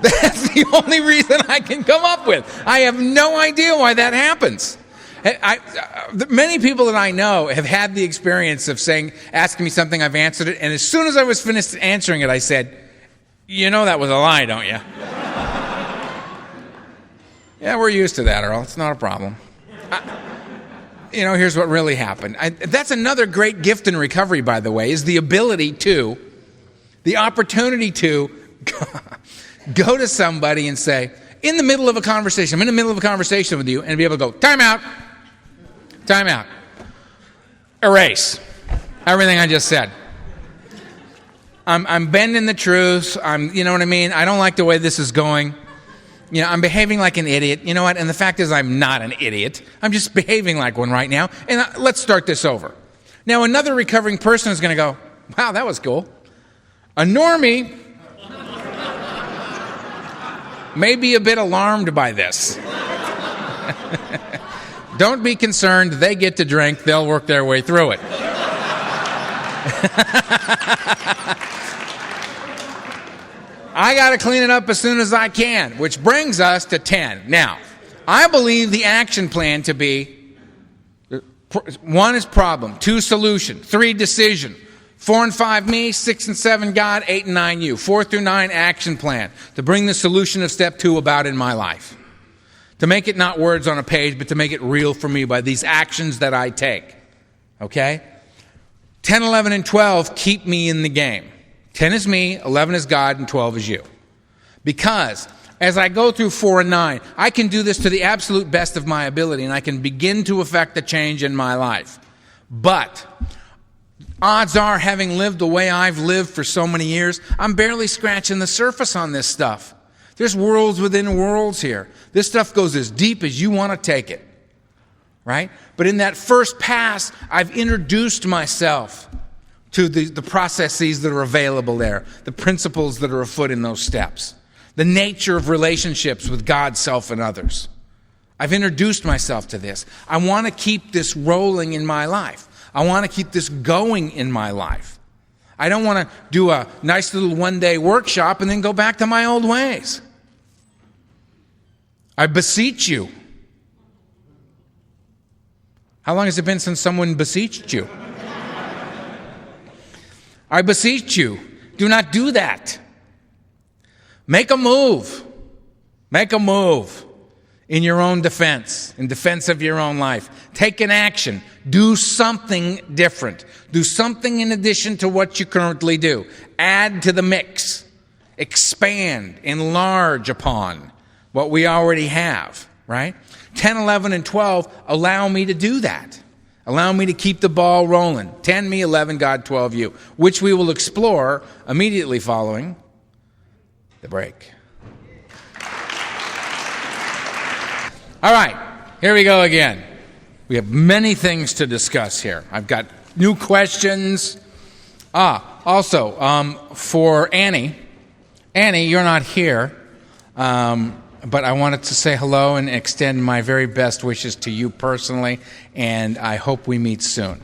that's the only reason I can come up with. I have no idea why that happens. Many people that I know have had the experience of asking me something, I've answered it, and as soon as I was finished answering it, I said, you know that was a lie, don't you? Yeah, we're used to that, Earl. It's not a problem. here's what really happened. That's another great gift in recovery, by the way, is the opportunity to go to somebody and say, in the middle of a conversation, I'm in the middle of a conversation with you, and be able to go, time out, erase everything I just said. I'm bending the truth. You know what I mean? I don't like the way this is going. I'm behaving like an idiot. You know what? And the fact is I'm not an idiot. I'm just behaving like one right now. And let's start this over. Now, another recovering person is going to go, wow, that was cool. A normie may be a bit alarmed by this. Don't be concerned. They get to drink. They'll work their way through it. I got to clean it up as soon as I can, which brings us to 10. Now, I believe the action plan to be 1 is problem, 2 solution, 3 decision, 4 and 5 me, 6 and 7 God, 8 and 9 you. 4 through 9 action plan to bring the solution of step 2 about in my life. To make it not words on a page, but to make it real for me by these actions that I take. Okay? 10, 11, and 12 keep me in the game. 10 is me, 11 is God, and 12 is you. Because as I go through 4 and 9, I can do this to the absolute best of my ability, and I can begin to affect a change in my life. But odds are, having lived the way I've lived for so many years, I'm barely scratching the surface on this stuff. There's worlds within worlds here. This stuff goes as deep as you want to take it. Right? But in that first pass, I've introduced myself to the processes that are available there, the principles that are afoot in those steps, the nature of relationships with God, self, and others. I've introduced myself to this. I want to keep this rolling in my life. I want to keep this going in my life. I don't want to do a nice little one-day workshop and then go back to my old ways. I beseech you. How long has it been since someone beseeched you? I beseech you, do not do that. Make a move. Make a move in your own defense, in defense of your own life. Take an action. Do something different. Do something in addition to what you currently do. Add to the mix. Expand, enlarge upon what we already have, right? 10, 11, and 12 allow me to do that. Allow me to keep the ball rolling. 10 me, 11 God, 12 you, which we will explore immediately following the break. All right, here we go again. We have many things to discuss here. I've got new questions. Also, for Annie. Annie, you're not here. But I wanted to say hello and extend my very best wishes to you personally, and I hope we meet soon.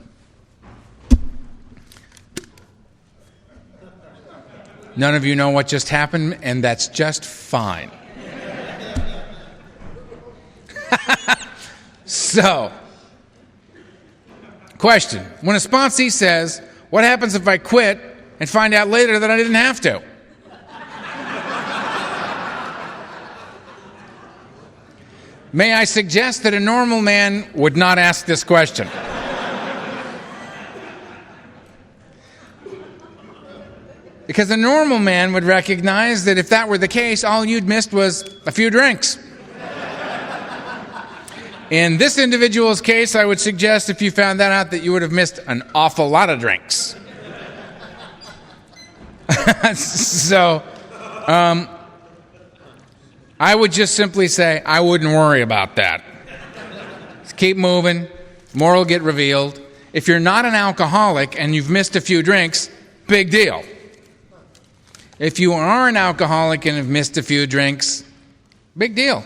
None of you know what just happened, and that's just fine. So, question. When a sponsee says, what happens if I quit and find out later that I didn't have to? May I suggest that a normal man would not ask this question? Because a normal man would recognize that if that were the case, all you'd missed was a few drinks. In this individual's case, I would suggest if you found that out that you would have missed an awful lot of drinks. So, I would just simply say, I wouldn't worry about that. Just keep moving. More will get revealed. If you're not an alcoholic and you've missed a few drinks, big deal. If you are an alcoholic and have missed a few drinks, big deal.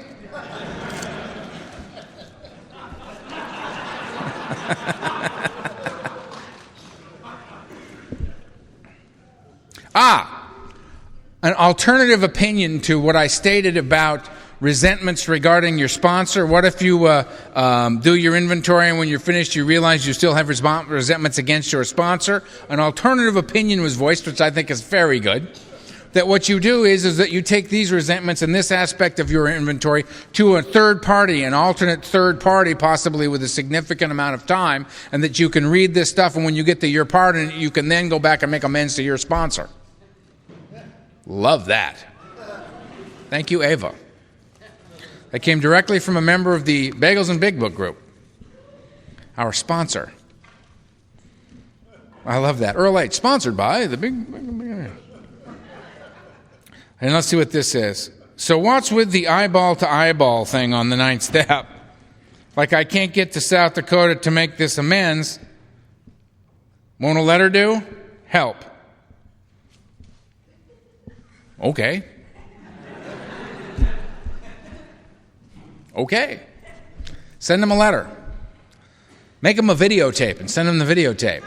An alternative opinion to what I stated about resentments regarding your sponsor. What if you do your inventory and when you're finished you realize you still have resentments against your sponsor? An alternative opinion was voiced, which I think is very good. that what you do is that you take these resentments and this aspect of your inventory to a third party, an alternate third party, possibly with a significant amount of time, and that you can read this stuff, and when you get to your part in it, you can then go back and make amends to your sponsor. Love that. Thank you, Ava. That came directly from a member of the Bagels and Big Book group, our sponsor. I love that. Earl H., sponsored by the Big. And let's see what this is. So what's with the eyeball to eyeball thing on the 9th step? Like I can't get to South Dakota to make this amends. Won't a letter do? Help. Okay. Okay. Send them a letter. Make them a videotape and send them the videotape.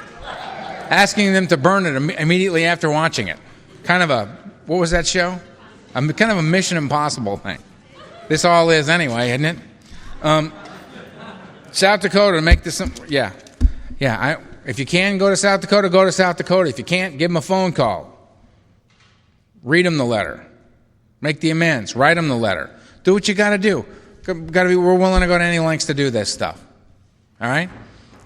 Asking them to burn it immediately after watching it. Kind of a, what was that show? Kind of a Mission Impossible thing. This all is anyway, isn't it? South Dakota, make this, yeah. If you can go to South Dakota, go to South Dakota. If you can't, give them a phone call. Read them the letter. Make the amends. Write them the letter. Do what you got to do. We're willing to go to any lengths to do this stuff. All right?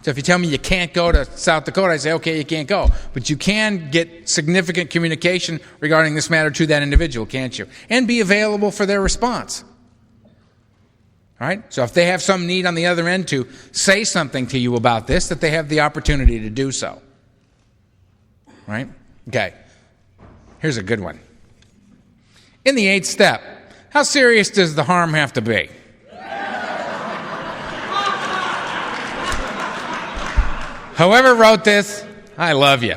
So if you tell me you can't go to South Dakota, I say, okay, you can't go. But you can get significant communication regarding this matter to that individual, can't you? And be available for their response. All right? So if they have some need on the other end to say something to you about this, that they have the opportunity to do so. All right? Okay. Here's a good one. In the 8th step, how serious does the harm have to be? Whoever wrote this, I love you.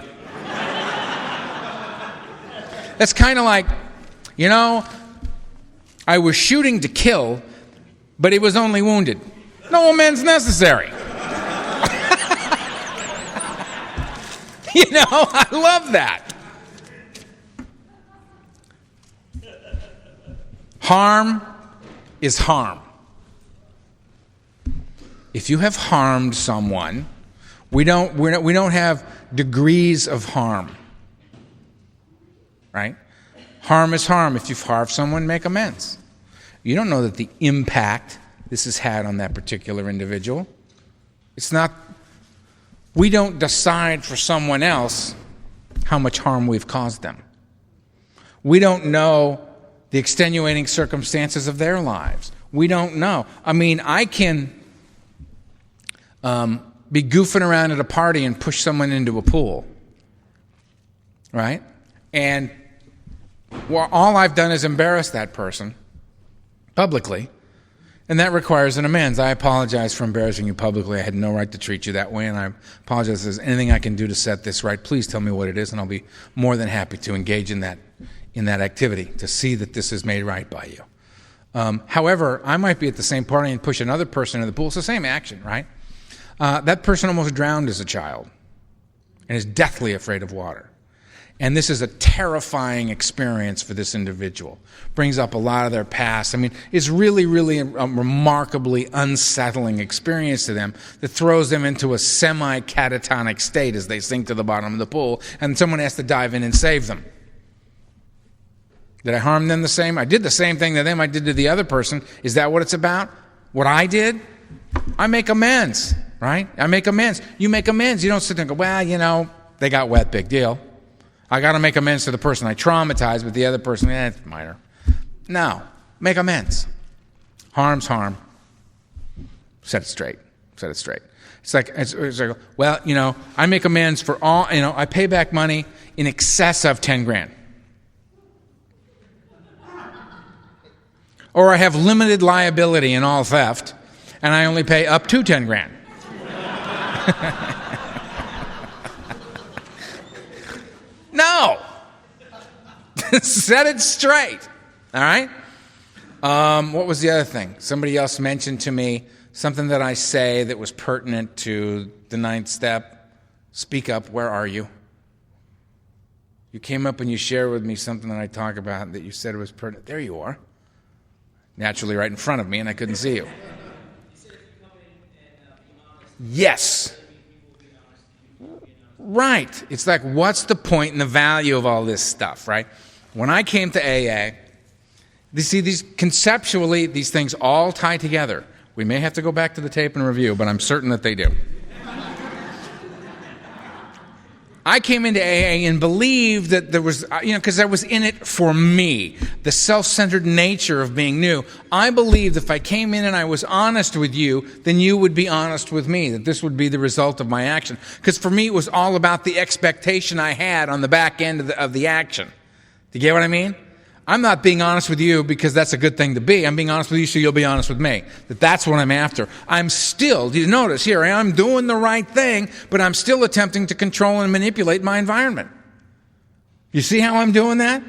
That's kind of like, I was shooting to kill, but he was only wounded. No amends necessary. I love that. Harm is harm. If you have harmed someone, we don't have degrees of harm, right? Harm is harm. If you've harmed someone, make amends. You don't know that the impact this has had on that particular individual. It's not. We don't decide for someone else how much harm we've caused them. We don't know the extenuating circumstances of their lives. We don't know. I mean, I can be goofing around at a party and push someone into a pool, right? And all I've done is embarrass that person publicly, and that requires an amends. I apologize for embarrassing you publicly. I had no right to treat you that way, and I apologize. If there's anything I can do to set this right, please tell me what it is, and I'll be more than happy to engage in that activity to see that this is made right by you. However, I might be at the same party and push another person into the pool. It's the same action, right? That person almost drowned as a child and is deathly afraid of water. And this is a terrifying experience for this individual. Brings up a lot of their past. I mean, it's really, really a remarkably unsettling experience to them that throws them into a semi-catatonic state as they sink to the bottom of the pool, and someone has to dive in and save them. Did I harm them the same? I did the same thing to them I did to the other person. Is that what it's about? What I did? I make amends, right? I make amends. You make amends. You don't sit there and go, well, they got wet, big deal. I got to make amends to the person I traumatized, but the other person, it's minor. No, make amends. Harm's harm. Set it straight. Set it straight. It's like, well, I make amends for all, I pay back money in excess of 10 grand. Or I have limited liability in all theft, and I only pay up to 10 grand. No. Set it straight. All right? What was the other thing? Somebody else mentioned to me something that I say that was pertinent to the 9th step. Speak up. Where are you? You came up and you shared with me something that I talk about that you said was pertinent. There you are. Naturally right in front of me, and I couldn't see you. Yes. Right. It's like, what's the point and the value of all this stuff, right? When I came to AA, you see, conceptually, these things all tie together. We may have to go back to the tape and review, but I'm certain that they do. I came into AA and believed that there was, because I was in it for me, the self-centered nature of being new. I believed if I came in and I was honest with you, then you would be honest with me, that this would be the result of my action. Because for me, it was all about the expectation I had on the back end of the action. Do you get what I mean? I'm not being honest with you because that's a good thing to be. I'm being honest with you so you'll be honest with me. That's what I'm after. I'm still, do you notice here, I'm doing the right thing, but I'm still attempting to control and manipulate my environment. You see how I'm doing that?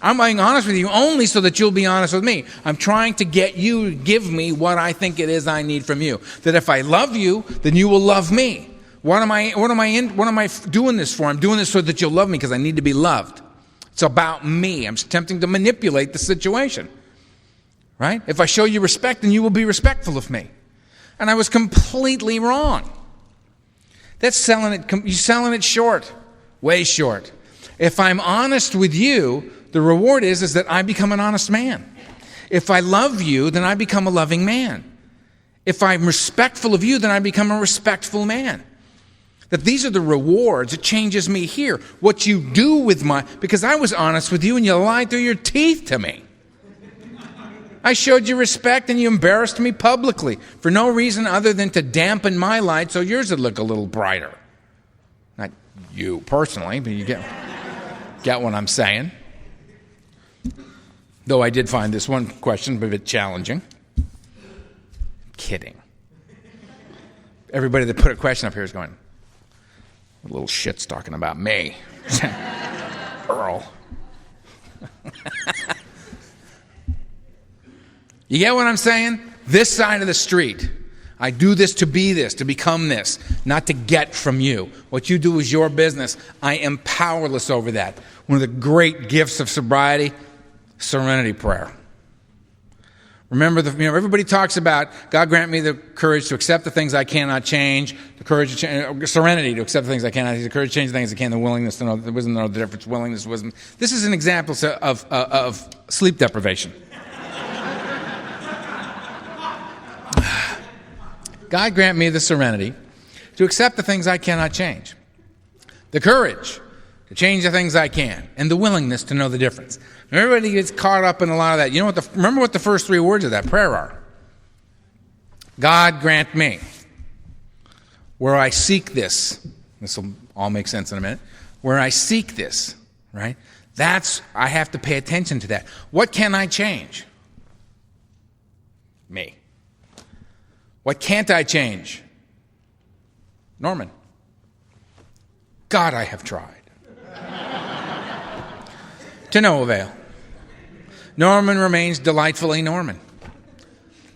I'm being honest with you only so that you'll be honest with me. I'm trying to get you to give me what I think it is I need from you. That if I love you, then you will love me. What am I doing this for? I'm doing this so that you'll love me because I need to be loved. It's about me. I'm attempting to manipulate the situation. Right? If I show you respect, then you will be respectful of me. And I was completely wrong. That's selling it, you're selling it short. Way short. If I'm honest with you, the reward is that I become an honest man. If I love you, then I become a loving man. If I'm respectful of you, then I become a respectful man. That these are the rewards. It changes me here. What you do with because I was honest with you and you lied through your teeth to me. I showed you respect and you embarrassed me publicly for no reason other than to dampen my light so yours would look a little brighter. Not you personally, but you get what I'm saying. Though I did find this one question a bit challenging. Kidding. Everybody that put a question up here is going, little shit's talking about me. Earl. You get what I'm saying? This side of the street. I do this, to become this, not to get from you. What you do is your business. I am powerless over that. One of the great gifts of sobriety, serenity prayer. Remember, everybody talks about, God grant me the courage to accept the things I cannot change, the courage to change, serenity to accept the things I cannot change, the courage to change the things I can, the willingness to know, the wisdom to know the difference, willingness, wisdom. This is an example of sleep deprivation. God grant me the serenity to accept the things I cannot change, the courage to change the things I can, and the willingness to know the difference. Everybody gets caught up in a lot of that. You know remember what the first three words of that prayer are? God grant me, where I seek this. This will all make sense in a minute. Where I seek this, right? I have to pay attention to that. What can I change? Me. What can't I change? Norman. God, I have tried. To no avail. Norman remains delightfully Norman.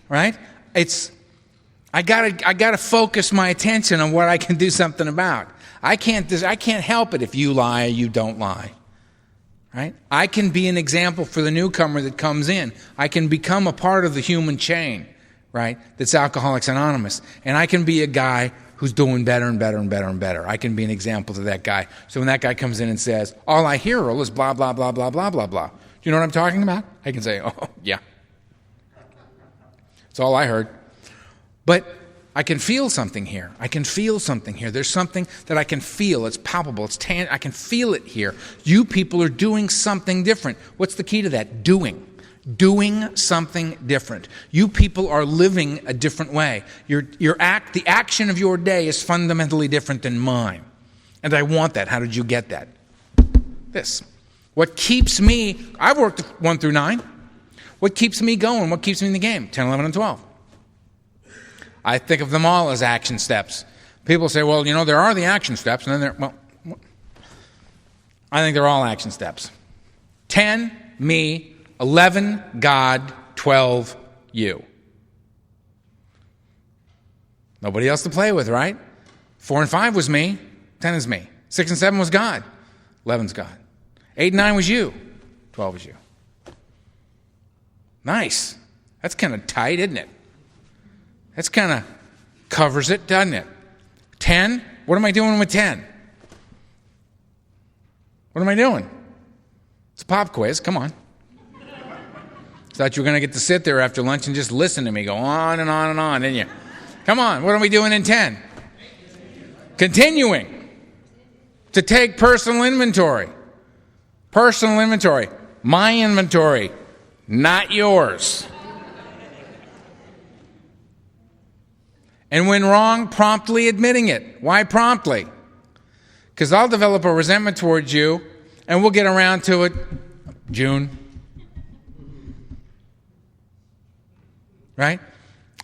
Right? I gotta focus my attention on what I can do something about. I can't help it if you lie or you don't lie. Right? I can be an example for the newcomer that comes in. I can become a part of the human chain, right? That's Alcoholics Anonymous. And I can be a guy who's doing better and better and better and better. I can be an example to that guy. So when that guy comes in and says, all I hear, Earl, is blah, blah, blah, blah, blah, blah, blah. Do you know what I'm talking about? I can say, oh, yeah. That's all I heard. But I can feel something here. I can feel something here. There's something that I can feel. It's palpable. It's tangible. I can feel it here. You people are doing something different. What's the key to that? Doing something different. You people are living a different way. The action of your day is fundamentally different than mine. And I want that. How did you get that? This. What keeps me, I've worked 1 through 9. What keeps me going? What keeps me in the game? 10, 11, and 12. I think of them all as action steps. People say, well, there are the action steps, and then I think they're all action steps. 10, me. 11, God. 12, you. Nobody else to play with, right? 4 and 5 was me. 10 is me. 6 and 7 was God. 11's God. 8 and 9 was you. 12 is you. Nice. That's kind of tight, isn't it? That's kind of covers it, doesn't it? 10, what am I doing with 10? What am I doing? It's a pop quiz. Come on. Thought you were going to get to sit there after lunch and just listen to me go on and on and on, didn't you? Come on. What are we doing in 10? Continuing to take personal inventory. Personal inventory. My inventory, not yours. And when wrong, promptly admitting it. Why promptly? Because I'll develop a resentment towards you, and we'll get around to it June. Right?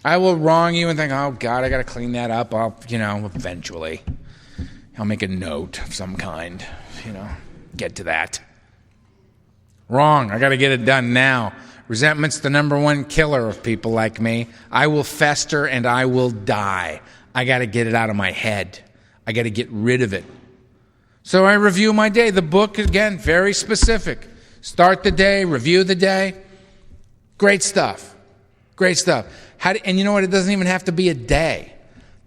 I will wrong you and think, oh, God, I got to clean that up. Eventually. I'll make a note of some kind, get to that. Wrong. I got to get it done now. Resentment's the number one killer of people like me. I will fester and I will die. I got to get it out of my head. I got to get rid of it. So I review my day. The book, again, very specific. Start the day, review the day. Great stuff. Great stuff. And you know what? It doesn't even have to be a day.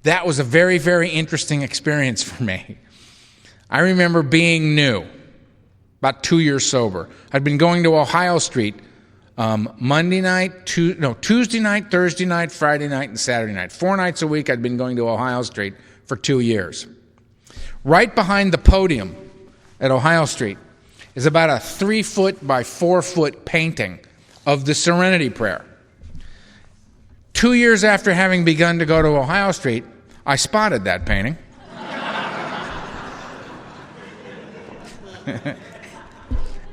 That was a very, very interesting experience for me. I remember being new, about 2 years sober. I'd been going to Ohio Street Tuesday night, Thursday night, Friday night, and Saturday night. 4 nights a week I'd been going to Ohio Street for 2 years. Right behind the podium at Ohio Street is about a 3-foot by 4-foot painting of the Serenity Prayer. 2 years after having begun to go to Ohio Street, I spotted that painting.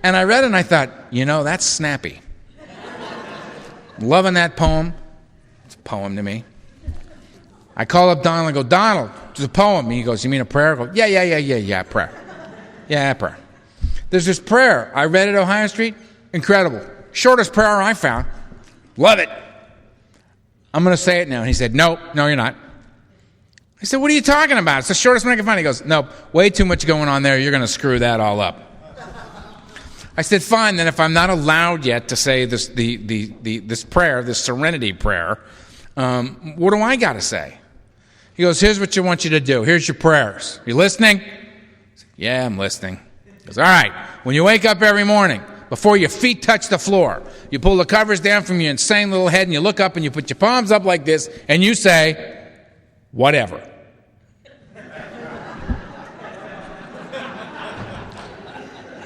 And I read it and I thought, that's snappy. Loving that poem. It's a poem to me. I call up Donald and go, Donald, it's a poem. And he goes, you mean a prayer? I go, yeah, prayer. Yeah, prayer. There's this prayer I read at Ohio Street. Incredible. Shortest prayer I found. Love it. I'm going to say it now. And he said, no, you're not. I said, what are you talking about? It's the shortest one I can find. He goes, no, way too much going on there. You're going to screw that all up. I said, fine, then if I'm not allowed yet to say this prayer, this Serenity Prayer, what do I got to say? He goes, here's what I want you to do. Here's your prayers. You listening? I said, yeah, I'm listening. He goes, all right, when you wake up every morning, before your feet touch the floor, you pull the covers down from your insane little head and you look up and you put your palms up like this and you say, whatever.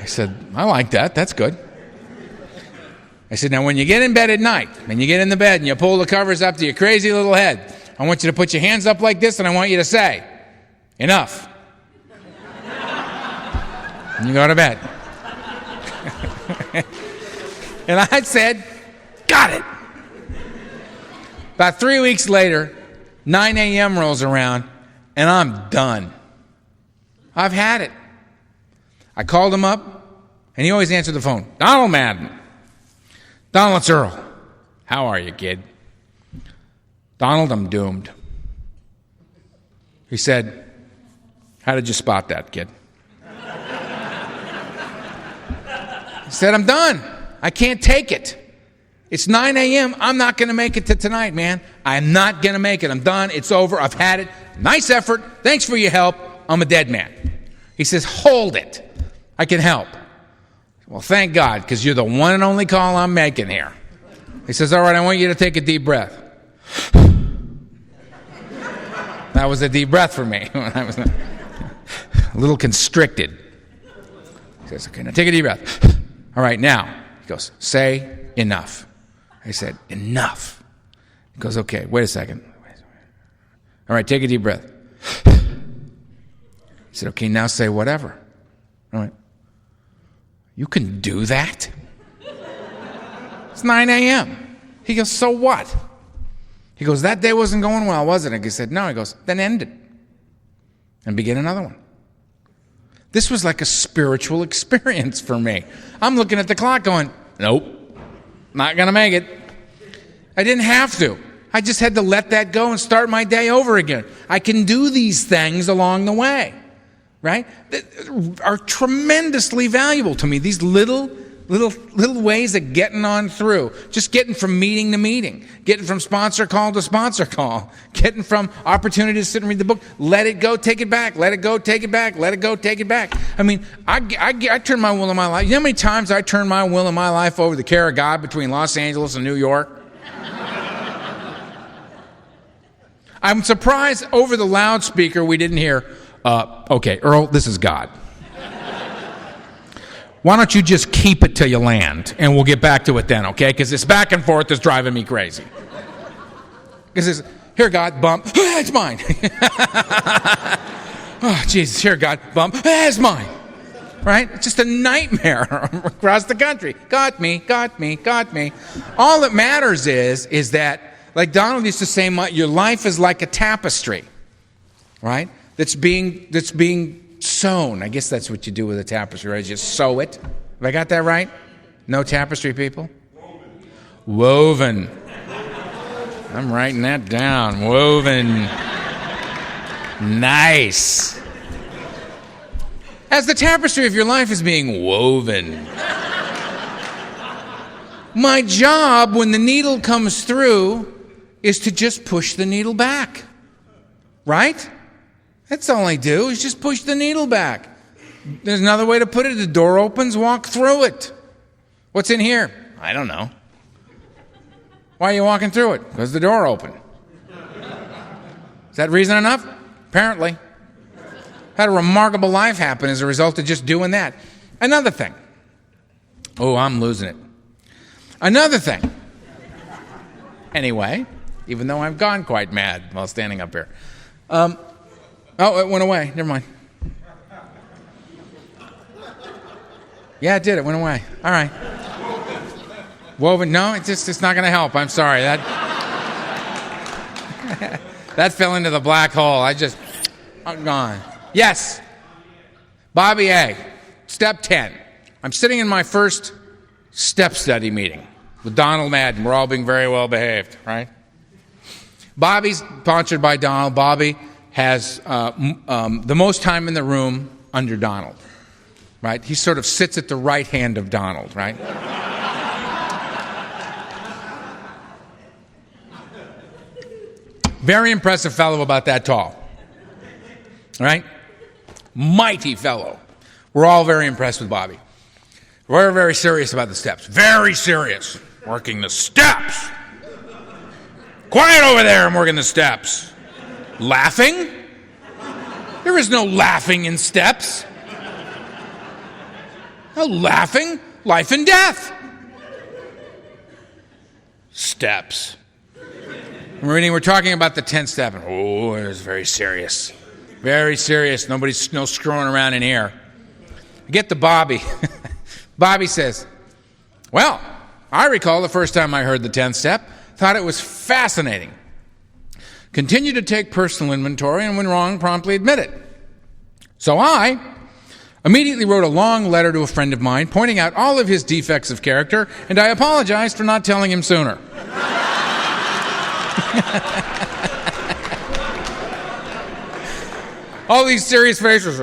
I said, I like that. That's good. I said, now when you get in bed at night and you get in the bed and you pull the covers up to your crazy little head, I want you to put your hands up like this and I want you to say, enough. And you go to bed. And I said, got it. About 3 weeks later, 9 a.m. rolls around and I'm done. I've had it. I called him up, and he always answered the phone. Donald Madden. Donald, it's Earl. How are you, kid? Donald, I'm doomed. He said, how did you spot that, kid? He said, I'm done. I can't take it. It's 9 a.m. I'm not going to make it to tonight, man. I'm not going to make it. I'm done. It's over. I've had it. Nice effort. Thanks for your help. I'm a dead man. He says, hold it. I can help. Well, thank God, because you're the one and only call I'm making here. He says, all right, I want you to take a deep breath. That was a deep breath for me. I was a little constricted. He says, okay, now take a deep breath. All right, now. He goes, say enough. I said, enough. He goes, okay, wait a second. All right, take a deep breath. He said, okay, now say whatever. All right. You can do that? It's 9 a.m. He goes, so what? He goes, that day wasn't going well, wasn't it? He said, no. He goes, then end it and begin another one. This was like a spiritual experience for me. I'm looking at the clock going, nope, not going to make it. I didn't have to. I just had to let that go and start my day over again. I can do these things along the way, right? That are tremendously valuable to me. These little Little ways of getting on through. Just getting from meeting to meeting. Getting from sponsor call to sponsor call. Getting from opportunity to sit and read the book. Let it go, take it back. Let it go, take it back. Let it go, take it back. I mean, I turn my will in my life. You know how many times I turn my will in my life over the care of God between Los Angeles and New York? I'm surprised over the loudspeaker we didn't hear, okay, Earl, this is God. Why don't you just keep it till you land, and we'll get back to it then, okay? Because this back and forth is driving me crazy. Because here, God, bump. It's mine. Oh, Jesus, here, God, bump. It's mine. Right? It's just a nightmare across the country. Got me, got me, got me. All that matters is that, like Donald used to say, your life is like a tapestry, right? That's being sewn. I guess that's what you do with a tapestry, right? You just sew it. Have I got that right? No tapestry, people? Woven. I'm writing that down. Woven. Nice. As the tapestry of your life is being woven. My job when the needle comes through is to just push the needle back. Right? That's all I do, is just push the needle back. There's another way to put it. The door opens, walk through it. What's in here? I don't know. Why are you walking through it? Because the door opened. Is that reason enough? Apparently. Had a remarkable life happen as a result of just doing that. Another thing. Oh, I'm losing it. Another thing. Anyway, even though I've gone quite mad while standing up here. Oh, it went away. Never mind. Yeah, it did. It went away. All right. Woven. No, it's not going to help. I'm sorry. That fell into the black hole. I'm gone. Yes. Bobby A. Step 10. I'm sitting in my first step study meeting with Donald Madden. We're all being very well behaved, right? Bobby's sponsored by Donald. Bobby has the most time in the room under Donald, right? He sort of sits at the right hand of Donald, right? Very impressive fellow, about that tall, right? Mighty fellow. We're all very impressed with Bobby. We're very serious about the steps. Very serious. Working the steps. Quiet over there, I'm working the steps. Laughing? There is no laughing in steps. No laughing. Life and death. Steps. We're talking about the 10th step. Oh, it was very serious. Very serious. No screwing around in here. I get to Bobby. Bobby says, well, I recall the first time I heard the 10th step. Thought it was fascinating. Continue to take personal inventory, and when wrong, promptly admit it. So I immediately wrote a long letter to a friend of mine pointing out all of his defects of character, and I apologized for not telling him sooner. All these serious faces.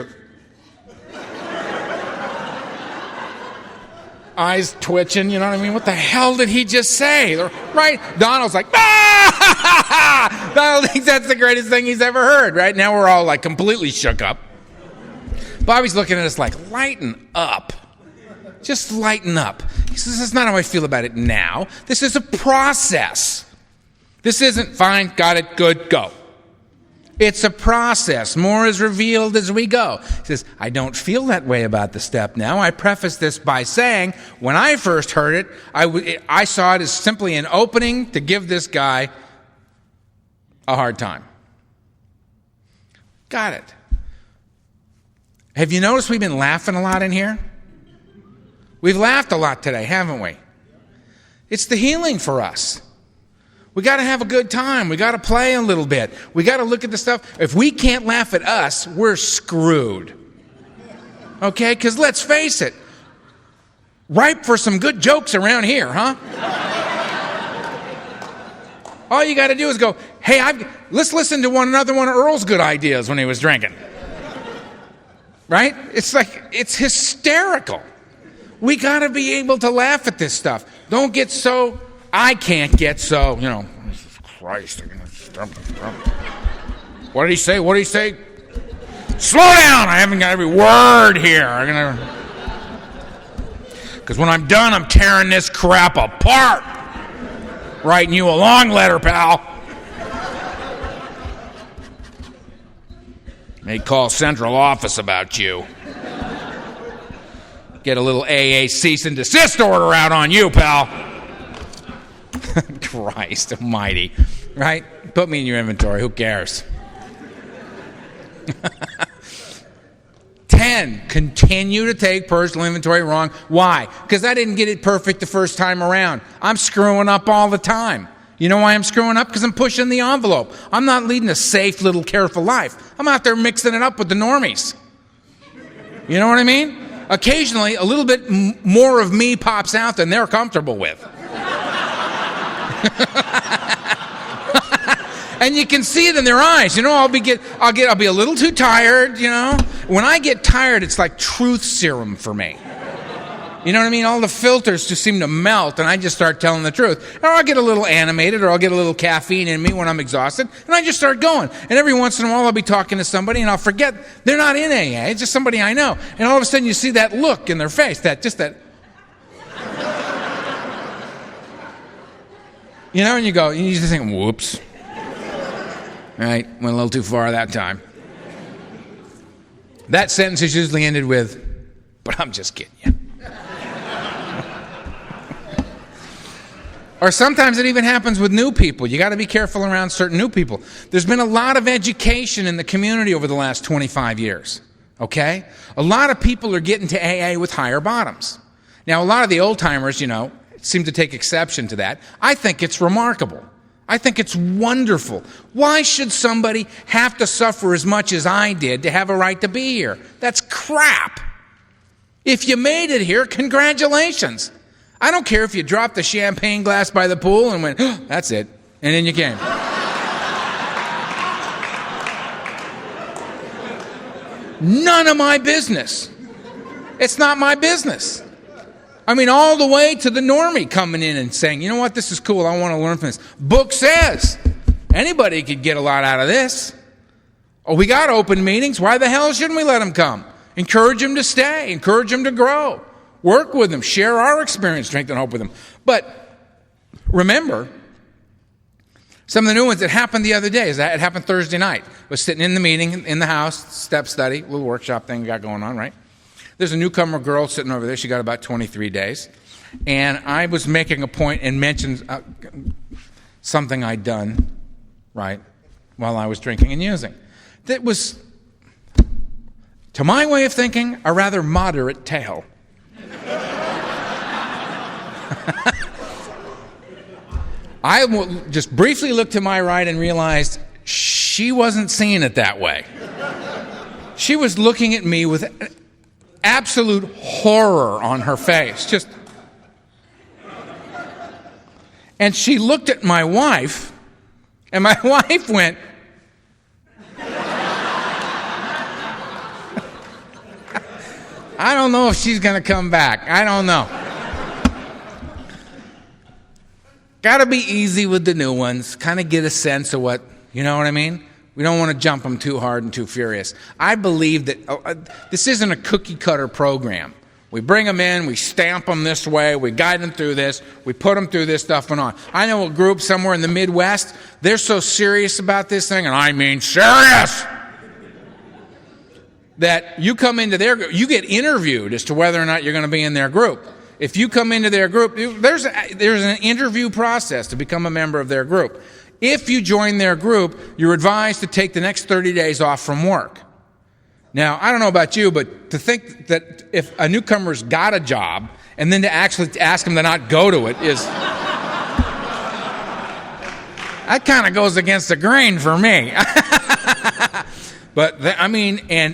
Eyes twitching, you know what I mean? What the hell did he just say? Right? Donald's like, ah! Donald thinks that's the greatest thing he's ever heard, right? Now we're all like completely shook up. Bobby's looking at us like, lighten up. Just lighten up. He says, that's not how I feel about it now. This is a process. This isn't fine, got it, good, go. It's a process. More is revealed as we go. He says, I don't feel that way about the step now. I preface this by saying, when I first heard it, I saw it as simply an opening to give this guy a hard time. Got it. Have you noticed we've been laughing a lot in here? We've laughed a lot today, haven't we? It's the healing for us. We got to have a good time. We got to play a little bit. We got to look at the stuff. If we can't laugh at us, we're screwed. Okay? Because let's face it, ripe for some good jokes around here, huh? All you got to do is go, hey, let's listen to another one of Earl's good ideas when he was drinking. Right? It's like, it's hysterical. We got to be able to laugh at this stuff. Don't get so, I can't get so, Jesus Christ. What did he say? What did he say? Slow down. I haven't got every word here. Because when I'm done, I'm tearing this crap apart. Writing you a long letter, pal. May call central office about you. Get a little AA cease and desist order out on you, pal. Christ almighty. Right? Put me in your inventory. Who cares? 10, continue to take personal inventory wrong. Why? Because I didn't get it perfect the first time around. I'm screwing up all the time. You know why I'm screwing up? Because I'm pushing the envelope. I'm not leading a safe, little, careful life. I'm out there mixing it up with the normies. You know what I mean? Occasionally, a little bit more of me pops out than they're comfortable with. And you can see it in their eyes. I'll be a little too tired, When I get tired, it's like truth serum for me. You know what I mean? All the filters just seem to melt, and I just start telling the truth. Or I'll get a little animated, or I'll get a little caffeine in me when I'm exhausted, and I just start going. And every once in a while, I'll be talking to somebody, and I'll forget they're not in AA. It's just somebody I know. And all of a sudden, you see that look in their face, that. And you go, and you just think, whoops. Right, went a little too far that time. That sentence is usually ended with, but I'm just kidding you. Or sometimes it even happens with new people. You got to be careful around certain new people. There's been a lot of education in the community over the last 25 years, okay? A lot of people are getting to AA with higher bottoms. Now, a lot of the old-timers, seem to take exception to that. I think it's remarkable. I think it's wonderful. Why should somebody have to suffer as much as I did to have a right to be here? That's crap. If you made it here, congratulations. I don't care if you dropped the champagne glass by the pool and went, oh, that's it, and then you came. None of my business. It's not my business. I mean, all the way to the normie coming in and saying, you know what, this is cool, I want to learn from this. Book says anybody could get a lot out of this. Oh, we got open meetings. Why the hell shouldn't we let them come? Encourage them to stay. Encourage them to grow. Work with them. Share our experience, strength, and hope with them. But remember, some of the new ones that happened the other day, it happened Thursday night. I was sitting in the meeting in the house, step study, little workshop thing we got going on, right? There's a newcomer girl sitting over there. She got about 23 days. And I was making a point and mentioned something I'd done, right, while I was drinking and using. That was, to my way of thinking, a rather moderate tale. I just briefly looked to my right and realized she wasn't seeing it that way. She was looking at me with absolute horror on her face. And she looked at my wife, and my wife went, I don't know if she's going to come back. I don't know. Got to be easy with the new ones. Kind of get a sense of what, you know what I mean? We don't want to jump them too hard and too furious. I believe that this isn't a cookie-cutter program. We bring them in, we stamp them this way, we guide them through this, we put them through this stuff and on. I know a group somewhere in the Midwest, they're so serious about this thing, and I mean serious, that you come into their group, you get interviewed as to whether or not you're going to be in their group. If you come into their group, there's an interview process to become a member of their group. If you join their group, you're advised to take the next 30 days off from work. Now, I don't know about you, but to think that if a newcomer's got a job and then to actually ask them to not go to it is... that kind of goes against the grain for me. But, I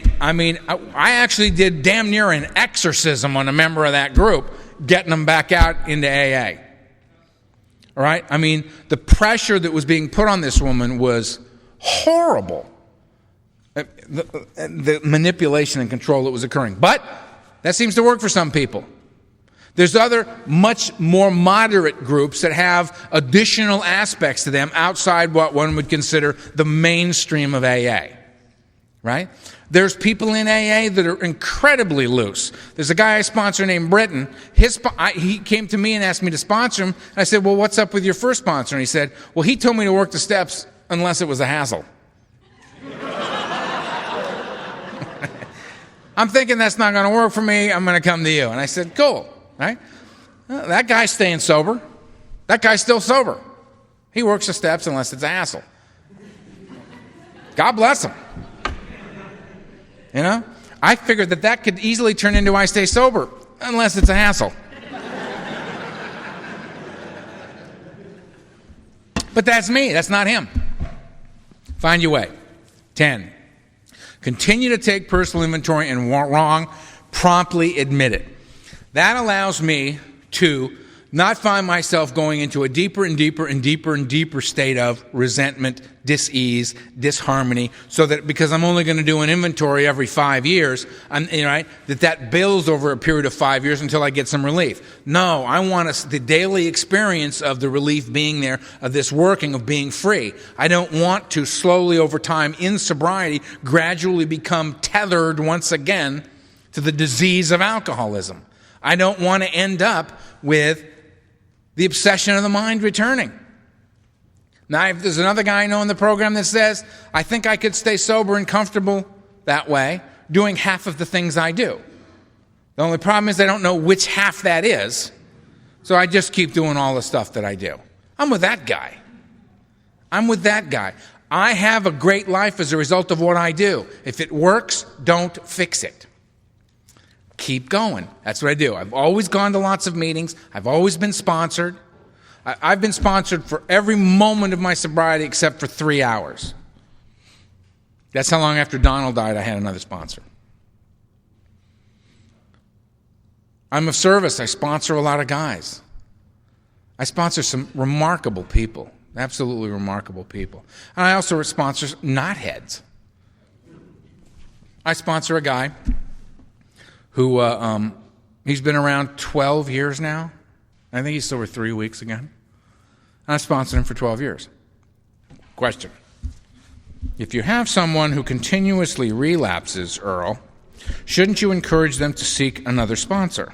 actually did damn near an exorcism on a member of that group, getting them back out into AA. All right? I mean, the pressure that was being put on this woman was horrible. The manipulation and control that was occurring. But that seems to work for some people. There's other much more moderate groups that have additional aspects to them outside what one would consider the mainstream of AA, right? There's people in AA that are incredibly loose. There's a guy I sponsor named Britton. He came to me and asked me to sponsor him. And I said, well, what's up with your first sponsor? And he said, well, he told me to work the steps unless it was a hassle. I'm thinking that's not going to work for me. I'm going to come to you. And I said, cool. Right? That guy's staying sober. That guy's still sober. He works the steps unless it's a hassle. God bless him. You know? I figured that could easily turn into I stay sober unless it's a hassle. But that's me. That's not him. Find your way. 10. Continue to take personal inventory and wrong, promptly admit it. That allows me to not find myself going into a deeper and deeper and deeper and deeper state of resentment, dis-ease, disharmony, so that because I'm only going to do an inventory every 5 years, that builds over a period of 5 years until I get some relief. No, I want the daily experience of the relief being there, of this working, of being free. I don't want to slowly over time in sobriety gradually become tethered once again to the disease of alcoholism. I don't want to end up with the obsession of the mind returning. Now, if there's another guy I know in the program that says, I think I could stay sober and comfortable that way, doing half of the things I do. The only problem is I don't know which half that is, so I just keep doing all the stuff that I do. I'm with that guy. I have a great life as a result of what I do. If it works, don't fix it. Keep going. That's what I do. I've always gone to lots of meetings. I've always been sponsored. I've been sponsored for every moment of my sobriety except for 3 hours. That's how long after Donald died I had another sponsor. I'm of service. I sponsor a lot of guys. I sponsor some remarkable people, absolutely remarkable people. And I also sponsor knotheads. I sponsor a guy who he's been around 12 years now. I think he's sober 3 weeks again. And I've sponsored him for 12 years. Question. If you have someone who continuously relapses, Earl, shouldn't you encourage them to seek another sponsor?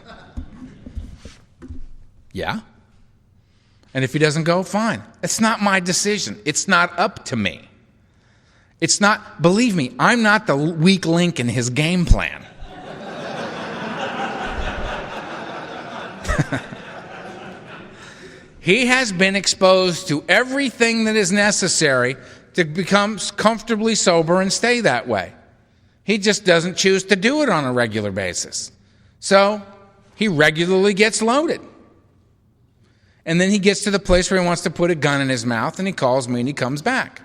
Yeah. And if he doesn't go, fine. It's not my decision. It's not up to me. It's not, believe me, I'm not the weak link in his game plan. He has been exposed to everything that is necessary to become comfortably sober and stay that way. He just doesn't choose to do it on a regular basis. So he regularly gets loaded. And then he gets to the place where he wants to put a gun in his mouth, and he calls me and he comes back.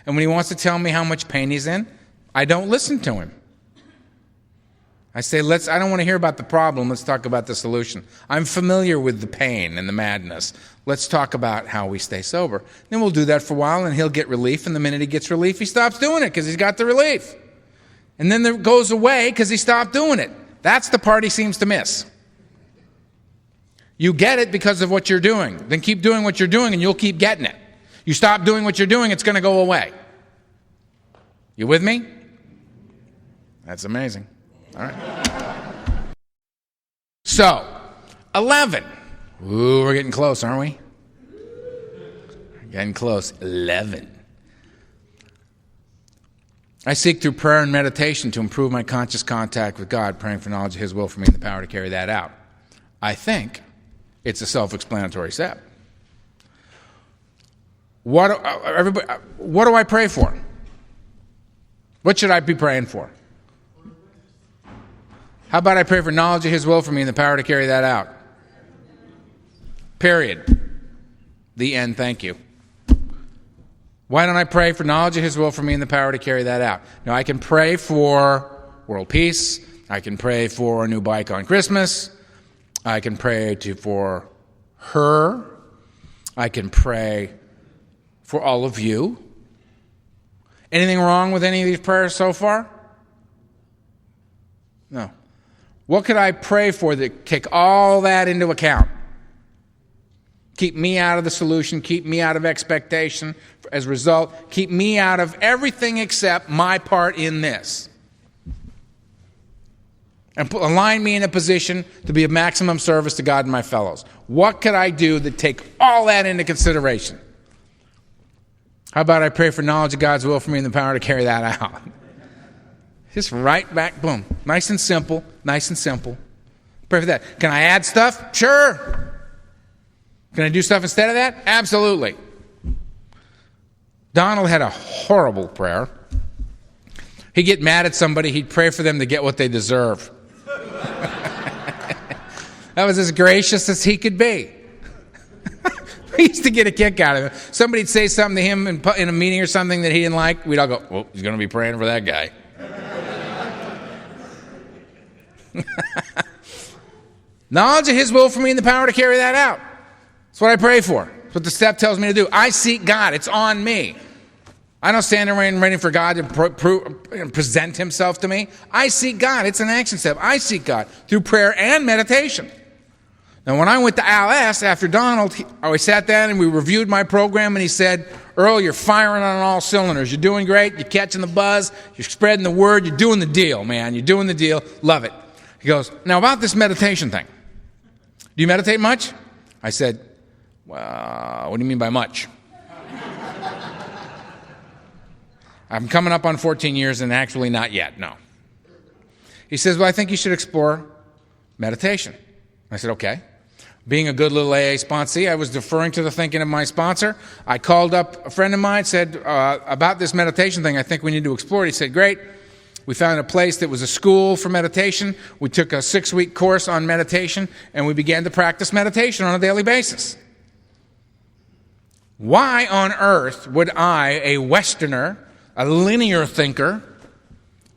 And when he wants to tell me how much pain he's in, I don't listen to him. I say, I don't want to hear about the problem. Let's talk about the solution. I'm familiar with the pain and the madness. Let's talk about how we stay sober. Then we'll do that for a while, and he'll get relief. And the minute he gets relief, he stops doing it because he's got the relief. And then it goes away because he stopped doing it. That's the part he seems to miss. You get it because of what you're doing. Then keep doing what you're doing, and you'll keep getting it. You stop doing what you're doing, it's going to go away. You with me? That's amazing. All right. So, 11. Ooh, we're getting close, aren't we? Getting close. 11. I seek through prayer and meditation to improve my conscious contact with God, praying for knowledge of His will for me and the power to carry that out. I think it's a self-explanatory step. What do I pray for? What should I be praying for? How about I pray for knowledge of His will for me and the power to carry that out? Period. The end. Thank you. Why don't I pray for knowledge of His will for me and the power to carry that out? Now, I can pray for world peace. I can pray for a new bike on Christmas. I can pray for her. I can pray for all of you. Anything wrong with any of these prayers so far? No. What could I pray for that take all that into account? Keep me out of the solution, keep me out of expectation. As a result, keep me out of everything except my part in this. And align me in a position to be of maximum service to God and my fellows. What could I do that take all that into consideration? How about I pray for knowledge of God's will for me and the power to carry that out? Just right back, boom. Nice and simple, nice and simple. Pray for that. Can I add stuff? Sure. Can I do stuff instead of that? Absolutely. Donald had a horrible prayer. He'd get mad at somebody, he'd pray for them to get what they deserve. That was as gracious as he could be. We used to get a kick out of it. Somebody'd say something to him in a meeting or something that he didn't like. We'd all go, well, he's going to be praying for that guy. Knowledge of his will for me and the power to carry that out. That's what I pray for. That's what the step tells me to do. I seek God. It's on me. I don't stand around waiting for God to present himself to me. I seek God. It's an action step. I seek God through prayer and meditation. Now, when I went to LS after Donald, we sat down and we reviewed my program, and he said, Earl, you're firing on all cylinders. You're doing great. You're catching the buzz. You're spreading the word. You're doing the deal, man. You're doing the deal. Love it. He goes, now about this meditation thing. Do you meditate much? I said, well, what do you mean by much? I'm coming up on 14 years and actually not yet, no. He says, well, I think you should explore meditation. I said, okay. Being a good little AA sponsee, I was deferring to the thinking of my sponsor. I called up a friend of mine, said, about this meditation thing, I think we need to explore it. He said, great. We found a place that was a school for meditation. We took a 6-week course on meditation, and we began to practice meditation on a daily basis. Why on earth would I, a Westerner, a linear thinker,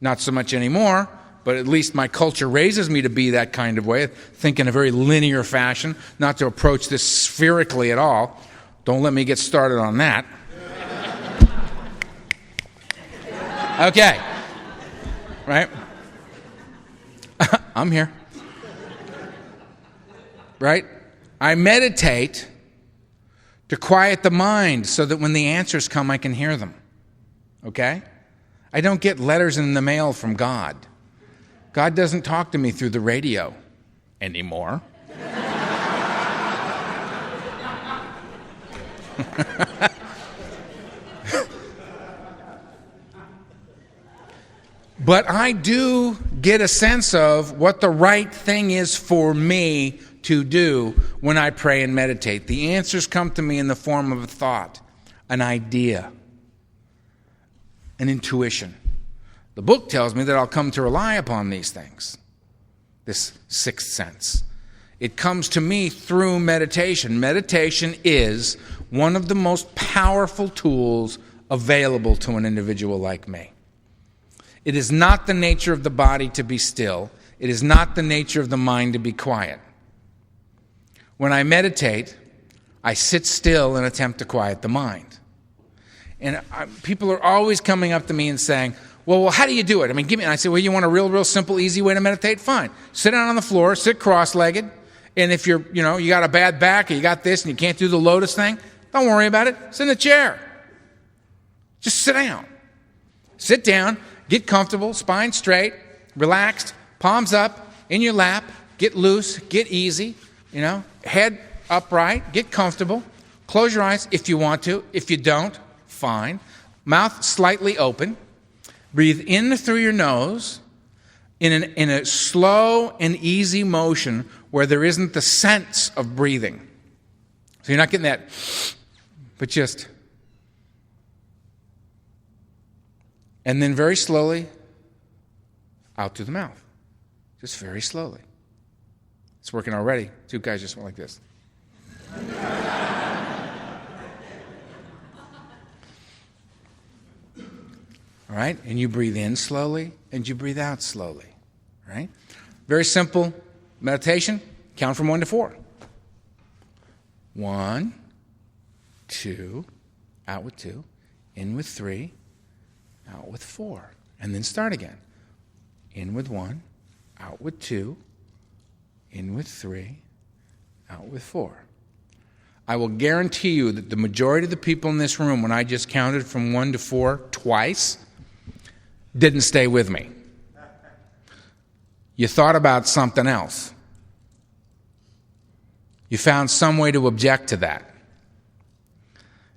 not so much anymore, but at least my culture raises me to be that kind of way, think in a very linear fashion, not to approach this spherically at all. Don't let me get started on that. Okay. Right? I'm here. Right? I meditate to quiet the mind so that when the answers come, I can hear them. Okay? I don't get letters in the mail from God. God doesn't talk to me through the radio anymore. But I do get a sense of what the right thing is for me to do when I pray and meditate. The answers come to me in the form of a thought, an idea, an intuition. The book tells me that I'll come to rely upon these things, this sixth sense. It comes to me through meditation. Meditation is one of the most powerful tools available to an individual like me. It is not the nature of the body to be still. It is not the nature of the mind to be quiet. When I meditate, I sit still and attempt to quiet the mind. And people are always coming up to me and saying, well, how do you do it? I mean, give me. And I say, well, you want a real simple, easy way to meditate? Fine. Sit down on the floor, sit cross-legged. And if you got a bad back or you got this and you can't do the lotus thing, don't worry about it. Sit in a chair. Just sit down. Sit down, get comfortable, spine straight, relaxed, palms up, in your lap, get loose, get easy, head upright, get comfortable. Close your eyes if you want to. If you don't, fine. Mouth slightly open. Breathe in through your nose in a slow and easy motion where there isn't the sense of breathing. So you're not getting that, but just. And then very slowly out through the mouth. Just very slowly. It's working already. 2 guys just went like this. All right? And you breathe in slowly and you breathe out slowly. All right? Very simple meditation. Count from 1 to 4. 1, 2, out with 2, in with 3, out with 4. And then start again. In with 1, out with 2, in with 3, out with 4. I will guarantee you that the majority of the people in this room, when I just counted from 1 to 4 twice, didn't stay with me. You thought about something else. You found some way to object to that.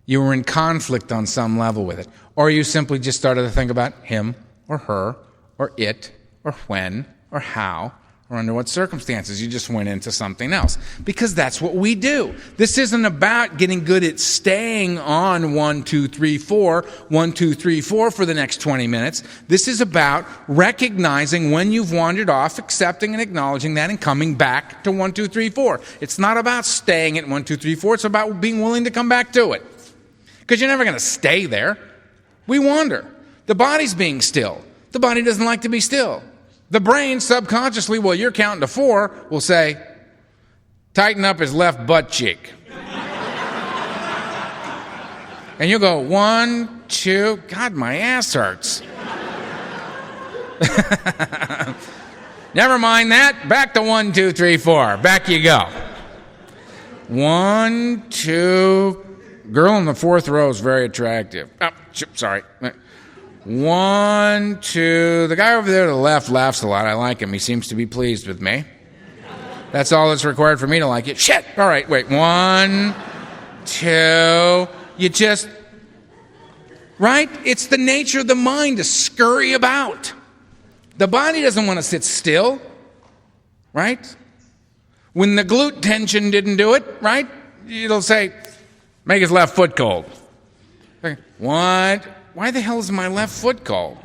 You were in conflict on some level with it. Or you simply just started to think about him or her or it or when or how or under what circumstances. You just went into something else. Because that's what we do. This isn't about getting good at staying on 1, 2, 3, 4, 1, 2, 3, 4 for the next 20 minutes. This is about recognizing when you've wandered off, accepting and acknowledging that, and coming back to 1, 2, 3, 4. It's not about staying at 1, 2, 3, 4. It's about being willing to come back to it. Because you're never going to stay there. We wander. The body's being still. The body doesn't like to be still. The brain subconsciously, while you're counting to 4, will say, tighten up his left butt cheek. And you'll go, 1, 2, God, my ass hurts. Never mind that. Back to 1, 2, 3, 4. Back you go. 1, 2. Girl in the 4th row is very attractive. Oh, sorry. 1, 2. The guy over there to the left laughs a lot. I like him. He seems to be pleased with me. That's all that's required for me to like it. Shit! All right, wait. 1, 2. You just... Right? It's the nature of the mind to scurry about. The body doesn't want to sit still. Right? When the glute tension didn't do it, right? It'll say, make his left foot cold. What? Why the hell is my left foot cold?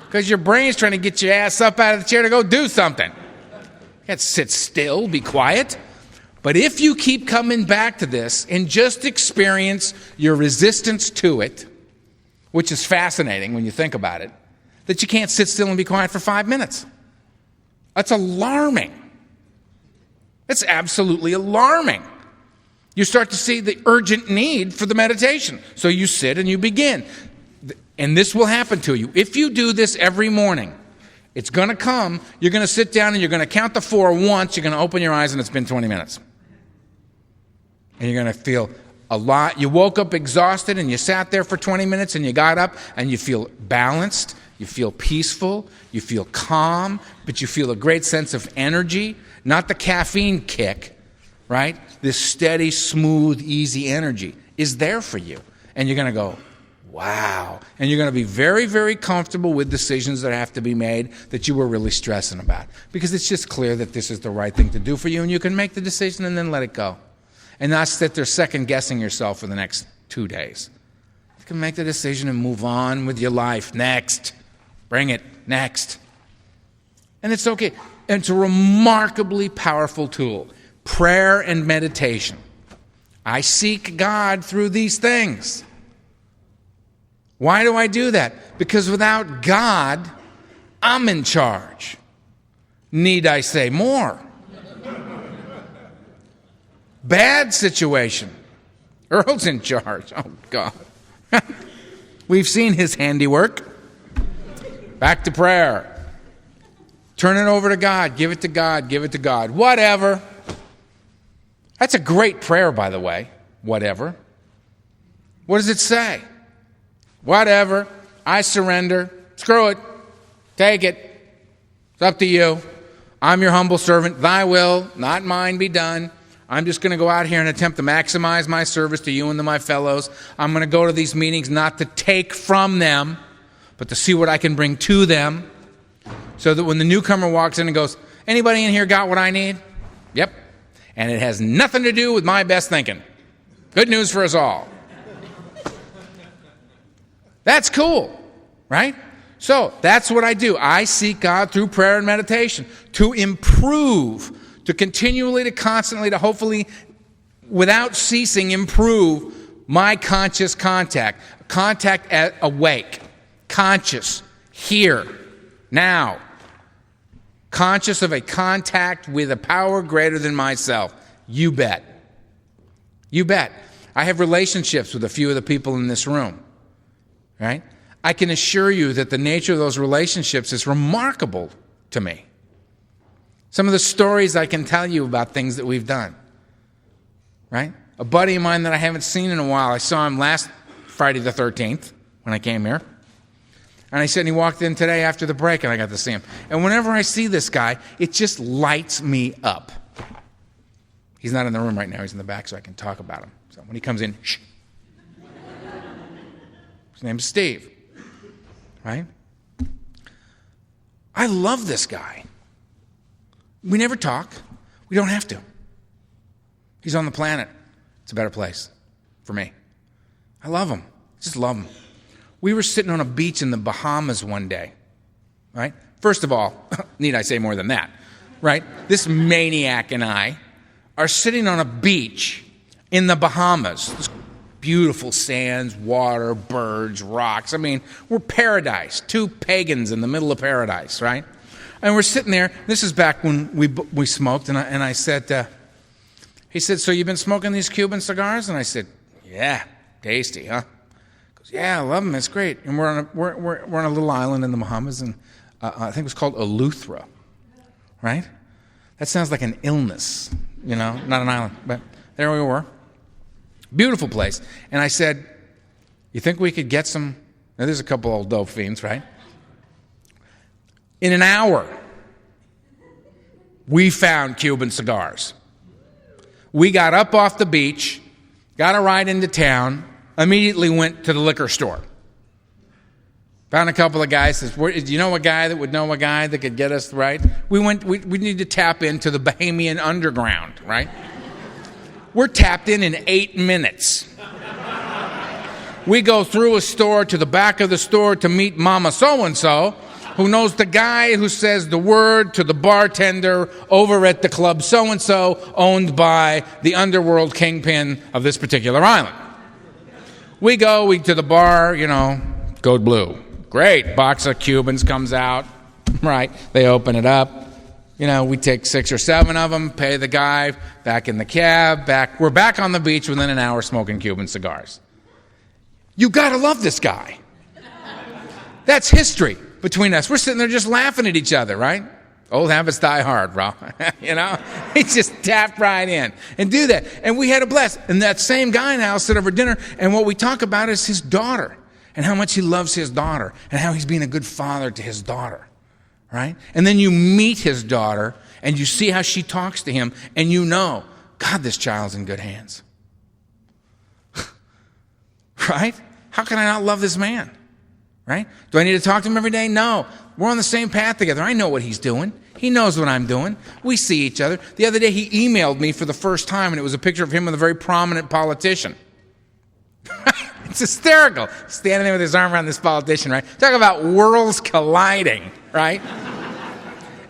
Because your brain's trying to get your ass up out of the chair to go do something. You can't sit still, be quiet. But if you keep coming back to this and just experience your resistance to it, which is fascinating when you think about it, that you can't sit still and be quiet for 5 minutes. That's alarming. It's absolutely alarming. You start to see the urgent need for the meditation. So you sit and you begin. And this will happen to you. If you do this every morning, it's going to come. You're going to sit down and you're going to count to 4 once. You're going to open your eyes and it's been 20 minutes. And you're going to feel a lot. You woke up exhausted and you sat there for 20 minutes and you got up and you feel balanced. You feel peaceful. You feel calm. But you feel a great sense of energy. Not the caffeine kick. Right? This steady, smooth, easy energy is there for you. And you're going to go, wow. And you're going to be very, very comfortable with decisions that have to be made that you were really stressing about. Because it's just clear that this is the right thing to do for you, and you can make the decision and then let it go. And not sit there second-guessing yourself for the next 2 days. You can make the decision and move on with your life. Next. Bring it. Next. And it's okay. And it's a remarkably powerful tool. Prayer and meditation. I seek God through these things. Why do I do that? Because without God, I'm in charge. Need I say more? Bad situation. Earl's in charge. Oh, God. We've seen his handiwork. Back to prayer. Turn it over to God. Give it to God. Give it to God. Whatever. That's a great prayer, by the way. Whatever. What does it say? Whatever. I surrender. Screw it. Take it. It's up to you. I'm your humble servant. Thy will, not mine, be done. I'm just going to go out here and attempt to maximize my service to you and to my fellows. I'm going to go to these meetings not to take from them, but to see what I can bring to them. So that when the newcomer walks in and goes, anybody in here got what I need? Yep. And it has nothing to do with my best thinking. Good news for us all. That's cool, right? So that's what I do. I seek God through prayer and meditation to improve, to continually, to constantly, to hopefully, without ceasing, improve my conscious contact at awake, conscious, here, now. Conscious of a contact with a power greater than myself. You bet. You bet. I have relationships with a few of the people in this room. Right? I can assure you that the nature of those relationships is remarkable to me. Some of the stories I can tell you about things that we've done, right? A buddy of mine that I haven't seen in a while, I saw him last Friday the 13th when I came here. And I said, and he walked in today after the break, and I got to see him. And whenever I see this guy, it just lights me up. He's not in the room right now. He's in the back, so I can talk about him. So when he comes in, shh. His name's Steve, right? I love this guy. We never talk. We don't have to. He's on the planet. It's a better place for me. I love him. Just love him. We were sitting on a beach in the Bahamas one day, right? First of all, need I say more than that, right? This maniac and I are sitting on a beach in the Bahamas. This beautiful sands, water, birds, rocks. I mean, we're paradise. Two pagans in the middle of paradise, right? And we're sitting there. This is back when we smoked, and I said, he said, so you've been smoking these Cuban cigars? And I said, yeah, tasty, huh? He goes, yeah, I love them. It's great. And we're on a little island in the Bahamas, and I think it was called Eleuthera, right? That sounds like an illness, you know, not an island. But there we were. Beautiful place. And I said, you think we could get some? Now, there's a couple old dope fiends, right? In an hour, we found Cuban cigars. We got up off the beach, got a ride into town, immediately went to the liquor store. Found a couple of guys, says, do you know a guy that would know a guy that could get us right? We need to tap into the Bahamian underground, right? We're tapped in 8 minutes. We go through a store to the back of the store to meet Mama so-and-so, who knows the guy who says the word to the bartender over at the club so-and-so, owned by the underworld kingpin of this particular island. We go to the bar, you know, code blue. Great, box of Cubans comes out, right? They open it up. You know, we take 6 or 7 of them, pay the guy, back in the cab, we're back on the beach within an hour smoking Cuban cigars. You gotta love this guy. That's history between us. We're sitting there just laughing at each other, right? Old habits die hard, bro. You know? He just tapped right in and do that. And we had a blast. And that same guy now sit over dinner, and what we talk about is his daughter and how much he loves his daughter and how he's being a good father to his daughter, right? And then you meet his daughter and you see how she talks to him, and you know, God, this child's in good hands. Right? How can I not love this man? Right? Do I need to talk to him every day? No. We're on the same path together. I know what he's doing. He knows what I'm doing. We see each other. The other day he emailed me for the first time, and it was a picture of him with a very prominent politician. It's hysterical. Standing there with his arm around this politician, right? Talk about worlds colliding, right?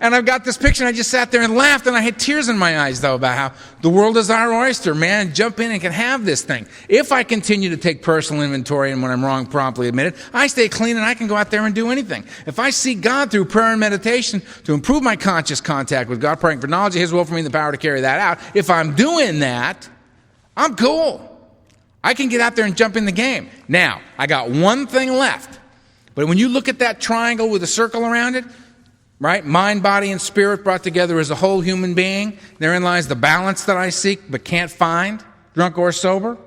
And I've got this picture, and I just sat there and laughed, and I had tears in my eyes, though, about how the world is our oyster, man. Jump in and can have this thing. If I continue to take personal inventory, and when I'm wrong, promptly admit it, I stay clean, and I can go out there and do anything. If I seek God through prayer and meditation to improve my conscious contact with God, praying for knowledge of His will for me and the power to carry that out, if I'm doing that, I'm cool. I can get out there and jump in the game. Now, I got one thing left. But when you look at that triangle with a circle around it, right? Mind, body, and spirit brought together as a whole human being. Therein lies the balance that I seek but can't find, drunk or sober,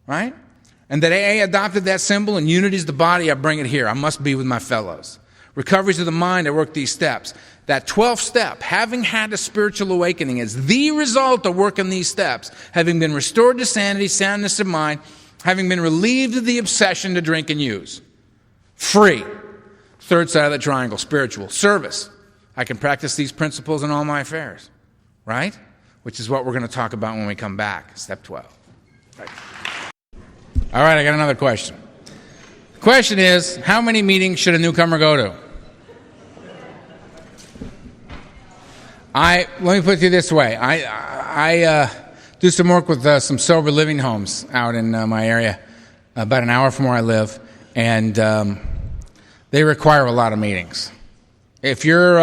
right? And that AA adopted that symbol, and unity is the body, I bring it here. I must be with my fellows. Recoveries of the mind, I work these steps. That 12th step, having had a spiritual awakening, is the result of working these steps, having been restored to sanity, soundness of mind, having been relieved of the obsession to drink and use. Free. Third side of the triangle, spiritual. Service. I can practice these principles in all my affairs. Right? Which is what we're going to talk about when we come back. Step 12. Right. All right, I got another question. The question is, how many meetings should a newcomer go to? Let me put it to you this way. I do some work with some sober living homes out in my area, about an hour from where I live, and they require a lot of meetings. If you're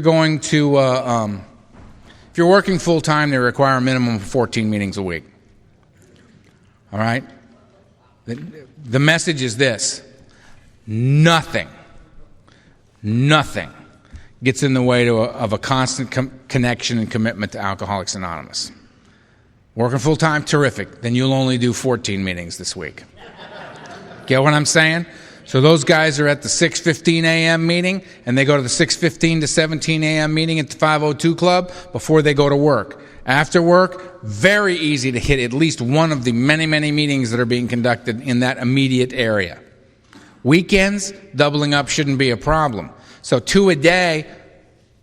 going to if you're working full time, they require a minimum of 14 meetings a week. All right. The message is this: nothing gets in the way of a constant connection and commitment to Alcoholics Anonymous. Working full-time, terrific. Then you'll only do 14 meetings this week. Get what I'm saying? So those guys are at the 6:15 a.m. meeting, and they go to the 6:15 to 17 a.m. meeting at the 502 Club before they go to work. After work, very easy to hit at least one of the many, many meetings that are being conducted in that immediate area. Weekends, doubling up shouldn't be a problem. So 2 a day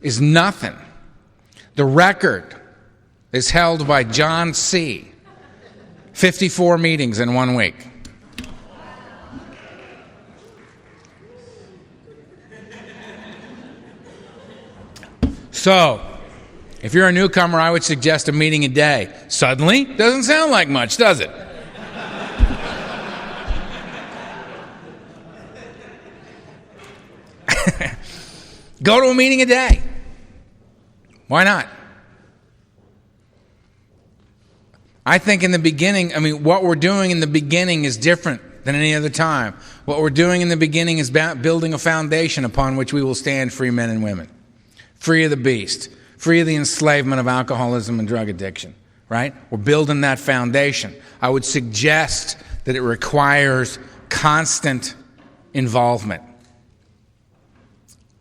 is nothing. The record is held by John C. 54 meetings in 1 week. So, if you're a newcomer, I would suggest a meeting a day. Suddenly, doesn't sound like much, does it? Go to a meeting a day. Why not? I think in the beginning, what we're doing in the beginning is different than any other time. What we're doing in the beginning is building a foundation upon which we will stand free men and women. Free of the beast. Free of the enslavement of alcoholism and drug addiction. Right? We're building that foundation. I would suggest that it requires constant involvement.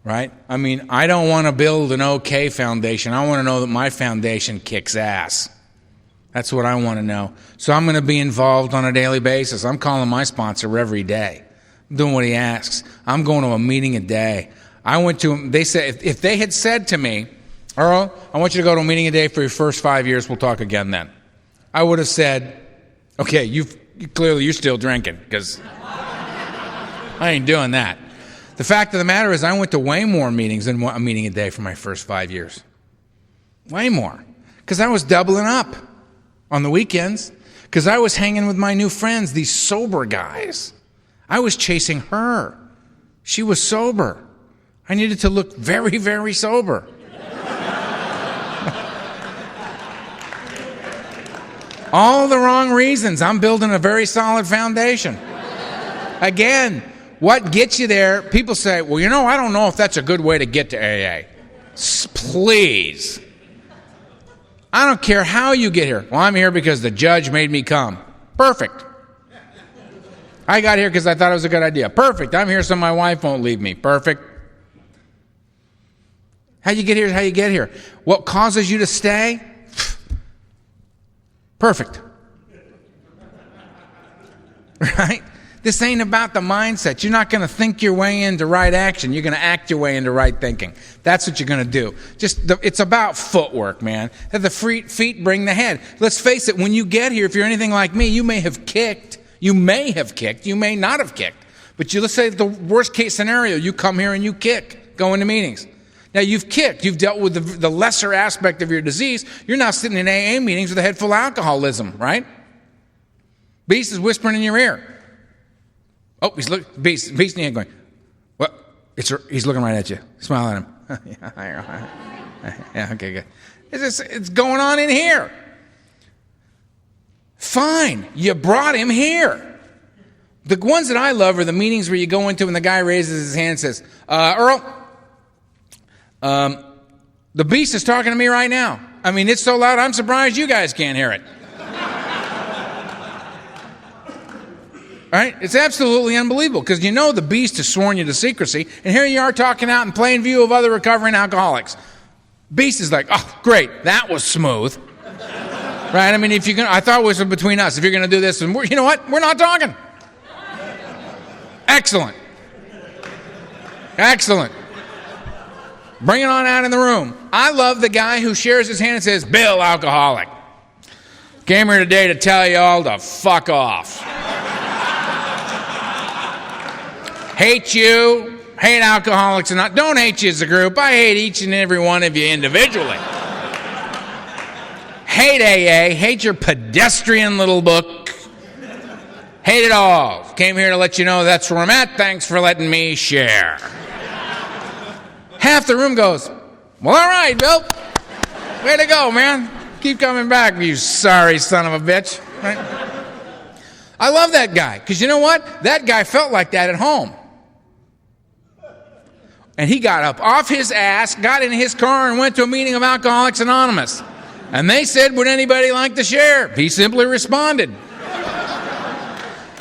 Right? I don't want to build an okay foundation. I want to know that my foundation kicks ass. That's what I want to know. So I'm going to be involved on a daily basis. I'm calling my sponsor every day. I'm doing what he asks. I'm going to a meeting a day. They said, if they had said to me, Earl, I want you to go to a meeting a day for your first 5 years, we'll talk again then. I would have said, okay, clearly you're still drinking, because I ain't doing that. The fact of the matter is I went to way more meetings than a meeting a day for my first 5 years. Way more. Because I was doubling up on the weekends. Because I was hanging with my new friends, these sober guys. I was chasing her. She was sober. I needed to look very, very sober. All the wrong reasons. I'm building a very solid foundation. Again, what gets you there? People say, well, I don't know if that's a good way to get to AA. Please. I don't care how you get here. Well, I'm here because the judge made me come. Perfect. I got here because I thought it was a good idea. Perfect. I'm here so my wife won't leave me. Perfect. How you get here is how you get here. What causes you to stay? Perfect. Right? This ain't about the mindset. You're not going to think your way into right action. You're going to act your way into right thinking. That's what you're going to do. It's about footwork, man. The feet bring the head. Let's face it, when you get here, if you're anything like me, you may have kicked. You may not have kicked. But let's say the worst case scenario, you come here and you kick, go into meetings. Now, you've kicked. You've dealt with the lesser aspect of your disease. You're now sitting in AA meetings with a head full of alcoholism, right? Beast is whispering in your ear. Oh, Beast in the head going, what? He's looking right at you. Smile at him. Yeah, okay, good. It's going on in here. Fine. You brought him here. The ones that I love are the meetings where you go into and the guy raises his hand and says, Earl, the Beast is talking to me right now. It's so loud, I'm surprised you guys can't hear it. Right? It's absolutely unbelievable because the Beast has sworn you to secrecy, and here you are talking out in plain view of other recovering alcoholics. Beast is like, oh, great, that was smooth. Right? I thought it was between us. If you're going to do this, and you know what? We're not talking. Excellent. Excellent. Bring it on out in the room. I love the guy who shares his hand and says, Bill, alcoholic. Came here today to tell you all to fuck off. Hate you, hate alcoholics, and don't hate you as a group. I hate each and every one of you individually. Hate AA, hate your pedestrian little book. Hate it all. Came here to let you know that's where I'm at. Thanks for letting me share. Half the room goes, well, all right, Bill. Way to go, man. Keep coming back, you sorry son of a bitch. Right? I love that guy, because you know what? That guy felt like that at home. And he got up off his ass, got in his car, and went to a meeting of Alcoholics Anonymous. And they said, would anybody like to share? He simply responded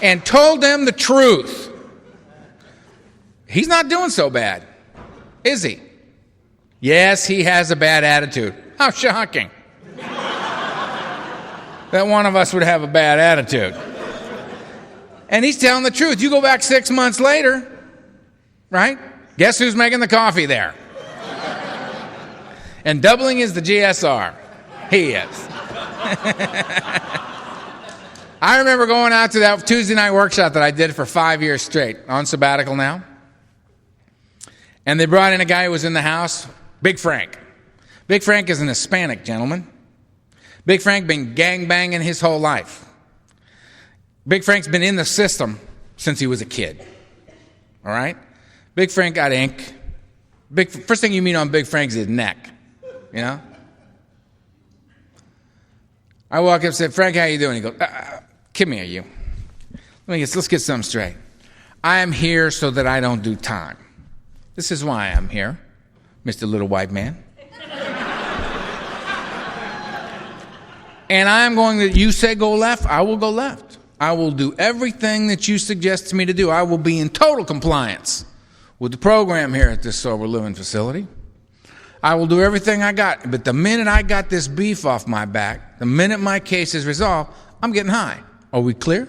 and told them the truth. He's not doing so bad, is he? Yes, he has a bad attitude. How shocking that one of us would have a bad attitude. And he's telling the truth. You go back 6 months later, right? Guess who's making the coffee there? And doubling is the GSR. He is. I remember going out to that Tuesday night workshop that I did for 5 years straight, on sabbatical now. And they brought in a guy who was in the house, Big Frank. Big Frank is an Hispanic gentleman. Big Frank been gangbanging his whole life. Big Frank's been in the system since he was a kid. All right? Big Frank got ink. First thing you meet on Big Frank's his neck. You know? I walk up and say, Frank, how you doing? He goes, come here, you. Let's get something straight. I am here so that I don't do time. This is why I'm here, Mr. Little White Man. And I'm going to, you say go left, I will go left. I will do everything that you suggest to me to do. I will be in total compliance with the program here at this sober living facility. I will do everything I got. But the minute I got this beef off my back, the minute my case is resolved, I'm getting high. Are we clear?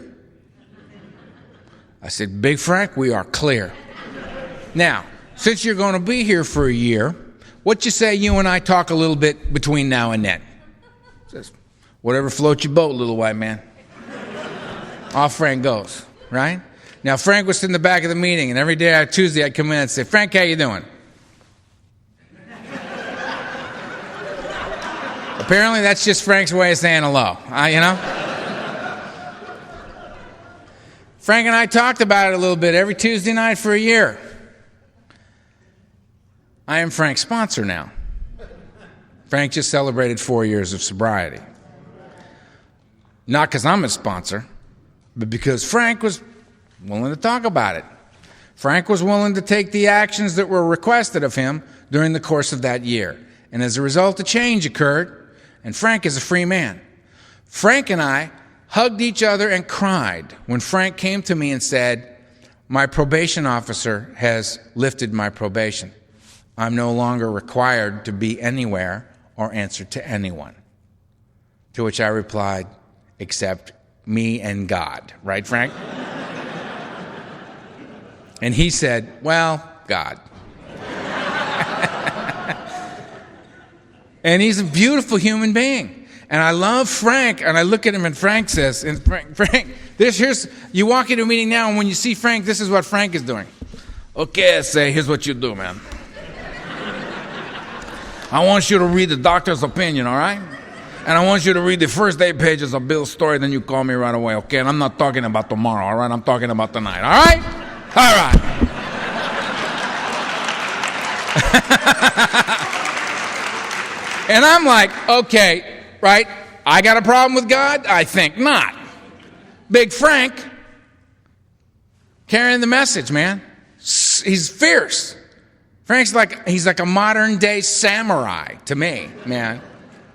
I said, Big Frank, we are clear. Now, since you're going to be here for a year, what you say you and I talk a little bit between now and then? Says, whatever floats your boat, little white man. Off Frank goes, right? Now, Frank was in the back of the meeting, and every day Tuesday I'd come in and say, Frank, how you doing? Apparently, that's just Frank's way of saying hello, you know? Frank and I talked about it a little bit every Tuesday night for a year. I am Frank's sponsor now. Frank just celebrated 4 years of sobriety. Not because I'm his sponsor, but because Frank was willing to talk about it. Frank was willing to take the actions that were requested of him during the course of that year. And as a result, a change occurred, and Frank is a free man. Frank and I hugged each other and cried when Frank came to me and said, my probation officer has lifted my probation. I'm no longer required to be anywhere or answer to anyone. To which I replied, except me and God. Right, Frank? And he said, well, God. And he's a beautiful human being. And I love Frank, and I look at him, and Frank says, Frank, you walk into a meeting now, and when you see Frank, this is what Frank is doing. Okay, I say, here's what you do, man. I want you to read the doctor's opinion, all right? And I want you to read the first 8 pages of Bill's story, then you call me right away, okay? And I'm not talking about tomorrow, all right? I'm talking about tonight, all right? All right. And I'm like, okay, right? I got a problem with God? I think not. Big Frank, carrying the message, man. He's fierce. Frank's he's like a modern day samurai to me, man.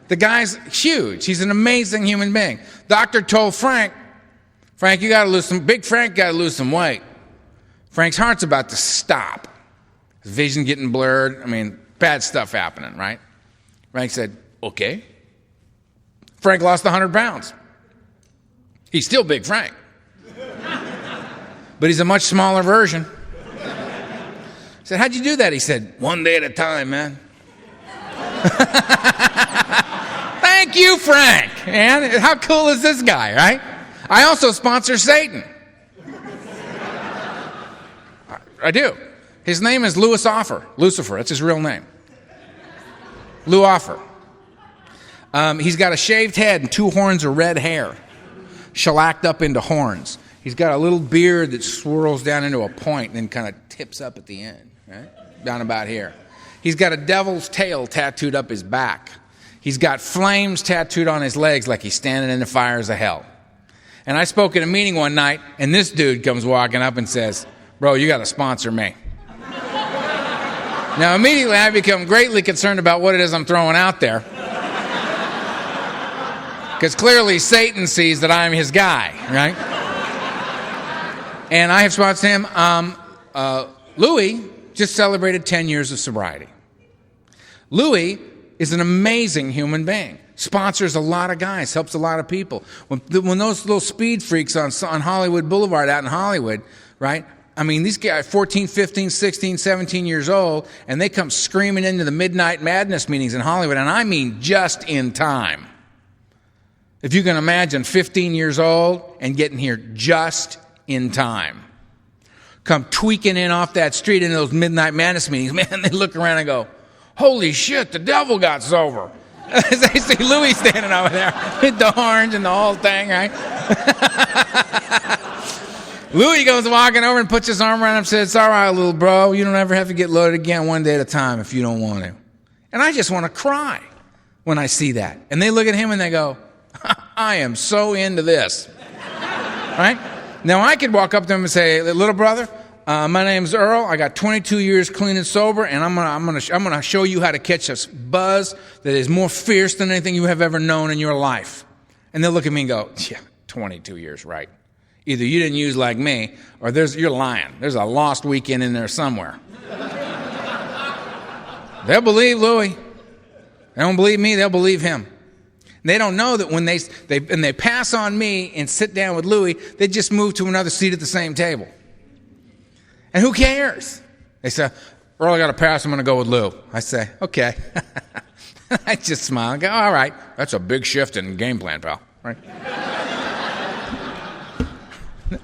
The guy's huge. He's an amazing human being. Doctor told Frank, you got to lose Big Frank got to lose some weight. Frank's heart's about to stop. His vision getting blurred. I mean, bad stuff happening, right? Frank said, okay. Frank lost 100 pounds. He's still Big Frank. But he's a much smaller version. I said, how'd you do that? He said, one day at a time, man. Thank you, Frank. Man, how cool is this guy, right? I also sponsor Satan. I do. His name is Louis Offer. Lucifer, that's his real name. Lou Offer. He's got a shaved head and 2 horns of red hair, shellacked up into horns. He's got a little beard that swirls down into a point and then kind of tips up at the end, right? Down about here. He's got a devil's tail tattooed up his back. He's got flames tattooed on his legs like he's standing in the fires of hell. And I spoke at a meeting one night, and this dude comes walking up and says, bro, you got to sponsor me. Now, immediately I become greatly concerned about what it is I'm throwing out there. Because clearly Satan sees that I'm his guy, right? And I have sponsored him. Louis just celebrated 10 years of sobriety. Louis is an amazing human being. Sponsors a lot of guys, helps a lot of people. When those little speed freaks on Hollywood Boulevard out in Hollywood, right? I mean, these guys, 14, 15, 16, 17 years old, and they come screaming into the Midnight Madness meetings in Hollywood, and I mean just in time. If you can imagine 15 years old and getting here just in time. Come tweaking in off that street into those Midnight Madness meetings, man, they look around and go, holy shit, the devil got sober. They see Louis standing over there with the orange and the whole thing, right? Louis goes walking over and puts his arm around him and says, it's all right, little bro. You don't ever have to get loaded again, one day at a time if you don't want to. And I just want to cry when I see that. And they look at him and they go, I am so into this. Right? Now, I could walk up to him and say, little brother, my name's Earl. I got 22 years clean and sober, and I'm gonna show you how to catch a buzz that is more fierce than anything you have ever known in your life. And they'll look at me and go, yeah, 22 years, right? Either you didn't use like me, or you're lying. There's a lost weekend in there somewhere. They'll believe Louis. They don't believe me, they'll believe him. They don't know that when they pass on me and sit down with Louis, they just move to another seat at the same table. And who cares? They say, Earl, I got to pass, I'm going to go with Lou. I say, okay. I just smile and go, all right. That's a big shift in game plan, pal. Right?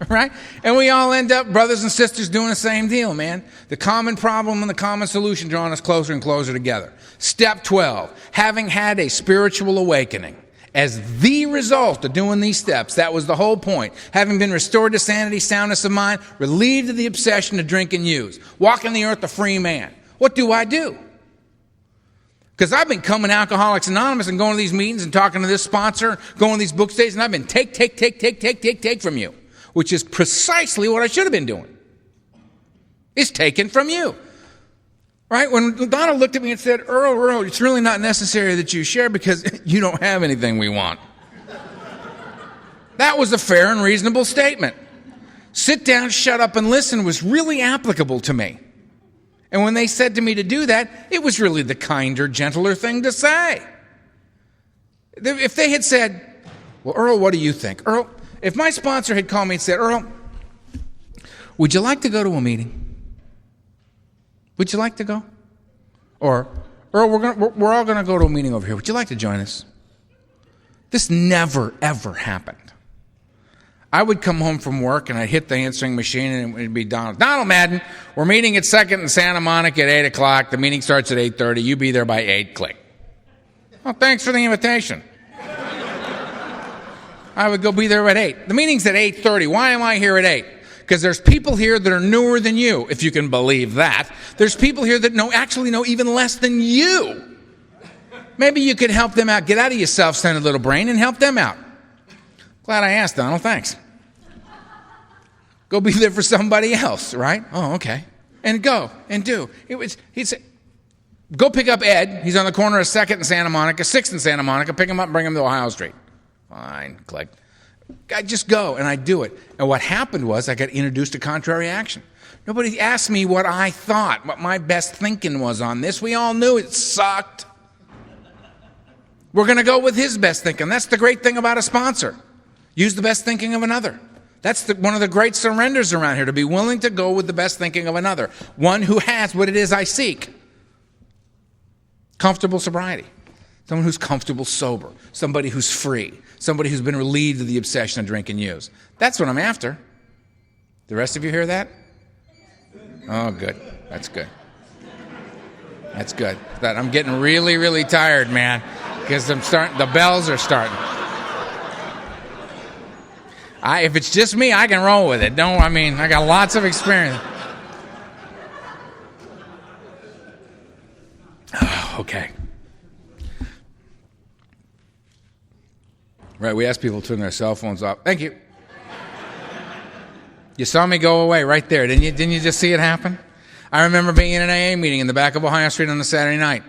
Right? And we all end up, brothers and sisters, doing the same deal, man. The common problem and the common solution drawing us closer and closer together. Step 12, having had a spiritual awakening. As the result of doing these steps, that was the whole point. Having been restored to sanity, soundness of mind, relieved of the obsession to drink and use, walking the earth a free man. What do I do? Because I've been coming to Alcoholics Anonymous and going to these meetings and talking to this sponsor, going to these book stages, and I've been take from you, which is precisely what I should have been doing. It's taken from you. Right? When Donna looked at me and said, Earl, it's really not necessary that you share because you don't have anything we want. That was a fair and reasonable statement. Sit down, shut up, and listen was really applicable to me. And when they said to me to do that, it was really the kinder, gentler thing to say. If they had said, well, Earl, what do you think? Earl, if my sponsor had called me and said, Earl, would you like to go to a meeting? Would you like to go? Or, Earl, we're all going to go to a meeting over here. Would you like to join us? This never, ever happened. I would come home from work and I'd hit the answering machine and it'd be Donald. Donald Madden, we're meeting at 2nd and Santa Monica at 8 o'clock. The meeting starts at 8:30. You be there by 8. Click. Well, thanks for the invitation. I would go be there at 8. The meeting's at 8:30. Why am I here at 8? Because there's people here that are newer than you, if you can believe that. There's people here that actually know even less than you. Maybe you could help them out. Get out of your self-centered little brain and help them out. Glad I asked, Donald. Thanks. Go be there for somebody else, right? Oh, okay. And go and do. He'd say, go pick up Ed. He's on the corner of 2nd and Santa Monica, 6th and Santa Monica. Pick him up and bring him to Ohio Street. Fine. Click. I just go, and I do it. And what happened was I got introduced to contrary action. Nobody asked me what I thought, what my best thinking was on this. We all knew it sucked. We're going to go with his best thinking. That's the great thing about a sponsor. Use the best thinking of another. That's one of the great surrenders around here, to be willing to go with the best thinking of another. One who has what it is I seek. Comfortable sobriety. Someone who's comfortable sober. Somebody who's free. Somebody who's been relieved of the obsession of drink and use. That's what I'm after. The rest of you hear that? Oh, good. That's good. That's good. I'm getting really, really tired, man, because the bells are starting. If it's just me, I can roll with it. I got lots of experience. Okay. Right, we ask people to turn their cell phones off. Thank you. You saw me go away right there. Didn't you just see it happen? I remember being in an AA meeting in the back of Ohio Street on a Saturday night,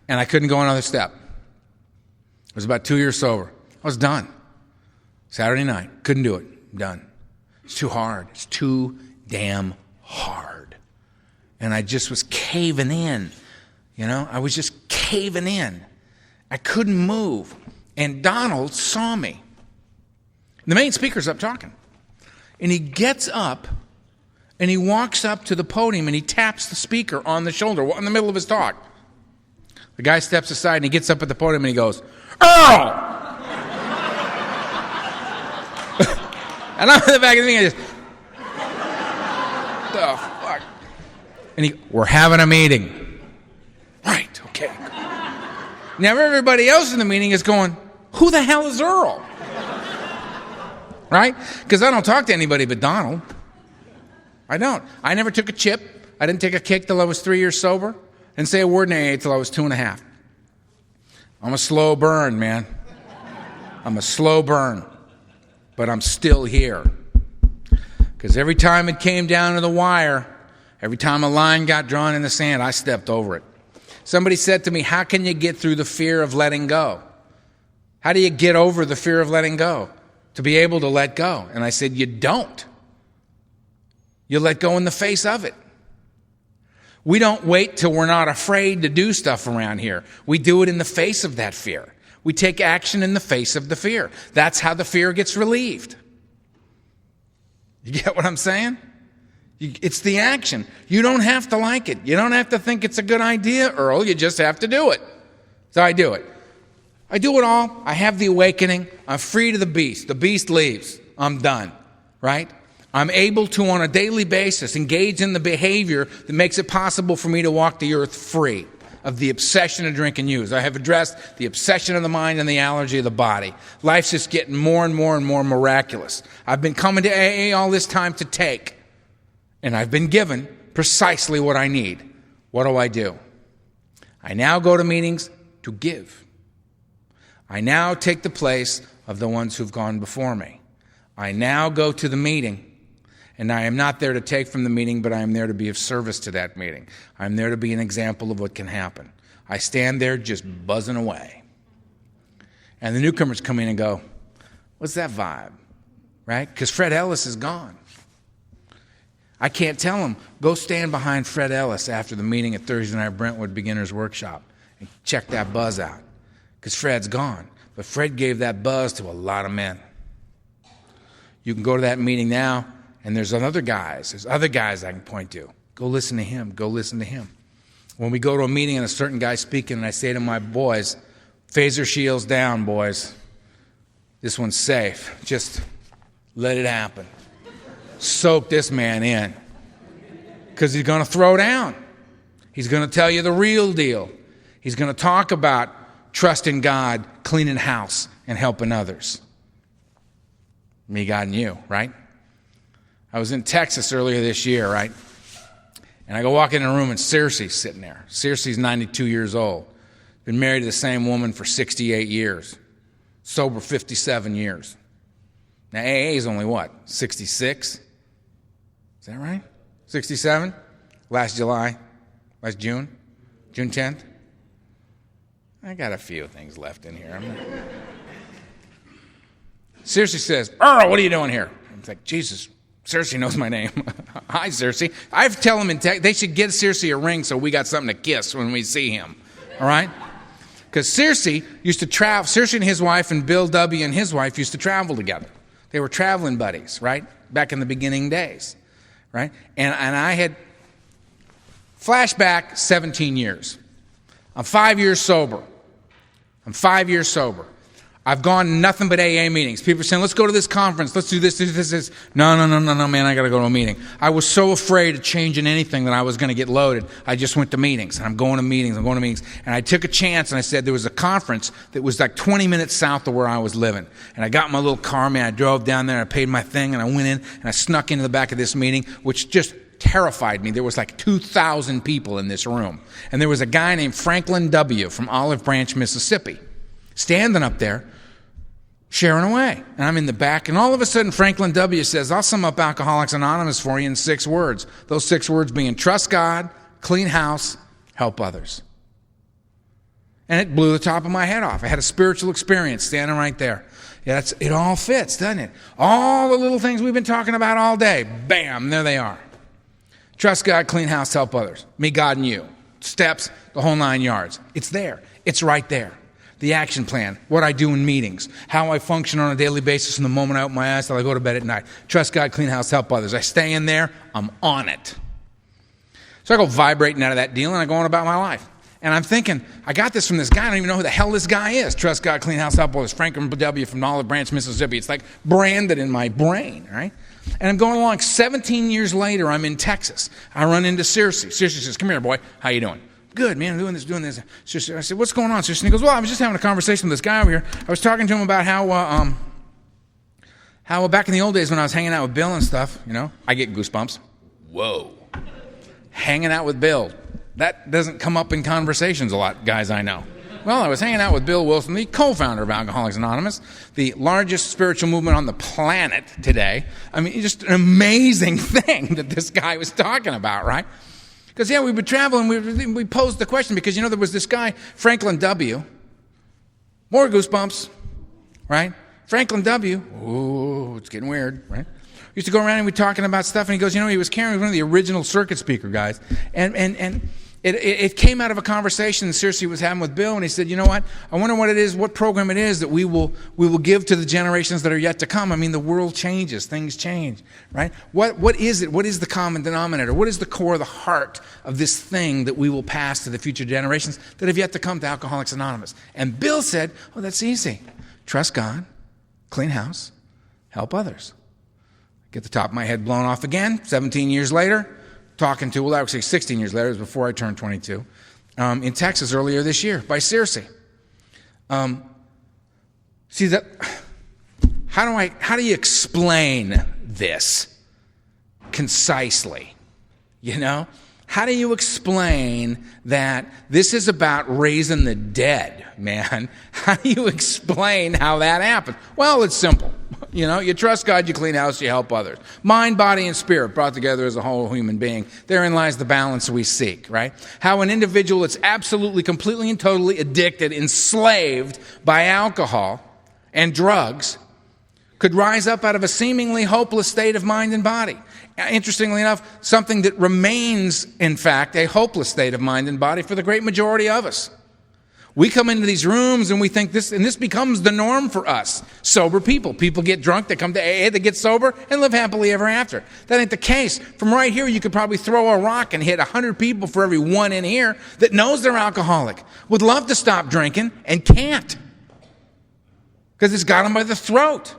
and I couldn't go another step. I was about 2 years sober. I was done. Saturday night. Couldn't do it. Done. It's too hard. It's too damn hard. And I just was caving in. I was just caving in. I couldn't move. And Donald saw me. The main speaker's up talking. And he gets up, and he walks up to the podium, and he taps the speaker on the shoulder in the middle of his talk. The guy steps aside, and he gets up at the podium, and he goes, "Earl!" And I'm in the back of the meeting, I just, the fuck? And we're having a meeting. Right, okay. Now everybody else in the meeting is going, who the hell is Earl? Right? Because I don't talk to anybody but Donald. I don't. I never took a chip. I didn't take a kick till I was 3 years sober. Didn't say a word in AA till I was 2.5. I'm a slow burn, man. I'm a slow burn. But I'm still here. Because every time it came down to the wire, every time a line got drawn in the sand, I stepped over it. Somebody said to me, how can you get through the fear of letting go? How do you get over the fear of letting go? To be able to let go. And I said, you don't. You let go in the face of it. We don't wait till we're not afraid to do stuff around here. We do it in the face of that fear. We take action in the face of the fear. That's how the fear gets relieved. You get what I'm saying? It's the action. You don't have to like it. You don't have to think it's a good idea, Earl. You just have to do it. So I do it. I do it all. I have the awakening. I'm free to the beast. The beast leaves. I'm done. Right? I'm able to, on a daily basis, engage in the behavior that makes it possible for me to walk the earth free of the obsession of drink and use. I have addressed the obsession of the mind and the allergy of the body. Life's just getting more and more and more miraculous. I've been coming to AA all this time to take, and I've been given precisely what I need. What do? I now go to meetings to give. I now take the place of the ones who've gone before me. I now go to the meeting, and I am not there to take from the meeting, but I am there to be of service to that meeting. I'm there to be an example of what can happen. I stand there just buzzing away. And the newcomers come in and go, what's that vibe? Right? Because Fred Ellis is gone. I can't tell them, go stand behind Fred Ellis after the meeting at Thursday night Brentwood Beginners Workshop and check that buzz out. Because Fred's gone. But Fred gave that buzz to a lot of men. You can go to that meeting now, and there's other guys I can point to. Go listen to him. Go listen to him. When we go to a meeting and a certain guy's speaking, and I say to my boys, phaser shields down, boys. This one's safe. Just let it happen. Soak this man in. Because he's going to throw down. He's going to tell you the real deal. He's going to talk about trusting God, cleaning house, and helping others. Me, God, and you, right? I was in Texas earlier this year, right? And I go walk in a room and Circe's sitting there. Circe's 92 years old. Been married to the same woman for 68 years. Sober 57 years. Now AA is only what? 66? Is that right? 67? Last June? June 10th? I got a few things left in here. Circe says, Earl, what are you doing here? I'm like, Jesus, Circe knows my name. Hi, Circe. I tell them they should get Circe a ring so we got something to kiss when we see him. All right? Because Circe used to travel. Circe and his wife and Bill W. and his wife used to travel together. They were traveling buddies, right? Back in the beginning days, right? And I had flashback 17 years. I'm 5 years sober. I've gone to nothing but AA meetings. People are saying, let's go to this conference. Let's do this. No, man, I got to go to a meeting. I was so afraid of changing anything that I was going to get loaded. I just went to meetings. And I'm going to meetings. And I took a chance, and I said there was a conference that was like 20 minutes south of where I was living. And I got my little car, man. I drove down there. I paid my thing, and I went in, and I snuck into the back of this meeting, which just terrified me. There was like 2,000 people in this room. And there was a guy named Franklin W. from Olive Branch, Mississippi, standing up there, sharing away. And I'm in the back, and all of a sudden Franklin W. says, I'll sum up Alcoholics Anonymous for you in 6 words. Those 6 words being trust God, clean house, help others. And it blew the top of my head off. I had a spiritual experience standing right there. Yeah, it all fits, doesn't it? All the little things we've been talking about all day, bam, there they are. Trust God, clean house, help others. Me, God, and you. Steps, the whole 9 yards. It's there. It's right there. The action plan, what I do in meetings, how I function on a daily basis from the moment I open my eyes till I go to bed at night. Trust God, clean house, help others. I stay in there, I'm on it. So I go vibrating out of that deal and I go on about my life. And I'm thinking, I got this from this guy. I don't even know who the hell this guy is. Trust God, clean house, help others. Franklin W. from Olive Branch, Mississippi. It's like branded in my brain, right? And I'm going along. 17 years later, I'm in Texas. I run into Circe. Circe says, come here, boy. How you doing? Good, man. I'm doing this. Circe, I said, what's going on, Circe? And he goes, well, I was just having a conversation with this guy over here. I was talking to him about how back in the old days when I was hanging out with Bill and stuff, I get goosebumps. Whoa. Hanging out with Bill. That doesn't come up in conversations a lot, guys I know. Well, I was hanging out with Bill Wilson, the co-founder of Alcoholics Anonymous, the largest spiritual movement on the planet today. I mean, just an amazing thing that this guy was talking about, right? Because, we've been traveling, we posed the question because, there was this guy, Franklin W. More goosebumps, right? Franklin W. Ooh, it's getting weird, right? Used to go around and we'd talking about stuff, and he goes, he was carrying one of the original circuit speaker guys, and it came out of a conversation that Circe was having with Bill, and he said, you know what? I wonder what it is, what program it is that we will give to the generations that are yet to come. I mean, the world changes, things change, right? What is it? What is the common denominator? What is the core, the heart of this thing that we will pass to the future generations that have yet to come to Alcoholics Anonymous? And Bill said, oh, that's easy. Trust God, clean house, help others. Get the top of my head blown off again, 17 years later, talking to, actually 16 years later, it was before I turned 22, in Texas earlier this year by Circe. See, that, how do you explain this concisely? How do you explain that this is about raising the dead, man? How do you explain how that happens? Well, it's simple. You trust God, you clean house, you help others. Mind, body, and spirit brought together as a whole human being. Therein lies the balance we seek, right? How an individual that's absolutely, completely, and totally addicted, enslaved by alcohol and drugs could rise up out of a seemingly hopeless state of mind and body. Interestingly enough, something that remains, in fact, a hopeless state of mind and body for the great majority of us. We come into these rooms and we think this becomes the norm for us. Sober people. People get drunk, they come to AA, they get sober, and live happily ever after. That ain't the case. From right here, you could probably throw a rock and hit 100 people for every one in here that knows they're alcoholic, would love to stop drinking, and can't. Because it's got them by the throat.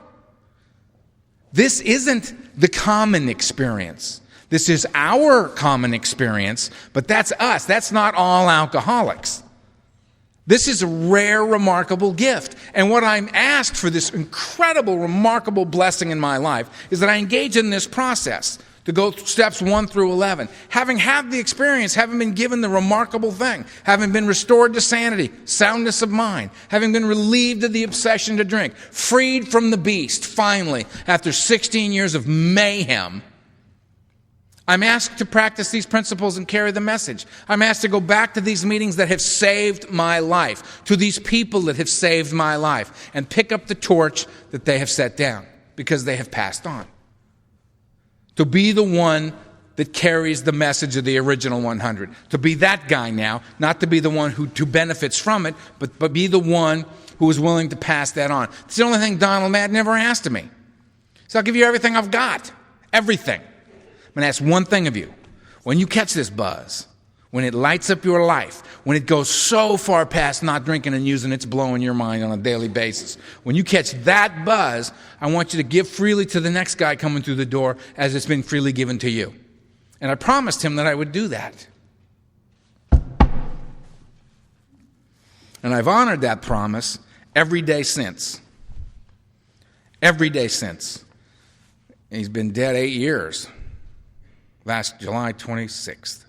This isn't the common experience. This is our common experience, but that's us. That's not all alcoholics. This is a rare, remarkable gift. And what I'm asked for this incredible, remarkable blessing in my life is that I engage in this process to go steps 1 through 11. Having had the experience, having been given the remarkable thing, having been restored to sanity, soundness of mind, having been relieved of the obsession to drink, freed from the beast, finally, after 16 years of mayhem, I'm asked to practice these principles and carry the message. I'm asked to go back to these meetings that have saved my life, to these people that have saved my life, and pick up the torch that they have set down because they have passed on. To be the one that carries the message of the original 100. To be that guy now, not to be the one who benefits from it, but be the one who is willing to pass that on. It's the only thing Donald Madden ever asked of me. So I'll give you everything I've got. Everything. I'm going to ask one thing of you. When you catch this buzz, when it lights up your life, when it goes so far past not drinking and using, it's blowing your mind on a daily basis. When you catch that buzz, I want you to give freely to the next guy coming through the door as it's been freely given to you. And I promised him that I would do that. And I've honored that promise every day since. Every day since. He's been dead 8 years. Last July 26th.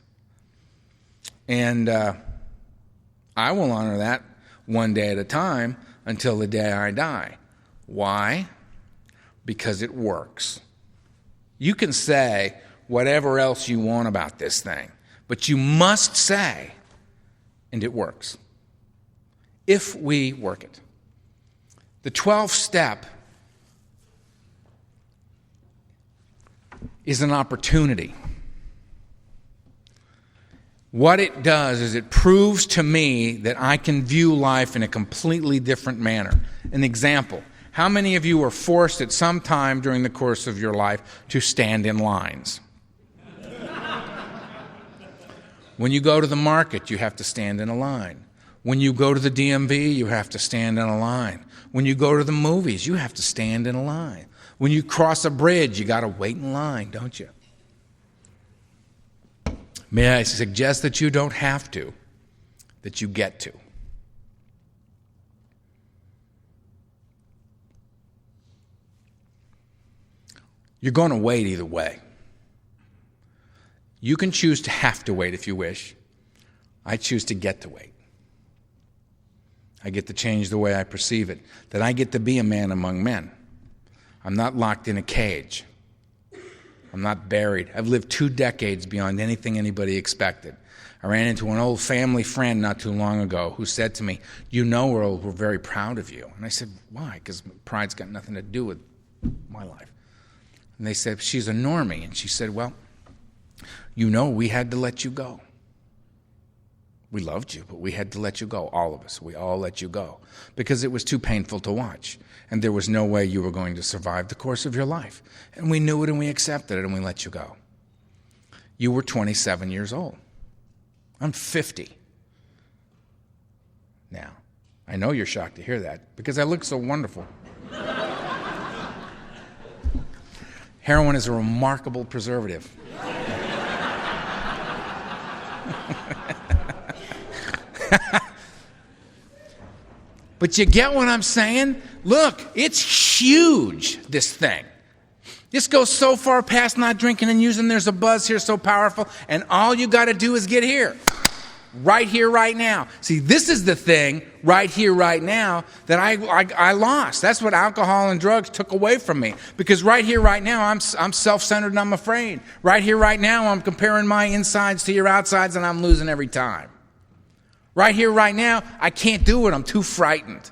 And I will honor that one day at a time until the day I die. Why? Because it works. You can say whatever else you want about this thing, but you must say, and it works, if we work it. The 12th step is an opportunity. What it does is it proves to me that I can view life in a completely different manner. An example, how many of you were forced at some time during the course of your life to stand in lines? When you go to the market, you have to stand in a line. When you go to the DMV, you have to stand in a line. When you go to the movies, you have to stand in a line. When you cross a bridge, you got to wait in line, don't you? May I suggest that you don't have to, that you get to. You're going to wait either way. You can choose to have to wait if you wish. I choose to get to wait. I get to change the way I perceive it, that I get to be a man among men. I'm not locked in a cage. I'm not buried. I've lived 2 decades beyond anything anybody expected. I ran into an old family friend not too long ago who said to me, "You know, Earl, we're very proud of you." And I said, "Why?" Because pride's got nothing to do with my life. And they said, "She's a normie." And she said, "Well, you know, we had to let you go. We loved you, but we had to let you go, all of us. We all let you go because it was too painful to watch. And there was no way you were going to survive the course of your life. And we knew it and we accepted it and we let you go. You were 27 years old. I'm 50 now. I know you're shocked to hear that because I look so wonderful. Heroin is a remarkable preservative. But you get what I'm saying? Look, it's huge, this thing. This goes so far past not drinking and using. There's a buzz here so powerful, and all you got to do is get here. Right here, right now. See, this is the thing, right here, right now, that I lost. That's what alcohol and drugs took away from me. Because right here, right now, I'm self-centered and I'm afraid. Right here, right now, I'm comparing my insides to your outsides and I'm losing every time. Right here, right now, I can't do it. I'm too frightened.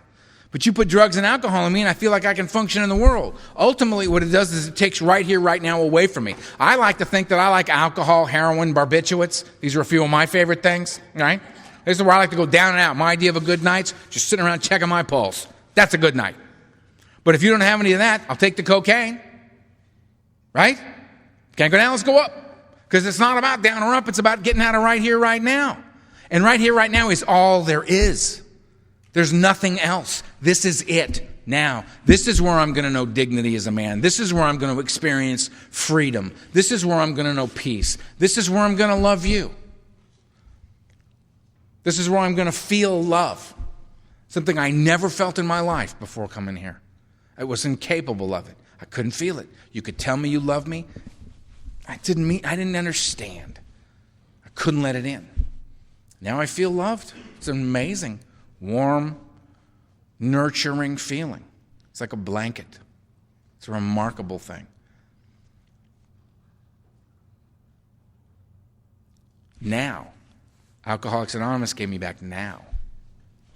But you put drugs and alcohol in me and I feel like I can function in the world. Ultimately, what it does is it takes right here, right now away from me. I like to think that I like alcohol, heroin, barbiturates. These are a few of my favorite things, right? This is where I like to go down and out. My idea of a good night's just sitting around checking my pulse. That's a good night. But if you don't have any of that, I'll take the cocaine. Right? Can't go down, let's go up. Because it's not about down or up, it's about getting out of right here, right now. And right here, right now is all there is. There's nothing else. This is it now. This is where I'm going to know dignity as a man. This is where I'm going to experience freedom. This is where I'm going to know peace. This is where I'm going to love you. This is where I'm going to feel love. Something I never felt in my life before coming here. I was incapable of it. I couldn't feel it. You could tell me you loved me. I didn't understand. I couldn't let it in. Now I feel loved. It's amazing. Warm, nurturing feeling. It's like a blanket. It's a remarkable thing. Now, Alcoholics Anonymous gave me back now.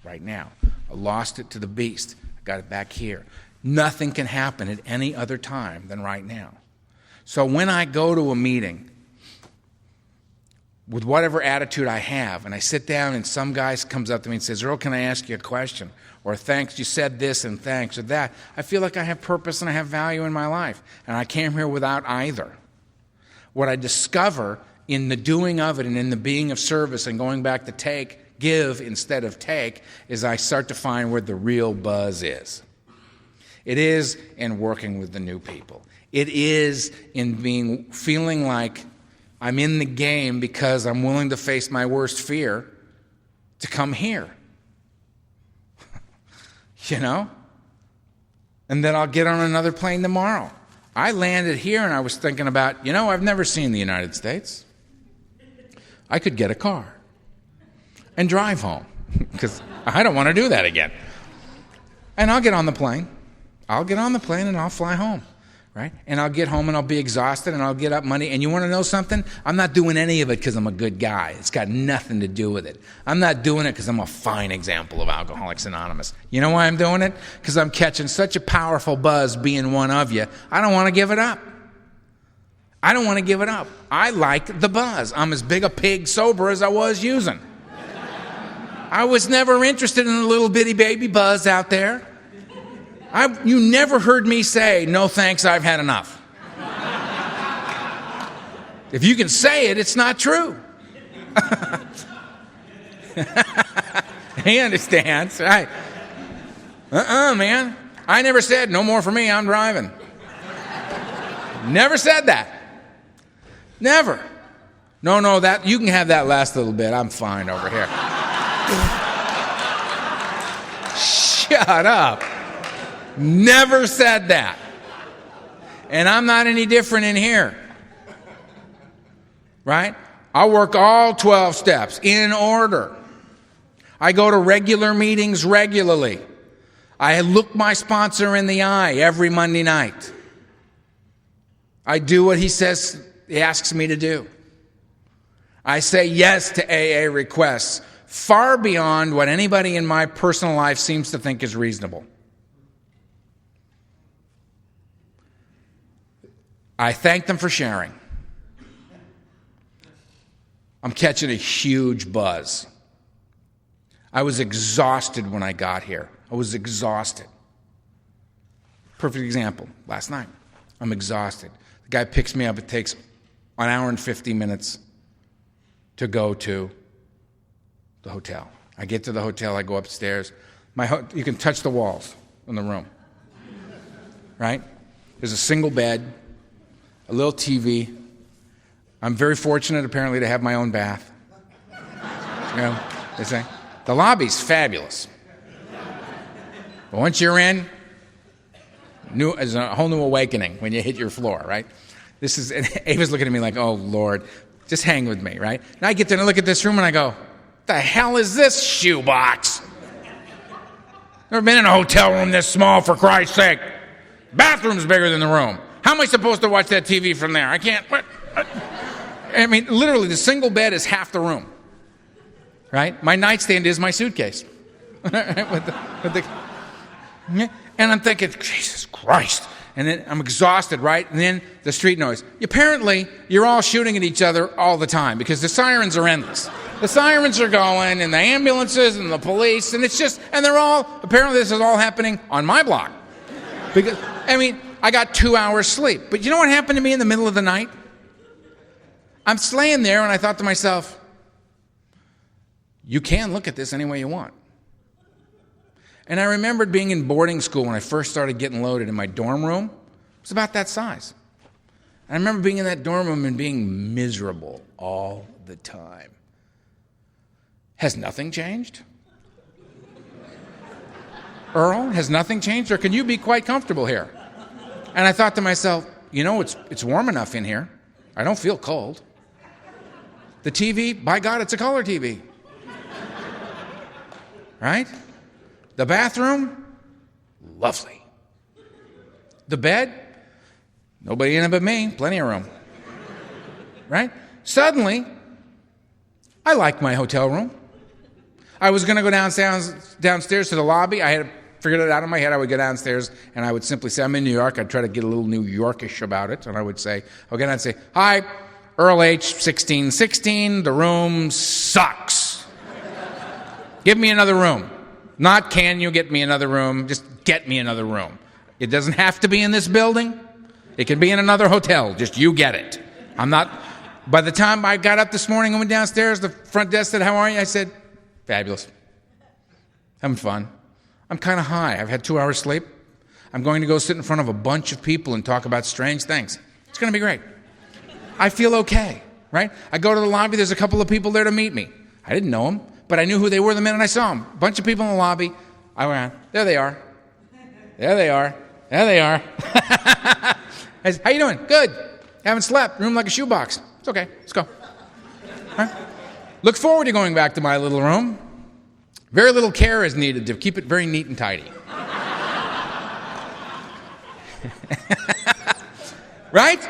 Right now. I lost it to the beast. I got it back here. Nothing can happen at any other time than right now. So when I go to a meeting, with whatever attitude I have, and I sit down and some guy comes up to me and says, "Earl, can I ask you a question?" Or "Thanks, you said this," and "thanks," or that. I feel like I have purpose and I have value in my life. And I came here without either. What I discover in the doing of it and in the being of service and going back to give instead of take, is I start to find where the real buzz is. It is in working with the new people. It is in feeling like I'm in the game because I'm willing to face my worst fear to come here. You know? And then I'll get on another plane tomorrow. I landed here and I was thinking about, I've never seen the United States. I could get a car and drive home because I don't want to do that again. And I'll get on the plane I'll get on the plane and I'll fly home, right? And I'll get home and I'll be exhausted and I'll get up Monday. And you want to know something? I'm not doing any of it because I'm a good guy. It's got nothing to do with it. I'm not doing it because I'm a fine example of Alcoholics Anonymous. You know why I'm doing it? Because I'm catching such a powerful buzz being one of you. I don't want to give it up. I don't want to give it up. I like the buzz. I'm as big a pig sober as I was using. I was never interested in a little bitty baby buzz out there. You never heard me say, no thanks, I've had enough. If you can say it, it's not true. He understands, right? Man. I never said, no more for me, I'm driving. Never said that. Never. No, that you can have that last little bit. I'm fine over here. Shut up. Never said that. And I'm not any different in here. Right? I work all 12 steps in order. I go to regular meetings regularly. I look my sponsor in the eye every Monday night. I do what he asks me to do. I say yes to AA requests far beyond what anybody in my personal life seems to think is reasonable. I thank them for sharing. I'm catching a huge buzz. I was exhausted when I got here. I was exhausted. Perfect example, last night. I'm exhausted. The guy picks me up. It takes an hour and 50 minutes to go to the hotel. I get to the hotel. I go upstairs. You can touch the walls in the room. Right? There's a single bed, a little TV. I'm very fortunate, apparently, to have my own bath. You know, they say. The lobby's fabulous. But once you're in, it's a whole new awakening when you hit your floor, right? And Ava's looking at me like, oh, Lord, just hang with me, right? And I get there and I look at this room and I go, the hell is this shoebox? Never been in a hotel room this small, for Christ's sake. Bathroom's bigger than the room. How am I supposed to watch that TV from there? I can't. What? I mean, literally, the single bed is half the room, right? My nightstand is my suitcase. And I'm thinking, Jesus Christ. And then I'm exhausted, right? And then the street noise. Apparently, you're all shooting at each other all the time because the sirens are endless. The sirens are going, and the ambulances, and the police, and it's just, and they're all, apparently this is all happening on my block. Because, I mean, I got 2 hours sleep. But you know what happened to me in the middle of the night? I'm laying there, and I thought to myself, you can look at this any way you want. And I remembered being in boarding school when I first started getting loaded in my dorm room. It was about that size. I remember being in that dorm room and being miserable all the time. Has nothing changed? Earl, has nothing changed? Or can you be quite comfortable here? And I thought to myself, you know, it's warm enough in here. I don't feel cold. The TV, by God, it's a color TV. Right? The bathroom, lovely. The bed, nobody in it but me, plenty of room. Right? Suddenly, I like my hotel room. I was going to go downstairs to the lobby. I had figured it out in my head. I would go downstairs and I would simply say, I'm in New York. I'd try to get a little New Yorkish about it. And I would say, I'd say, hi, Earl H, 1616, the room sucks. Give me another room. Not can you get me another room, just get me another room. It doesn't have to be in this building. It can be in another hotel. Just you get it. By the time I got up this morning and went downstairs, the front desk said, how are you? I said, fabulous. Having fun. I'm kind of high. I've had 2 hours sleep. I'm going to go sit in front of a bunch of people and talk about strange things. It's going to be great. I feel okay, right? I go to the lobby. There's a couple of people there to meet me. I didn't know them, but I knew who they were the minute I saw them. A bunch of people in the lobby. I went, there they are. There they are. There they are. I said, how you doing? Good. Haven't slept. Room like a shoebox. It's okay. Let's go. Right? Look forward to going back to my little room. Very little care is needed to keep it very neat and tidy. Right?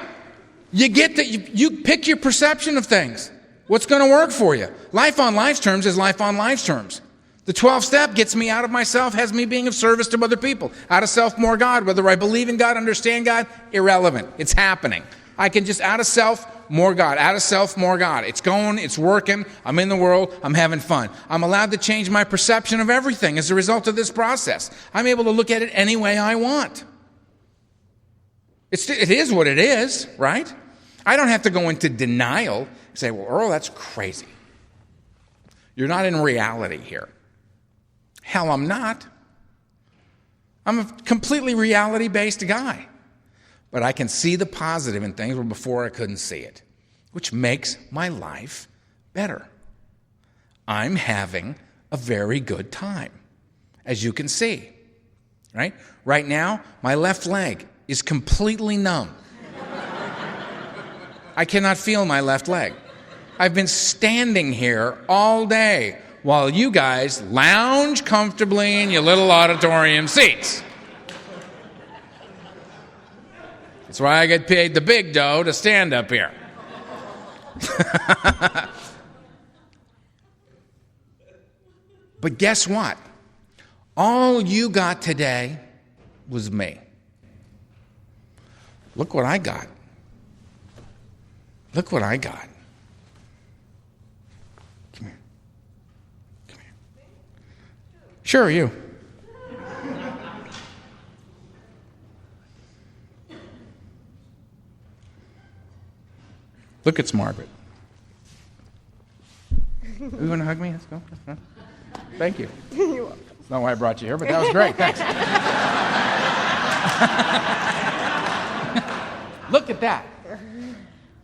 You get that you pick your perception of things. What's going to work for you? Life on life's terms is life on life's terms. The 12th step gets me out of myself, has me being of service to other people. Out of self, more God. Whether I believe in God, understand God, irrelevant. It's happening. I can just out of self, more God. Out of self, more God. It's going, it's working. I'm in the world. I'm having fun. I'm allowed to change my perception of everything as a result of this process. I'm able to look at it any way I want. It is what it is, right? I don't have to go into denial and say, well, Earl, that's crazy. You're not in reality here. Hell, I'm not. I'm a completely reality-based guy. But I can see the positive in things where before I couldn't see it, which makes my life better. I'm having a very good time, as you can see. Right? Right now, my left leg is completely numb. I cannot feel my left leg. I've been standing here all day while you guys lounge comfortably in your little auditorium seats. That's why I get paid the big dough to stand up here. But guess what? All you got today was me. Look what I got. Look what I got. Come here. Come here. Sure, you. Look, it's Margaret. You want to hug me? Let's go. Thank you. You're welcome. That's not why I brought you here, but that was great. Thanks. Look at that.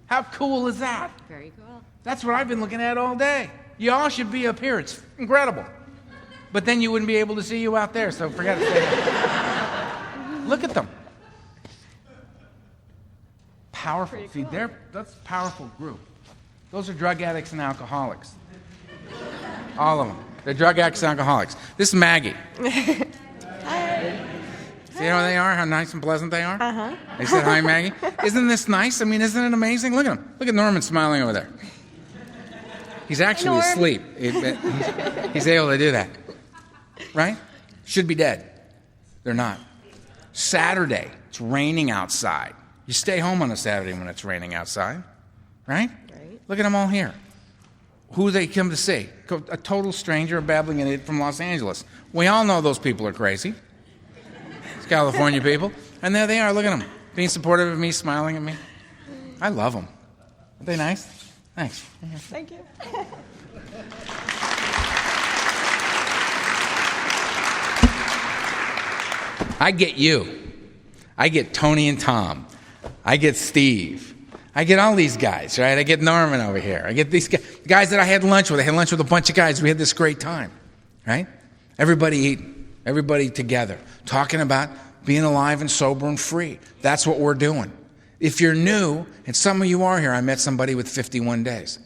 How cool is that? Very cool. That's what I've been looking at all day. You all should be up here. It's incredible. But then you wouldn't be able to see you out there, so forget it. Look at them. Powerful. See, that's a powerful group. Those are drug addicts and alcoholics. All of them. They're drug addicts and alcoholics. This is Maggie. Hi. See how they are? How nice and pleasant they are? Uh-huh. They said, hi, Maggie. Isn't this nice? I mean, isn't it amazing? Look at him. Look at Norman smiling over there. He's actually asleep. He's able to do that. Right? Should be dead. They're not. Saturday, it's raining outside. You stay home on a Saturday when it's raining outside. Right? Look at them all here. Who do they come to see? A total stranger, a babbling idiot from Los Angeles. We all know those people are crazy. It's California people. And there they are. Look at them. Being supportive of me, smiling at me. I love them. Aren't they nice? Thanks. Thank you. I get you. I get Tony and Tom. I get Steve. I get all these guys, right? I get Norman over here. I get these guys that I had lunch with. I had lunch with a bunch of guys. We had this great time, right? Everybody eating. Everybody together. Talking about being alive and sober and free. That's what we're doing. If you're new, and some of you are here, I met somebody with 51 days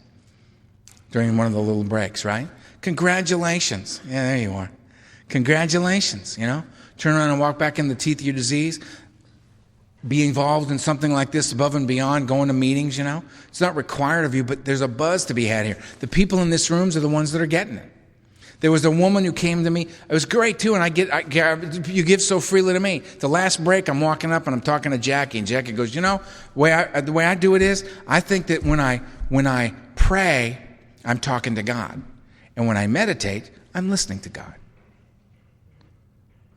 during one of the little breaks, right? Congratulations. Yeah, there you are. Congratulations, you know? Turn around and walk back in the teeth of your disease. Be involved in something like this above and beyond, going to meetings, you know? It's not required of you, but there's a buzz to be had here. The people in this room are the ones that are getting it. There was a woman who came to me. It was great, too, and you give so freely to me. The last break, I'm walking up, and I'm talking to Jackie, and Jackie goes, you know, the way I do it is, I think that when I pray, I'm talking to God. And when I meditate, I'm listening to God.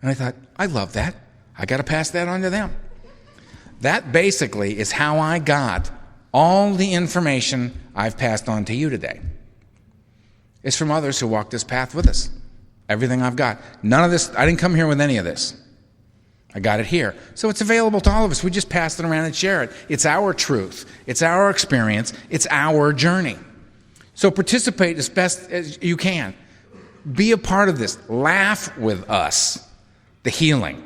And I thought, I love that. I got to pass that on to them. That basically is how I got all the information I've passed on to you today. It's from others who walked this path with us. Everything I've got. None of this, I didn't come here with any of this. I got it here. So it's available to all of us. We just pass it around and share it. It's our truth. It's our experience. It's our journey. So participate as best as you can. Be a part of this. Laugh with us. The healing.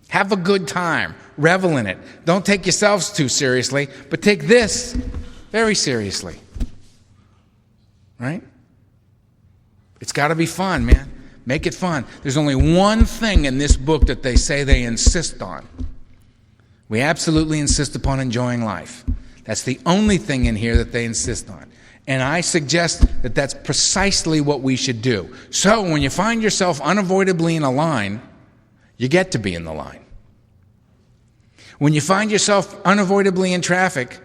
Have a good time. Revel in it. Don't take yourselves too seriously, but take this very seriously. Right? It's got to be fun, man. Make it fun. There's only one thing in this book that they say they insist on. We absolutely insist upon enjoying life. That's the only thing in here that they insist on. And I suggest that that's precisely what we should do. So when you find yourself unavoidably in a line, you get to be in the line. When you find yourself unavoidably in traffic,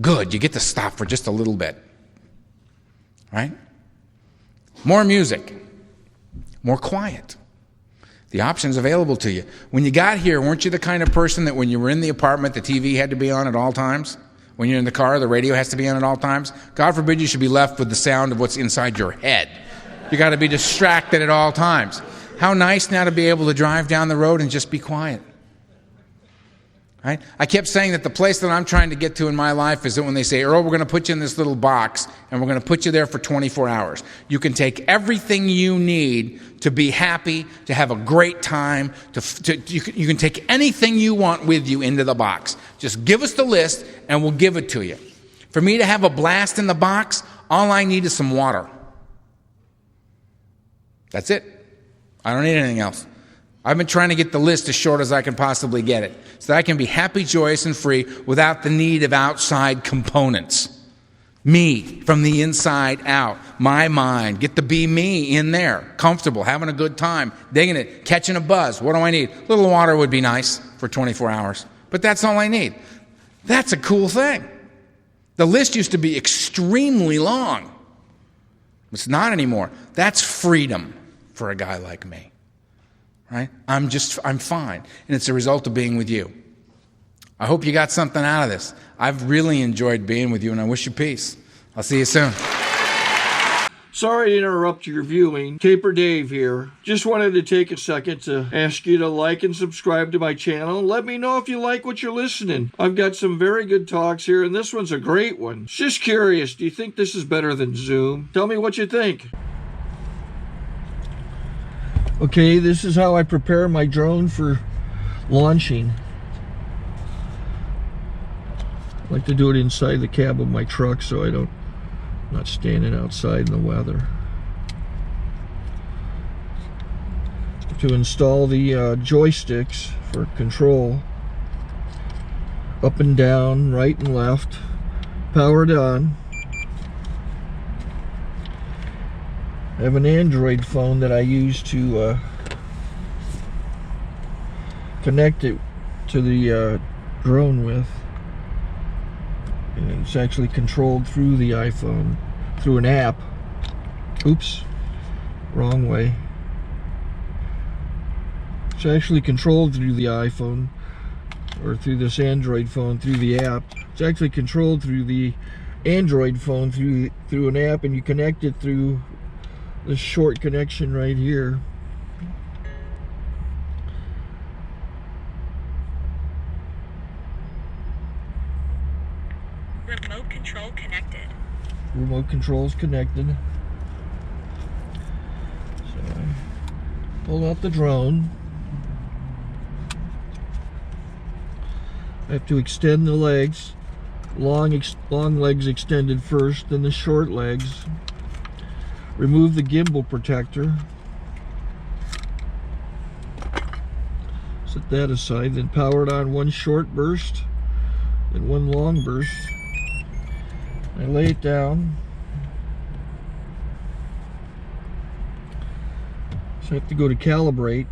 good, you get to stop for just a little bit. Right? More music. More quiet. The options available to you. When you got here, weren't you the kind of person that when you were in the apartment, the TV had to be on at all times? When you're in the car, the radio has to be on at all times? God forbid you should be left with the sound of what's inside your head. You got to be distracted at all times. How nice now to be able to drive down the road and just be quiet. Right? I kept saying that the place that I'm trying to get to in my life is that when they say, Earl, we're going to put you in this little box and we're going to put you there for 24 hours. You can take everything you need to be happy, to have a great time. You can take anything you want with you into the box. Just give us the list and we'll give it to you. For me to have a blast in the box, all I need is some water. That's it. I don't need anything else. I've been trying to get the list as short as I can possibly get it, so that I can be happy, joyous, and free without the need of outside components. Me, from the inside out, my mind, get to be me in there, comfortable, having a good time, digging it, catching a buzz. What do I need? A little water would be nice for 24 hours, but that's all I need. That's a cool thing. The list used to be extremely long. It's not anymore. That's freedom for a guy like me. Right? I'm fine. And it's a result of being with you. I hope you got something out of this. I've really enjoyed being with you, and I wish you peace. I'll see you soon. Sorry to interrupt your viewing. Taper Dave here. Just wanted to take a second to ask you to like and subscribe to my channel. Let me know if you like what you're listening. I've got some very good talks here, and this one's a great one. Just curious, do you think this is better than Zoom? Tell me what you think. Okay, this is how I prepare my drone for launching. I like to do it inside the cab of my truck so I'm not standing outside in the weather. To install the joysticks for control, up and down, right and left, powered on. I have an Android phone that I use to connect it to the drone with. And it's actually controlled through the iPhone, through an app. Oops, wrong way. It's actually controlled through the iPhone, or through this Android phone, through the app. It's actually controlled through the Android phone, through an app, and you connect it through this short connection right here. Remote control connected. Remote control is connected. So I pull out the drone. I have to extend the legs. Long legs extended first, then the short legs. Remove the gimbal protector. Set that aside, then power it on one short burst, then one long burst. I lay it down. So I have to go to calibrate.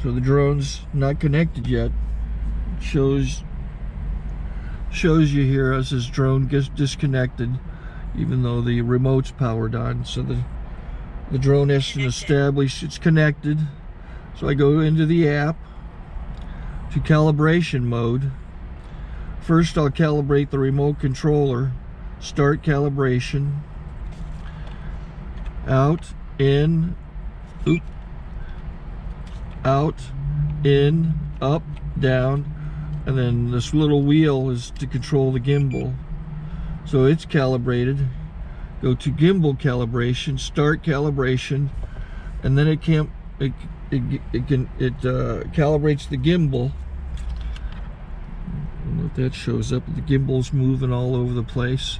So the drone's not connected yet. It shows you here as this drone gets disconnected, even though the remote's powered on. So the drone has to establish it's connected. So I go into the app to calibration mode. First I'll calibrate the remote controller. Start calibration. Out, in, out, in, up, down, and then this little wheel is to control the gimbal. So it's calibrated. Go to gimbal calibration, start calibration, and then it calibrates the gimbal. I don't know if that shows up. The gimbal's moving all over the place.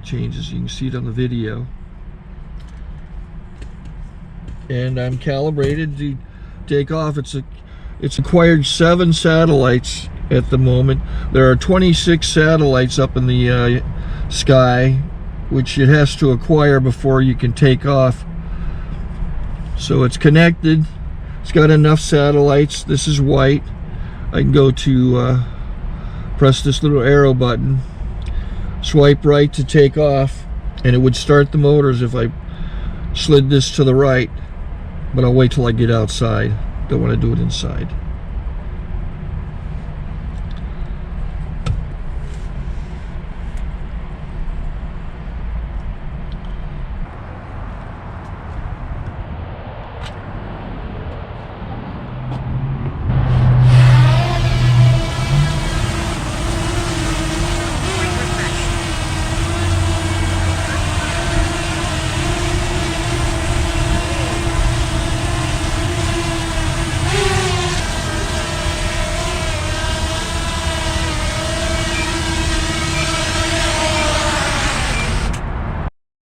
Changes, you can see it on the video. And I'm calibrated to take off. It's It's acquired 7 satellites at the moment. There are 26 satellites up in the sky, which it has to acquire before you can take off. So it's connected. It's got enough satellites. This is white. I can go to press this little arrow button, swipe right to take off, and it would start the motors if I slid this to the right, but I'll wait till I get outside. Don't want to do it inside.